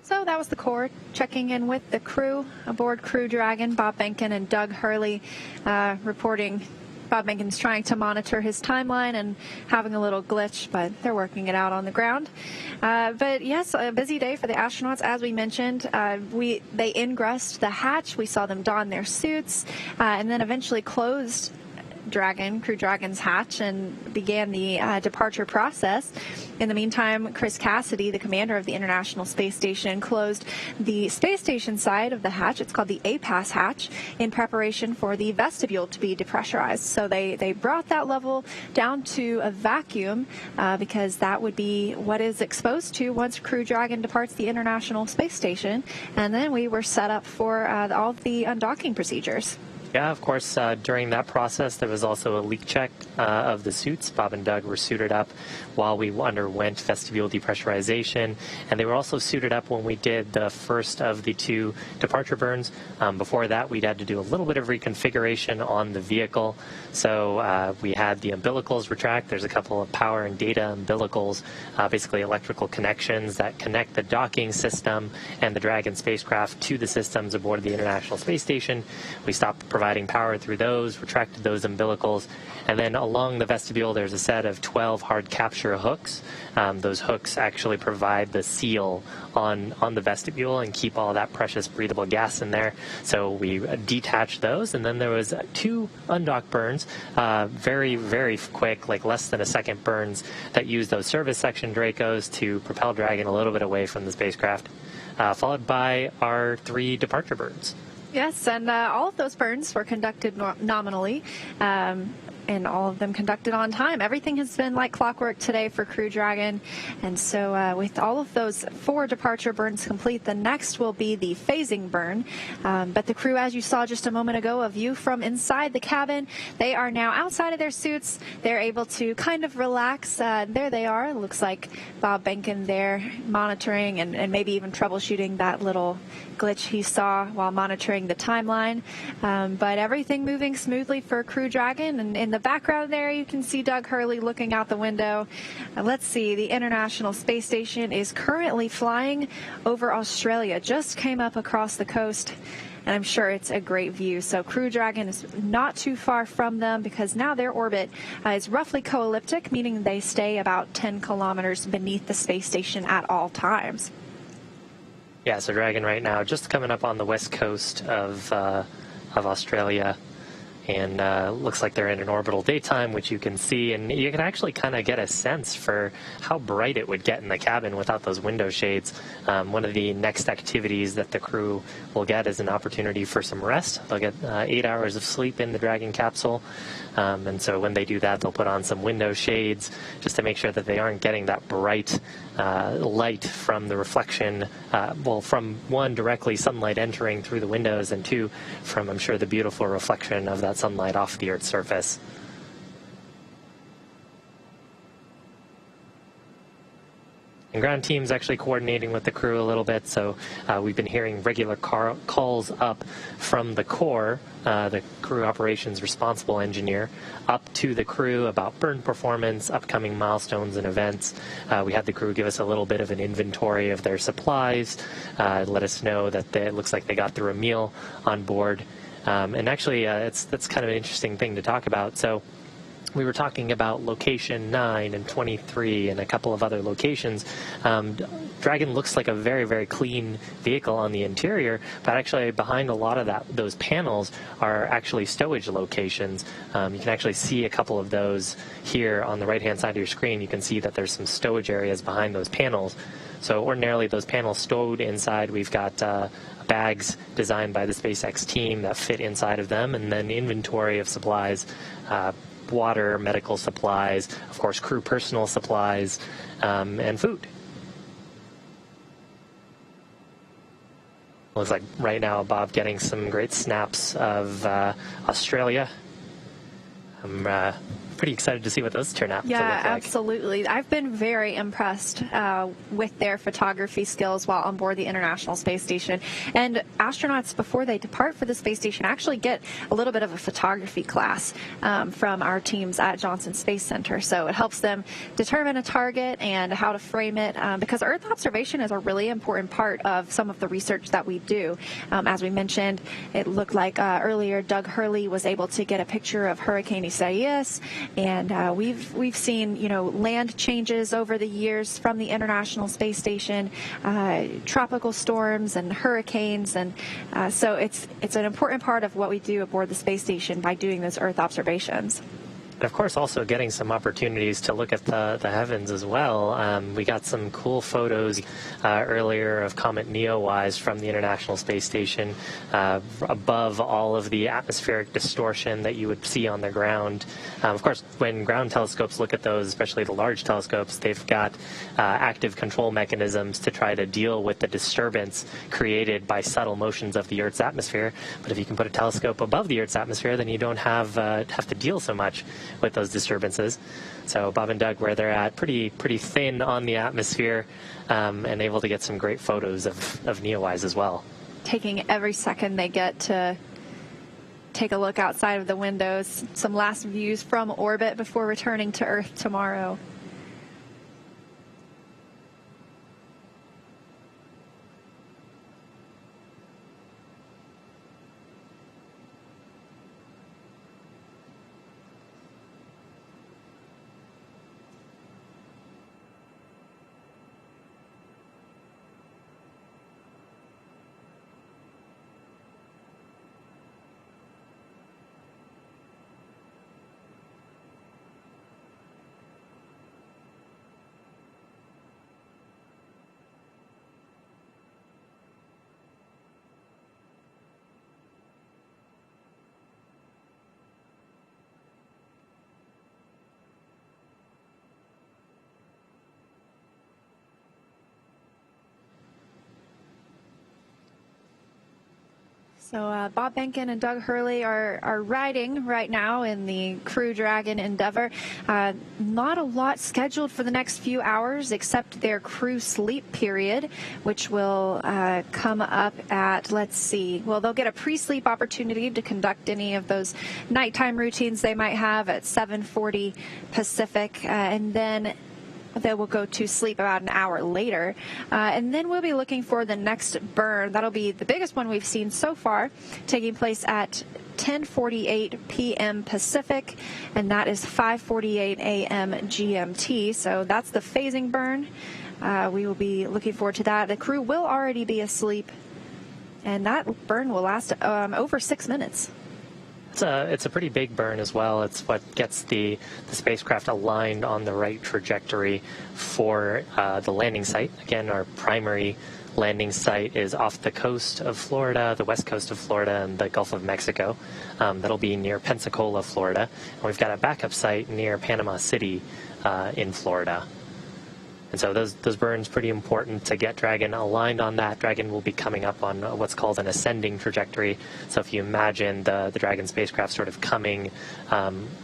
So that was the Corps checking in with the crew aboard Crew Dragon. Bob Behnken and Doug Hurley reporting. Bob Behnken's trying to monitor his timeline and having a little glitch, but they're working it out on the ground. But yes, a busy day for the astronauts. As we mentioned, they ingressed the hatch. We saw them don their suits and then eventually closed Crew Dragon's hatch and began the departure process. In the meantime, Chris Cassidy, the commander of the International Space Station, closed the space station side of the hatch. It's called the APAS hatch in preparation for the vestibule to be depressurized. So they brought that level down to a vacuum because that would be what is exposed to once Crew Dragon departs the International Space Station. And then we were set up for all of the undocking procedures. Yeah, of course, during that process, there was also a leak check of the suits. Bob and Doug were suited up while we underwent vestibule depressurization, and they were also suited up when we did the first of the 2 departure burns. Before that, we'd had to do a little bit of reconfiguration on the vehicle. So we had the umbilicals retract. There's a couple of power and data umbilicals, basically electrical connections that connect the docking system and the Dragon spacecraft to the systems aboard the International Space Station. We stopped providing power through those, retracted those umbilicals, and then along the vestibule there's a set of 12 hard capture hooks. Those hooks actually provide the seal on the vestibule and keep all that precious breathable gas in there. So we detached those, and then there was 2 undock burns, very, very quick, like less than a second burns that use those service section Dracos to propel Dragon a little bit away from the spacecraft, followed by our 3 departure burns. Yes, and all of those burns were conducted nominally, and all of them conducted on time. Everything has been like clockwork today for Crew Dragon, and so with all of those 4 departure burns complete, the next will be the phasing burn. But the crew, as you saw just a moment ago, a view from inside the cabin, they are now outside of their suits. They're able to kind of relax. There they are. It looks like Bob Behnken there monitoring and maybe even troubleshooting that little glitch he saw while monitoring the timeline. But everything moving smoothly for Crew Dragon, and in the background there you can see Doug Hurley looking out the window. Let's see, the International Space Station is currently flying over Australia, just came up across the coast, and I'm sure it's a great view. So Crew Dragon is not too far from them because now their orbit is roughly co-elliptic, meaning they stay about 10 kilometers beneath the space station at all times. Yeah, so Dragon right now just coming up on the west coast of Australia, and looks like they're in an orbital daytime, which you can see, and you can actually kind of get a sense for how bright it would get in the cabin without those window shades. One of the next activities that the crew will get is an opportunity for some rest. They'll get 8 hours of sleep in the Dragon capsule, and so when they do that, they'll put on some window shades just to make sure that they aren't getting that bright light from the reflection, from one, directly sunlight entering through the windows, and 2, from, I'm sure, the beautiful reflection of that sunlight off the Earth's surface. And ground team's actually coordinating with the crew a little bit, so we've been hearing regular calls up from the Corps, the crew operations responsible engineer, up to the crew about burn performance, upcoming milestones and events. We had the crew give us a little bit of an inventory of their supplies, let us know that it looks like they got through a meal on board. And actually, that's kind of an interesting thing to talk about. So we were talking about location 9 and 23 and a couple of other locations. Dragon looks like a very, very clean vehicle on the interior, but actually behind a lot of those panels are actually stowage locations. You can actually see a couple of those here on the right-hand side of your screen. You can see that there's some stowage areas behind those panels. So ordinarily those panels stowed inside, we've got bags designed by the SpaceX team that fit inside of them, and then inventory of supplies, water, medical supplies, of course crew personal supplies, and food. Looks like right now Bob getting some great snaps of Australia. I'm pretty excited to see what those turn out to look like. Absolutely. I've been very impressed with their photography skills while on board the International Space Station. And astronauts, before they depart for the space station, actually get a little bit of a photography class from our teams at Johnson Space Center. So it helps them determine a target and how to frame it, because Earth observation is a really important part of some of the research that we do. As we mentioned, it looked like earlier Doug Hurley was able to get a picture of Hurricane Isaias. And we've seen, land changes over the years from the International Space Station, tropical storms and hurricanes, and so it's an important part of what we do aboard the space station by doing those Earth observations. And of course, also getting some opportunities to look at the heavens as well. We got some cool photos earlier of Comet Neowise from the International Space Station above all of the atmospheric distortion that you would see on the ground. Of course, when ground telescopes look at those, especially the large telescopes, they've got active control mechanisms to try to deal with the disturbance created by subtle motions of the Earth's atmosphere. But if you can put a telescope above the Earth's atmosphere, then you don't have to deal so much with those disturbances. So Bob and Doug, where they're at, pretty thin on the atmosphere, and able to get some great photos of Neowise as well. Taking every second they get to take a look outside of the windows, some last views from orbit before returning to Earth tomorrow. So Bob Behnken and Doug Hurley are riding right now in the Crew Dragon Endeavour. Not a lot scheduled for the next few hours except their crew sleep period, which will come up at, let's see, well, they'll get a pre-sleep opportunity to conduct any of those nighttime routines they might have at 7:40 Pacific, and then they will go to sleep about an hour later. And then we'll be looking for the next burn. That'll be the biggest one we've seen so far, taking place at 10:48 p.m. Pacific, and that is 5:48 a.m. GMT. So that's the phasing burn. We will be looking forward to that. The crew will already be asleep, and that burn will last over 6 minutes. It's a pretty big burn as well. It's what gets the spacecraft aligned on the right trajectory for the landing site. Again, our primary landing site is off the coast of Florida, the west coast of Florida, and the Gulf of Mexico. That'll be near Pensacola, Florida. And we've got a backup site near Panama City in Florida. And so those burns pretty important to get Dragon aligned on that. Dragon will be coming up on what's called an ascending trajectory. So if you imagine the Dragon spacecraft sort of coming,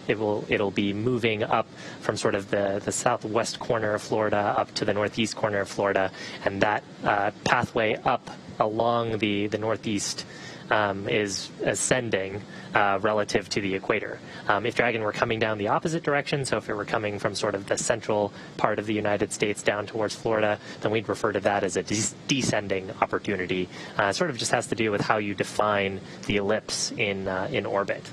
it'll be moving up from sort of the southwest corner of Florida up to the northeast corner of Florida, and that pathway up along the northeast is ascending relative to the equator. If Dragon were coming down the opposite direction, so if it were coming from sort of the central part of the United States down towards Florida, then we'd refer to that as a descending opportunity. It sort of just has to do with how you define the ellipse in orbit.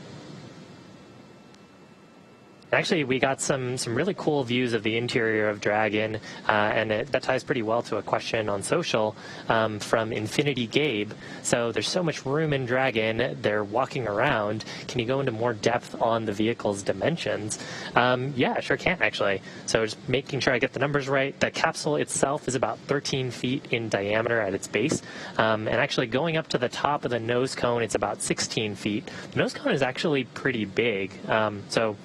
Actually, we got some really cool views of the interior of Dragon, and that ties pretty well to a question on social from Infinity Gabe. So there's so much room in Dragon, they're walking around. Can you go into more depth on the vehicle's dimensions? Yeah, sure can, actually. So just making sure I get the numbers right. The capsule itself is about 13 feet in diameter at its base, and actually going up to the top of the nose cone, it's about 16 feet. The nose cone is actually pretty big. So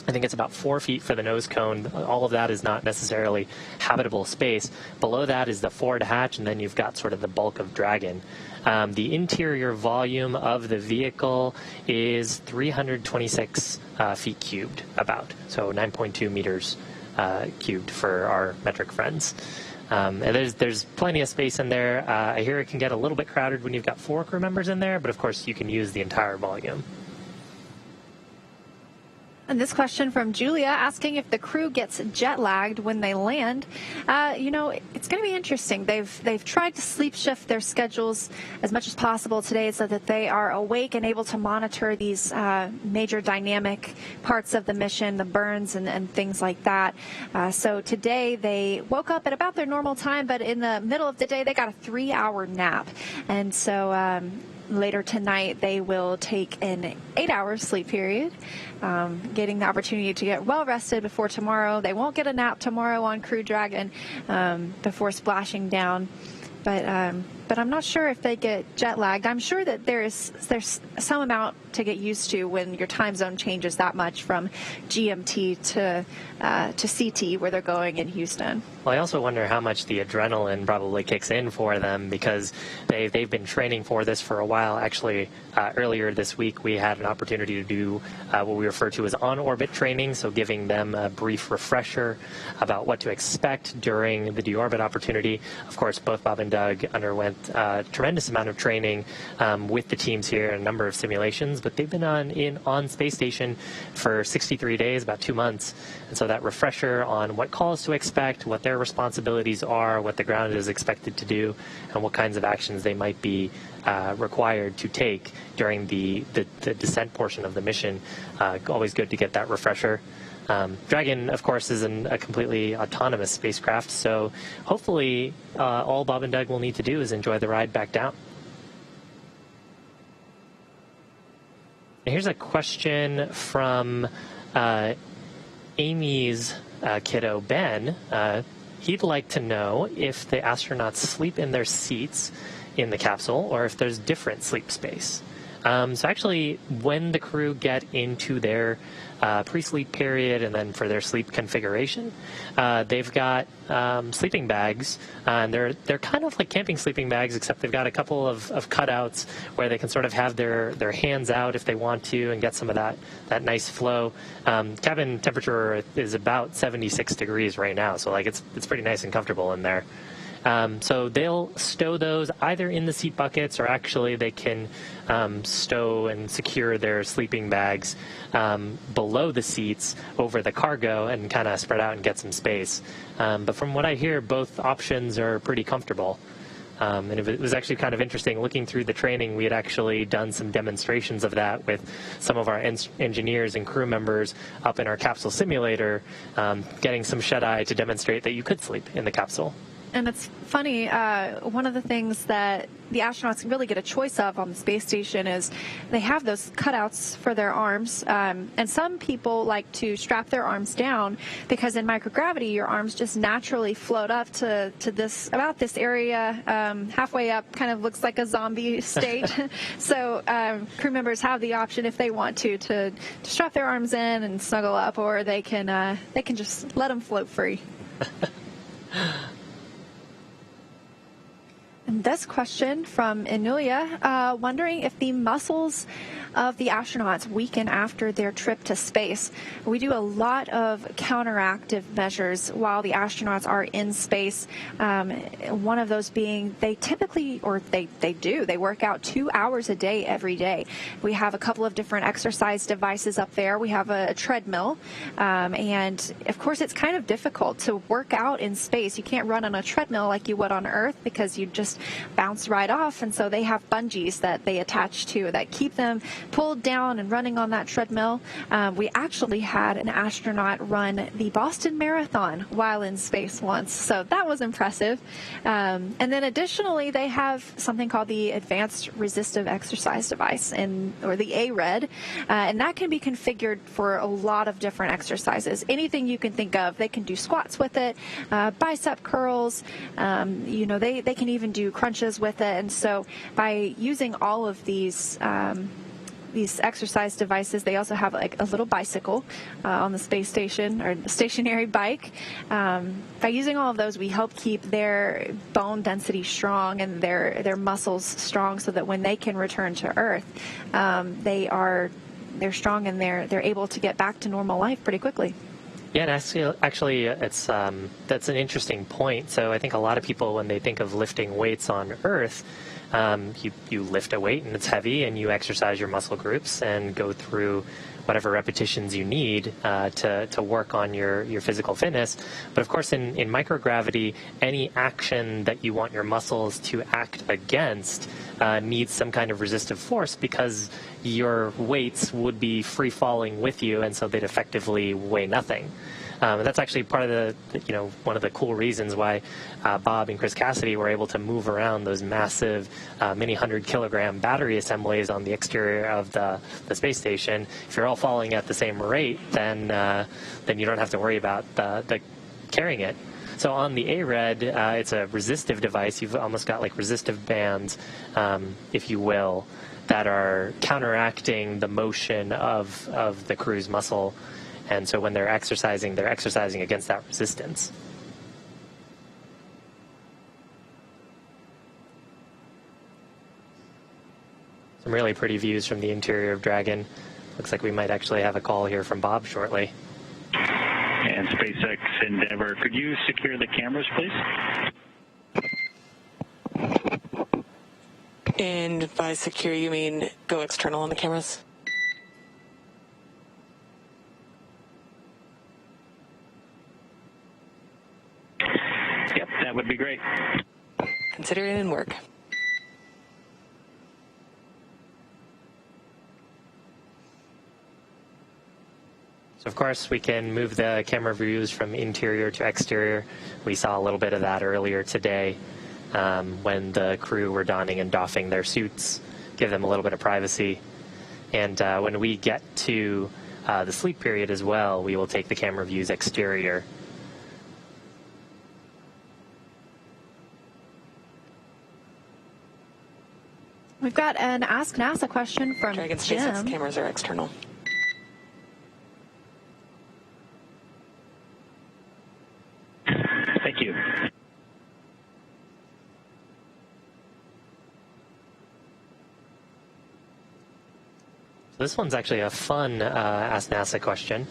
I think it's about 4 feet for the nose cone. All of that is not necessarily habitable space. Below that is the forward hatch, and then you've got sort of the bulk of Dragon. The interior volume of the vehicle is 326 feet cubed, about, so 9.2 meters cubed for our metric friends. And there's plenty of space in there. I hear it can get a little bit crowded when you've got 4 crew members in there, but of course you can use the entire volume. And this question from Julia asking if the crew gets jet lagged when they land. It's going to be interesting. They've tried to sleep shift their schedules as much as possible today so that they are awake and able to monitor these major dynamic parts of the mission, the burns and things like that. So today they woke up at about their normal time, but in the middle of the day they got a 3-hour nap. And so later tonight, they will take an 8-hour sleep period, getting the opportunity to get well rested before tomorrow. They won't get a nap tomorrow on Crew Dragon before splashing down. But I'm not sure if they get jet lagged. I'm sure that there's some amount to get used to when your time zone changes that much from GMT to CT, where they're going in Houston. Well, I also wonder how much the adrenaline probably kicks in for them, because they've been training for this for a while. Actually, earlier this week we had an opportunity to do what we refer to as on-orbit training, so giving them a brief refresher about what to expect during the deorbit opportunity. Of course, both Bob and Doug underwent a tremendous amount of training with the teams here, a number of simulations, but they've been on space station for 63 days, about 2 months. And so that refresher on what calls to expect, what their responsibilities are, what the ground is expected to do, and what kinds of actions they might be required to take during the descent portion of the mission. Always good to get that refresher. Dragon, of course, is a completely autonomous spacecraft, so hopefully all Bob and Doug will need to do is enjoy the ride back down. And here's a question from Amy's kiddo, Ben. He'd like to know if the astronauts sleep in their seats in the capsule or if there's different sleep space. So actually, when the crew get into their pre-sleep period and then for their sleep configuration, they've got sleeping bags, and they're kind of like camping sleeping bags, except they've got a couple of cutouts where they can sort of have their hands out if they want to and get some of that nice flow. Cabin temperature is about 76 degrees right now, so like it's pretty nice and comfortable in there. So they'll stow those either in the seat buckets, or actually they can stow and secure their sleeping bags below the seats over the cargo and kind of spread out and get some space. But from what I hear, both options are pretty comfortable. And it was actually kind of interesting looking through the training. We had actually done some demonstrations of that with some of our engineers and crew members up in our capsule simulator, getting some shut-eye to demonstrate that you could sleep in the capsule. And it's funny, one of the things that the astronauts really get a choice of on the space station is they have those cutouts for their arms. And some people like to strap their arms down because in microgravity, your arms just naturally float up to about this area, halfway up, kind of looks like a zombie state. So crew members have the option, if they want to strap their arms in and snuggle up, or they can just let them float free. And this question from Inulia, wondering if the muscles of the astronauts weaken after their trip to space. We do a lot of counteractive measures while the astronauts are in space. One of those being they work out 2 hours a day every day. We have a couple of different exercise devices up there. We have a treadmill. And of course, it's kind of difficult to work out in space. You can't run on a treadmill like you would on Earth because you just bounce right off. And so they have bungees that they attach to that keep them pulled down and running on that treadmill. We actually had an astronaut run the Boston Marathon while in space once, so that was impressive. And then additionally, they have something called the Advanced Resistive Exercise Device, or the ARED, and that can be configured for a lot of different exercises. Anything you can think of. They can do squats with it, bicep curls, they can even do crunches with it. And so by using all of these these exercise devices. They also have like a little bicycle on the space station, or the stationary bike. By using all of those, we help keep their bone density strong and their muscles strong, so that when they can return to Earth, they're strong and they're able to get back to normal life pretty quickly. Yeah, and actually, it's that's an interesting point. So I think a lot of people, when they think of lifting weights on Earth, you lift a weight and it's heavy, and you exercise your muscle groups and go through whatever repetitions you need to work on your physical fitness. But of course, in microgravity, any action that you want your muscles to act against needs some kind of resistive force, because your weights would be free falling with you, and so they'd effectively weigh nothing. And that's actually part of the one of the cool reasons why Bob and Chris Cassidy were able to move around those massive many 100-kilogram battery assemblies on the exterior of the space station. If you're all falling at the same rate, then you don't have to worry about the carrying it. So on the ARED, it's a resistive device. You've almost got like resistive bands, if you will, that are counteracting the motion of the crew's muscle. And so when they're exercising against that resistance. Some really pretty views from the interior of Dragon. Looks like we might actually have a call here from Bob shortly. And SpaceX Endeavour, could you secure the cameras, please? And by secure, you mean go external on the cameras? Yep, that would be great. Consider it in work. So of course, we can move the camera views from interior to exterior. We saw a little bit of that earlier today when the crew were donning and doffing their suits, give them a little bit of privacy. And when we get to the sleep period as well, we will take the camera views exterior. We've got an Ask NASA question from Dragon Jim. SpaceX cameras are external. Thank you. This one's actually a fun Ask NASA question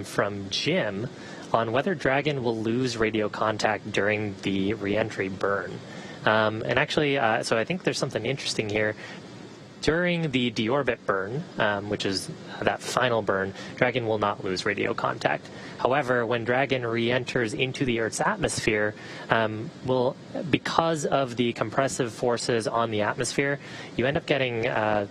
from Jim on whether Dragon will lose radio contact during the reentry burn. And actually, so I think there's something interesting here. During the deorbit burn, which is that final burn, Dragon will not lose radio contact. However, when Dragon re-enters into the Earth's atmosphere, because of the compressive forces on the atmosphere, you end up getting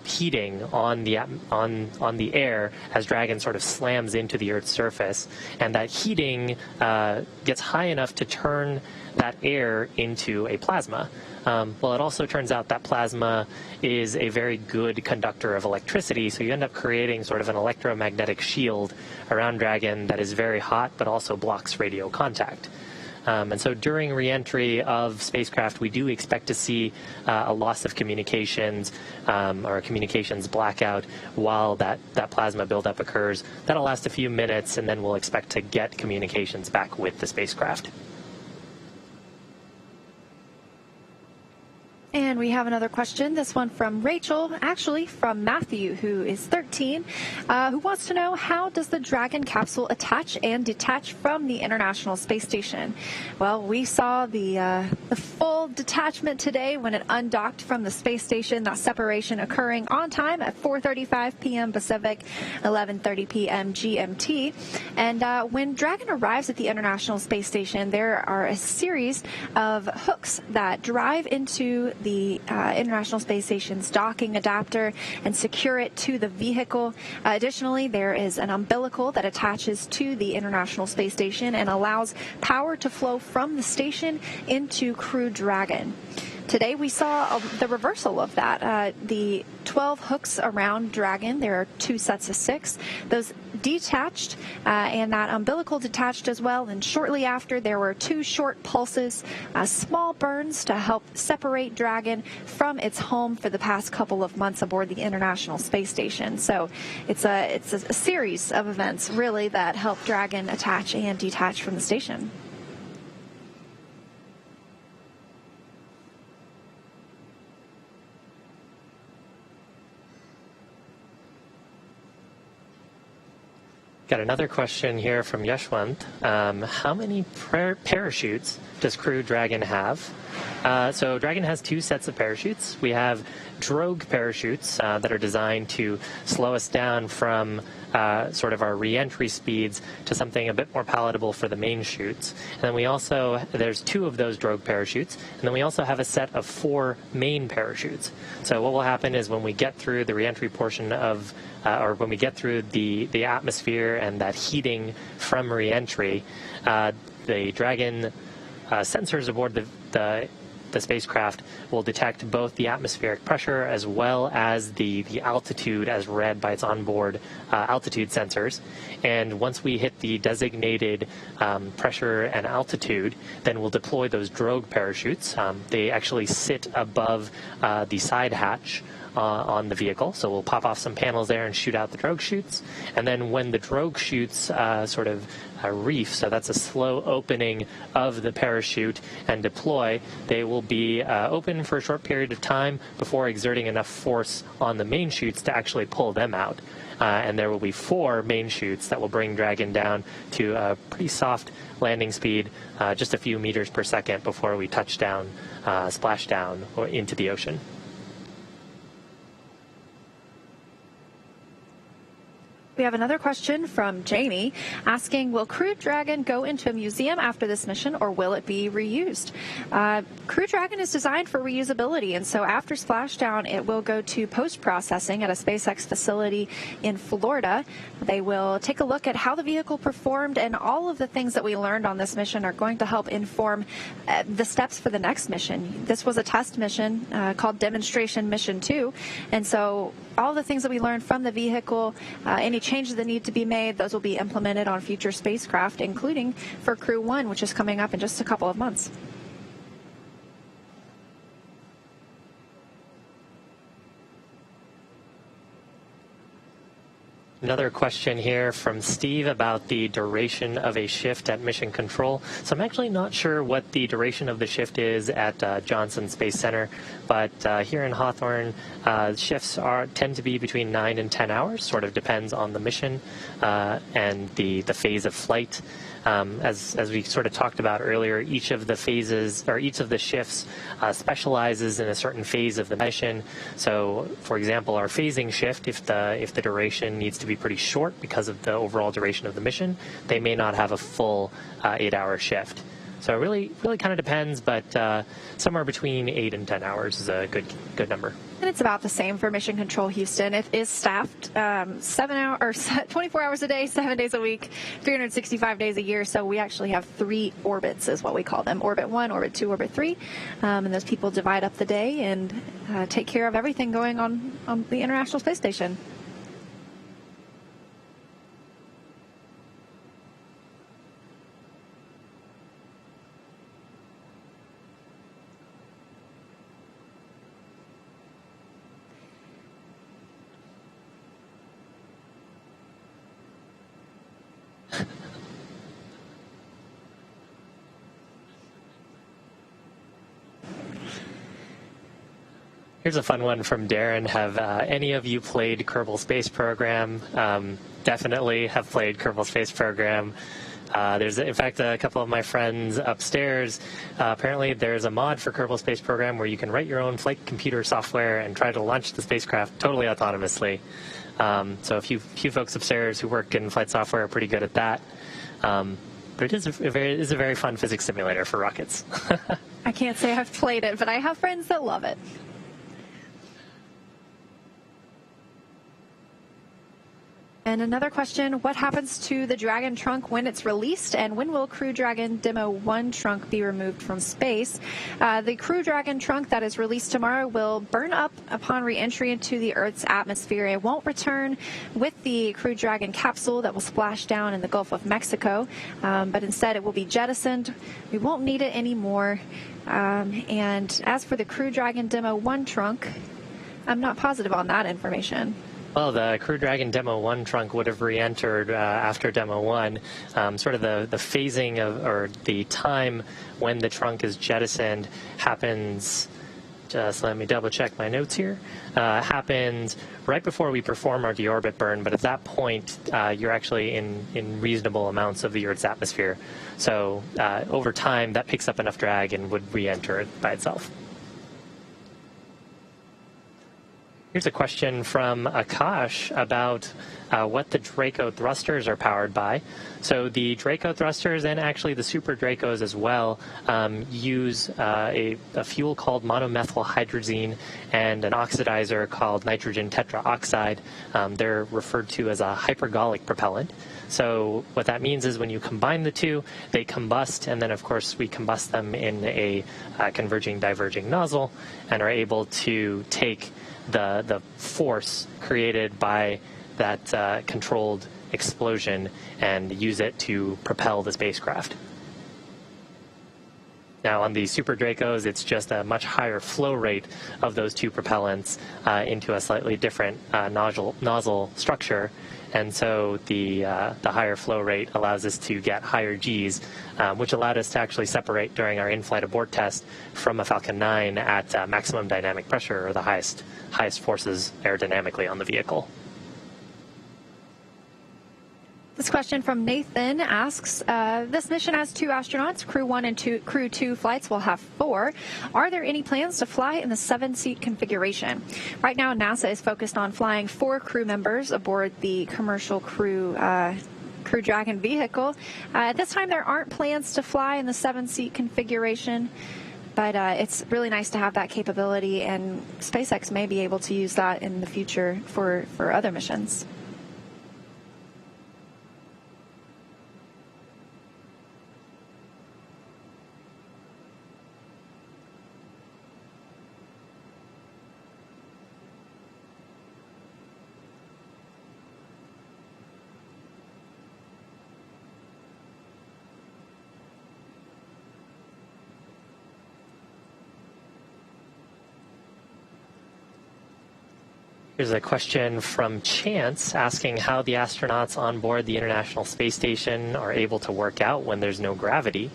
heating on the air as Dragon sort of slams into the Earth's surface, and that heating gets high enough to turn that air into a plasma. Well, it also turns out that plasma is a very good conductor of electricity, so you end up creating sort of an electromagnetic shield around Dragon that is very hot but also blocks radio contact. And so during reentry of spacecraft, we do expect to see a loss of communications or a communications blackout while that plasma buildup occurs. That'll last a few minutes, and then we'll expect to get communications back with the spacecraft. And we have another question, this one from Rachel, actually from Matthew, who is 13, who wants to know, how does the Dragon capsule attach and detach from the International Space Station? Well, we saw the full detachment today when it undocked from the space station, that separation occurring on time at 4:35 p.m. Pacific, 11:30 p.m. GMT. And when Dragon arrives at the International Space Station, there are a series of hooks that drive into the International Space Station's docking adapter and secure it to the vehicle. Additionally, there is an umbilical that attaches to the International Space Station and allows power to flow from the station into Crew Dragon. Today we saw the reversal of that. The 12 hooks around Dragon, there are 2 sets of 6. Those detached and that umbilical detached as well. And shortly after, there were 2 short pulses, small burns to help separate Dragon from its home for the past couple of months aboard the International Space Station. So it's a series of events really that help Dragon attach and detach from the station. Got another question here from Yeshwant. How many parachutes does Crew Dragon have? So Dragon has 2 sets of parachutes. We have drogue parachutes that are designed to slow us down from sort of our re-entry speeds to something a bit more palatable for the main chutes. And then we also, there's 2 of those drogue parachutes, and then we also have a set of 4 main parachutes. So what will happen is when we get through the re-entry portion of or when we get through the atmosphere and that heating from re-entry, the Dragon sensors aboard the spacecraft will detect both the atmospheric pressure as well as the altitude as read by its onboard altitude sensors. And once we hit the designated pressure and altitude, then we'll deploy those drogue parachutes. They actually sit above the side hatch on the vehicle, so we'll pop off some panels there and shoot out the drogue chutes. And then when the drogue chutes sort of reef, so that's a slow opening of the parachute, and deploy, they will be open for a short period of time before exerting enough force on the main chutes to actually pull them out. And there will be 4 main chutes that will bring Dragon down to a pretty soft landing speed, just a few meters per second before we touch down, splash down or into the ocean. We have another question from Jamie asking, will Crew Dragon go into a museum after this mission, or will it be reused? Crew Dragon is designed for reusability, and so after splashdown, it will go to post-processing at a SpaceX facility in Florida. They will take a look at how the vehicle performed, and all of the things that we learned on this mission are going to help inform the steps for the next mission. This was a test mission called Demonstration Mission 2, and so all the things that we learned from the vehicle, any changes that need to be made, those will be implemented on future spacecraft, including for Crew 1, which is coming up in just a couple of months. Another question here from Steve about the duration of a shift at Mission Control. So I'm actually not sure what the duration of the shift is at Johnson Space Center, but here in Hawthorne, shifts tend to be between 9 and 10 hours, sort of depends on the mission and the phase of flight. As we sort of talked about earlier, each of the phases or each of the shifts specializes in a certain phase of the mission. So, for example, our phasing shift, if the duration needs to be pretty short because of the overall duration of the mission, they may not have a full 8-hour shift. So it really kind of depends, but somewhere between 8 and 10 hours is a good number. And it's about the same for Mission Control Houston. It is staffed 24 hours a day, 7 days a week, 365 days a year. So we actually have 3 orbits is what we call them. Orbit 1, Orbit 2, Orbit 3. And those people divide up the day and take care of everything going on the International Space Station. Here's a fun one from Darren. Have any of you played Kerbal Space Program? Definitely have played Kerbal Space Program. There's, in fact, a couple of my friends upstairs. Apparently, there's a mod for Kerbal Space Program where you can write your own flight computer software and try to launch the spacecraft totally autonomously. So a few folks upstairs who work in flight software are pretty good at that. But it is a very fun physics simulator for rockets. I can't say I've played it, but I have friends that love it. And another question, what happens to the Dragon trunk when it's released, and when will Crew Dragon Demo 1 trunk be removed from space? The Crew Dragon trunk that is released tomorrow will burn up upon re-entry into the Earth's atmosphere. It won't return with the Crew Dragon capsule that will splash down in the Gulf of Mexico, but instead it will be jettisoned. We won't need it anymore. And as for the Crew Dragon Demo 1 trunk, I'm not positive on that information. Well, the Crew Dragon Demo 1 trunk would have re-entered after Demo 1. Sort of the phasing of, or the time when the trunk is jettisoned happens, just let me double check my notes here, happens right before we perform our deorbit burn, but at that point you're actually in reasonable amounts of the Earth's atmosphere. So over time that picks up enough drag and would re-enter it by itself. Here's a question from Akash about what the Draco thrusters are powered by. So the Draco thrusters, and actually the Super Dracos as well, use a fuel called monomethylhydrazine and an oxidizer called nitrogen tetraoxide. They're referred to as a hypergolic propellant. So what that means is when you combine the two, they combust, and then of course we combust them in a converging diverging nozzle and are able to take the force created by that controlled explosion and use it to propel the spacecraft. Now on the Super Dracos, it's just a much higher flow rate of those two propellants into a slightly different nozzle structure. And so the higher flow rate allows us to get higher Gs, which allowed us to actually separate during our in-flight abort test from a Falcon 9 at maximum dynamic pressure, or the highest forces aerodynamically on the vehicle. This question from Nathan asks, this mission has 2 astronauts. Crew 1 and Crew 2 flights will have 4. Are there any plans to fly in the 7-seat configuration? Right now, NASA is focused on flying 4 crew members aboard the commercial Crew Dragon vehicle. At this time, there aren't plans to fly in the 7-seat configuration, but it's really nice to have that capability, and SpaceX may be able to use that in the future for other missions. Here's a question from Chance asking how the astronauts on board the International Space Station are able to work out when there's no gravity.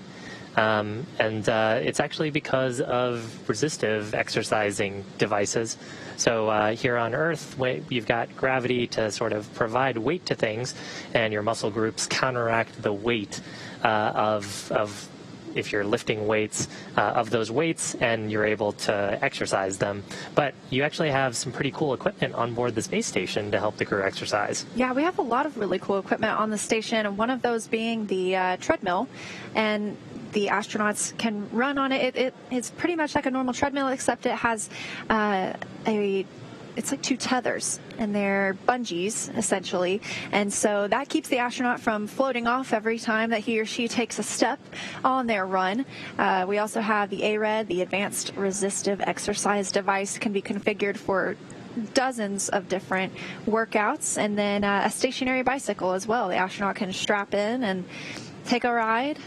It's actually because of resistive exercising devices. So here on Earth, you've got gravity to sort of provide weight to things, and your muscle groups counteract the weight of if you're lifting weights, of those weights, and you're able to exercise them. But you actually have some pretty cool equipment on board the space station to help the crew exercise. Yeah, we have a lot of really cool equipment on the station, and one of those being the treadmill. And the astronauts can run on it. It's pretty much like a normal treadmill, except it has it's like 2 tethers, and they're bungees, essentially. And so that keeps the astronaut from floating off every time that he or she takes a step on their run. We also have the ARED, the Advanced Resistive Exercise Device, can be configured for dozens of different workouts, and then a stationary bicycle as well. The astronaut can strap in and take a ride.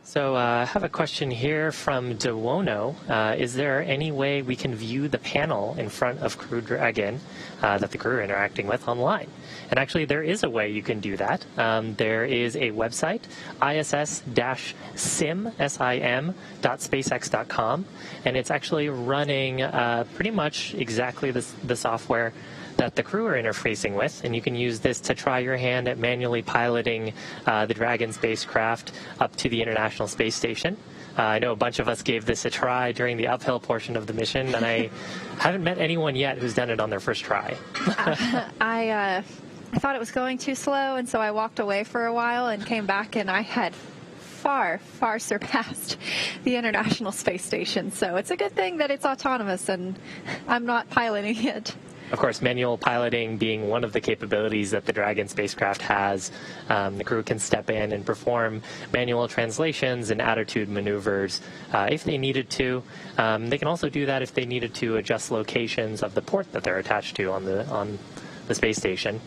So I have a question here from Dewono. Is there any way we can view the panel in front of Crew Dragon that the crew are interacting with online? And actually, there is a way you can do that. There is a website, iss-sim.spacex.com, and it's actually running pretty much exactly the software that the crew are interfacing with, and you can use this to try your hand at manually piloting the Dragon spacecraft up to the International Space Station. I know a bunch of us gave this a try during the uphill portion of the mission, and I haven't met anyone yet who's done it on their first try. I thought it was going too slow, and so I walked away for a while and came back, and I had far surpassed the International Space Station. So it's a good thing that it's autonomous and I'm not piloting it. Of course, manual piloting being one of the capabilities that the Dragon spacecraft has. The crew can step in and perform manual translations and attitude maneuvers if they needed to. They can also do that if they needed to adjust locations of the port that they're attached to on the space station.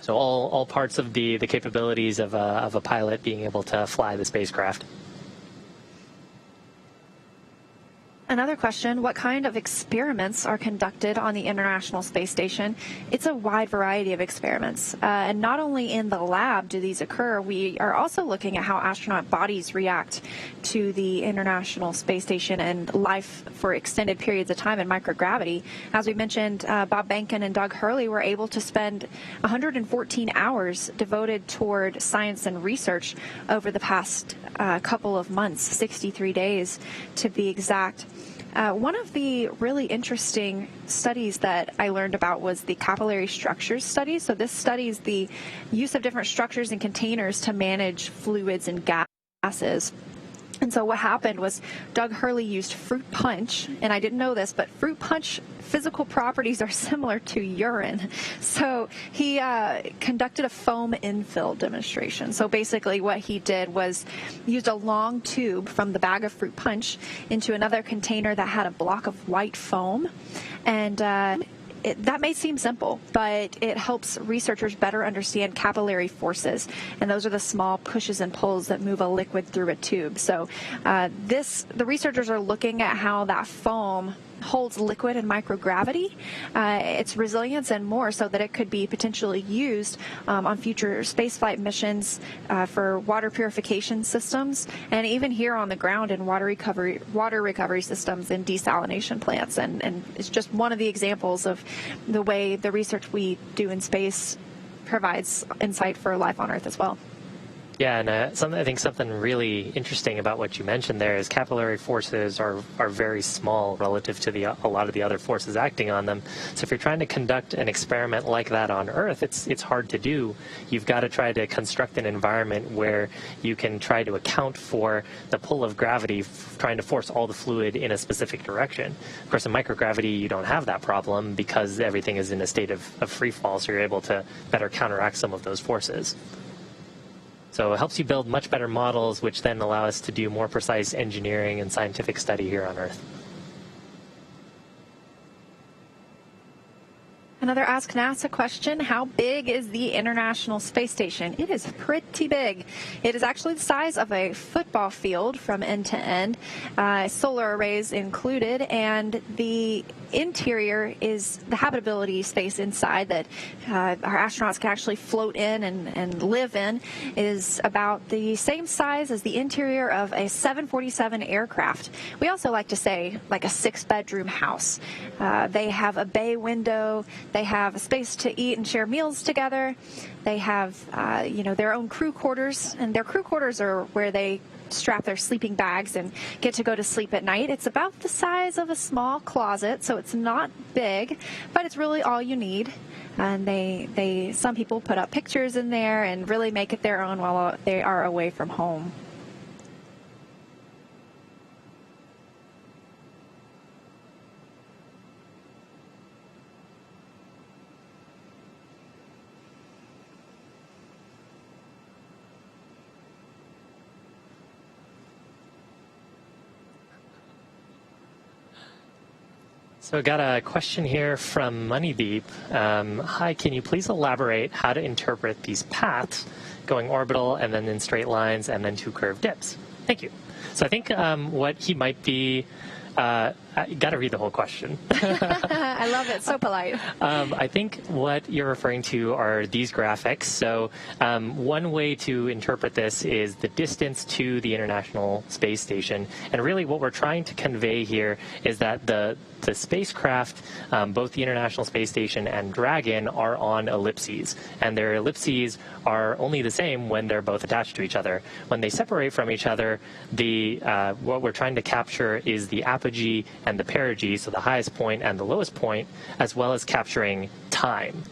So all parts of the capabilities of a pilot being able to fly the spacecraft. Another question, what kind of experiments are conducted on the International Space Station? It's a wide variety of experiments. And not only in the lab do these occur, we are also looking at how astronaut bodies react to the International Space Station and life for extended periods of time in microgravity. As we mentioned, Bob Behnken and Doug Hurley were able to spend 114 hours devoted toward science and research over the past couple of months, 63 days to be exact. One of the really interesting studies that I learned about was the capillary structures study. So this studies the use of different structures and containers to manage fluids and gases. And so what happened was Doug Hurley used fruit punch, and I didn't know this, but fruit punch physical properties are similar to urine. So he conducted a foam infill demonstration. So basically what he did was used a long tube from the bag of fruit punch into another container that had a block of white foam, and that may seem simple, but it helps researchers better understand capillary forces, and those are the small pushes and pulls that move a liquid through a tube. So the researchers are looking at how that foam holds liquid in microgravity, its resilience, and more, so that it could be potentially used on future spaceflight missions for water purification systems, and even here on the ground in water recovery systems and desalination plants. And it's just one of the examples of the way the research we do in space provides insight for life on Earth as well. Yeah, and I think something really interesting about what you mentioned there is capillary forces are very small relative to a lot of the other forces acting on them. So if you're trying to conduct an experiment like that on Earth, it's hard to do. You've got to try to construct an environment where you can try to account for the pull of gravity, trying to force all the fluid in a specific direction. Of course, in microgravity, you don't have that problem because everything is in a state of free fall, so you're able to better counteract some of those forces. So it helps you build much better models, which then allow us to do more precise engineering and scientific study here on Earth. Another Ask NASA question, how big is the International Space Station? It is pretty big. It is actually the size of a football field from end to end, solar arrays included, and the interior is the habitability space inside that our astronauts can actually float in and live in is about the same size as the interior of a 747 aircraft. We also like to say like a 6-bedroom house. They have a bay window. They have a space to eat and share meals together. They have, their own crew quarters, and their crew quarters are where they strap their sleeping bags and get to go to sleep at night. It's about the size of a small closet, so it's not big, but it's really all you need. And some people put up pictures in there and really make it their own while they are away from home. So I got a question here from Moneydeep. Hi, can you please elaborate how to interpret these paths going orbital and then in straight lines and then 2 curved dips? Thank you. So I think what he might be, you got to read the whole question. I love it. So polite. I think what you're referring to are these graphics. So one way to interpret this is the distance to the International Space Station. And really what we're trying to convey here is that the the spacecraft, both the International Space Station and Dragon, are on ellipses, and their ellipses are only the same when they're both attached to each other. When they separate from each other, what we're trying to capture is the apogee and the perigee, so the highest point and the lowest point, as well as capturing time.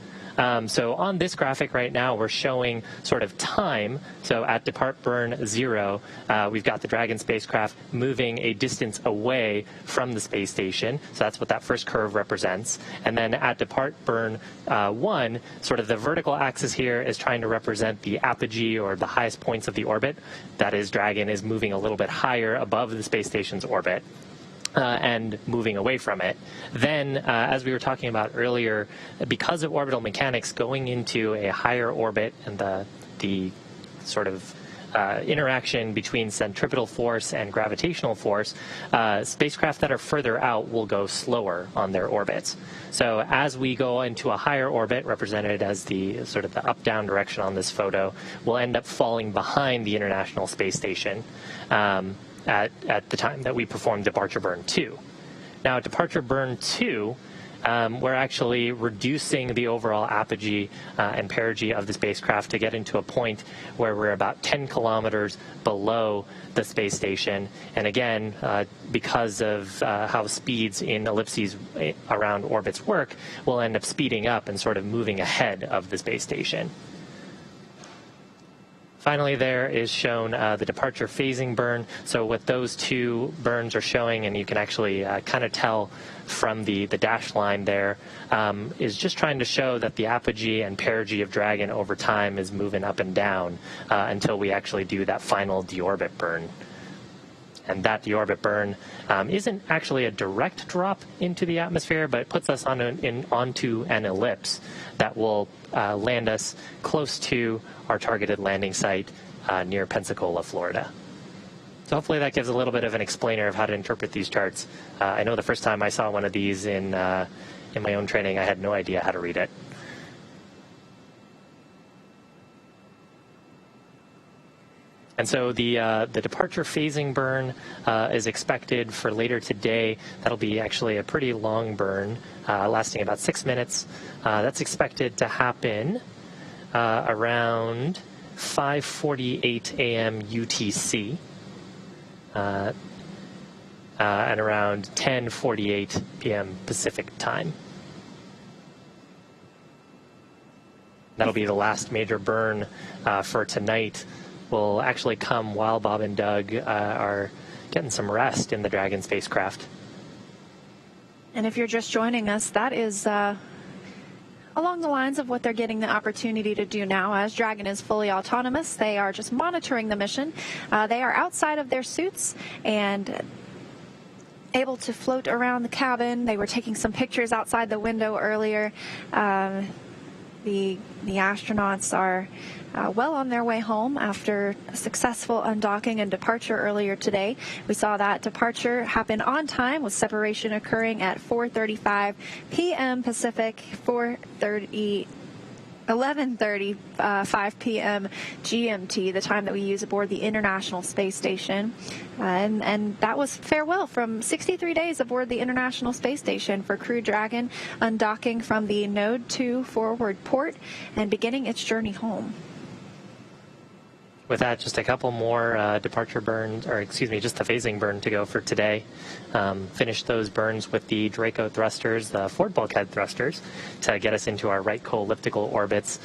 So on this graphic right now, we're showing sort of time. So at depart burn 0, we've got the Dragon spacecraft moving a distance away from the space station. So that's what that first curve represents. And then at depart burn 1, sort of the vertical axis here is trying to represent the apogee, or the highest points of the orbit. That is, Dragon is moving a little bit higher above the space station's orbit. And moving away from it. Then, as we were talking about earlier, because of orbital mechanics, going into a higher orbit and the sort of interaction between centripetal force and gravitational force, spacecraft that are further out will go slower on their orbits. So as we go into a higher orbit, represented as the sort of the up-down direction on this photo, we'll end up falling behind the International Space Station at the time that we perform departure burn 2. Now, at departure burn 2, we're actually reducing the overall apogee and perigee of the spacecraft to get into a point where we're about 10 kilometers below the space station. And again, because of how speeds in ellipses around orbits work, we'll end up speeding up and sort of moving ahead of the space station. Finally, there is shown the departure phasing burn. So what those two burns are showing, and you can actually kind of tell from the dashed line there, is just trying to show that the apogee and perigee of Dragon over time is moving up and down until we actually do that final deorbit burn. And that deorbit burn isn't actually a direct drop into the atmosphere, but it puts us onto an ellipse that will land us close to our targeted landing site near Pensacola, Florida. So hopefully that gives a little bit of an explainer of how to interpret these charts. I know the first time I saw one of these in my own training, I had no idea how to read it. And so the departure phasing burn is expected for later today. That'll be actually a pretty long burn, lasting about 6 minutes. That's expected to happen around 5:48 a.m. UTC and around 10:48 p.m. Pacific time. That'll be the last major burn for tonight. Will actually come while Bob and Doug are getting some rest in the Dragon spacecraft. And if you're just joining us, that is along the lines of what they're getting the opportunity to do now. As Dragon is fully autonomous, they are just monitoring the mission. They are outside of their suits and able to float around the cabin. They were taking some pictures outside the window earlier. The astronauts are well on their way home after a successful undocking and departure earlier today. We saw that departure happen on time, with separation occurring at 4:35 p.m. Pacific, 11:35 p.m. GMT, the time that we use aboard the International Space Station. And that was farewell from 63 days aboard the International Space Station for Crew Dragon, undocking from the Node 2 forward port and beginning its journey home. With that, just a couple more departure burns, or excuse me, just the phasing burn to go for today. Finish those burns with the Draco thrusters, the forward bulkhead thrusters, to get us into our right co-elliptical orbits,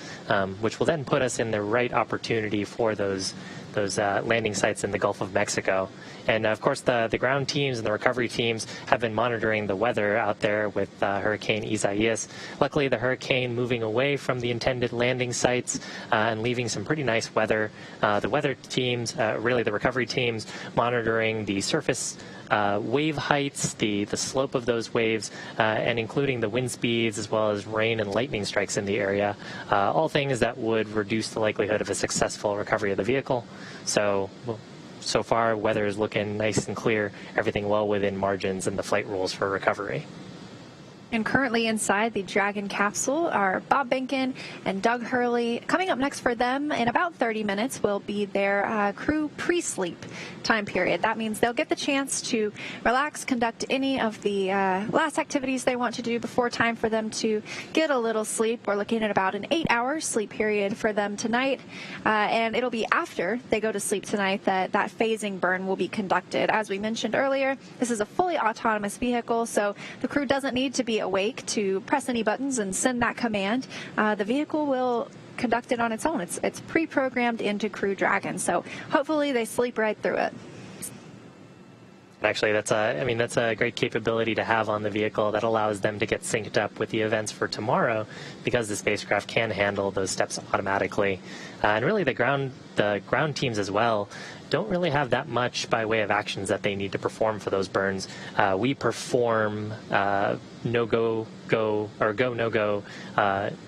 which will then put us in the right opportunity for those landing sites in the Gulf of Mexico. And of course, the ground teams and the recovery teams have been monitoring the weather out there with Hurricane Isaias. Luckily, the hurricane moving away from the intended landing sites and leaving some pretty nice weather. The weather teams, really the recovery teams, monitoring the surface wave heights, the slope of those waves, and including the wind speeds as well as rain and lightning strikes in the area, all things that would reduce the likelihood of a successful recovery of the vehicle. So far, weather is looking nice and clear, everything well within margins and the flight rules for recovery. And currently inside the Dragon capsule are Bob Behnken and Doug Hurley. Coming up next for them in about 30 minutes will be their crew pre-sleep time period. That means they'll get the chance to relax, conduct any of the last activities they want to do before time for them to get a little sleep. We're looking at about an 8-hour sleep period for them tonight. And it'll be after they go to sleep tonight that phasing burn will be conducted. As we mentioned earlier, this is a fully autonomous vehicle, so the crew doesn't need to be awake to press any buttons and send that command. The vehicle will conduct it on its own. It's pre-programmed into Crew Dragon, so hopefully they sleep right through it. Actually, that's a great capability to have on the vehicle that allows them to get synced up with the events for tomorrow, because the spacecraft can handle those steps automatically. And really, the ground teams as well don't really have that much by way of actions that they need to perform for those burns. We perform no-go, go, or go-no-go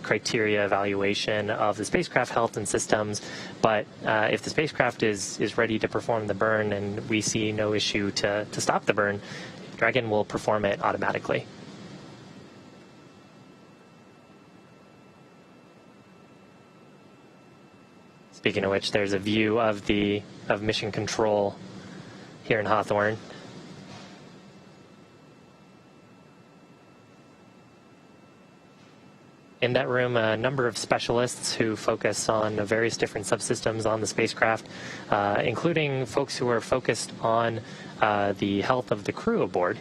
criteria evaluation of the spacecraft health and systems, but if the spacecraft is ready to perform the burn and we see no issue to stop the burn, Dragon will perform it automatically. Speaking of which, there's a view of Mission Control here in Hawthorne. In that room, a number of specialists who focus on various different subsystems on the spacecraft, including folks who are focused on the health of the crew aboard.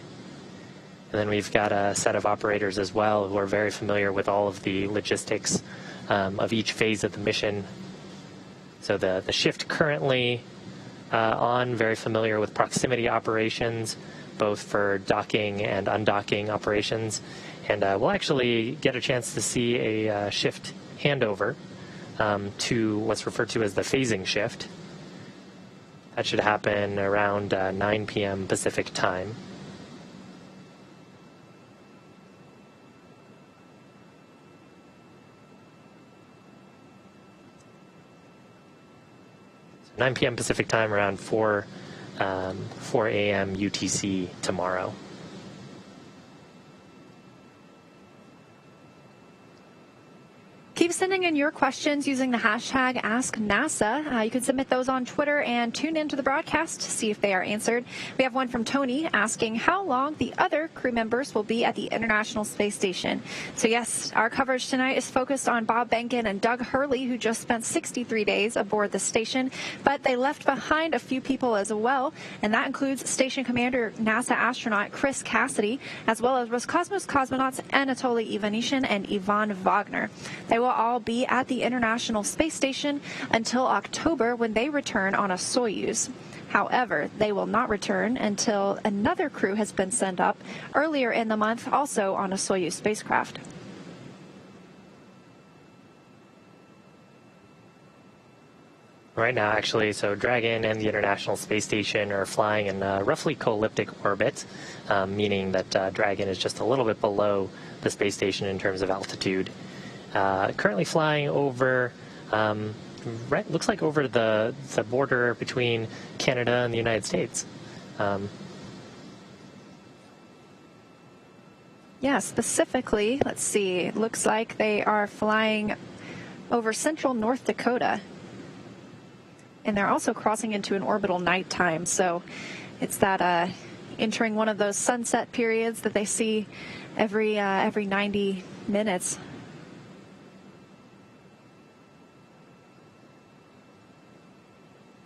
And then we've got a set of operators as well who are very familiar with all of the logistics of each phase of the mission. So the shift currently on, very familiar with proximity operations, both for docking and undocking operations. And we'll actually get a chance to see a shift handover to what's referred to as the phasing shift. That should happen around 9 p.m. Pacific time. So 9 p.m. Pacific time, around 4 a.m. UTC tomorrow. Keep sending in your questions using the hashtag AskNASA. You can submit those on Twitter and tune into the broadcast to see if they are answered. We have one from Tony asking how long the other crew members will be at the International Space Station. So yes, our coverage tonight is focused on Bob Behnken and Doug Hurley, who just spent 63 days aboard the station, but they left behind a few people as well, and that includes Station Commander NASA astronaut Chris Cassidy, as well as Roscosmos cosmonauts Anatoly Ivanishin and Ivan Wagner. They will all be at the International Space Station until October, when they return on a Soyuz. However, they will not return until another crew has been sent up earlier in the month, also on a Soyuz spacecraft. Right now, actually, so Dragon and the International Space Station are flying in roughly co-elliptic orbit, meaning that Dragon is just a little bit below the space station in terms of altitude. Currently flying over, looks like over the border between Canada and the United States. Yeah, specifically, let's see, it looks like they are flying over central North Dakota. And they're also crossing into an orbital nighttime, so it's that entering one of those sunset periods that they see every 90 minutes.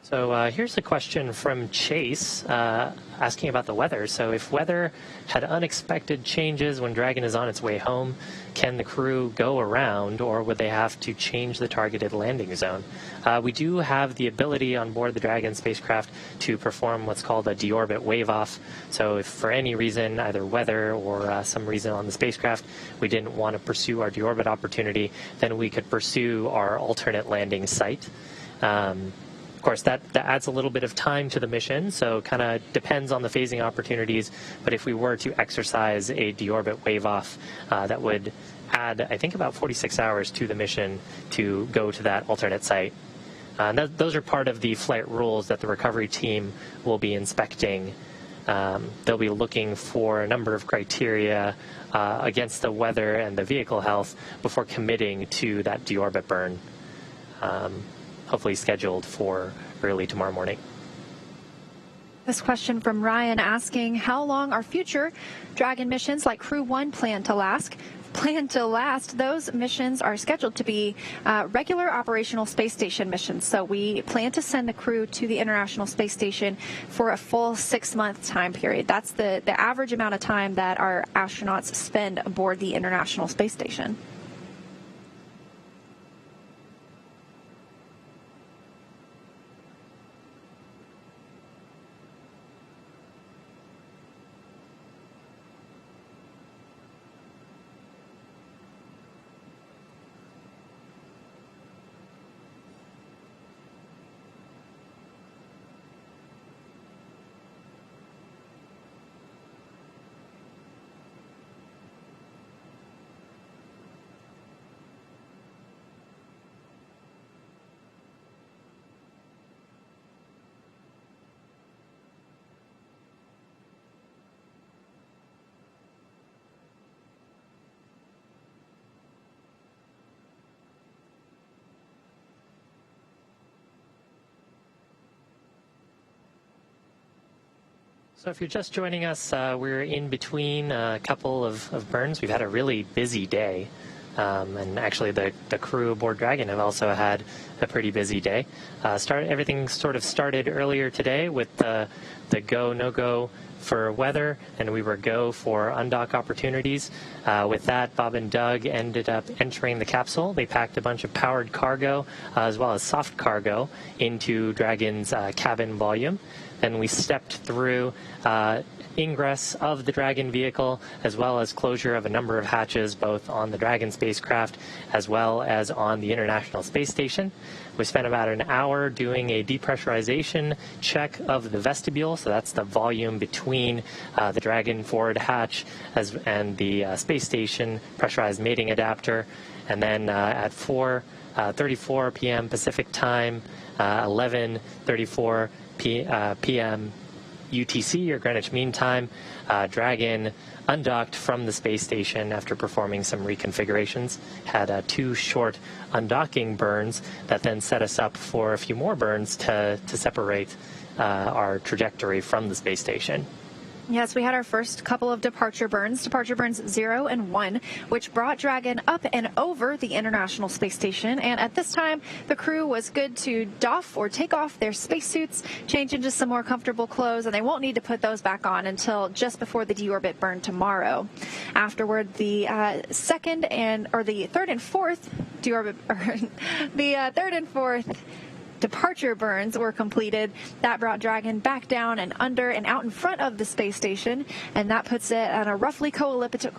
So here's a question from Chase asking about the weather. So if weather had unexpected changes when Dragon is on its way home, can the crew go around, or would they have to change the targeted landing zone? We do have the ability on board the Dragon spacecraft to perform what's called a deorbit wave-off. So if for any reason, either weather or some reason on the spacecraft, we didn't want to pursue our deorbit opportunity, then we could pursue our alternate landing site. Of course, that adds a little bit of time to the mission, so kind of depends on the phasing opportunities. But if we were to exercise a deorbit wave-off, that would add, I think, about 46 hours to the mission to go to that alternate site. Those are part of the flight rules that the recovery team will be inspecting they'll be looking for a number of criteria against the weather and the vehicle health before committing to that deorbit burn, hopefully scheduled for early tomorrow morning. This question from Ryan asking, how long are future Dragon missions like Crew 1 plan to last? Those missions are scheduled to be regular operational space station missions. So we plan to send the crew to the International Space Station for a full 6-month time period. That's the average amount of time that our astronauts spend aboard the International Space Station. So if you're just joining us, we're in between a couple of burns. We've had a really busy day. And actually the crew aboard Dragon have also had a pretty busy day. Everything sort of started earlier today with the go, no-go for weather, and we were go for undock opportunities. With that, Bob and Doug ended up entering the capsule. They packed a bunch of powered cargo as well as soft cargo into Dragon's cabin volume. Then we stepped through ingress of the Dragon vehicle, as well as closure of a number of hatches, both on the Dragon spacecraft as well as on the International Space Station. We spent about an hour doing a depressurization check of the vestibule, so that's the volume between the Dragon forward hatch and the space station pressurized mating adapter. And then at 4:34 p.m. Pacific time, 11:34 p.m. UTC, or Greenwich Mean Time, Dragon undocked from the space station after performing some reconfigurations. Had 2 short undocking burns that then set us up for a few more burns to separate our trajectory from the space station. Yes, we had our first couple of departure burns 0 and 1, which brought Dragon up and over the International Space Station. And at this time, the crew was good to doff or take off their spacesuits, change into some more comfortable clothes, and they won't need to put those back on until just before the deorbit burn tomorrow. Afterward, the third and fourth departure burns were completed. That brought Dragon back down and under and out in front of the space station, and that puts it on a roughly co-elliptic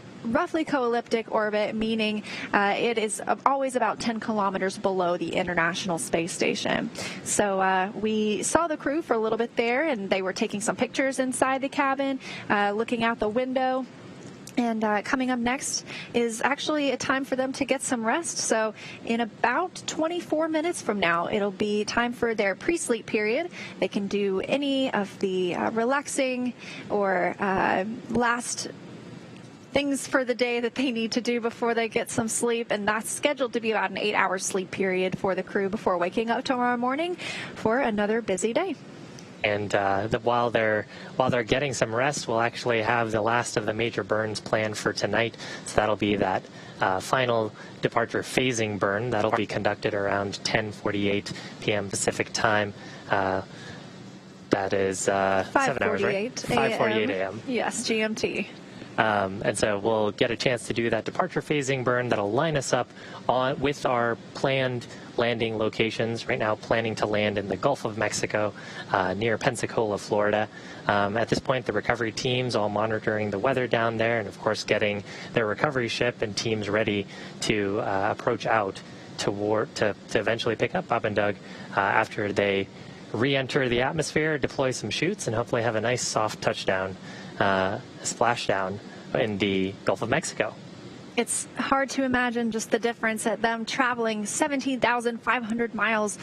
orbit, meaning it is always about 10 kilometers below the International Space Station. So we saw the crew for a little bit there, and they were taking some pictures inside the cabin, looking out the window. And coming up next is actually a time for them to get some rest. So in about 24 minutes from now, it'll be time for their pre-sleep period. They can do any of the relaxing or last things for the day that they need to do before they get some sleep, and that's scheduled to be about an 8-hour sleep period for the crew before waking up tomorrow morning for another busy day. And while they're getting some rest, we'll actually have the last of the major burns planned for tonight. So that'll be that final departure phasing burn that'll be conducted around 10:48 p.m. Pacific time. That is 7 hours, right? 5:48 a.m. Yes, GMT. And so we'll get a chance to do that departure phasing burn that'll line us up with our planned landing locations. Right now, planning to land in the Gulf of Mexico near Pensacola, Florida. At this point, the recovery teams all monitoring the weather down there, and of course getting their recovery ship and teams ready to approach out to eventually pick up Bob and Doug after they re-enter the atmosphere, deploy some chutes, and hopefully have a nice soft touchdown, splashdown in the Gulf of Mexico. it's hard to imagine just the difference at them traveling 17,500 miles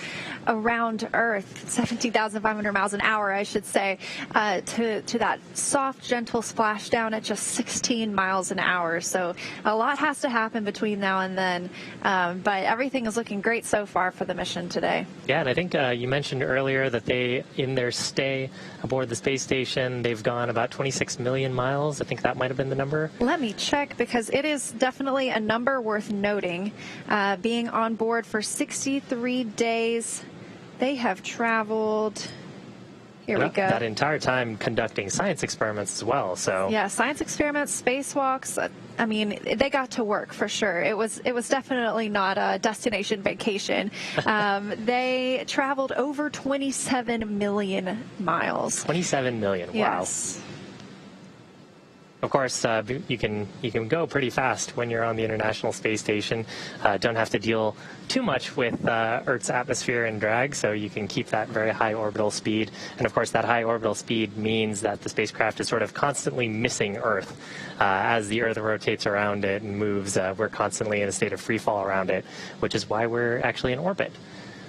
around Earth, 17,500 miles an hour, I should say, to that soft, gentle splashdown at just 16 miles an hour. So a lot has to happen between now and then, but everything is looking great so far for the mission today. Yeah, and I think you mentioned earlier that in their stay aboard the space station, they've gone about 26 million miles. I think that might have been the number. Let me check, because it is definitely a number worth noting. Being on board for 63 days, they have traveled... Here we go. That entire time conducting science experiments as well. So yeah, science experiments, spacewalks. I mean, they got to work for sure. It was definitely not a destination vacation. They traveled over 27 million miles. 27 million. Wow. Yes. Of course, you can go pretty fast when you're on the International Space Station. Don't have to deal too much with Earth's atmosphere and drag, so you can keep that very high orbital speed. And of course, that high orbital speed means that the spacecraft is sort of constantly missing Earth. As the Earth rotates around it and moves, we're constantly in a state of free fall around it, which is why we're actually in orbit.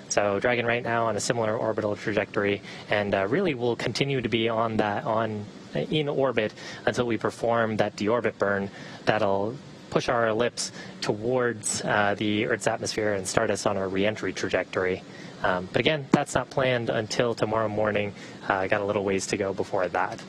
So Dragon right now on a similar orbital trajectory, and really will continue to be in orbit until we perform that deorbit burn that'll push our ellipse towards the Earth's atmosphere and start us on our re-entry trajectory. But again, that's not planned until tomorrow morning. Got a little ways to go before that.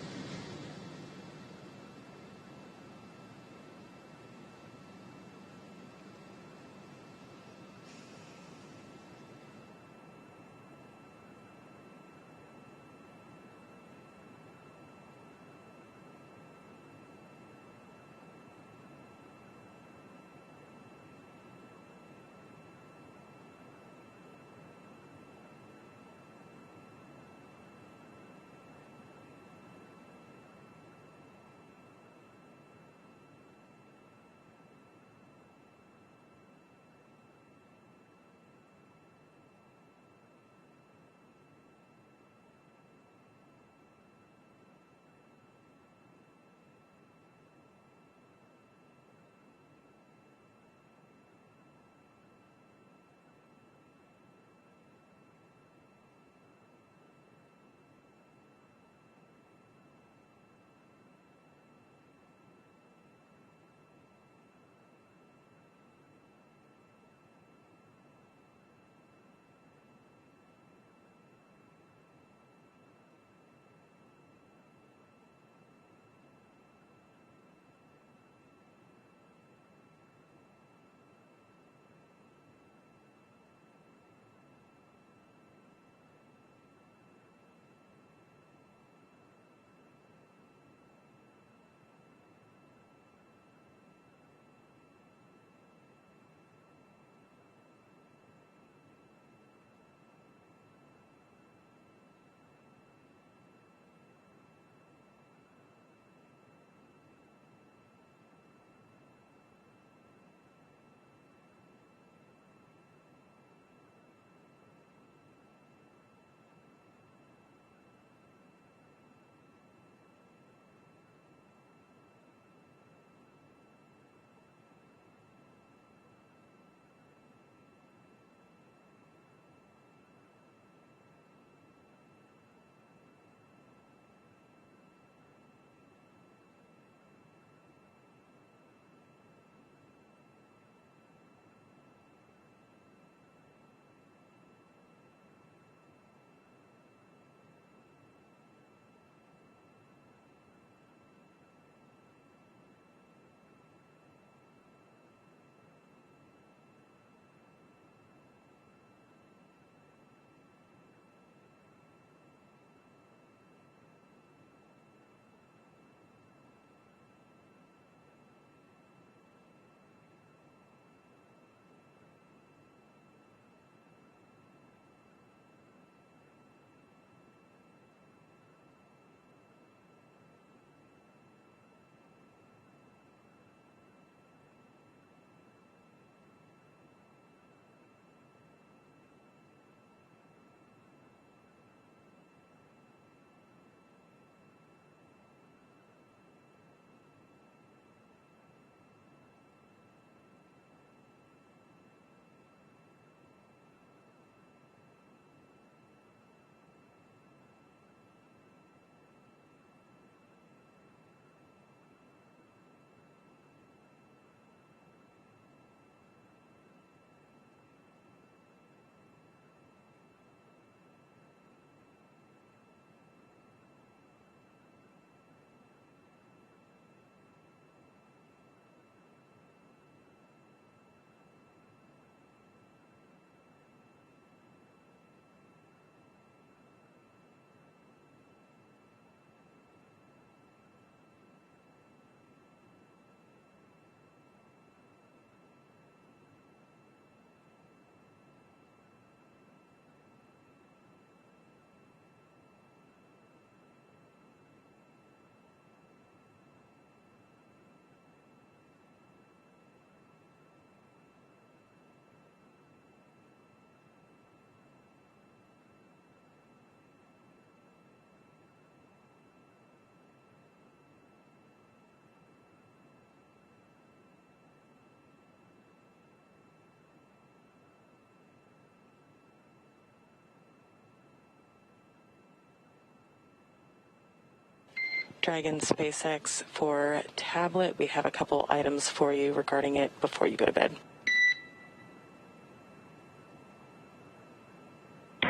Dragon SpaceX for tablet. We have a couple items for you regarding it before you go to bed.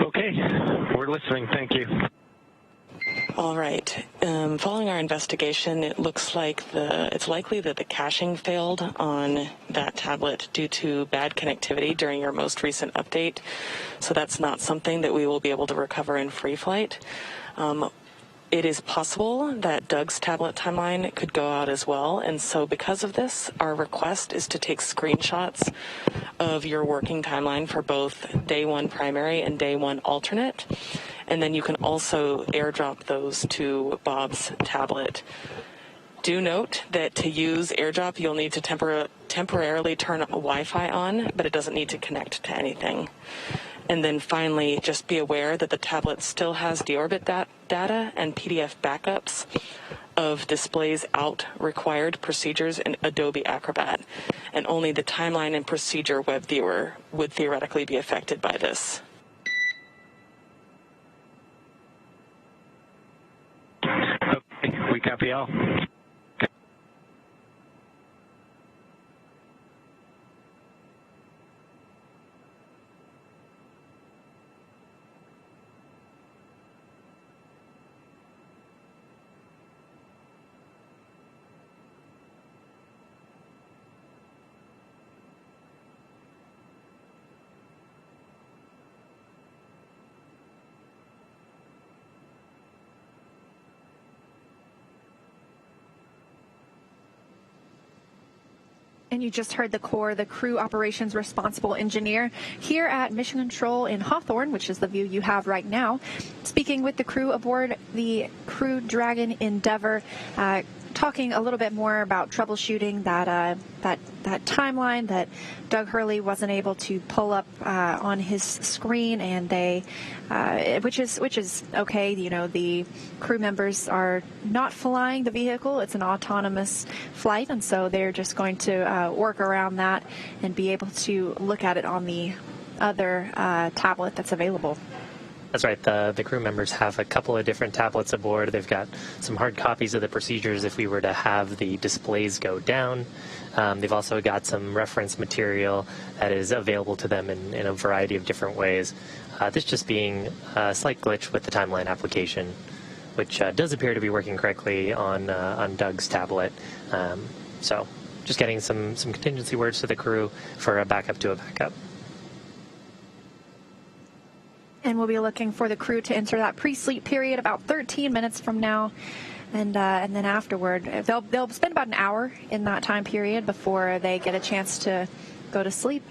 Okay, we're listening. Thank you. All right. Following our investigation, it looks like it's likely that the caching failed on that tablet due to bad connectivity during your most recent update. So that's not something that we will be able to recover in free flight. It is possible that Doug's tablet timeline could go out as well. And so because of this, our request is to take screenshots of your working timeline for both day one primary and day one alternate. And then you can also airdrop those to Bob's tablet. Do note that to use AirDrop, you'll need to temporarily turn Wi-Fi on, but it doesn't need to connect to anything. And then finally, just be aware that the tablet still has deorbit data and PDF backups of displays out required procedures in Adobe Acrobat. And only the timeline and procedure web viewer would theoretically be affected by this. Okay, we copy all. And you just heard the CORE, the Crew Operations Responsible Engineer, here at Mission Control in Hawthorne, which is the view you have right now, speaking with the crew aboard the Crew Dragon Endeavour, talking a little bit more about troubleshooting that timeline that Doug Hurley wasn't able to pull up on his screen, and which is okay. You know, the crew members are not flying the vehicle; it's an autonomous flight, and so they're just going to work around that and be able to look at it on the other tablet that's available. That's right. The crew members have a couple of different tablets aboard. They've got some hard copies of the procedures if we were to have the displays go down. They've also got some reference material that is available to them in a variety of different ways. This just being a slight glitch with the timeline application, which does appear to be working correctly on Doug's tablet. So just getting some contingency words to the crew for a backup to a backup. And we'll be looking for the crew to enter that pre-sleep period about 13 minutes from now. And then afterward, they'll spend about an hour in that time period before they get a chance to go to sleep.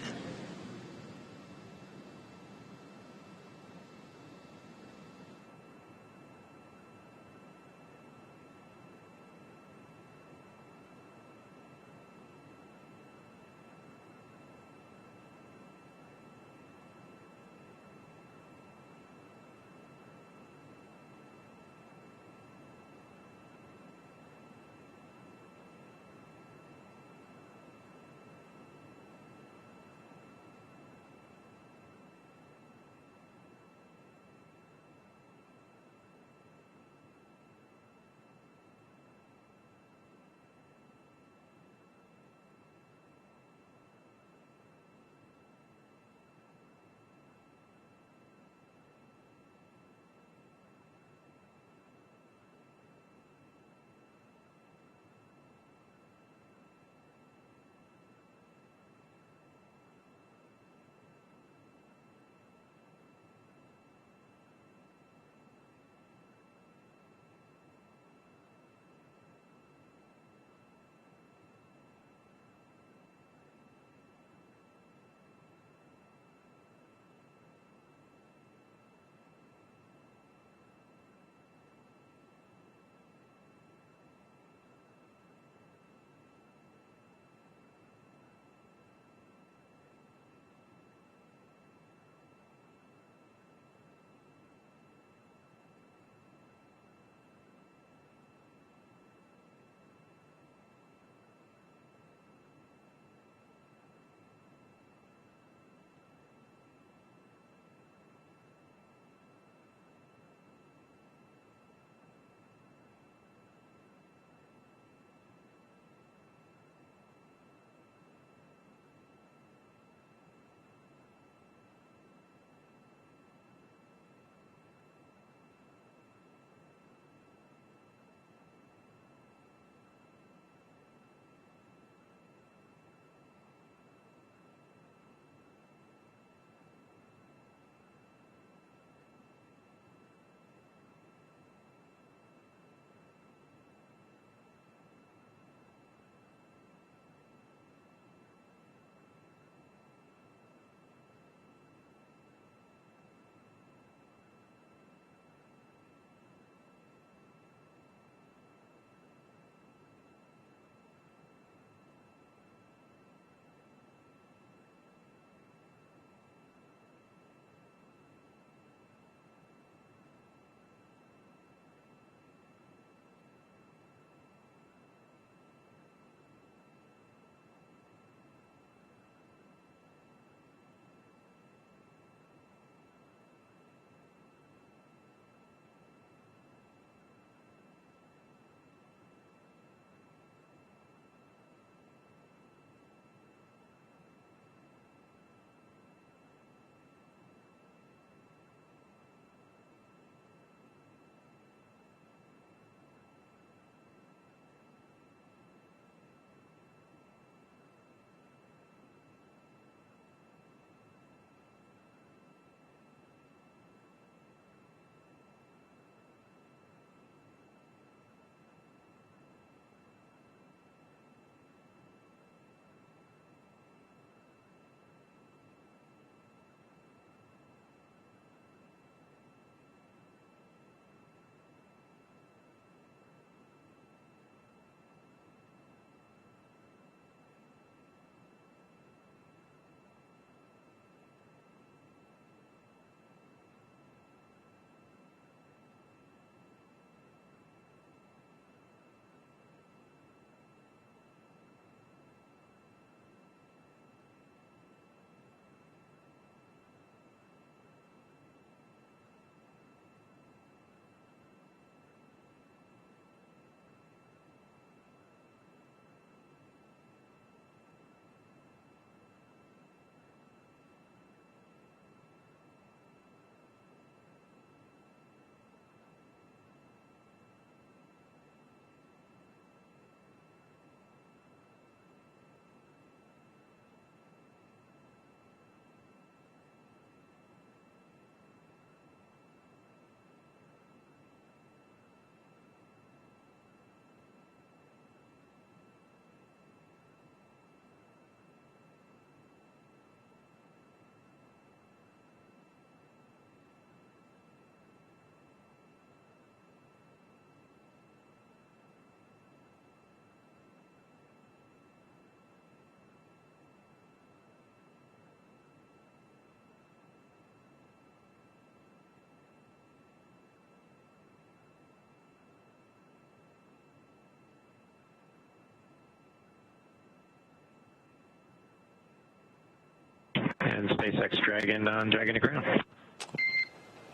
and SpaceX Dragon on Dragon to ground.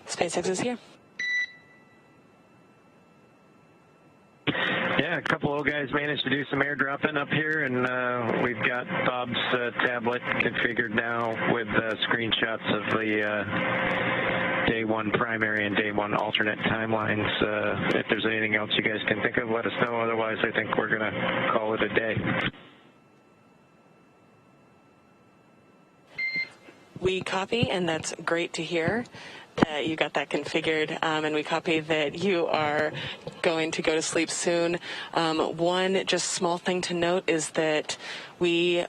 SpaceX is here. Yeah, a couple old guys managed to do some airdropping up here, and we've got Bob's tablet configured now with screenshots of the day one primary and day one alternate timelines. If there's anything else you guys can think of, let us know. Otherwise, I think we're going to call it a day. We copy, and that's great to hear that you got that configured, and we copy that you are going to go to sleep soon. One just small thing to note is that we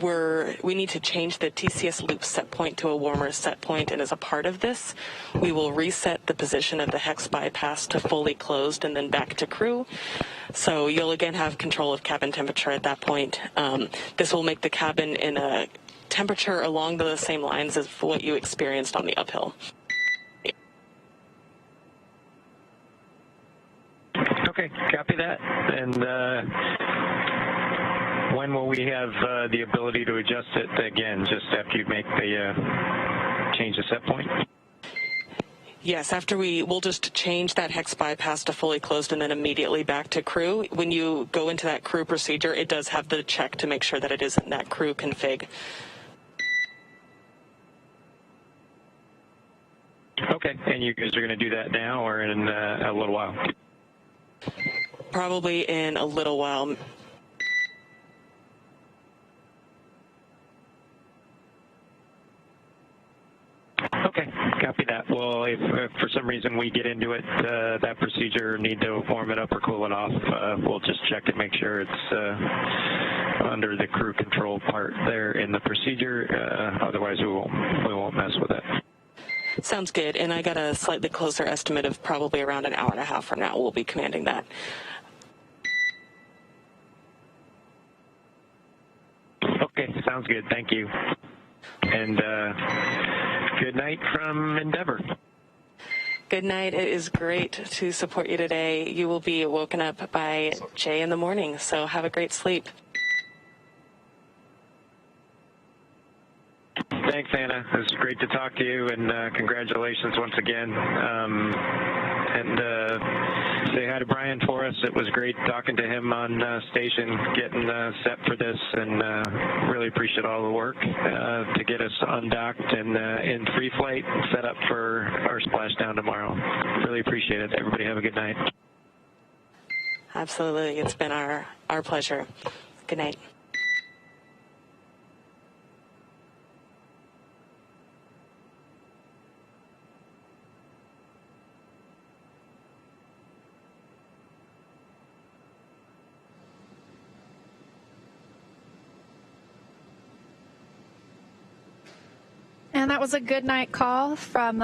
need to change the TCS loop set point to a warmer set point, and as a part of this, we will reset the position of the hex bypass to fully closed and then back to crew. So you'll again have control of cabin temperature at that point. This will make the cabin in a temperature along the same lines as what you experienced on the uphill. Okay, copy that. And when will we have the ability to adjust it again, just after you make the change the set point? Yes, after we'll just change that hex bypass to fully closed and then immediately back to crew. When you go into that crew procedure, it does have the check to make sure that it is in that crew config. Okay, and you guys are going to do that now or in a little while? Probably in a little while. Okay, copy that. Well, if for some reason we get into it, that procedure, need to warm it up or cool it off, we'll just check and make sure it's under the crew control part there in the procedure. Otherwise, we won't mess with it. Sounds good, and I got a slightly closer estimate of probably around an hour and a half from now. We'll be commanding that. Okay, sounds good. Thank you. And good night from Endeavour. Good night. It is great to support you today. You will be woken up by Jay in the morning, so have a great sleep. Thanks, Anna. It was great to talk to you, and congratulations once again. And say hi to Brian for us. It was great talking to him on station, getting set for this, and really appreciate all the work to get us undocked and in free flight and set up for our splashdown tomorrow. Really appreciate it. Everybody have a good night. Absolutely. It's been our pleasure. Good night. And that was a good night call from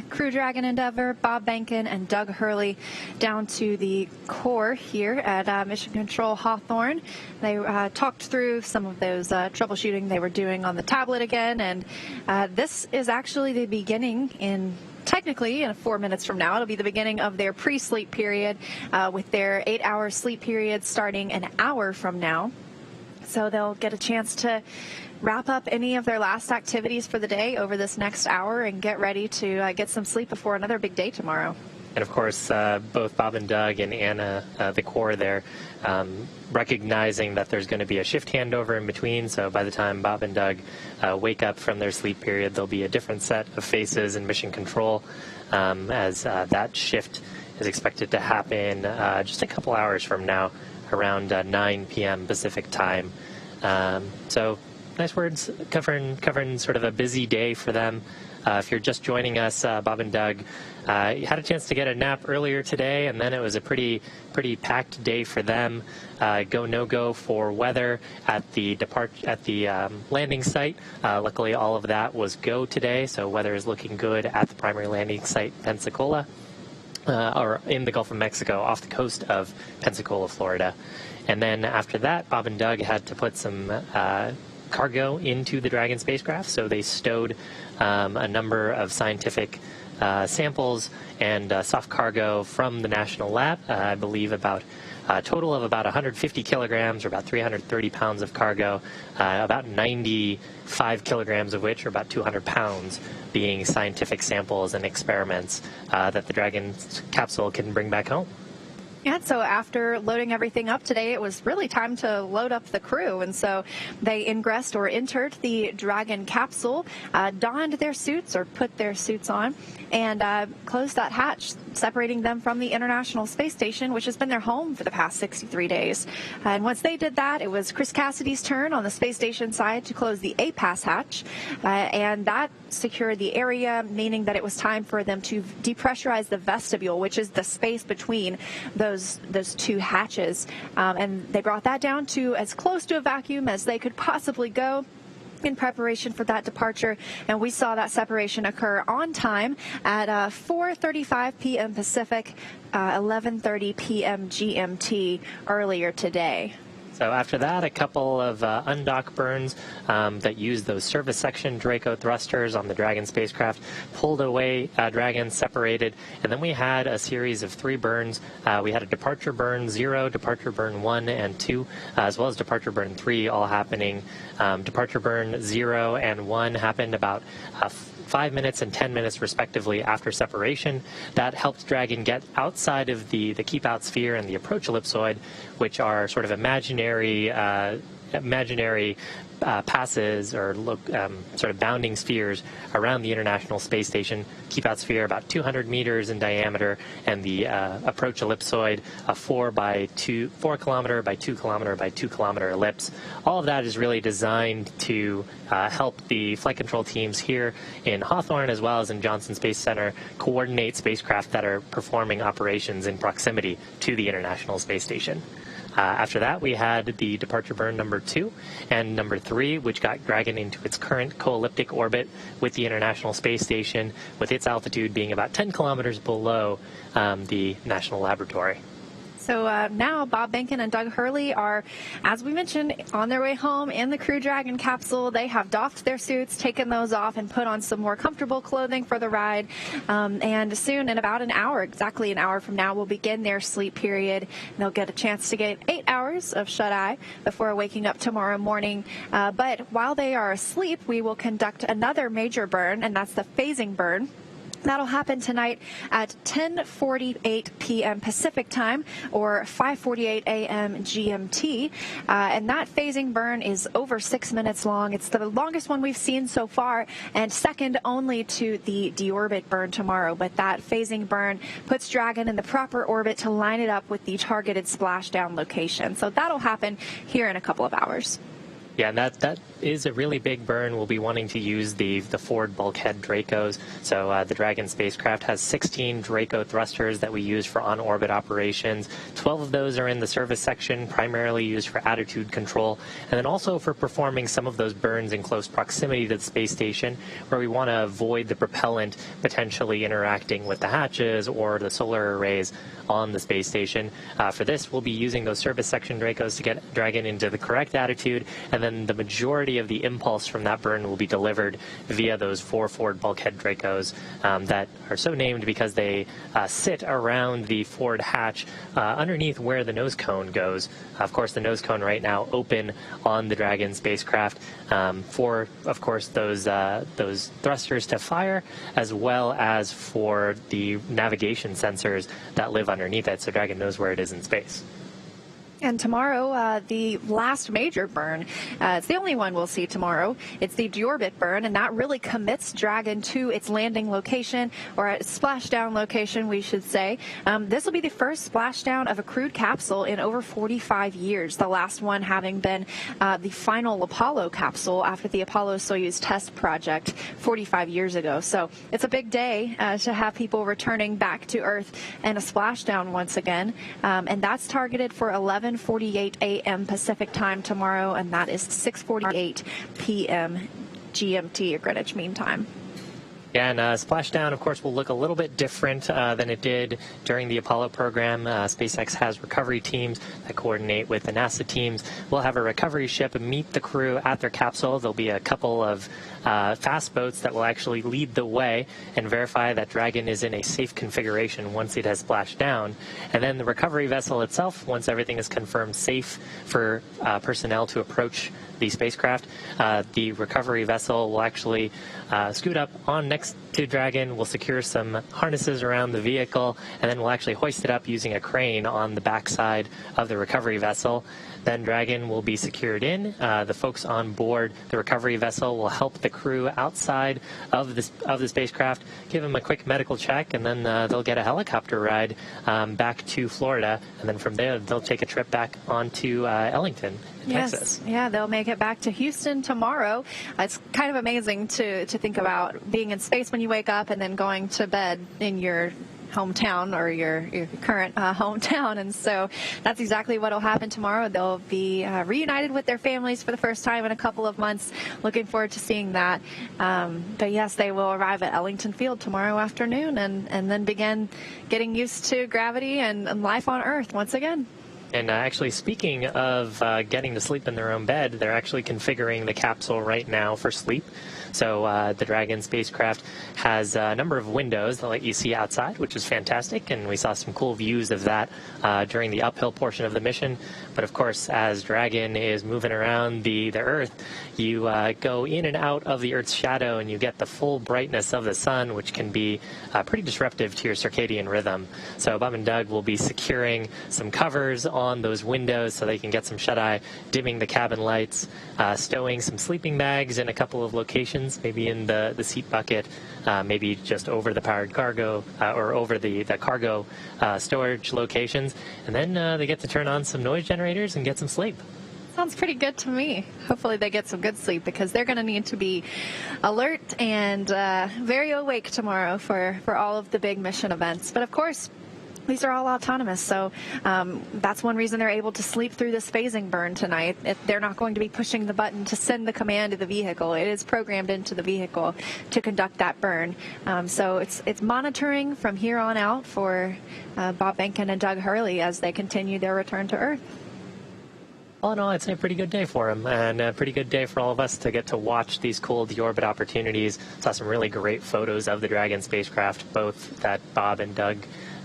Crew Dragon Endeavour, Bob Behnken, and Doug Hurley down to the core here at Mission Control Hawthorne. They talked through some of those troubleshooting they were doing on the tablet again, and this is actually the beginning technically, in 4 minutes from now, it'll be the beginning of their pre-sleep period with their 8-hour sleep period starting an hour from now. So they'll get a chance to wrap up any of their last activities for the day over this next hour and get ready to get some sleep before another big day tomorrow. And, of course, both Bob and Doug and Anna, the core there, recognizing that there's going to be a shift handover in between. So by the time Bob and Doug wake up from their sleep period, there'll be a different set of faces in Mission Control as that shift is expected to happen just a couple hours from now, around 9 p.m. Pacific time. So nice words covering sort of a busy day for them. If you're just joining us, Bob and Doug had a chance to get a nap earlier today, and then it was a pretty packed day for them. Go no go for weather at the landing site. Luckily, all of that was go today, so weather is looking good at the primary landing site, Pensacola. Or in the Gulf of Mexico, off the coast of Pensacola, Florida. And then after that, Bob and Doug had to put some cargo into the Dragon spacecraft, so they stowed a number of scientific samples and soft cargo from the National Lab, I believe about a total of about 150 kilograms, or about 330 pounds of cargo, about 95 kilograms of which, or about 200 pounds, being scientific samples and experiments that the Dragon capsule can bring back home. Yeah, so after loading everything up today, it was really time to load up the crew. And so they ingressed or entered the Dragon capsule, donned their suits or put their suits on, and closed that hatch, separating them from the International Space Station, which has been their home for the past 63 days. And once they did that, it was Chris Cassidy's turn on the space station side to close the APAS hatch, and that secured the area, meaning that it was time for them to depressurize the vestibule, which is the space between those two hatches. And they brought that down to as close to a vacuum as they could possibly go in preparation for that departure, and we saw that separation occur on time at 4:35 p.m. Pacific, 11:30 p.m. GMT earlier today. So after that, a couple of undock burns that used those service section Draco thrusters on the Dragon spacecraft, pulled away Dragon, separated, and then we had a series of 3 burns. We had a departure burn 0, departure burn 1 and 2, as well as departure burn 3 all happening. Departure burn 0 and 1 happened about 5 minutes and 10 minutes respectively after separation. That helped Dragon get outside of the keep out sphere and the approach ellipsoid, which are sort of imaginary passes or sort of bounding spheres around the International Space Station. Keep out sphere about 200 meters in diameter, and the approach ellipsoid, a 4 kilometer by 2 kilometer by 2 kilometer ellipse. All of that is really designed to help the flight control teams here in Hawthorne as well as in Johnson Space Center coordinate spacecraft that are performing operations in proximity to the International Space Station. After that, we had the departure burn number 2 and number 3, which got Dragon into its current co-elliptic orbit with the International Space Station, with its altitude being about 10 kilometers below the National Laboratory. So now Bob Behnken and Doug Hurley are, as we mentioned, on their way home in the Crew Dragon capsule. They have doffed their suits, taken those off, and put on some more comfortable clothing for the ride. And soon, in about an hour, exactly an hour from now, will begin their sleep period. They'll get a chance to get 8 hours of shut-eye before waking up tomorrow morning. But while they are asleep, we will conduct another major burn, and that's the phasing burn. That'll happen tonight at 10:48 p.m. Pacific time, or 5:48 a.m. GMT. And that phasing burn is over 6 minutes long. It's the longest one we've seen so far, and second only to the deorbit burn tomorrow. But that phasing burn puts Dragon in the proper orbit to line it up with the targeted splashdown location. So that'll happen here in a couple of hours. Yeah, and that is a really big burn. We'll be wanting to use the forward bulkhead Dracos. So the Dragon spacecraft has 16 Draco thrusters that we use for on-orbit operations. 12 of those are in the service section, primarily used for attitude control, and then also for performing some of those burns in close proximity to the space station, where we want to avoid the propellant potentially interacting with the hatches or the solar arrays on the space station. For this, we'll be using those service section Dracos to get Dragon into the correct attitude, and then the majority of the impulse from that burn will be delivered via those 4 forward bulkhead Dracos that are so named because they sit around the forward hatch underneath where the nose cone goes. Of course, the nose cone right now open on the Dragon spacecraft for, of course, those thrusters to fire, as well as for the navigation sensors that live underneath it, so Dragon knows where it is in space. And tomorrow, the last major burn, it's the only one we'll see tomorrow. It's the deorbit burn, and that really commits Dragon to its landing location, or its splashdown location, we should say. This will be the first splashdown of a crewed capsule in over 45 years, the last one having been the final Apollo capsule after the Apollo-Soyuz test project 45 years ago. So it's a big day to have people returning back to Earth and a splashdown once again. And that's targeted for 11:48 a.m. Pacific time tomorrow, and that is 6:48 p.m. GMT, or Greenwich Mean Time. Yeah, and splashdown, of course, will look a little bit different than it did during the Apollo program. SpaceX has recovery teams that coordinate with the NASA teams. We'll have a recovery ship meet the crew at their capsule. There'll be a couple of fast boats that will actually lead the way and verify that Dragon is in a safe configuration once it has splashed down. And then the recovery vessel itself, once everything is confirmed safe for personnel to approach the spacecraft, the recovery vessel will actually scoot up on next to Dragon. We'll secure some harnesses around the vehicle, and then we'll actually hoist it up using a crane on the backside of the recovery vessel. Then Dragon will be secured in. The folks on board the recovery vessel will help the crew outside of the spacecraft, give them a quick medical check, and then they'll get a helicopter ride back to Florida. And then from there, they'll take a trip back onto Ellington, Texas. Yeah, they'll make it back to Houston tomorrow. It's kind of amazing to think about being in space when you wake up and then going to bed in your hometown or your current hometown. And so that's exactly what will happen tomorrow. They'll be reunited with their families for the first time in a couple of months. Looking forward to seeing that. But yes, they will arrive at Ellington Field tomorrow afternoon and then begin getting used to gravity and life on Earth once again. And actually, speaking of getting to sleep in their own bed, they're actually configuring the capsule right now for sleep. So the Dragon spacecraft has a number of windows that let you see outside, which is fantastic, and we saw some cool views of that during the uphill portion of the mission. But of course, as Dragon is moving around the Earth, you go in and out of the Earth's shadow, and you get the full brightness of the sun, which can be pretty disruptive to your circadian rhythm. So Bob and Doug will be securing some covers on those windows so they can get some shut-eye, dimming the cabin lights, stowing some sleeping bags in a couple of locations, maybe in the seat bucket, maybe just over the powered cargo or over the cargo storage locations. And then they get to turn on some noise generators and get some sleep. Sounds pretty good to me. Hopefully they get some good sleep because they're going to need to be alert and very awake tomorrow for all of the big mission events. But of course, these are all autonomous, so that's one reason they're able to sleep through this phasing burn tonight. They're not going to be pushing the button to send the command to the vehicle. It is programmed into the vehicle to conduct that burn. So it's monitoring from here on out for Bob Behnken and Doug Hurley as they continue their return to Earth. All in all, I'd say a pretty good day for him, and a pretty good day for all of us to get to watch these cool deorbit opportunities. Saw some really great photos of the Dragon spacecraft, both that Bob and Doug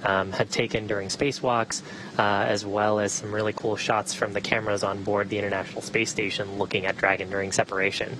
had taken during spacewalks, as well as some really cool shots from the cameras on board the International Space Station looking at Dragon during separation.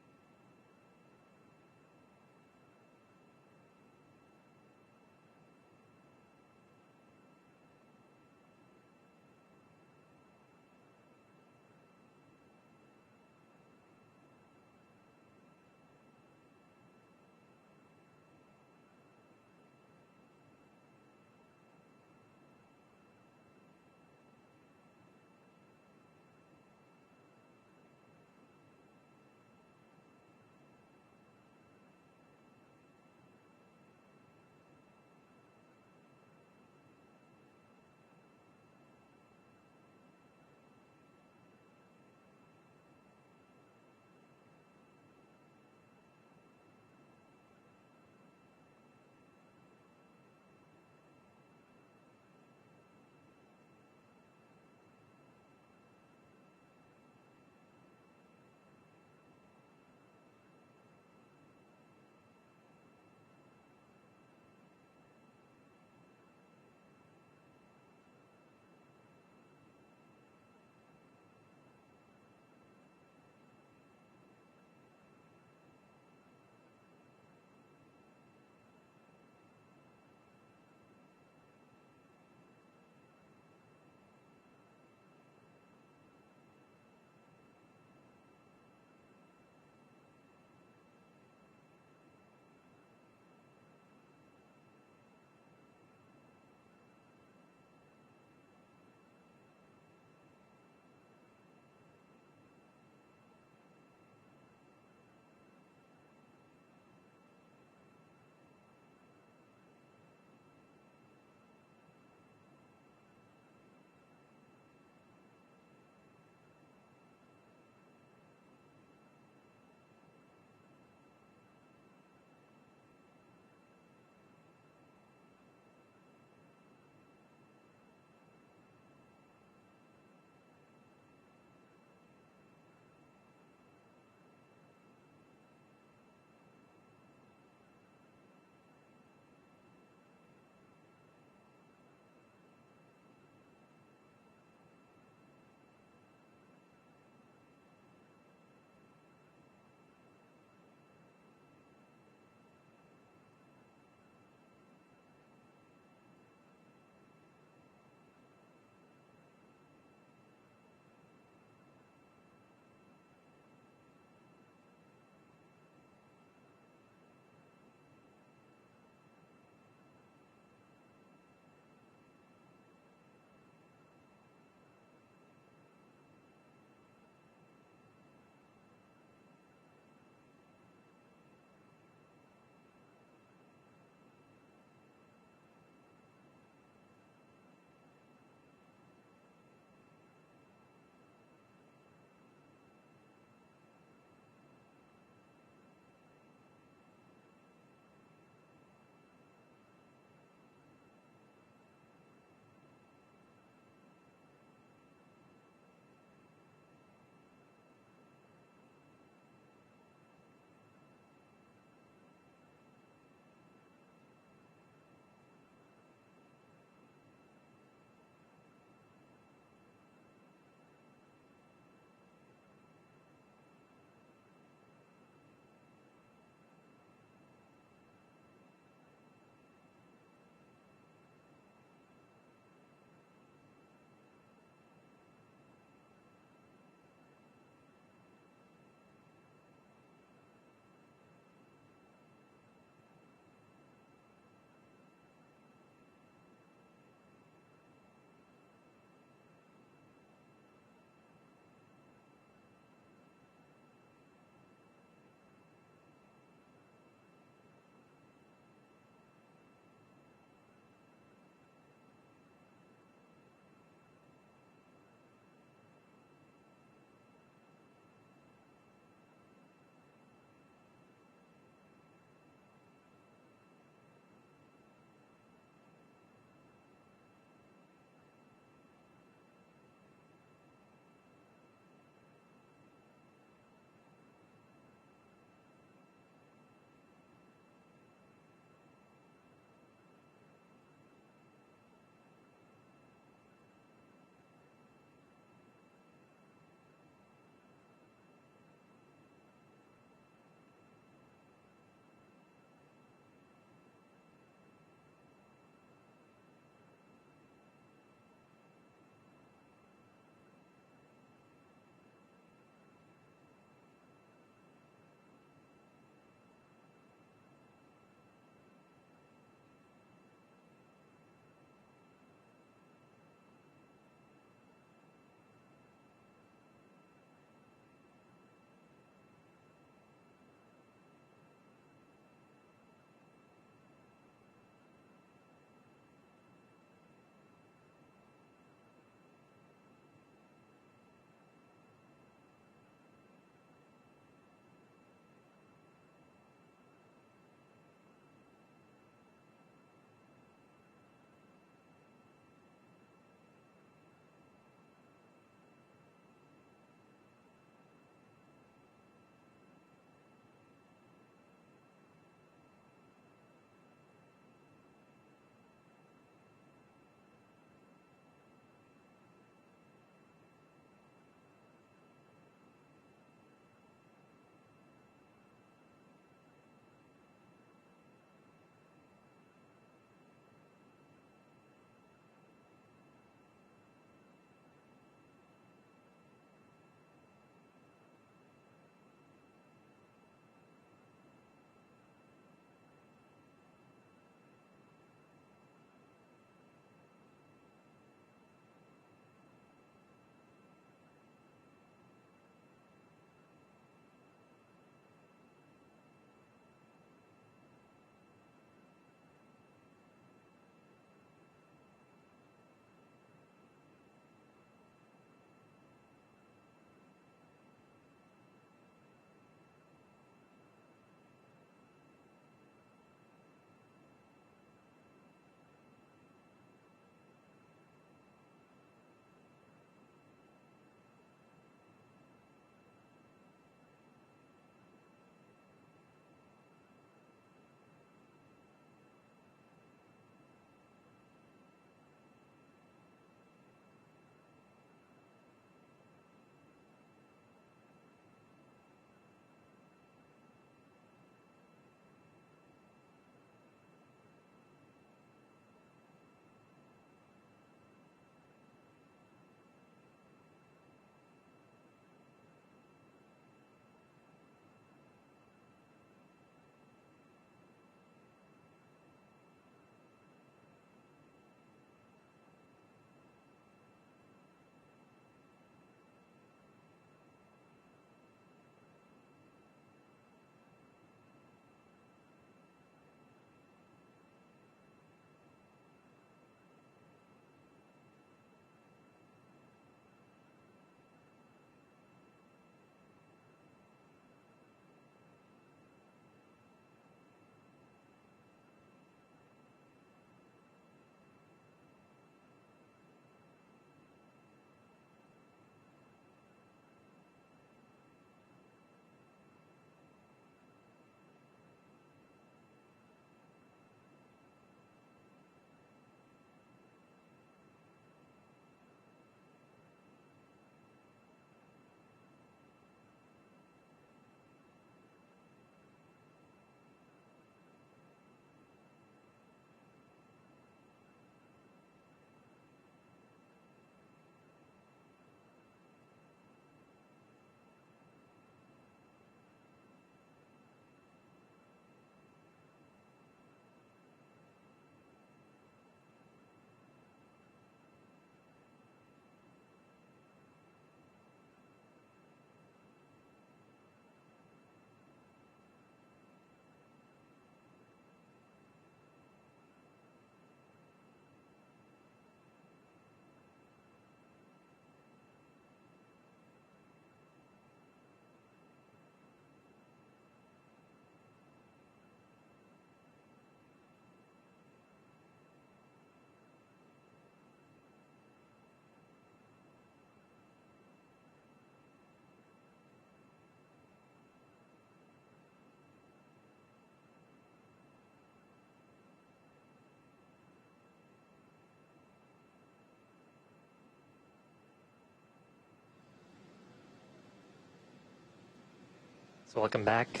So welcome back.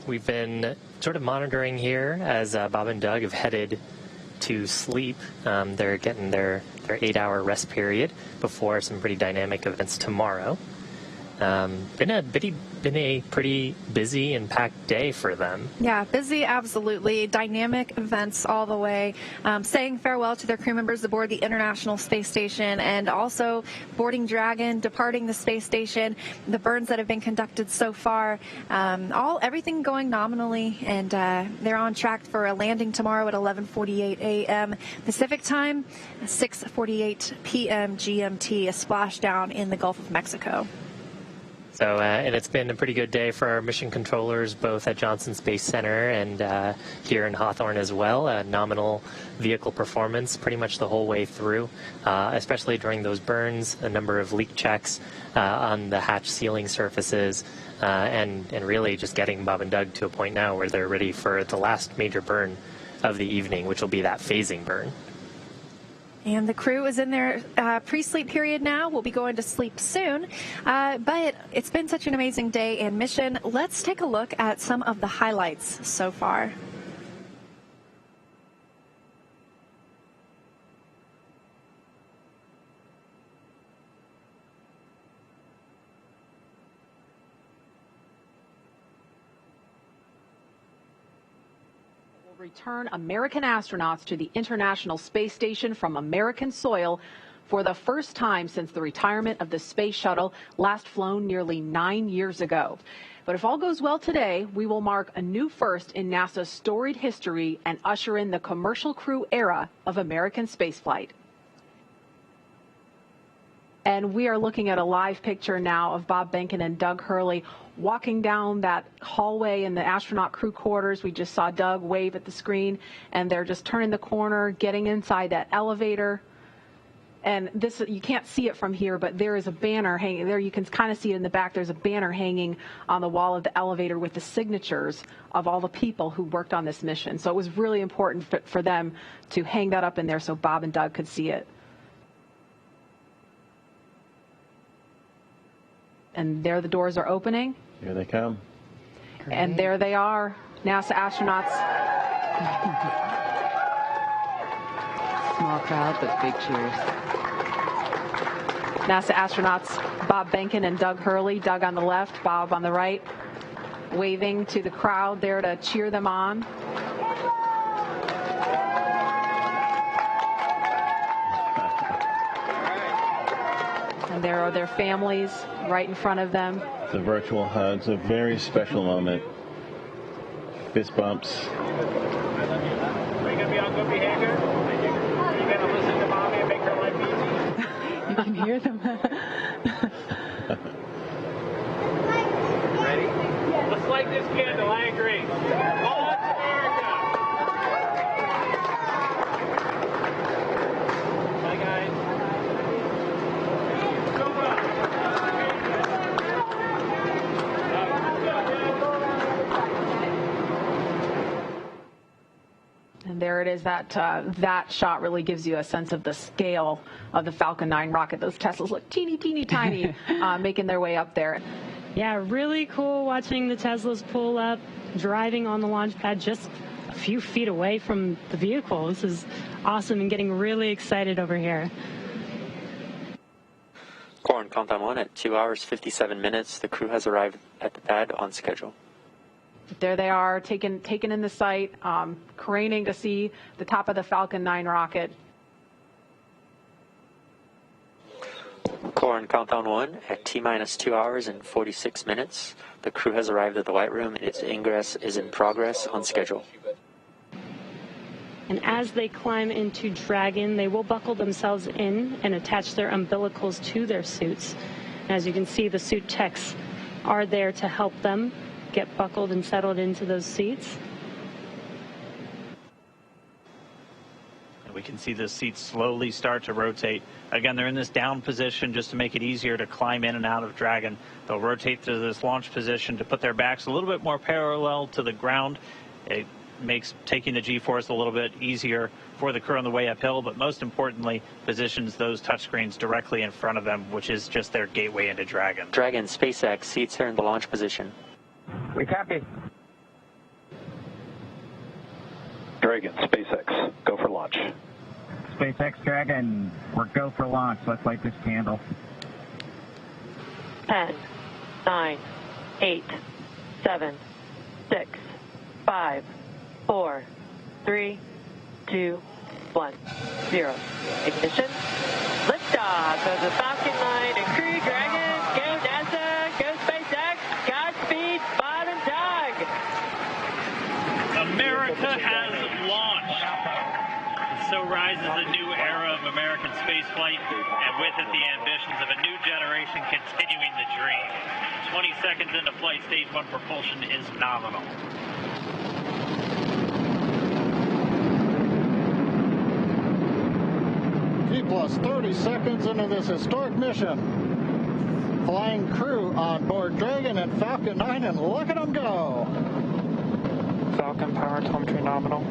We've been sort of monitoring here as Bob and Doug have headed to sleep. They're getting their 8-hour rest period before some pretty dynamic events tomorrow. Been a pretty busy and packed day for them. Yeah, busy, absolutely. Dynamic events all the way. Saying farewell to their crew members aboard the International Space Station, and also boarding Dragon, departing the space station, the burns that have been conducted so far, everything going nominally, and they're on track for a landing tomorrow at 11:48 a.m. Pacific time, 6:48 p.m. GMT, a splashdown in the Gulf of Mexico. So, and it's been a pretty good day for our mission controllers, both at Johnson Space Center and here in Hawthorne as well. Nominal vehicle performance pretty much the whole way through, especially during those burns, a number of leak checks on the hatch sealing surfaces, and really just getting Bob and Doug to a point now where they're ready for the last major burn of the evening, which will be that phasing burn. And the crew is in their pre-sleep period now. We'll be going to sleep soon. But it's been such an amazing day and mission. Let's take a look at some of the highlights so far. Return American astronauts to the International Space Station from American soil for the first time since the retirement of the space shuttle, last flown nearly 9 years ago. But if all goes well today, we will mark a new first in NASA's storied history and usher in the commercial crew era of American spaceflight. And we are looking at a live picture now of Bob Behnken and Doug Hurley walking down that hallway in the astronaut crew quarters. We just saw Doug wave at the screen, and they're just turning the corner, getting inside that elevator. And this, you can't see it from here, but there is a banner hanging there. You can kind of see it in the back. There's a banner hanging on the wall of the elevator with the signatures of all the people who worked on this mission. So it was really important for them to hang that up in there so Bob and Doug could see it. And there the doors are opening. Here they come. Great. And there they are, NASA astronauts. Small crowd, but big cheers. NASA astronauts Bob Behnken and Doug Hurley, Doug on the left, Bob on the right, waving to the crowd there to cheer them on. And there are their families right in front of them. The virtual hugs, a very special moment. Fist bumps. Are you going to be on good behavior? Are you going to listen to mommy and make her life easy? You can hear them. Ready? Let's light this candle, I agree. All that's America! Bye, guys. And there it is. That shot really gives you a sense of the scale of the Falcon 9 rocket. Those Teslas look teeny, teeny, tiny, making their way up there. Yeah, really cool watching the Teslas pull up, driving on the launch pad just a few feet away from the vehicle. This is awesome and getting really excited over here. Core on countdown 1 at 2 hours, 57 minutes. The crew has arrived at the pad on schedule. There they are, taken in the sight, craning to see the top of the Falcon 9 rocket. Core on countdown 1 at T-minus 2 hours and 46 minutes. The crew has arrived at the White Room and its ingress is in progress on schedule. And as they climb into Dragon, they will buckle themselves in and attach their umbilicals to their suits. As you can see, the suit techs are there to help them get buckled and settled into those seats. We can see the seats slowly start to rotate. Again, they're in this down position just to make it easier to climb in and out of Dragon. They'll rotate to this launch position to put their backs a little bit more parallel to the ground. It makes taking the G-force a little bit easier for the crew on the way uphill, but most importantly, positions those touchscreens directly in front of them, which is just their gateway into Dragon. Dragon SpaceX seats are in the launch position. We copy. Dragon, SpaceX, go for launch. SpaceX Dragon, we're go for launch. Let's light this candle. 10, 9, 8, 7, 6, 5, 4, 3, 2, 1, 0. Ignition. Liftoff of the Falcon 9 and Crew Dragon. Go NASA. Go SpaceX. Godspeed, Bob and Doug. America has launched. And so rises a new era of American spaceflight, and with it the ambitions of a new generation continuing the dream. 20 seconds into flight, stage 1 propulsion is nominal. Plus 30 seconds into this historic mission. Flying crew on board Dragon and Falcon 9, and look at them go. Falcon power telemetry nominal.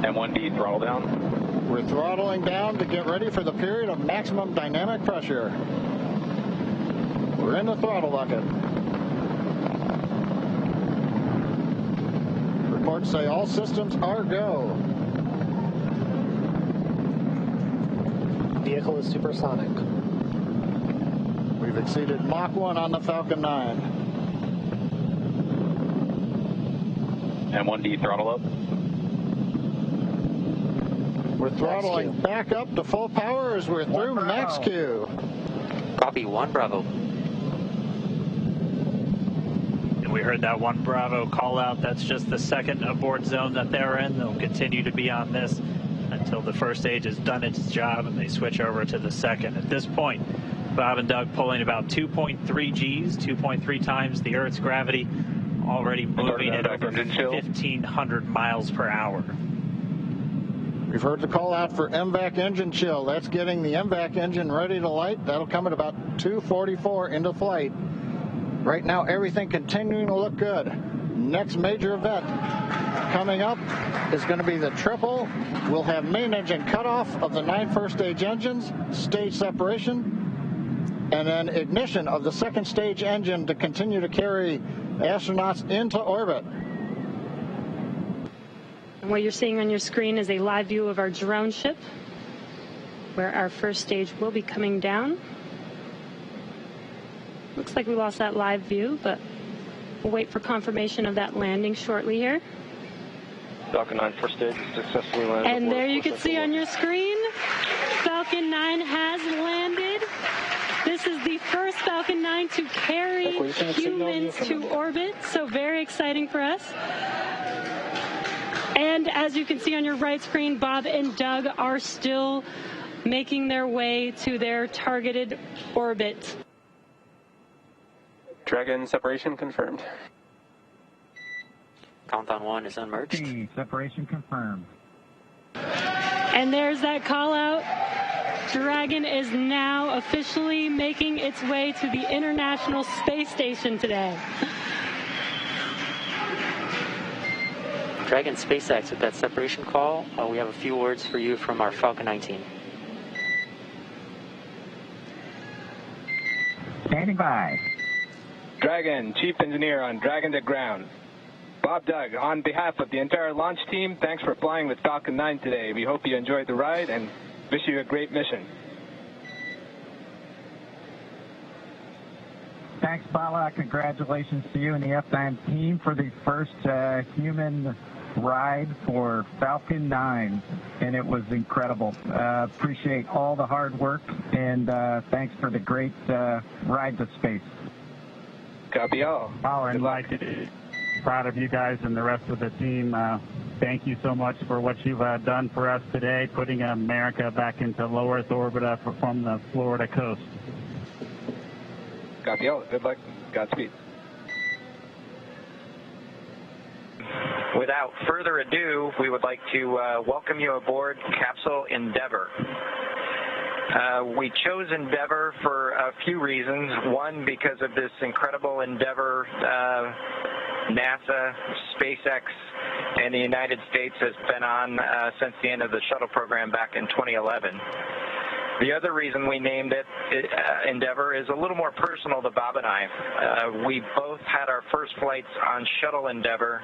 M1D throttle down. We're throttling down to get ready for the period of maximum dynamic pressure. We're in the throttle bucket. Reports say all systems are go. Vehicle is supersonic. We've exceeded Mach 1 on the Falcon 9. M1D throttle up. We're throttling back up to full power as we're through max Q. Copy, 1 Bravo. And we heard that 1 Bravo call out. That's just the second abort zone that they're in. They'll continue to be on this until the first stage has done its job and they switch over to the second. At this point, Bob and Doug pulling about 2.3 Gs, 2.3 times the Earth's gravity, already moving at over 1,500 miles per hour. We've heard the call out for MVAC engine chill. That's getting the MVAC engine ready to light. That'll come at about 2:44 into flight. Right now, everything continuing to look good. Next major event coming up is going to be the triple. We'll have main engine cutoff of the 9 first stage engines, stage separation, and then ignition of the second stage engine to continue to carry astronauts into orbit. And what you're seeing on your screen is a live view of our drone ship, where our first stage will be coming down. Looks like we lost that live view, but we'll wait for confirmation of that landing shortly here. Falcon 9 first stage successfully landed. And there you can see on your screen, Falcon 9 has landed. This is the first Falcon 9 to carry humans to orbit, so very exciting for us. And as you can see on your right screen, Bob and Doug are still making their way to their targeted orbit. Dragon separation confirmed. Countdown 1 is unmerged. Separation confirmed. And there's that call out. Dragon is now officially making its way to the International Space Station today. Dragon SpaceX, with that separation call, we have a few words for you from our Falcon 9 team. Standing by. Dragon, Chief Engineer on Dragon to ground. Bob Doug, on behalf of the entire launch team, thanks for flying with Falcon 9 today. We hope you enjoyed the ride and wish you a great mission. Thanks, Bala. Congratulations to you and the F9 team for the first human ride for Falcon 9, and it was incredible. Appreciate all the hard work, and thanks for the great ride to space. Copy all. Power and light. Proud of you guys and the rest of the team. Thank you so much for what you've done for us today, putting America back into low Earth orbit from the Florida coast. Copy all. Good luck. Godspeed. Without further ado, we would like to welcome you aboard Capsule Endeavour. We chose Endeavour for a few reasons. One, because of this incredible endeavor NASA, SpaceX, and the United States has been on since the end of the shuttle program back in 2011. The other reason we named it Endeavour is a little more personal to Bob and I. We both had our first flights on Shuttle Endeavour,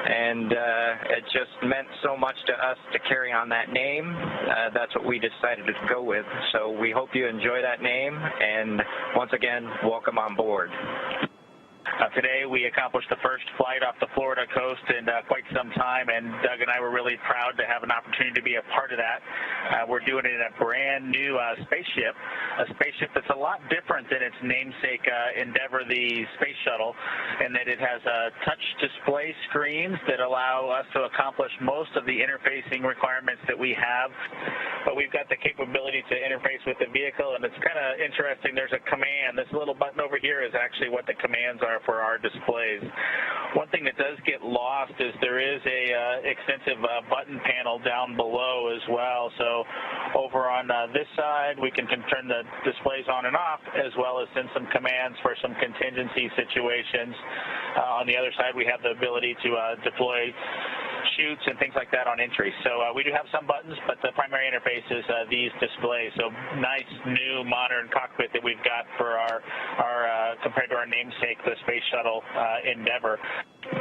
and it just meant so much to us to carry on that name. That's what we decided to go with. So we hope you enjoy that name, and once again, welcome on board. Today we accomplished the first flight off the Florida coast in quite some time, and Doug and I were really proud to have an opportunity to be a part of that. We're doing it in a brand new spaceship that's a lot different than its namesake Endeavour, the space shuttle, in that it has touch display screens that allow us to accomplish most of the interfacing requirements that we have. But we've got the capability to interface with the vehicle, and it's kind of interesting. There's a command. This little button over here is actually what the commands are for our displays. One thing that does get lost is there is a extensive button panel down below as well. So over on this side, we can turn the displays on and off, as well as send some commands for some contingency situations. On the other side, we have the ability to deploy chutes and things like that on entry. So we do have some buttons, but the primary interface is these displays. So nice, new, modern cockpit that we've got for our compared to our namesake, the Space Shuttle Endeavour.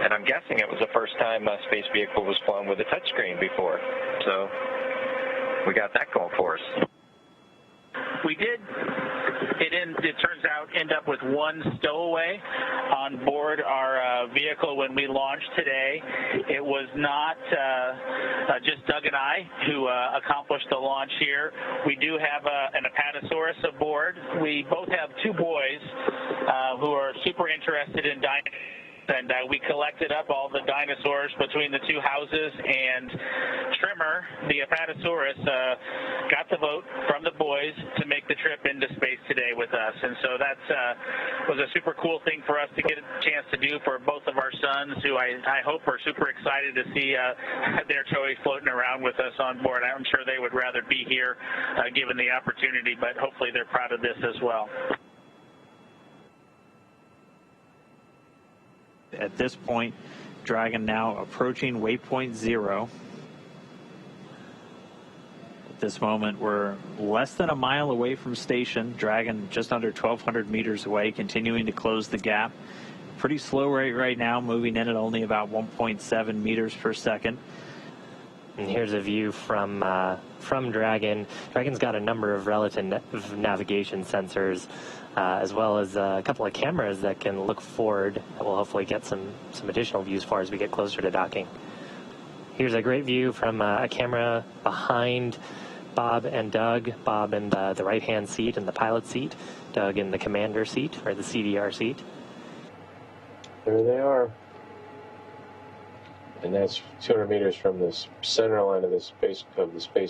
And I'm guessing it was the first time a space vehicle was flown with a touchscreen before. So we got that going for us. We did, it turns out, end up with one stowaway on board our vehicle when we launched today. It was not just Doug and I who accomplished the launch here. We do have an Apatosaurus aboard. We both have two boys who are super interested in dinosaurs. And we collected up all the dinosaurs between the two houses, and Trimmer, the Apatosaurus, got the vote from the boys to make the trip into space today with us. And so that was a super cool thing for us to get a chance to do for both of our sons, who I hope are super excited to see their toys floating around with us on board. I'm sure they would rather be here given the opportunity, but hopefully they're proud of this as well. At this point, Dragon now approaching waypoint 0. At this moment, we're less than a mile away from station. Dragon just under 1,200 meters away, continuing to close the gap. Pretty slow rate right now, moving in at only about 1.7 meters per second. And here's a view from Dragon. Dragon's got a number of relative navigation sensors, as well as a couple of cameras that can look forward. That will hopefully get some additional views for as we get closer to docking. Here's a great view from a camera behind Bob and Doug. Bob in the right-hand seat in the pilot seat. Doug in the commander seat, or the CDR seat. There they are. And that's 200 meters from the center line of the space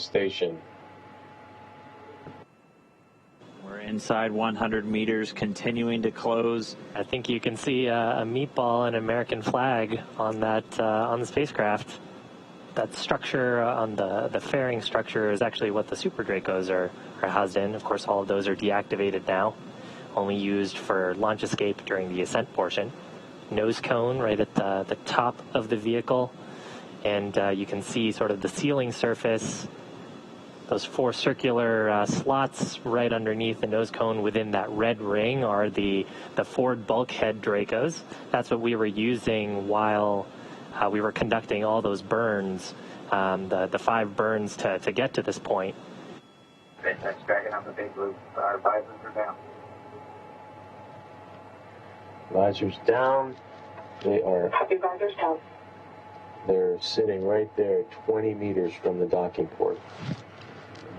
station. We're inside 100 meters, continuing to close. I think you can see a meatball and American flag on that on the spacecraft. That structure on the fairing structure is actually what the Super Dracos are housed in. Of course, all of those are deactivated now, only used for launch escape during the ascent portion. Nose cone right at the top of the vehicle, and you can see sort of the sealing surface. Those four circular slots right underneath the nose cone within that red ring are the Ford bulkhead Dracos. That's what we were using while we were conducting all those burns, the 5 burns to get to this point. That's Dragon on the big loop. Our visors are down. Visors down. They are. Copy, visors down. They're sitting right there, 20 meters from the docking port.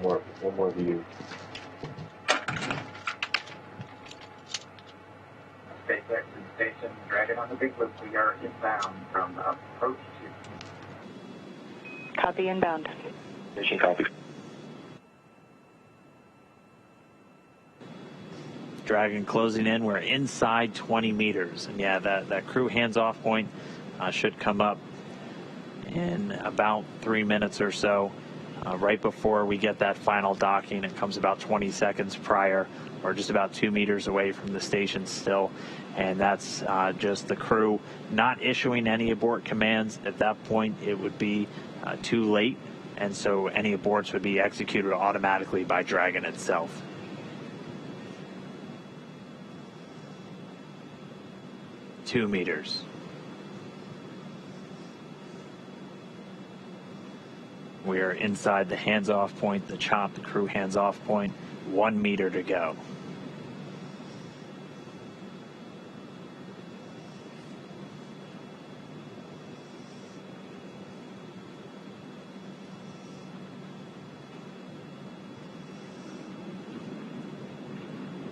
One more view. SpaceX station, Dragon on the big loop. We are inbound from approach 2. Copy, inbound. Mission copy. Dragon closing in. We're inside 20 meters. And yeah, that crew hands-off point should come up in about 3 minutes or so. Right before we get that final docking, it comes about 20 seconds prior. We're just about 2 meters away from the station still. And that's just the crew not issuing any abort commands. At that point, it would be too late. and so any aborts would be executed automatically by Dragon itself. Two meters. We are inside the hands-off point, the chop, the crew hands-off point. 1 meter to go.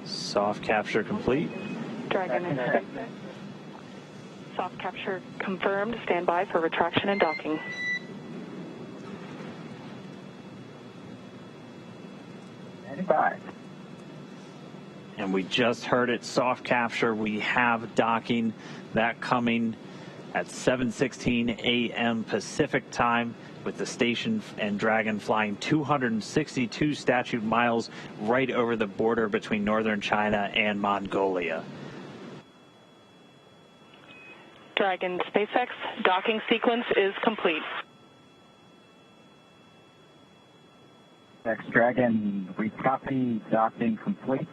Soft capture complete. Dragon in space. Soft capture confirmed. Stand by for retraction and docking. And we just heard it, soft capture. We have docking, that coming at 7:16 a.m. Pacific time, with the station and Dragon flying 262 statute miles right over the border between northern China and Mongolia. Dragon SpaceX docking sequence is complete. Dragon, we copy docking complete.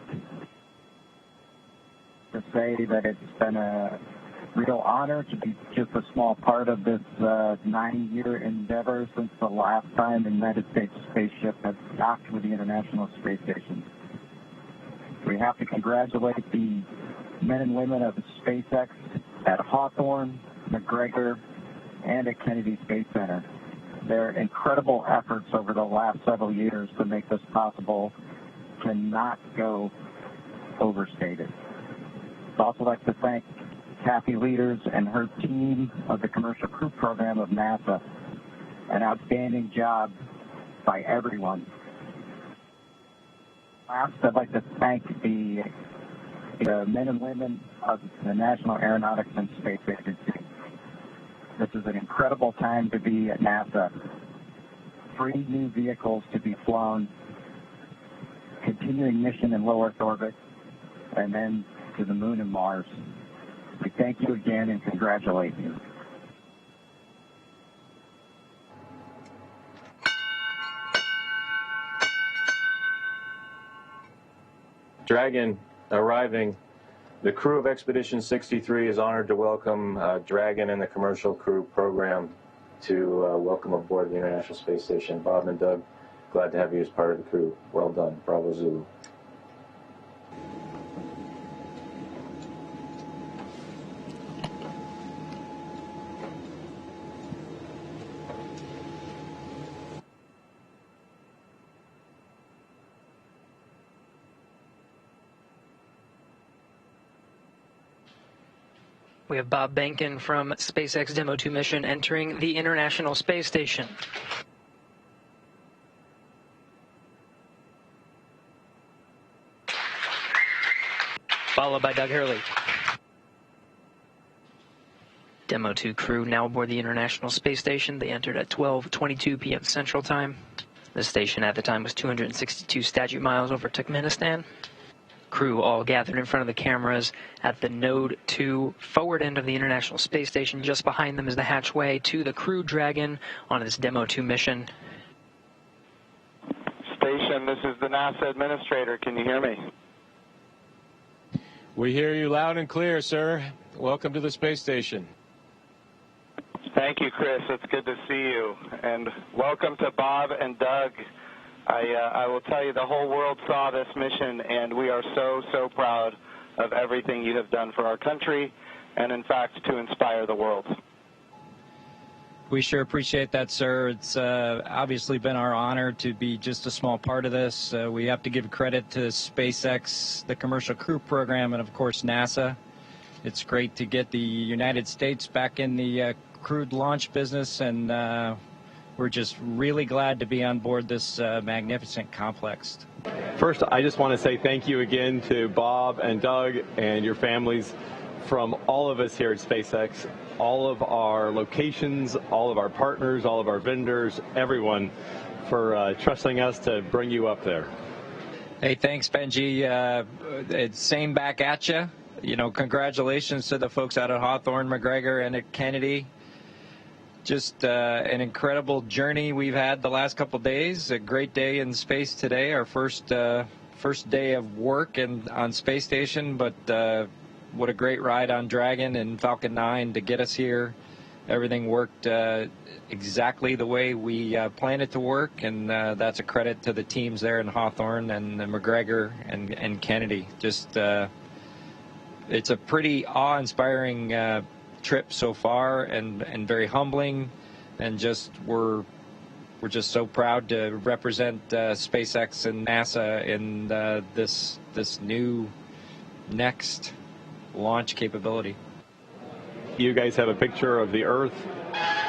To say that it's been a real honor to be just a small part of this 9-year endeavor since the last time the United States spaceship has docked with the International Space Station. We have to congratulate the men and women of SpaceX at Hawthorne, McGregor, and at Kennedy Space Center. Their incredible efforts over the last several years to make this possible cannot go overstated. I'd also like to thank Kathy Leaders and her team of the Commercial Crew Program of NASA. An outstanding job by everyone. Last, I'd like to thank the men and women of the National Aeronautics and Space Agency. This is an incredible time to be at NASA. 3 new vehicles to be flown, continuing mission in low Earth orbit, and then to the moon and Mars. We thank you again and congratulate you. Dragon arriving. The crew of Expedition 63 is honored to welcome Dragon and the Commercial Crew Program to welcome aboard the International Space Station. Bob and Doug, glad to have you as part of the crew. Well done. Bravo Zulu. We have Bob Behnken from SpaceX Demo 2 mission entering the International Space Station. Followed by Doug Hurley. Demo 2 crew now aboard the International Space Station. They entered at 12:22 p.m. Central Time. The station at the time was 262 statute miles over Turkmenistan. Crew all gathered in front of the cameras at the Node 2 forward end of the International Space Station. Just behind them is the hatchway to the Crew Dragon on this Demo 2 mission. Station, this is the NASA administrator. Can you hear me? We hear you loud and clear, sir. Welcome to the space station. Thank you, Chris. It's good to see you. And welcome to Bob and Doug. I will tell you, the whole world saw this mission, and we are so, so proud of everything you have done for our country and, in fact, to inspire the world. We sure appreciate that, sir. It's obviously been our honor to be just a small part of this. We have to give credit to SpaceX, the Commercial Crew Program, and, of course, NASA. It's great to get the United States back in the crewed launch business, and we're just really glad to be on board this magnificent complex. First, I just want to say thank you again to Bob and Doug and your families from all of us here at SpaceX, all of our locations, all of our partners, all of our vendors, everyone for trusting us to bring you up there. Hey, thanks, Benji. It's same back at you. You know, congratulations to the folks out at Hawthorne, McGregor, and at Kennedy. Just an incredible journey we've had the last couple days. A great day in space today, our first day of work on space station, but what a great ride on Dragon and Falcon 9 to get us here. Everything worked exactly the way we planned it to work, and that's a credit to the teams there in Hawthorne and McGregor and Kennedy. Just it's a pretty awe-inspiring trip so far, and very humbling, and just we're just so proud to represent SpaceX and NASA in this new next launch capability. You guys have a picture of the Earth,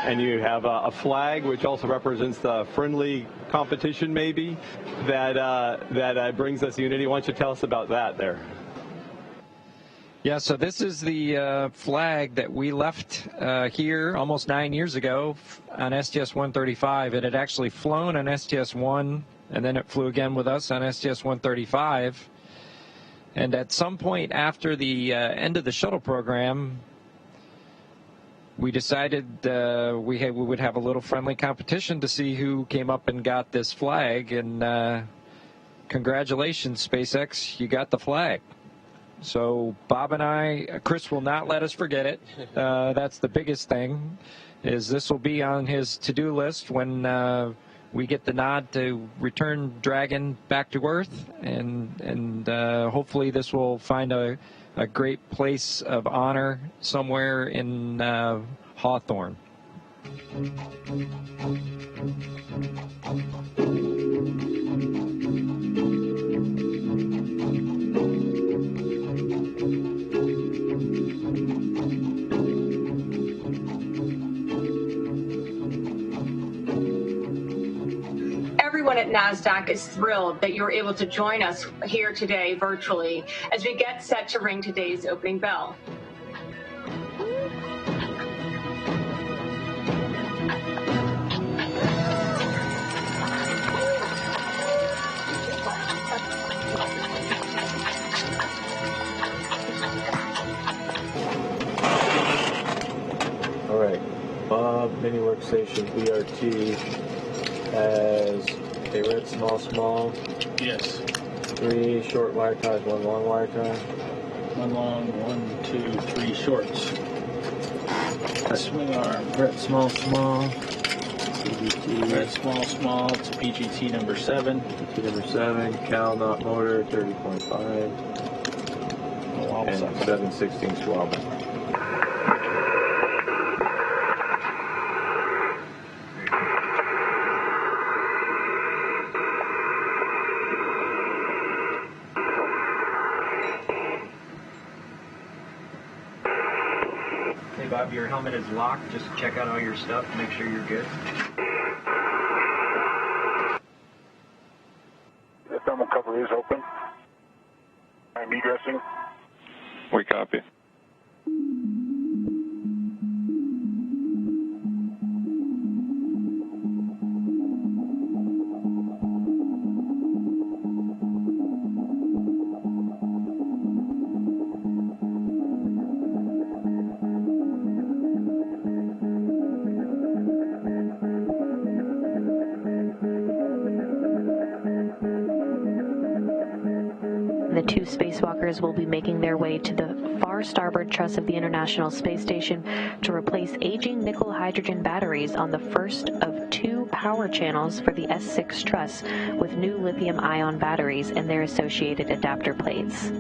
and you have a flag which also represents the friendly competition, maybe, that brings us unity. Why don't you tell us about that there? Yeah, so this is the flag that we left here almost 9 years ago on STS-135. It had actually flown on STS-1, and then it flew again with us on STS-135. And at some point after the end of the shuttle program, we decided we would have a little friendly competition to see who came up and got this flag. And congratulations, SpaceX, you got the flag. So Bob and I, Chris will not let us forget it. That's the biggest thing, is this will be on his to-do list when we get the nod to return Dragon back to Earth. And hopefully this will find a great place of honor somewhere in Hawthorne. Everyone at NASDAQ is thrilled that you're able to join us here today virtually as we get set to ring today's opening bell. All right, Bob, mini workstation BRT has a red small. Yes. 3 short wire ties, 1 long wire tie. 1 long, 1, 2, 3 shorts. Swing arm. Red small. PGT. Red small to PGT number 7. PGT number 7. Cal knot motor 30.5. And 7/16 swabber. Hey Bob, your helmet is locked. Just check out all your stuff, make sure you're good. The thermal cover is open. I'm egressing. We copy. The 2 spacewalkers will be making their way to the far starboard truss of the International Space Station to replace aging nickel-hydrogen batteries on the first of 2 power channels for the S6 truss with new lithium-ion batteries and their associated adapter plates.